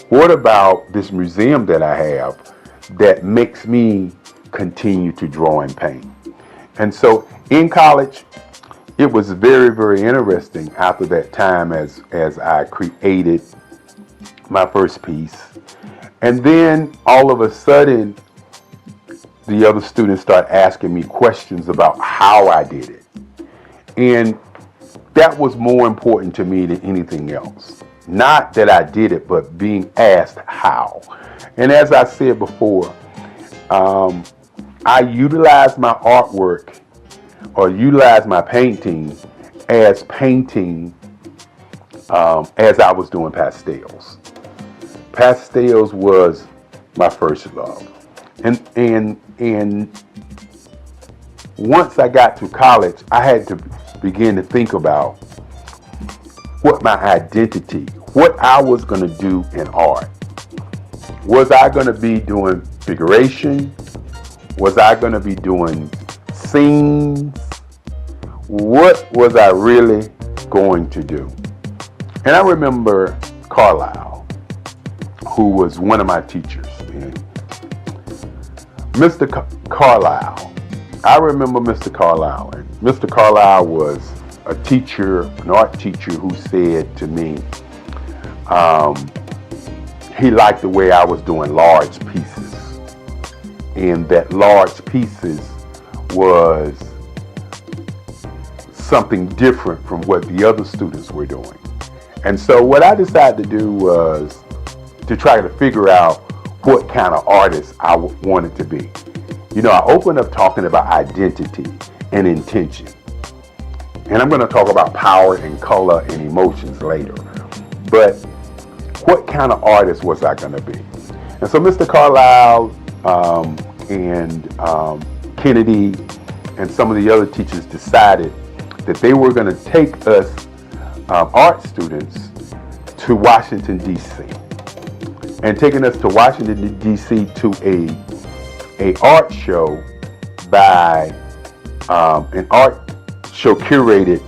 What about this museum that I have that makes me continue to draw and paint? And so in college, it was very, very interesting after that time as I created my first piece. And then all of a sudden, the other students start asking me questions about how I did it. And that was more important to me than anything else. Not that I did it, but being asked how. And as I said before, I utilize my artwork or utilize my painting as I was doing pastels. Pastels was my first love. And once I got to college, I had to begin to think about what my identity, what I was going to do in art. Was I going to be doing figuration? Was I going to be doing scenes? What was I really going to do? And I remember Carlisle, who was one of my teachers. Mr. Carlisle. I remember Mr. Carlisle. And Mr. Carlisle was a teacher, an art teacher, who said to me, he liked the way I was doing large pieces, and that large pieces was something different from what the other students were doing. And so what I decided to do was to try to figure out what kind of artist I wanted to be. I opened up talking about identity and intention. And I'm going to talk about power and color and emotions later. But what kind of artist was I going to be? And so Mr. Carlisle and Kennedy and some of the other teachers decided that they were going to take us art students to Washington, D.C. And taking us to Washington, D.C. to a art show by an art show curated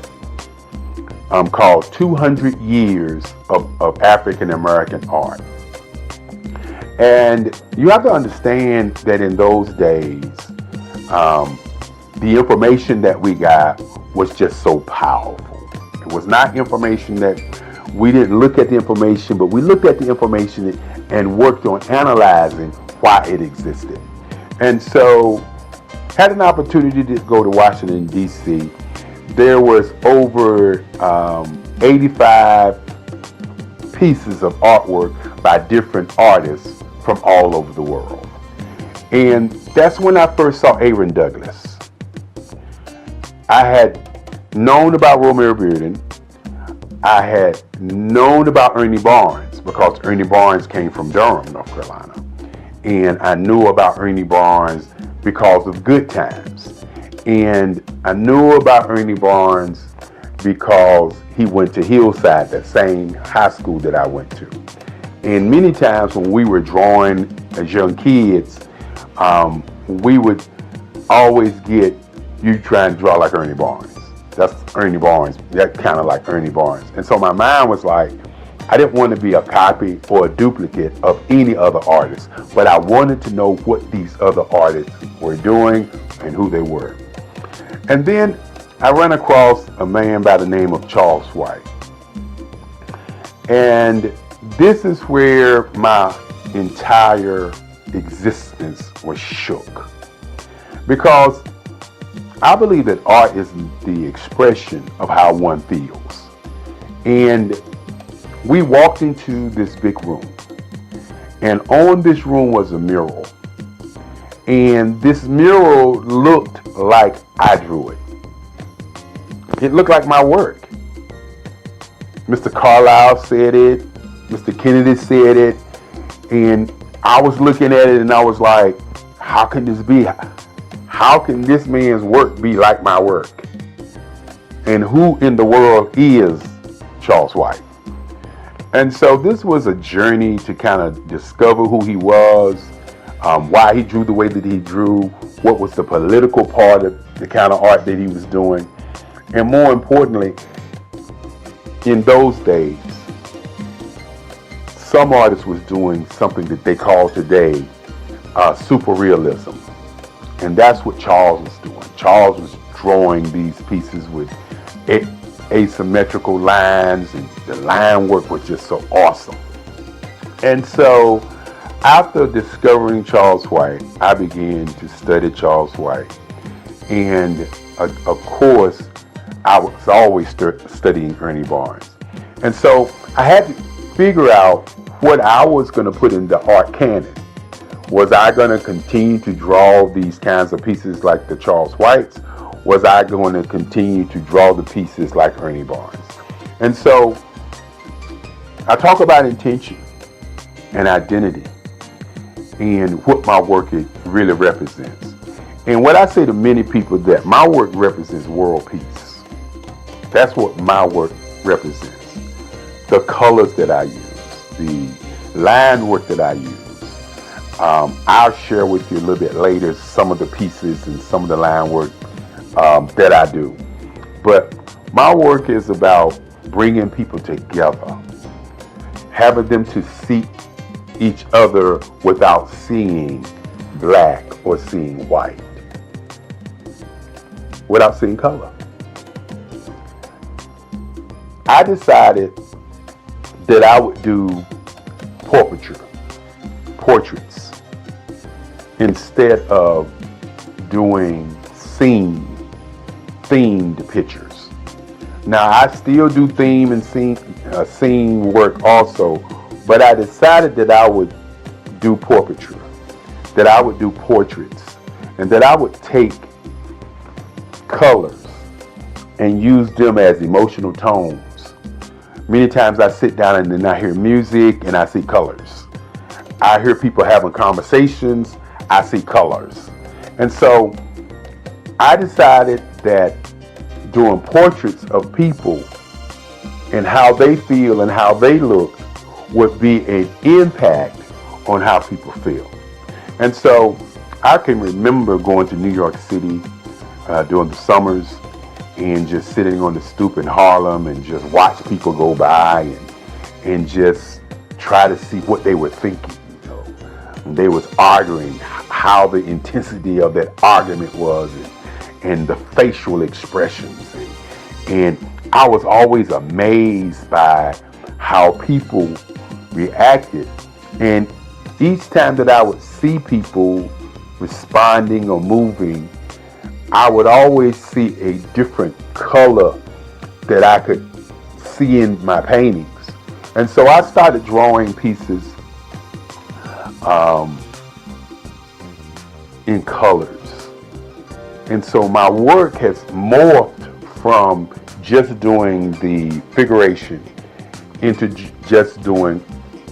called 200 Years of African American Art. And you have to understand that in those days, the information that we got was just so powerful. It was not information that we didn't look at the information, but we looked at the information and worked on analyzing why it existed. And so had an opportunity to go to Washington, D.C. There was over 85 pieces of artwork by different artists from all over the world. And that's when I first saw Aaron Douglas. I had known about Romeo Bearden. I had known about Ernie Barnes because Ernie Barnes came from Durham, North Carolina. And I knew about Ernie Barnes because of Good Times. And I knew about Ernie Barnes because he went to Hillside, that same high school that I went to. And many times when we were drawing as young kids, we would always get, you trying to draw like Ernie Barnes. That's Ernie Barnes. That kind of like Ernie Barnes. And so my mind was like, I didn't want to be a copy or a duplicate of any other artist, but I wanted to know what these other artists were doing and who they were. And then I ran across a man by the name of Charles White. And this is where my entire existence was shook. Because I believe that art is the expression of how one feels. And we walked into this big room, and on this room was a mural. And this mural looked like I drew it. It looked like my work. Mr. Carlisle said it, Mr. Kennedy said it, and I was looking at it and I was like, how can this be? How can this man's work be like my work? And who in the world is Charles White? And so this was a journey to kind of discover who he was, why he drew the way that he drew, what was the political part of the kind of art that he was doing. And more importantly, in those days, some artists was doing something that they call today super realism. And that's what Charles was doing. Charles was drawing these pieces with asymmetrical lines, and the line work was just so awesome. And so after discovering Charles White, I began to study Charles White. And of course, I was always studying Ernie Barnes. And so I had to figure out what I was going to put in the art canon. Was I going to continue to draw these kinds of pieces like the Charles Whites? Was I going to continue to draw the pieces like Ernie Barnes? And so I talk about intention and identity and what my work really represents. And what I say to many people, that my work represents world peace. That's what my work represents. The colors that I use, the line work that I use. I'll share with you a little bit later some of the pieces and some of the line work that I do. But my work is about bringing people together, having them to see each other without seeing black or seeing white, without seeing color. I decided that I would do portraits, instead of doing themed pictures. Now I still do theme and scene work also, but I decided that I would do portraiture, that I would do portraits. and that I would take colors and use them as emotional tones. Many times I sit down and then I hear music and I see colors. I hear people having conversations, I see colors. And so I decided that doing portraits of people and how they feel and how they look would be an impact on how people feel. And so I can remember going to New York City during the summers and just sitting on the stoop in Harlem and just watch people go by and just try to see what they were thinking. You know, and they was arguing, how the intensity of that argument was, and the facial expressions. And I was always amazed by how people reacted. And each time that I would see people responding or moving, I would always see a different color that I could see in my paintings. And so I started drawing pieces in colors. And so my work has morphed from just doing the figuration into just doing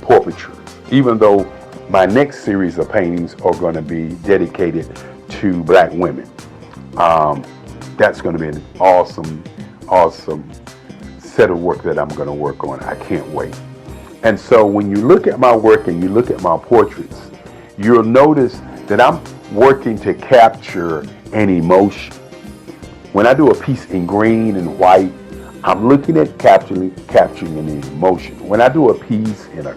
portraiture, even though my next series of paintings are going to be dedicated to Black women. That's going to be an awesome set of work that I'm going to work on. I can't wait. And so when you look at my work and you look at my portraits, you'll notice that I'm working to capture an emotion. When I do a piece in green and white, I'm looking at capturing an emotion. When I do a piece in a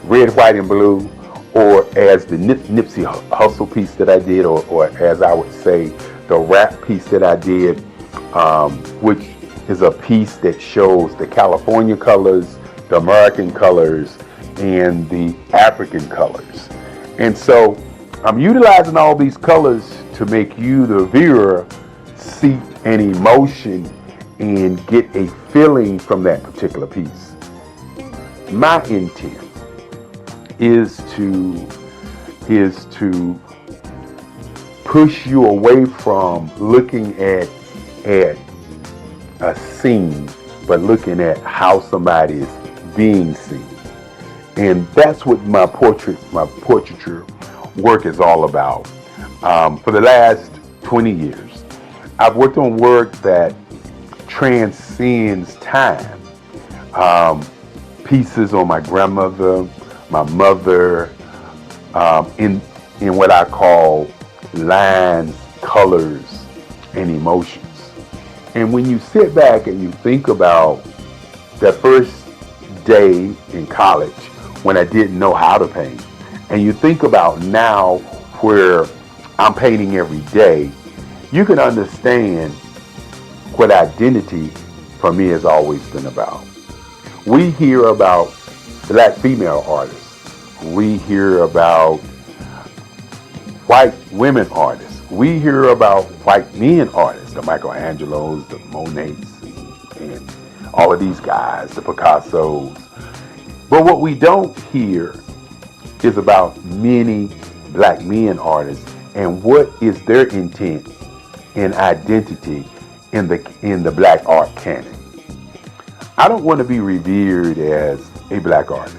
red, white, and blue, or as the Nipsey Hussle piece that I did, or as I would say, the rap piece that I did, which is a piece that shows the California colors, the American colors, and the African colors. And so I'm utilizing all these colors to make you, the viewer, see an emotion and get a feeling from that particular piece. My intent is to push you away from looking at a scene, but looking at how somebody is being seen. And that's what my portraiture work is all about. For the last 20 years, I've worked on work that transcends time. Pieces on my grandmother, my mother, in what I call lines, colors, and emotions. And when you sit back and you think about that first day in college when I didn't know how to paint, and you think about now where I'm painting every day, you can understand what identity for me has always been about. We hear about Black female artists. We hear about white women artists. We hear about white men artists, the Michelangelos, the Monets, and all of these guys, the Picassos. But what we don't hear is about many Black men artists and what is their intent and identity in the Black art canon. I don't want to be revered as a Black artist.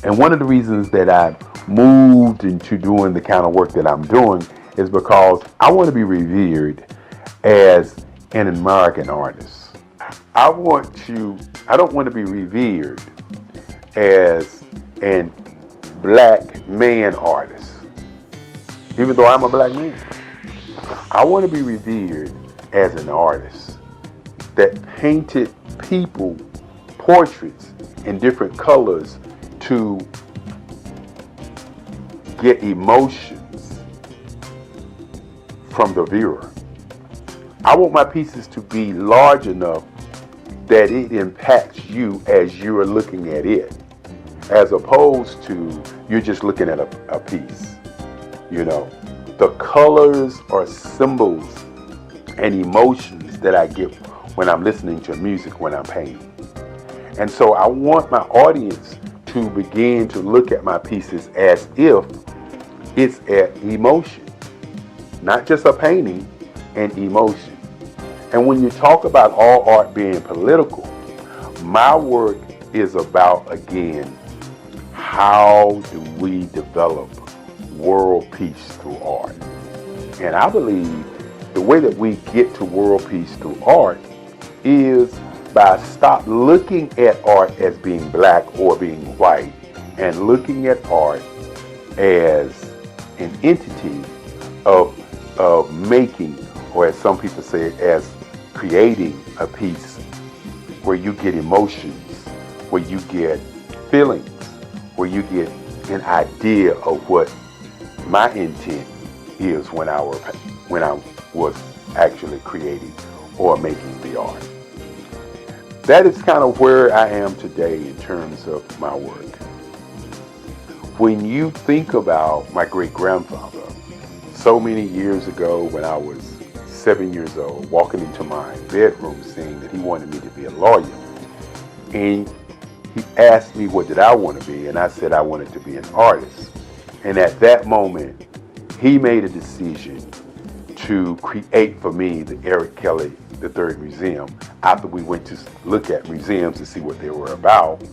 And one of the reasons that I've moved into doing the kind of work that I'm doing is because I want to be revered as an American artist. I don't want to be revered as a Black man artist, even though I'm a Black man. I want to be revered as an artist that painted people, portraits in different colors to get emotions from the viewer. I want my pieces to be large enough that it impacts you as you're looking at it, as opposed to you're just looking at a piece. You know, the colors are symbols and emotions that I get when I'm listening to music, when I'm painting. And so I want my audience to begin to look at my pieces as if it's an emotion. not just a painting, an emotion. And when you talk about all art being political, my work is about, again, how do we develop world peace through art? And I believe the way that we get to world peace through art is by stop looking at art as being black or being white and looking at art as an entity of making, or as some people say, as creating a piece where you get emotions, where you get feelings, where you get an idea of what my intent is when I was actually creating or making the art. That is kind of where I am today in terms of my work. When you think about my great-grandfather, so many years ago when I was 7 years old, walking into my bedroom saying that he wanted me to be a lawyer, and he asked me what did I want to be, and I said I wanted to be an artist. And at that moment, he made a decision to create for me the Eric Kelly III Museum. After we went to look at museums to see what they were about,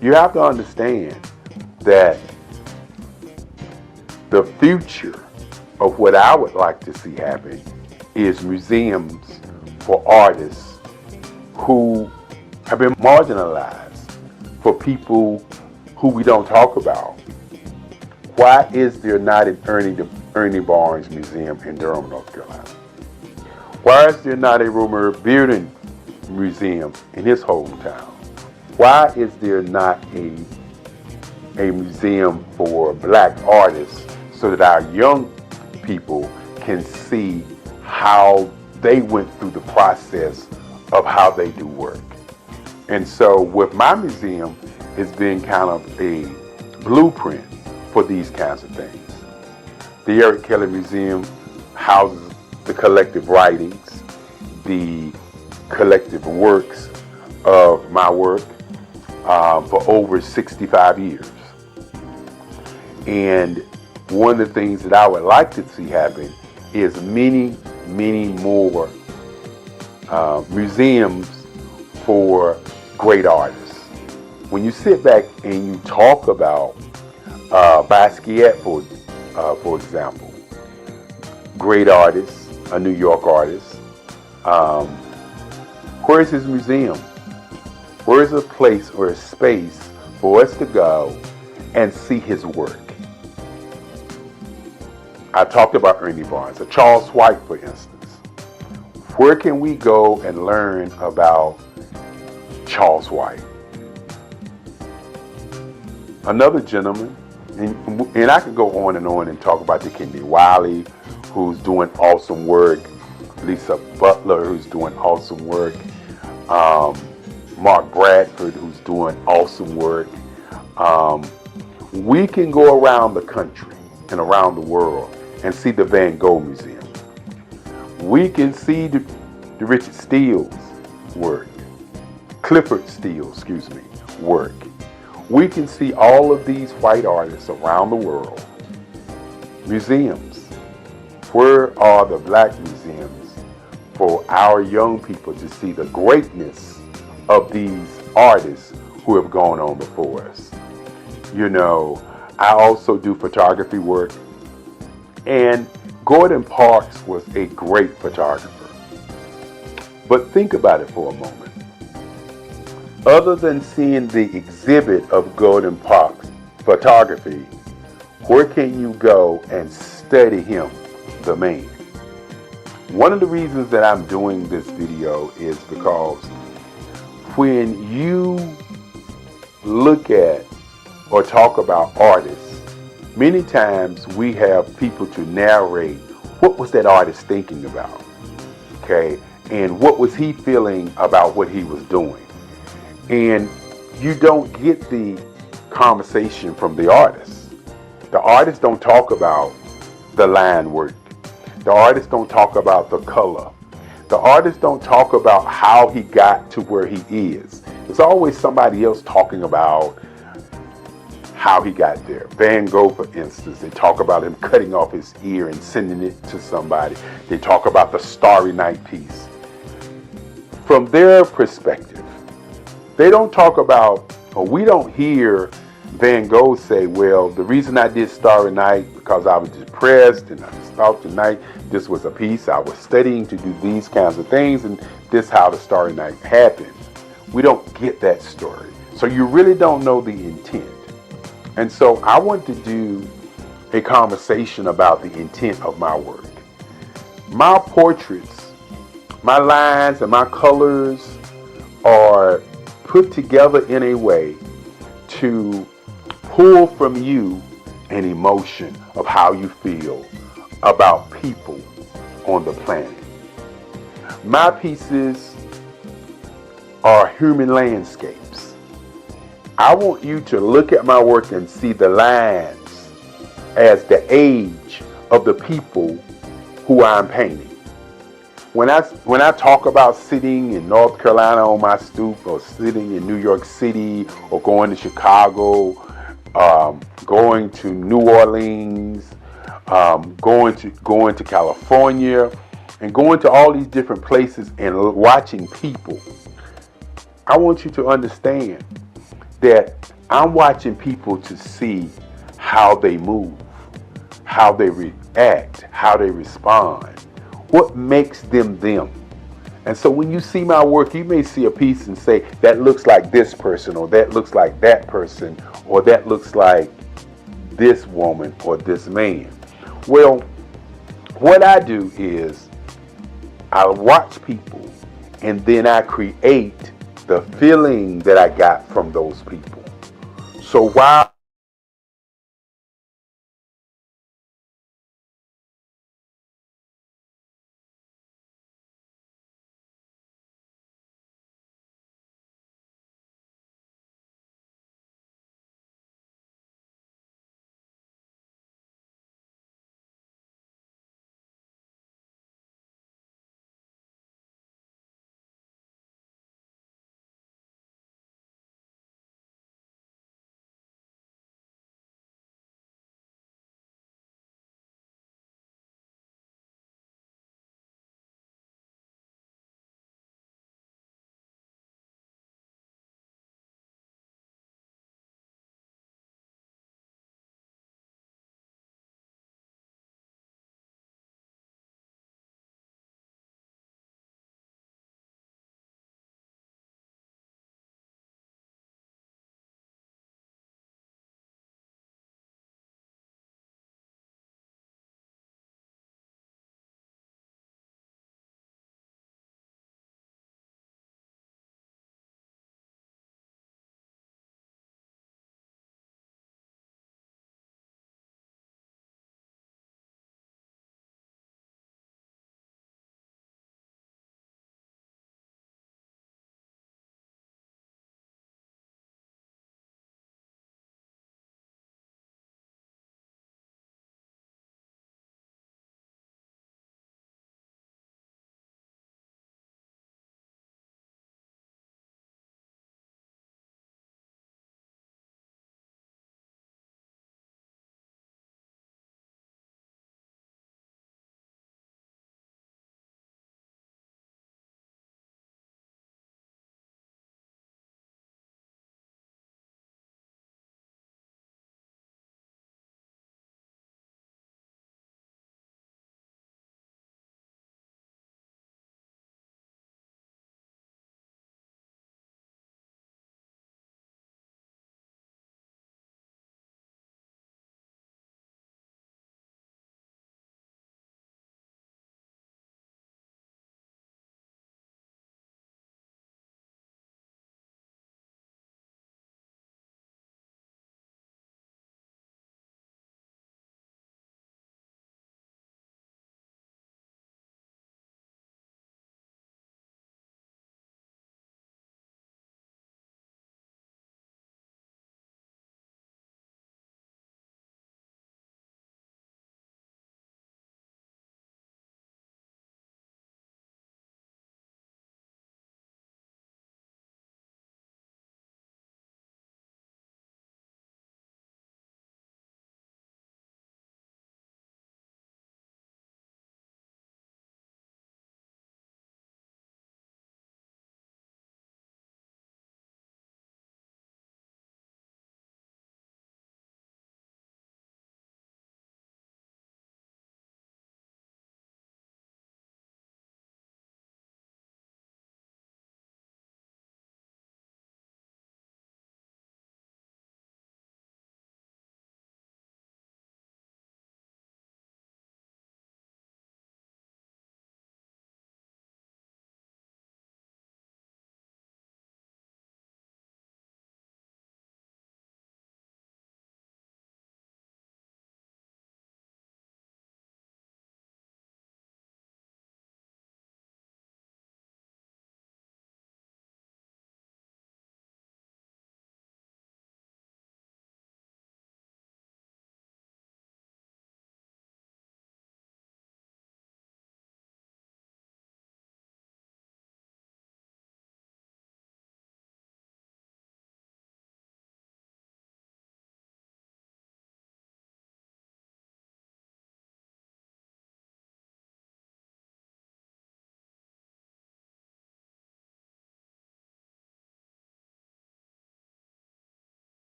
you have to understand that the future of what I would like to see happen is museums for artists who have been marginalized, for people who we don't talk about. Why is there not an Ernie Barnes Museum in Durham, North Carolina? Why is there not a Rumer Bearden Museum in his hometown? Why is there not a museum for black artists so that our young people can see how they went through the process of how they do work? And so with my museum, it's been kind of a blueprint for these kinds of things. The Eric Kelly Museum houses the collective writings, the collective works of my work for over 65 years. And one of the things that I would like to see happen is many, many more museums for great artists. When you sit back and you talk about Basquiat, for example, great artist, a New York artist, where's his museum? Where's a place or a space for us to go and see his work? I talked about Ernie Barnes, Charles White, for instance. Where can we go and learn about Charles White? Another gentleman, and I could go on and talk about Kennedy Wiley, who's doing awesome work, Lisa Butler, who's doing awesome work, Mark Bradford, who's doing awesome work. We can go around the country and around the world and see the Van Gogh Museum. We can see the Richard Steele's work, Clifford Steele, work. We can see all of these white artists around the world. Museums. Where are the black museums for our young people to see the greatness of these artists who have gone on before us? You know, I also do photography work, and Gordon Parks was a great photographer. But think about it for a moment. Other than seeing the exhibit of Gordon Parks photography, where can you go and study him, the man? One of the reasons that I'm doing this video is because when you look at or talk about artists, many times we have people to narrate what was that artist thinking about, okay? And what was he feeling about what he was doing? And you don't get the conversation from the artist. The artists don't talk about the line work. The artists don't talk about the color. The artists don't talk about how he got to where he is. There's always somebody else talking about how he got there. Van Gogh, for instance, they talk about him cutting off his ear and sending it to somebody. They talk about the Starry Night piece. From their perspective, they don't talk about, or we don't hear Van Gogh say, well, the reason I did Starry Night because I was depressed and I just thought tonight this was a piece. I was studying to do these kinds of things, and this how the Starry Night happened. We don't get that story. So you really don't know the intent. And so I want to do a conversation about the intent of my work. My portraits, my lines and my colors are put together in a way to pull from you an emotion of how you feel about people on the planet. My pieces are human landscapes. I want you to look at my work and see the lines as the age of the people who I'm painting. When I talk about sitting in North Carolina on my stoop, or sitting in New York City, or going to Chicago, going to New Orleans, going to California, and going to all these different places and watching people, I want you to understand that I'm watching people to see how they move, how they react, how they respond, what makes them them. And so when you see my work, you may see a piece and say, that looks like this person, or that looks like that person, or that looks like this woman or this man. Well, what I do is I watch people and then I create the feeling that I got from those people. So while